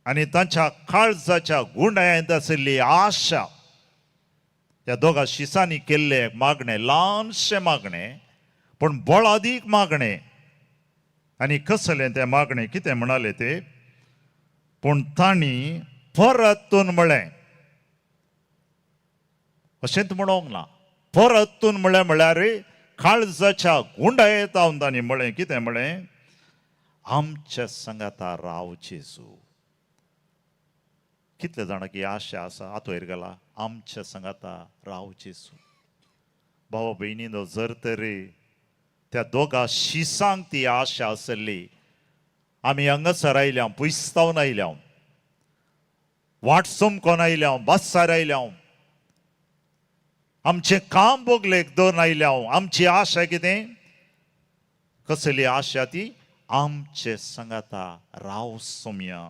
आनी तांच्या काळजाच्या गुंडायेंत आशिल्ली आशा. ह्या दोगा शिसांनी केल्ले मागणे, ल्हानशे मागणे पण बळादीक मागणे. आनी कसलें तें मागणे, कितें म्हणाले ते, पूण तांणी परतून म्हळें. अशेंच म्हणोंक ना, परतून म्हळें म्हळ्यार काळजाच्या गुंडायेंत हांव तांणी म्हळें. कितें म्हळें? आमच्या संगता राव जेजू. कितले जाणांक ही आशा आसा, हातूंर गेला, आमच्या संगता राव जेजू. भावा बहिणीनो, जर तरी त्या दोगा शिसांक ती आशा आसली, आमी हांगासर आयल्या, पुस्तावन आयल्या, वाट समकोन आयल्या, बसार आयल्या, आमचें काम बोगलेक दोन आयल्या. आमची आशा कितें? कसली आशा ती? आमचे संगता राव सोमया.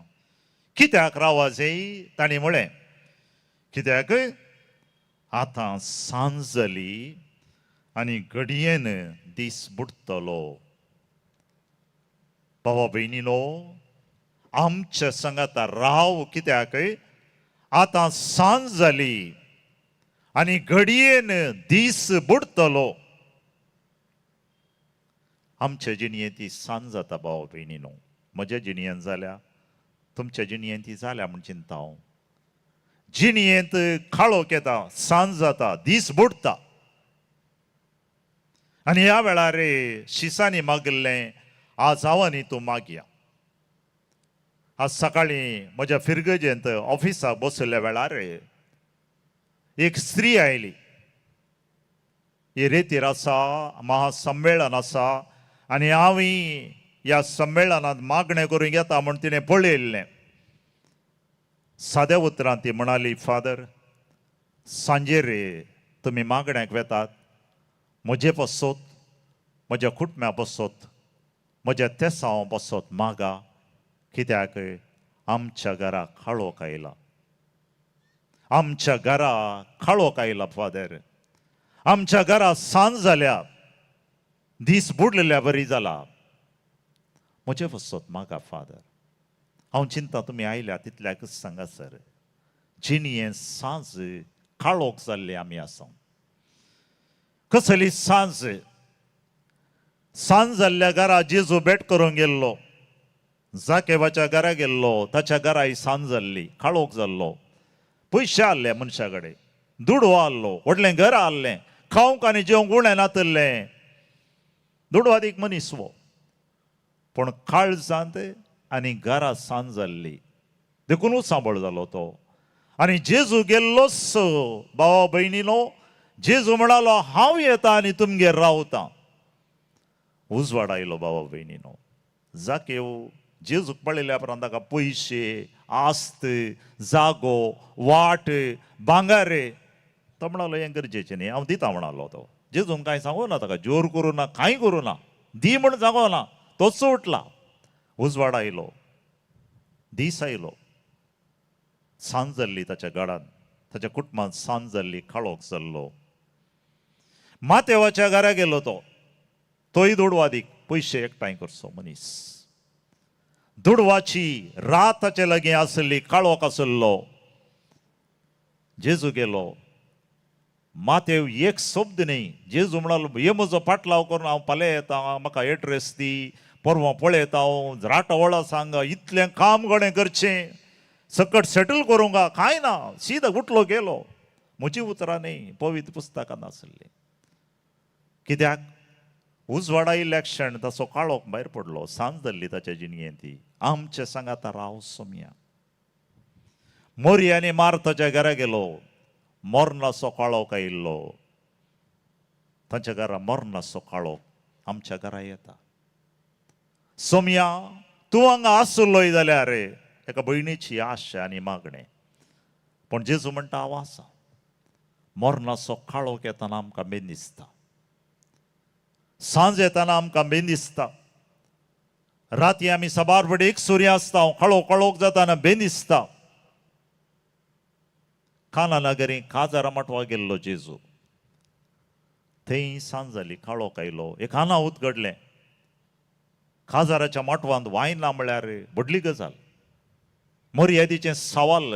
कित्याक रावा जाय? तांणी म्हळें, कित्याक आतां सांज जाली आनी घडयेन दीस बुडतलो. भावा बहिणीनो, आमच्या संगता राव. कित्याक आतां सांज जाली आनी घडयेन दीस बुडतलो. आमच्या जिणयेंत ती सांज जाता भावा बहिणीनो. म्हज्या जिणयेंत जाल्या, तुमच्या जिणयेंत ती जाल्या म्हूण चिंता हांव. जिणयेंत काळोख येता, सांज जाता, दीस बुडटा. आनी ह्या वेळार शिसांनी मागिल्लें, आज हांव आनी तूं मागया. आज सकाळीं म्हज्या फिरगजेंत ऑफिसाक बसल्या वेळार एक स्त्री आयली. हे रेतीर आसा, महासंमेलन आसा आनी हांवें ह्या संमेलनात मागणें करूंक येता म्हूण तिणें पळयल्लें. साद्या उतरांत ती म्हणाली, फादर, सांजेर तुमी मागण्याक वेतात, म्हजे पसत, म्हज्या कुटुंब्या पसत, म्हज्या तेसांव पसत मागा, कित्याक आमच्या घरा काळोख आयला. आमच्या घरा काळोख आयला फादर. आमच्या घरा सांज जाल्या, दीस बुडलेल्या बरी जाला. म्हजे पसत मागा फादर. हांव चिंता तुमी आयल्या तितल्याकच सांगा सर. जिणी सांज काळोख जाल्ले आमी आसा. कसली सांज. सांज जाल्ल्या घरा जेजू भेट करूंक गेल्लो. जाकेबाच्या घरा गेल्लो, ताच्या घराय सांज जाल्ली, काळोख जाल्लो. पयशे आहले मनशा कडेन, दुडो आहलो, व्हडलें घर आहलें, खावंक आनी जेवंक उणें नातल्लें. दुडवादीक मनीस वो. पूण काळजांत आनी घरा सांज जाल्ली देखूनच सांबळ जालो तो. आनी जेजू गेल्लोच भावा भयणीनो, जेजू म्हणालो हांव येता आनी तुमगेर रावता. उजवाड आयलो भावा भयणीनो. जाकेव जेजूक पळयल्या उपरांत ताका पयशे, आस्त, जागो, वाट, भांगार, तो म्हणालो हें गरजेचें न्ही, हांव दिता म्हणालो तो. जेजून कांय सांगूं ना ताका, जोर करूं ना, कांय करूं ना, दी म्हूण सांगो ना. तोच उठला. उजवाड आयलो, दीस आयलो, सांज जाल्ली ताच्या घरांत, ताच्या कुटुंबांत सांज जाल्ली, काळोख जाल्लो. मातेवाच्या घरा गेलो तो. तोय दुडवादीक पयशे एकठांय करचो मनीस. दुडवाची रात ताचे लागीं आसली, काळोख आसलो. जेजू गेलो. मातेव एक शब्द न्ही. जेजू म्हणालो हे म्हजो पाटलाव करून हांव फाल्यां येता, म्हाका एड्रेस दी, परवां पळयता हांव, राटो वळा सांगा, इतलें काम गणें करचें, सकट सेटल करूंक कांय ना. सीदा उठलो गेलो. म्हजी उतरां न्ही, पवित्र पुस्तकांत आसली. कित्याक उजवाड आयिल्ल्या क्षण ताचो काळोख भायर पडलो. सांज जाल्ली ताच्या जिणयेंत ती. आमचे सांगाता राव सोम्या. मोरयानी मार्थाच्या घरा गेलो. मोर्नाचो काळोख आयिल्लो. तांच्या घरा मोर्नाचो काळोख आमच्या घरा येता. सोम्या, तूं हांगा आसलोय जाल्यार एका भयणीची आशा आनी मागणें. पूण जेजू म्हणटा हांव आसा. मोर्नाचो काळोख येतना आमकां बेन दिसता. सांज येतना आमकां बेन दिसता. राती आमी सबार फुडें एक सूर्य आसता, काळोख जाताना बेन दिसता. काना नगरी काजारा माटवा गेल्लो जेजू. थंय सांज जाली, काळोख आयलो. एक अनाहूत घडलें. काजाराच्या माटवांत वायन ना म्हळ्यार व्हडली गजाल. मर्यादेचें सवाल,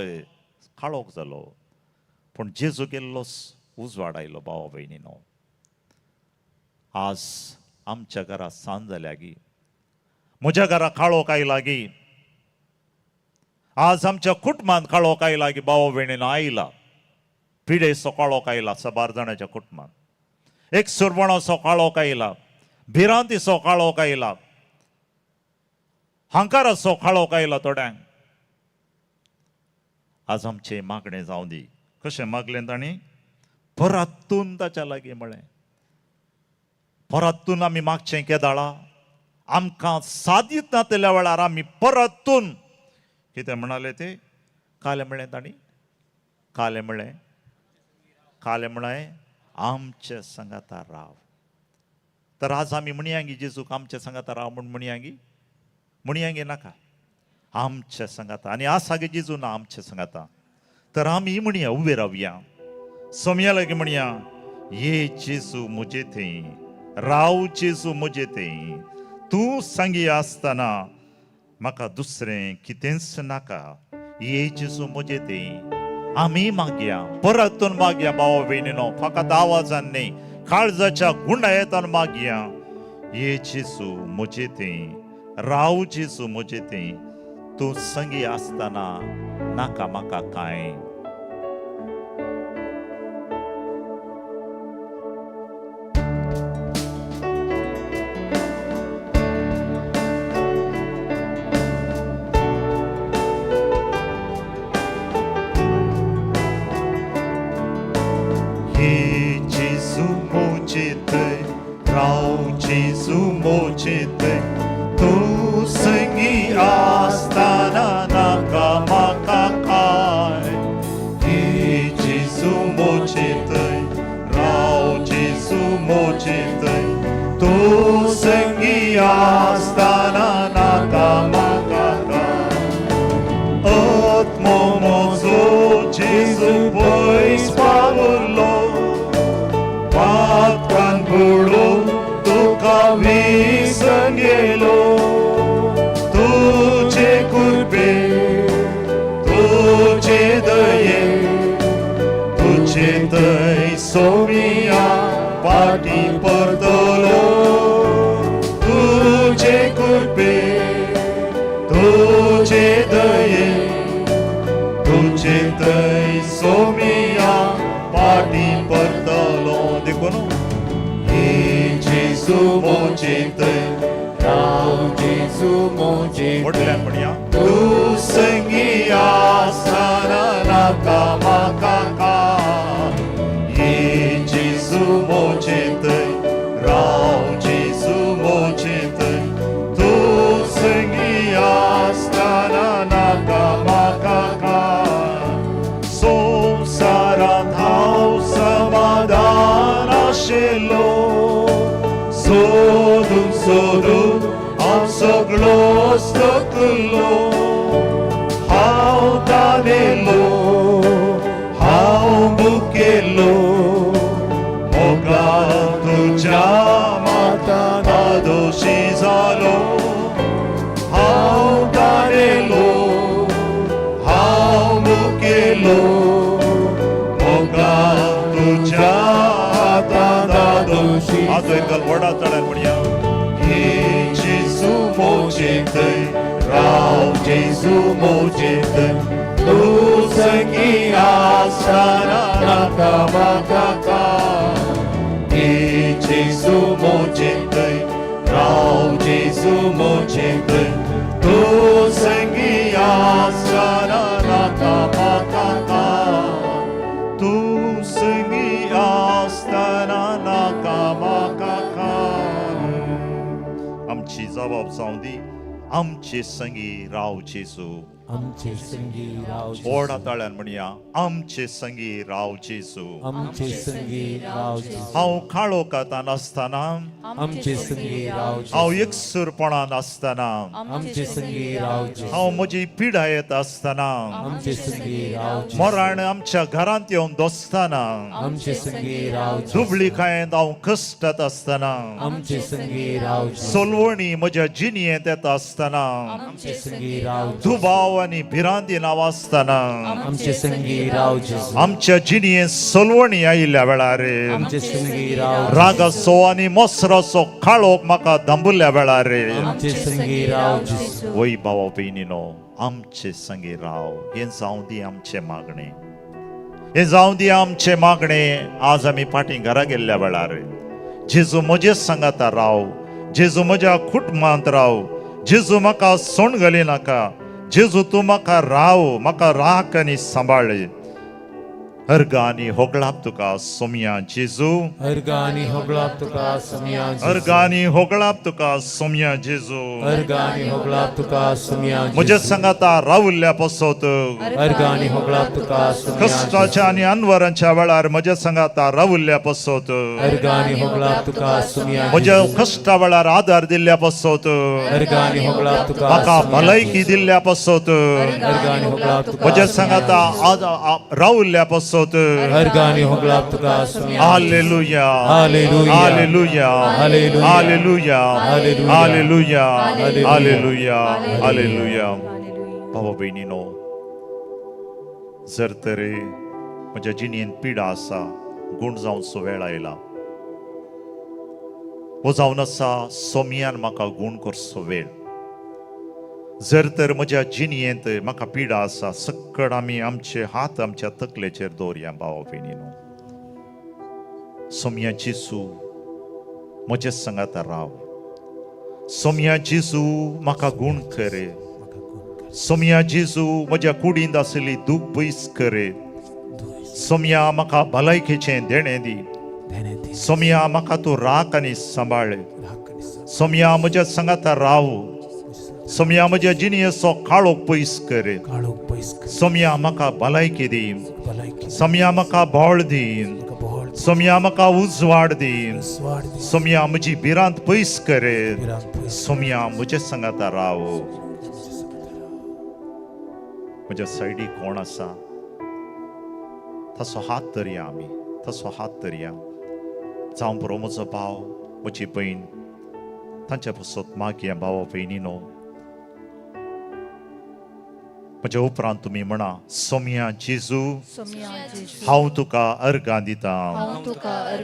काळोख जालो. पूण जेजू गेल्लोच उजवाड आयलो भावा भयणीनो. आज आमच्या घरा सांज जाल्या गी. म्हज्या घरा काळोख आयला गी. आज आमच्या कुटुंबांत काळोख आयला गी भावा भयणीनो. आयला. पिडेचो काळोख आयला सबार जाणांच्या कुटुंबांत. एक सुरवणाचो काळोख आयला. भिरांतीचो काळोख आयला. हंकाराचो काळोख आयला थोड्यांक. आज आमचे मागणें जावं दी. कशें मागलें तांणी? परतून ताच्या लागीं म्हळें. परतून आमी मागचें केदाळा. आमकां सादीत नातल्या वेळार आमी परतून कितें म्हणाले ते? काले म्हळें तांणी. काले म्हळें आमचे सांगाता राव. तर आज आमी म्हणयांगी जेजूक आमचे सांगाता राव म्हूण म्हणयांगी. म्हणयांगी नाका. आमचे सांगाता. आनी आज सागे जेजू ना आमचे सांगाता. तर आमी म्हणया उबे रावया. सोम्या लागीं म्हणया, ये जेजू म्हजे थंय, राव जेजू म्हजे थंय. तूं सांगी आसतना म्हाका दुसरें कितेंच नाका. ये जेजू म्हजे थंय. आमी मागया, परतून मागया भावा भयणीनो. फकत आवाजान न्ही, काळजाच्या गुंडायेतान मागया. ये जेजू म्हजे थंय, राव जेजू म्हजे थंय. तूं सांगी आसतना नाका म्हाका कांय. मोचितय राव जेजू मोचितय तू संगी आसताना नाका म्हाका काय हे जेजू मोचितय राव जेजू मोचितय तू संगी आसताना नाका म्हाका काय आत्मो म्हजो जेजू पयस पावलो पातकान बुडून तुका विसरून गेलो तुझे कृपे तुझे दये तुझे दय सोमिया पाटी परतलो तुझे कृपे तुझे दये तुझे दय सोमिया पाटी परतलो देखो न्हू हे जेजू मोचितय राव जेजू मोचितय व्हडल्यान म्हणया तू संगी आसताना नाका म्हाका काय हे जेजू मोचितय राव जेजू मोचितय तू संगी आसताना नाका म्हाका काय संवसारांत हांव समाधान आशिल्लो सोदून सोदून हांव सगळो सकलो हांव दादेलो हांव मुकेलो मोगा तुज्या मातान दोशी जालो हांव दादेलो हांव मुकेलो मोगा तुज्या हातान दोशी आजो एक व्हडा चडान म्हणया हे जेजू मोचितय राव जेजू मोचितय तू संगी आसताना नाका म्हाका काय हे जेजू मोचितय राव जेजू मोचितय तू संगी आसताना नाका म्हाका काय तू संगी आसताना नाका म्हाका काय आमची जबाब जावं दी आमचे संगी राव जेजू आमचे संगी राव जेजू व्हडा ताळ्यान म्हणया आमचे संगी राव जेजू आमचे संगी राव जेजू हांव काळोखांत आसतना आमचे संगी राव जेजू हांव एकसुरपणान आसतना आमचे संगी राव जेजू हांव म्हजी पिडायत आसतना आमचे संगी राव जेजू मरण आमच्या घरांत येवन दोसतना आमचे संगी राव जेजू दुबळीकायेंत हांव कश्टात आसतना आमचे संगी राव जेजू सोलवणी म्हज्या जिणयेंत येता आसतना आमचे संगी राव जेजू दुबाव आनी भिरांतीन हांव आसतना आमचे संगी राव जेजू आमच्या जिणयेंत सोलवणी आयिल्ल्या वेळार आमचे संगी राव रागासो आनी मोसराचो काळोख म्हाका दांबुल्ल्या वेळार आमचे संगी राव जेजू वय भावा भयणीनो आमचे संगी राव हे जावं दी आमचे मागणे हे जावं दी आमचे मागणे आज आमी फाटीं घरा गेल्ल्या वेळार जेजू म्हजे सांगाता राव जेजू म्हज्या कुटुंबांत राव जेजू म्हाका सोण घाली नाका जेजू तूं म्हाका राव म्हाका राख आनी सांबाळ अर्गानी होगळाप तुका सोमिया जेजू अर्गानी होगळाप तुका सोमिया जेजू अर्गानी होगळाप तुका सोमिया जेजू अर्गानी होगळाप तुका सोमिया जेजू म्हजे सांगाता रावुल्ल्या पसोत अर्गानी होगळाप तुका सोमिया जेजू कष्टाच्या आणि अनवरांच्या वेळार म्हज्या सांगाता रावुल्ल्या पसोत अर्गानी होगळाप तुका सोमिया म्हज्या जेजू कष्टा वेळार आदार दिल्ल्या पसोत अर्गानी होगळाप तुका म्हाका सोमिया भलायकी दिल्ल्या पसोत अर्गानी होगळाप तुका म्हज्या सोमिया सांगाता रावुल्ल्या पसोत अर्गानी होगळाप तुका सोमिया hallelujah hallelujah hallelujah hallelujah hallelujah hallelujah hallelujah hallelujah hallelujah भावा भयणीनो जर तर म्हज्या जिणेंत पिडा आसा गूण जावचो वेळ आयला वो जावन आसा सोमियान म्हाका गूण करचो वेळ जर तर म्हज्या जिणयेंत म्हाका पिडा आसा सक्कड आमी आमचे हात आमच्या तकलेचेर दवरया भावा भयणीनो सोमिया जेजू म्हजे सांगाता राव सोमिया जेजू म्हाका गूण कर सोमिया जेजू म्हज्या कुडींत आसली दूख पयस कर सोमिया म्हाका भलायकेचें देणें दी सोमया म्हाका तूं राख आनी सांबाळ. सोमया म्हज्या सांगाता राव. सोमया म्हज्या जिणेचो काळोख पयस कर. सोमया म्हाका भलायकी दी. सोमया म्हाका बोळ दी. सोमया म्हाका उजवाड दी. सोमया म्हजी भिरांत पयस कर. सोमया म्हज्या सांगाता राव. म्हज्या सायडीक कोण आसा तसो हात धरया आमी. तसो हात धरया. जावं बरो म्हजो भाव म्हजी भयण तांच्या पासत मागया भावा भयणीनो. म्हज्या उपरांत तुमी म्हणा सोमया जेजू हांव तुका अर्गां दिता.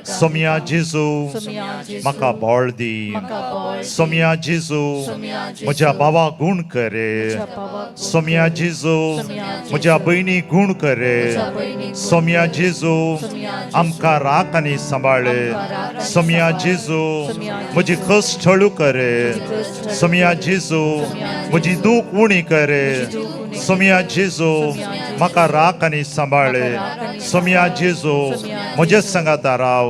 सोमया जेजू म्हाका बोळ दी. सोमया जेजू म्हज्या भावाक गूण कर. सोमया जेजू म्हज्या भयणीक गूण कर. सोमया जेजू आमकां राख आनी सांबाळ. सोमया जेजू म्हजी कश्ट हळू कर. सोमया जेजू म्हजी दूख उणी कर. सोमया जेजू म्हाका राख आनी सांबाळ. सोमया जेजू म्हजे सांगाता राव.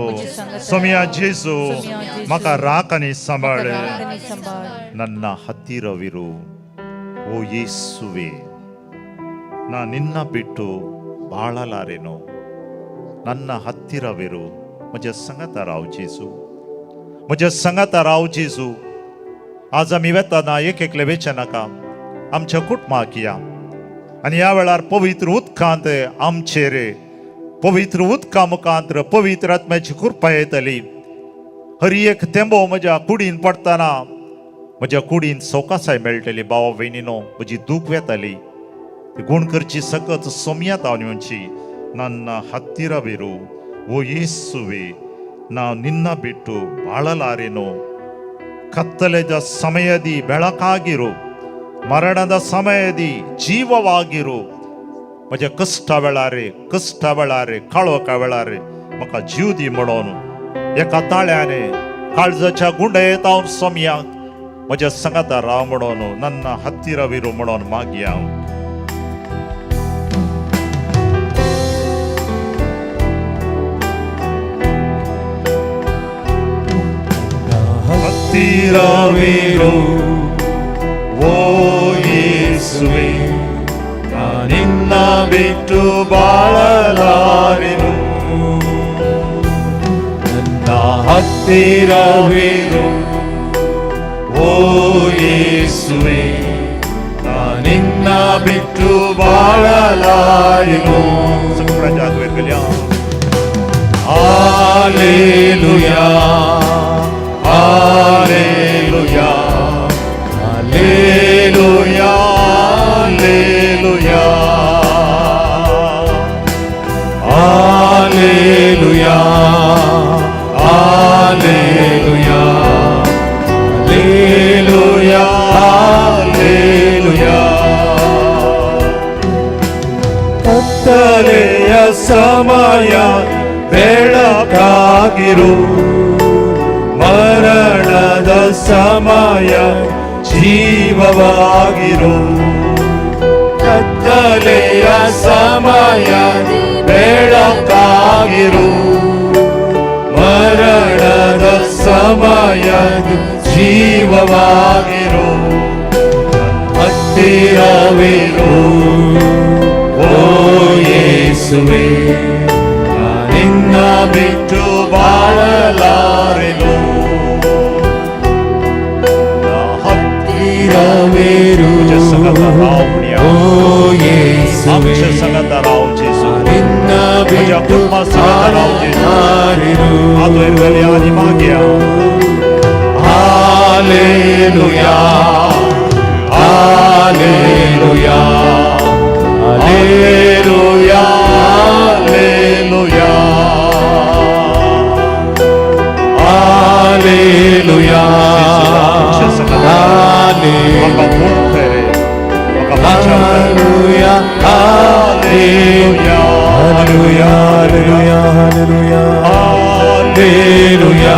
सोमया जेजू म्हाका राख आनी सांबाळ. ನನ್ನ ಹತ್ತಿರವಿರು ಓ ಯೇಸುವೆ. ನಾ ನಿನ್ನ ಬಿಟ್ಟು ಬಾಳಲಾರೆನು. ನನ್ನ ಹತ್ತಿರವಿರು. म्हज्या सांगाता राव जेजू. म्हज्या सांगाता राव जेजू. आज आमी वेताना एक एकले वेचे नाका. आमच्या कुटुंबाक या आनी ह्या वेळार पवित्र उदकांत आमचेर पवित्र उदका मुखांतर पवित्र आत्म्याची कृपा येतली. हर एक तेंबो म्हज्या कुडीन पडटना म्हज्या कुडीन सवकासाय मेळटली. भावा भयणीनो म्हजी दूख वेताली ती गूण करची सकत सोमया तावन्योंची. ನನ್ನ ಹತ್ತಿರವಿರು ಓ ಯೇಸುವೆ. ನಾ ನಿನ್ನ ಬಿಟ್ಟು ಬಾಳಲಾರೆನು. ಕತ್ತಲೆದ ಸಮಯದಿ ಬೆಳಕಾಗಿರು. ಮರಣದ ಸಮಯದಿ ಜೀವವಾಗಿರು. म्हज्या कश्टा वेळारे काळोखा वेळारे म्हाका जीव दी म्हणून एका ताळ्याने काळजाच्या गुंडयेत हांव सोमयाक म्हज्या सांगाता राव म्हणून ನನ್ನ ಹತ್ತಿರವಿರು म्हणून मागया. ಹತ್ತಿರವಿರು ಓ ಯೇಸುವೆ. ನಾ ನಿನ್ನ ಬಿಟ್ಟು ಬಾಳಲಾರೆನು. ನನ್ನ ಹತ್ತಿರವಿರು ಓ ಯೇಸುವೆ. ನಾ ನಿನ್ನ ಬಿಟ್ಟು ಬಾಳಲಾರೆನು. Hallelujah hallelujah hallelujah Alleluia, Alleluia, Alleluia, Alleluia. ಕತ್ತಲೆಯ ಸಮಯ ಬೆಳಕಾಗಿರು. ಮರಣದ ಸಮಯ ಜೀವವಾಗಿರು. ಕತ್ತಲೆಯ ಸಮಯ ಬೆಳಕಾಗಿರು. ಮರಣದ ಸಮಯ ಜೀವವಾಗಿರು. ಹತ್ತಿರವಿರು ಓ ಯೇಸುವೆ. ನಿನ್ನ ಬಿಟ್ಟು ಬಾಳಲಾರೆನು. ಹತ್ತಿರವಿರು ಓ ಯೇಸುವೆ. ಸಂಗತ ರಾವ್ ಜೇಸು ನಿನ್ನ ಬಿಟ್ಟು ಬಾಳಲಾರೆನು. Alleluia, Alleluia, Alleluia, Alleluia, Alleluia, Alleluia, Alleluia, Alleluia, Alleluia, Alleluia, Alleluia,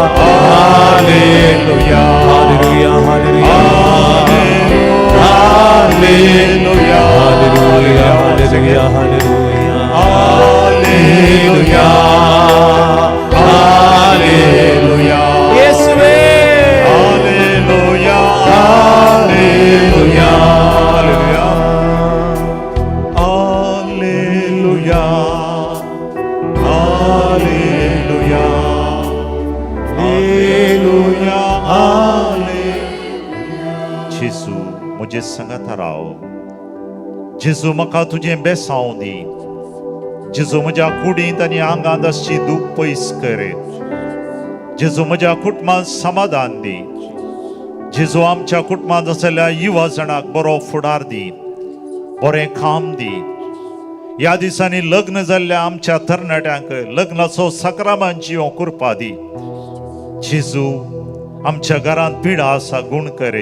Alleluia, Alleluia, Alleluia, Alleluia, Alleluia, Alleluia, Alleluia. जेजू म्हाका तुजें बेसांव दी. जेजू म्हज्या कुडींत आनी आंगांत आसची दूख पयस कर. जेजू म्हज्या कुटुंबांत समाधान दी. जेजू आमच्या कुटुंबांत आसलेल्या युवा जाणांक बरो फुडार दी, बरें काम दी. ह्या दिसांनी लग्न जाल्ल्या आमच्या तरणाट्यांक लग्नाचो सक्रमंत जियो करपा दी. जेजू आमच्या घरांत पिडा आसा गुण कर.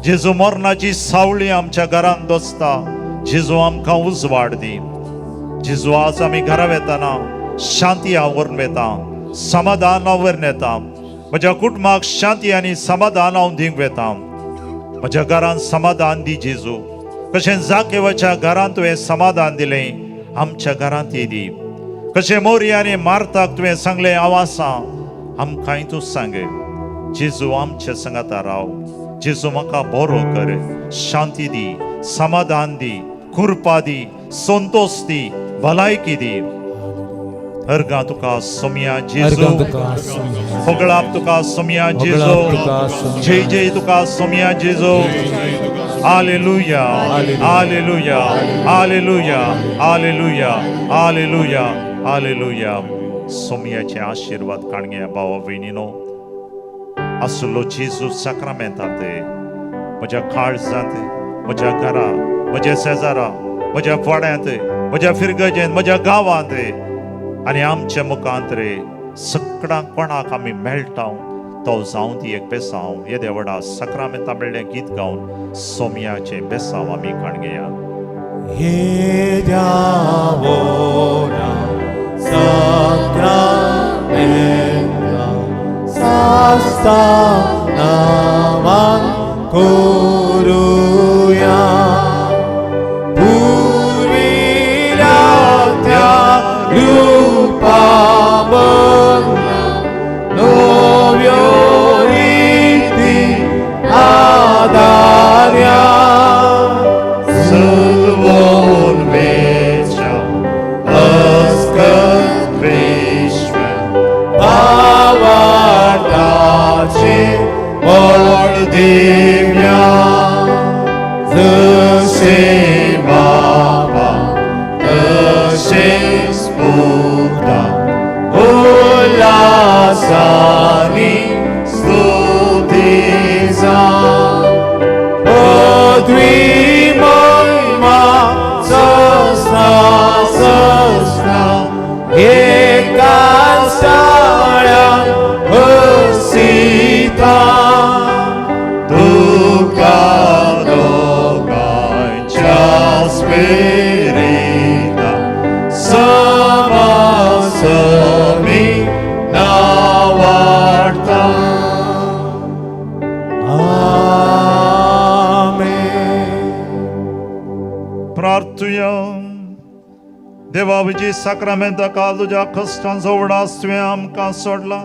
जेजू मरणाची सावळी आमच्या घरांत दसता, जेजू आमकां उजवाड दी. जेजू आज आमी घरा वेताना शांती आवरून वेता, समाधान आवरून येता. म्हज्या कुटुंबाक शांती आनी समाधान हांव दिवंक वेता. म्हज्या घरांत समाधान दी जेजू. कशें जाकेवाच्या घरांत तुवें समाधान दिलें, आमच्या घरांत दी. कशें मोरिया आनी मार्ताक तुवें सांगलें हांव आसा, आमकांय तूं सांग. जेजू आमच्या संगाता राव. जेजू म्हाका बरो कर, शांती दी, समाधान दी, कृपा दी, संतोष दी, भलायकी दी. अर्गा तुका सोम्या जेजू, होगळाप तुका सोम्या जेजू, जय जय तुका सोम्या Jezu. Hallelujah, hallelujah, hallelujah, hallelujah, hallelujah, hallelujah. सोम्याचे आशीर्वाद काणग्या भावा भयणीनो. आसलो जेजू साक्रामेंतांत म्हज्या काळजांत, म्हज्या घरा, म्हज्या शेजारा, म्हज्या वाड्यांत, म्हज्या फिरगजेंत, म्हज्या गांवांत आनी आमच्या मुखांत सगळ्यांक कोणाक आमी मेळटा तो जावं दी एक बेसांव. हे देवडा साक्रामेंतां म्हणलें गीत गावन सोम्याचे बेसांव आमी काणगेया. हे देवोरा साक्रामेंता सास्ता नामान कोरुया. पूर्वीरात्या रूपामग्ना नव्यो रीती आदार्या. सर्वोन्मेषा अस्कत विश्व भावार्थाचे बळ दिव्या. जसे बाबा तसेच पुता उल्हासानी स्तुतीचा. पदवी महिमा सस्ता सस्ता एका साळ्या हसिता. तुका दोगांच्या स्पिरिता समासमी नावाडता. प्रार्थुया. देवा विजी साक्रामेंता काल तुज्या कश्टांचो उडास तुवें आमकां सोडला.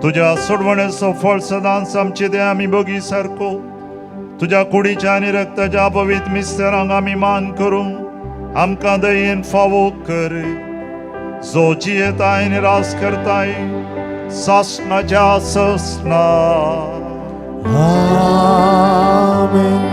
तुज्या सोडवणेचो फळ सदांच आमचे दे आमी बगी सारको. तुज्या कुडीच्या आनी रक्ताच्या पवित्र मिस्तेरांक आमी मान करूं आमकां दयेन फावो कर. जो जियेताय निराश करताय सासणाच्या ससना. आमेन.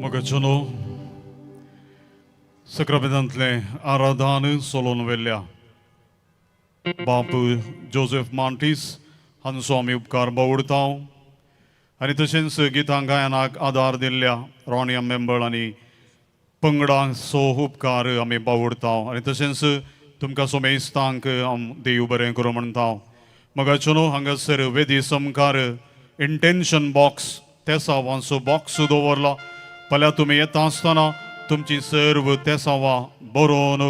मोगाचोनो सक्रामेंतांतले आराधन सोलोन वेल्ल्या बाप जोसेफ मांटीस हांचो आमी उपकार बावडता. आनी तशेंच गितां गायनाक आदार दिल्ल्या रॉनिया मेंबर आनी पंगडाचो उपकार आमी बावडता. आनी तशेंच तुमकां सोमेस्तांक हांव देव बरें करूं म्हणटा. मोगाचोनो हांगासर वेदी समकार इंटेन्शन बॉक्स तेसावांचो बॉक्स दवरला. फाल्यां तुमी येता आसतना तुमची सर्व तेसावां बरोवन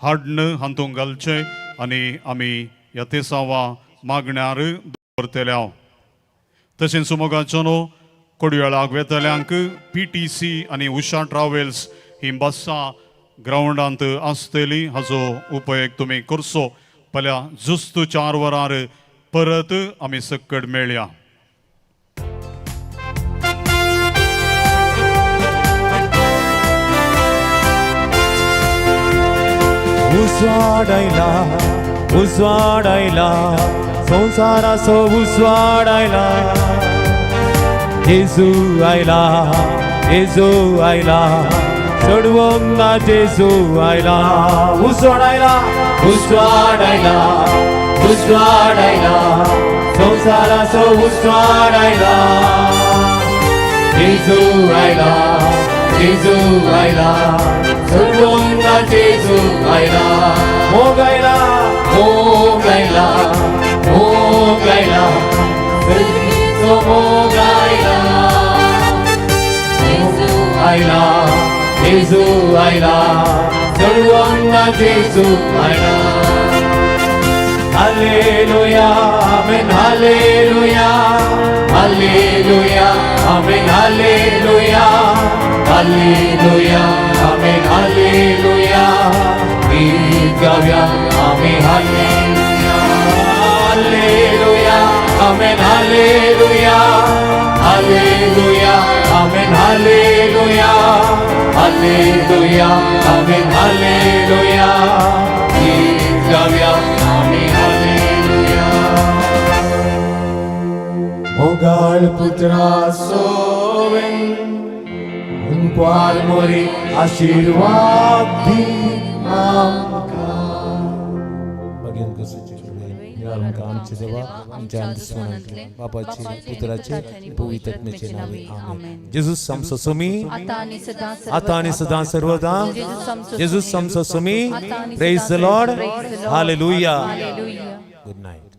हाडन हातूंत घालचें आनी आमी ह्या तेसावां मागण्यार दवरतल्या. तशेंच मोगाचोनो कोडयाळाक वेतल्यांक PTC आनी उशा ट्रॅव्हल्स ही बसां ग्राउंडांत आसतली हाचो उपेग तुमी करचो. फाल्यां जुस्त 4 वरांर परत आमी सक्कड मेळया. उजवाडायला उजवाडायला संसाराचो उजवाडायला जेजू आयला जेजू आयला चढवंक ना जेजू आयला उजवाडायला उजवाडायला उजवाडायला संसाराचो उजवाडायला जेजू आयला जेजू आयला चढवंक ना जेजू आयला मोगायला मोगायला मोगायला सर्वीचो मोगायला आयला जेजू आयला चढवंक ना जेजू आयला. Hallelujah amen hallelujah hallelujah amen hallelujah hallelujah amen hallelujah गीत गाऊया आम्ही hallelujah hallelujah amen hallelujah hallelujah amen hallelujah hallelujah amen hallelujah गीत गाऊया आम्ही हालेलुया. मोगाळ पुत्रा सोवेन उनपार मोरी आशीर्वाद दी आमकां. भगवान कसं आमकां आमचे देवा आमच्या अंतस्मरणांतले बापाचे पुत्राचे पवित्र आत्म्याचे नावे आमेन. जेजूस आमचो स्वामी आता आणि सदां सर्वदा जेजूस आमचो स्वामी. Praise the Lord hallelujah. Good night.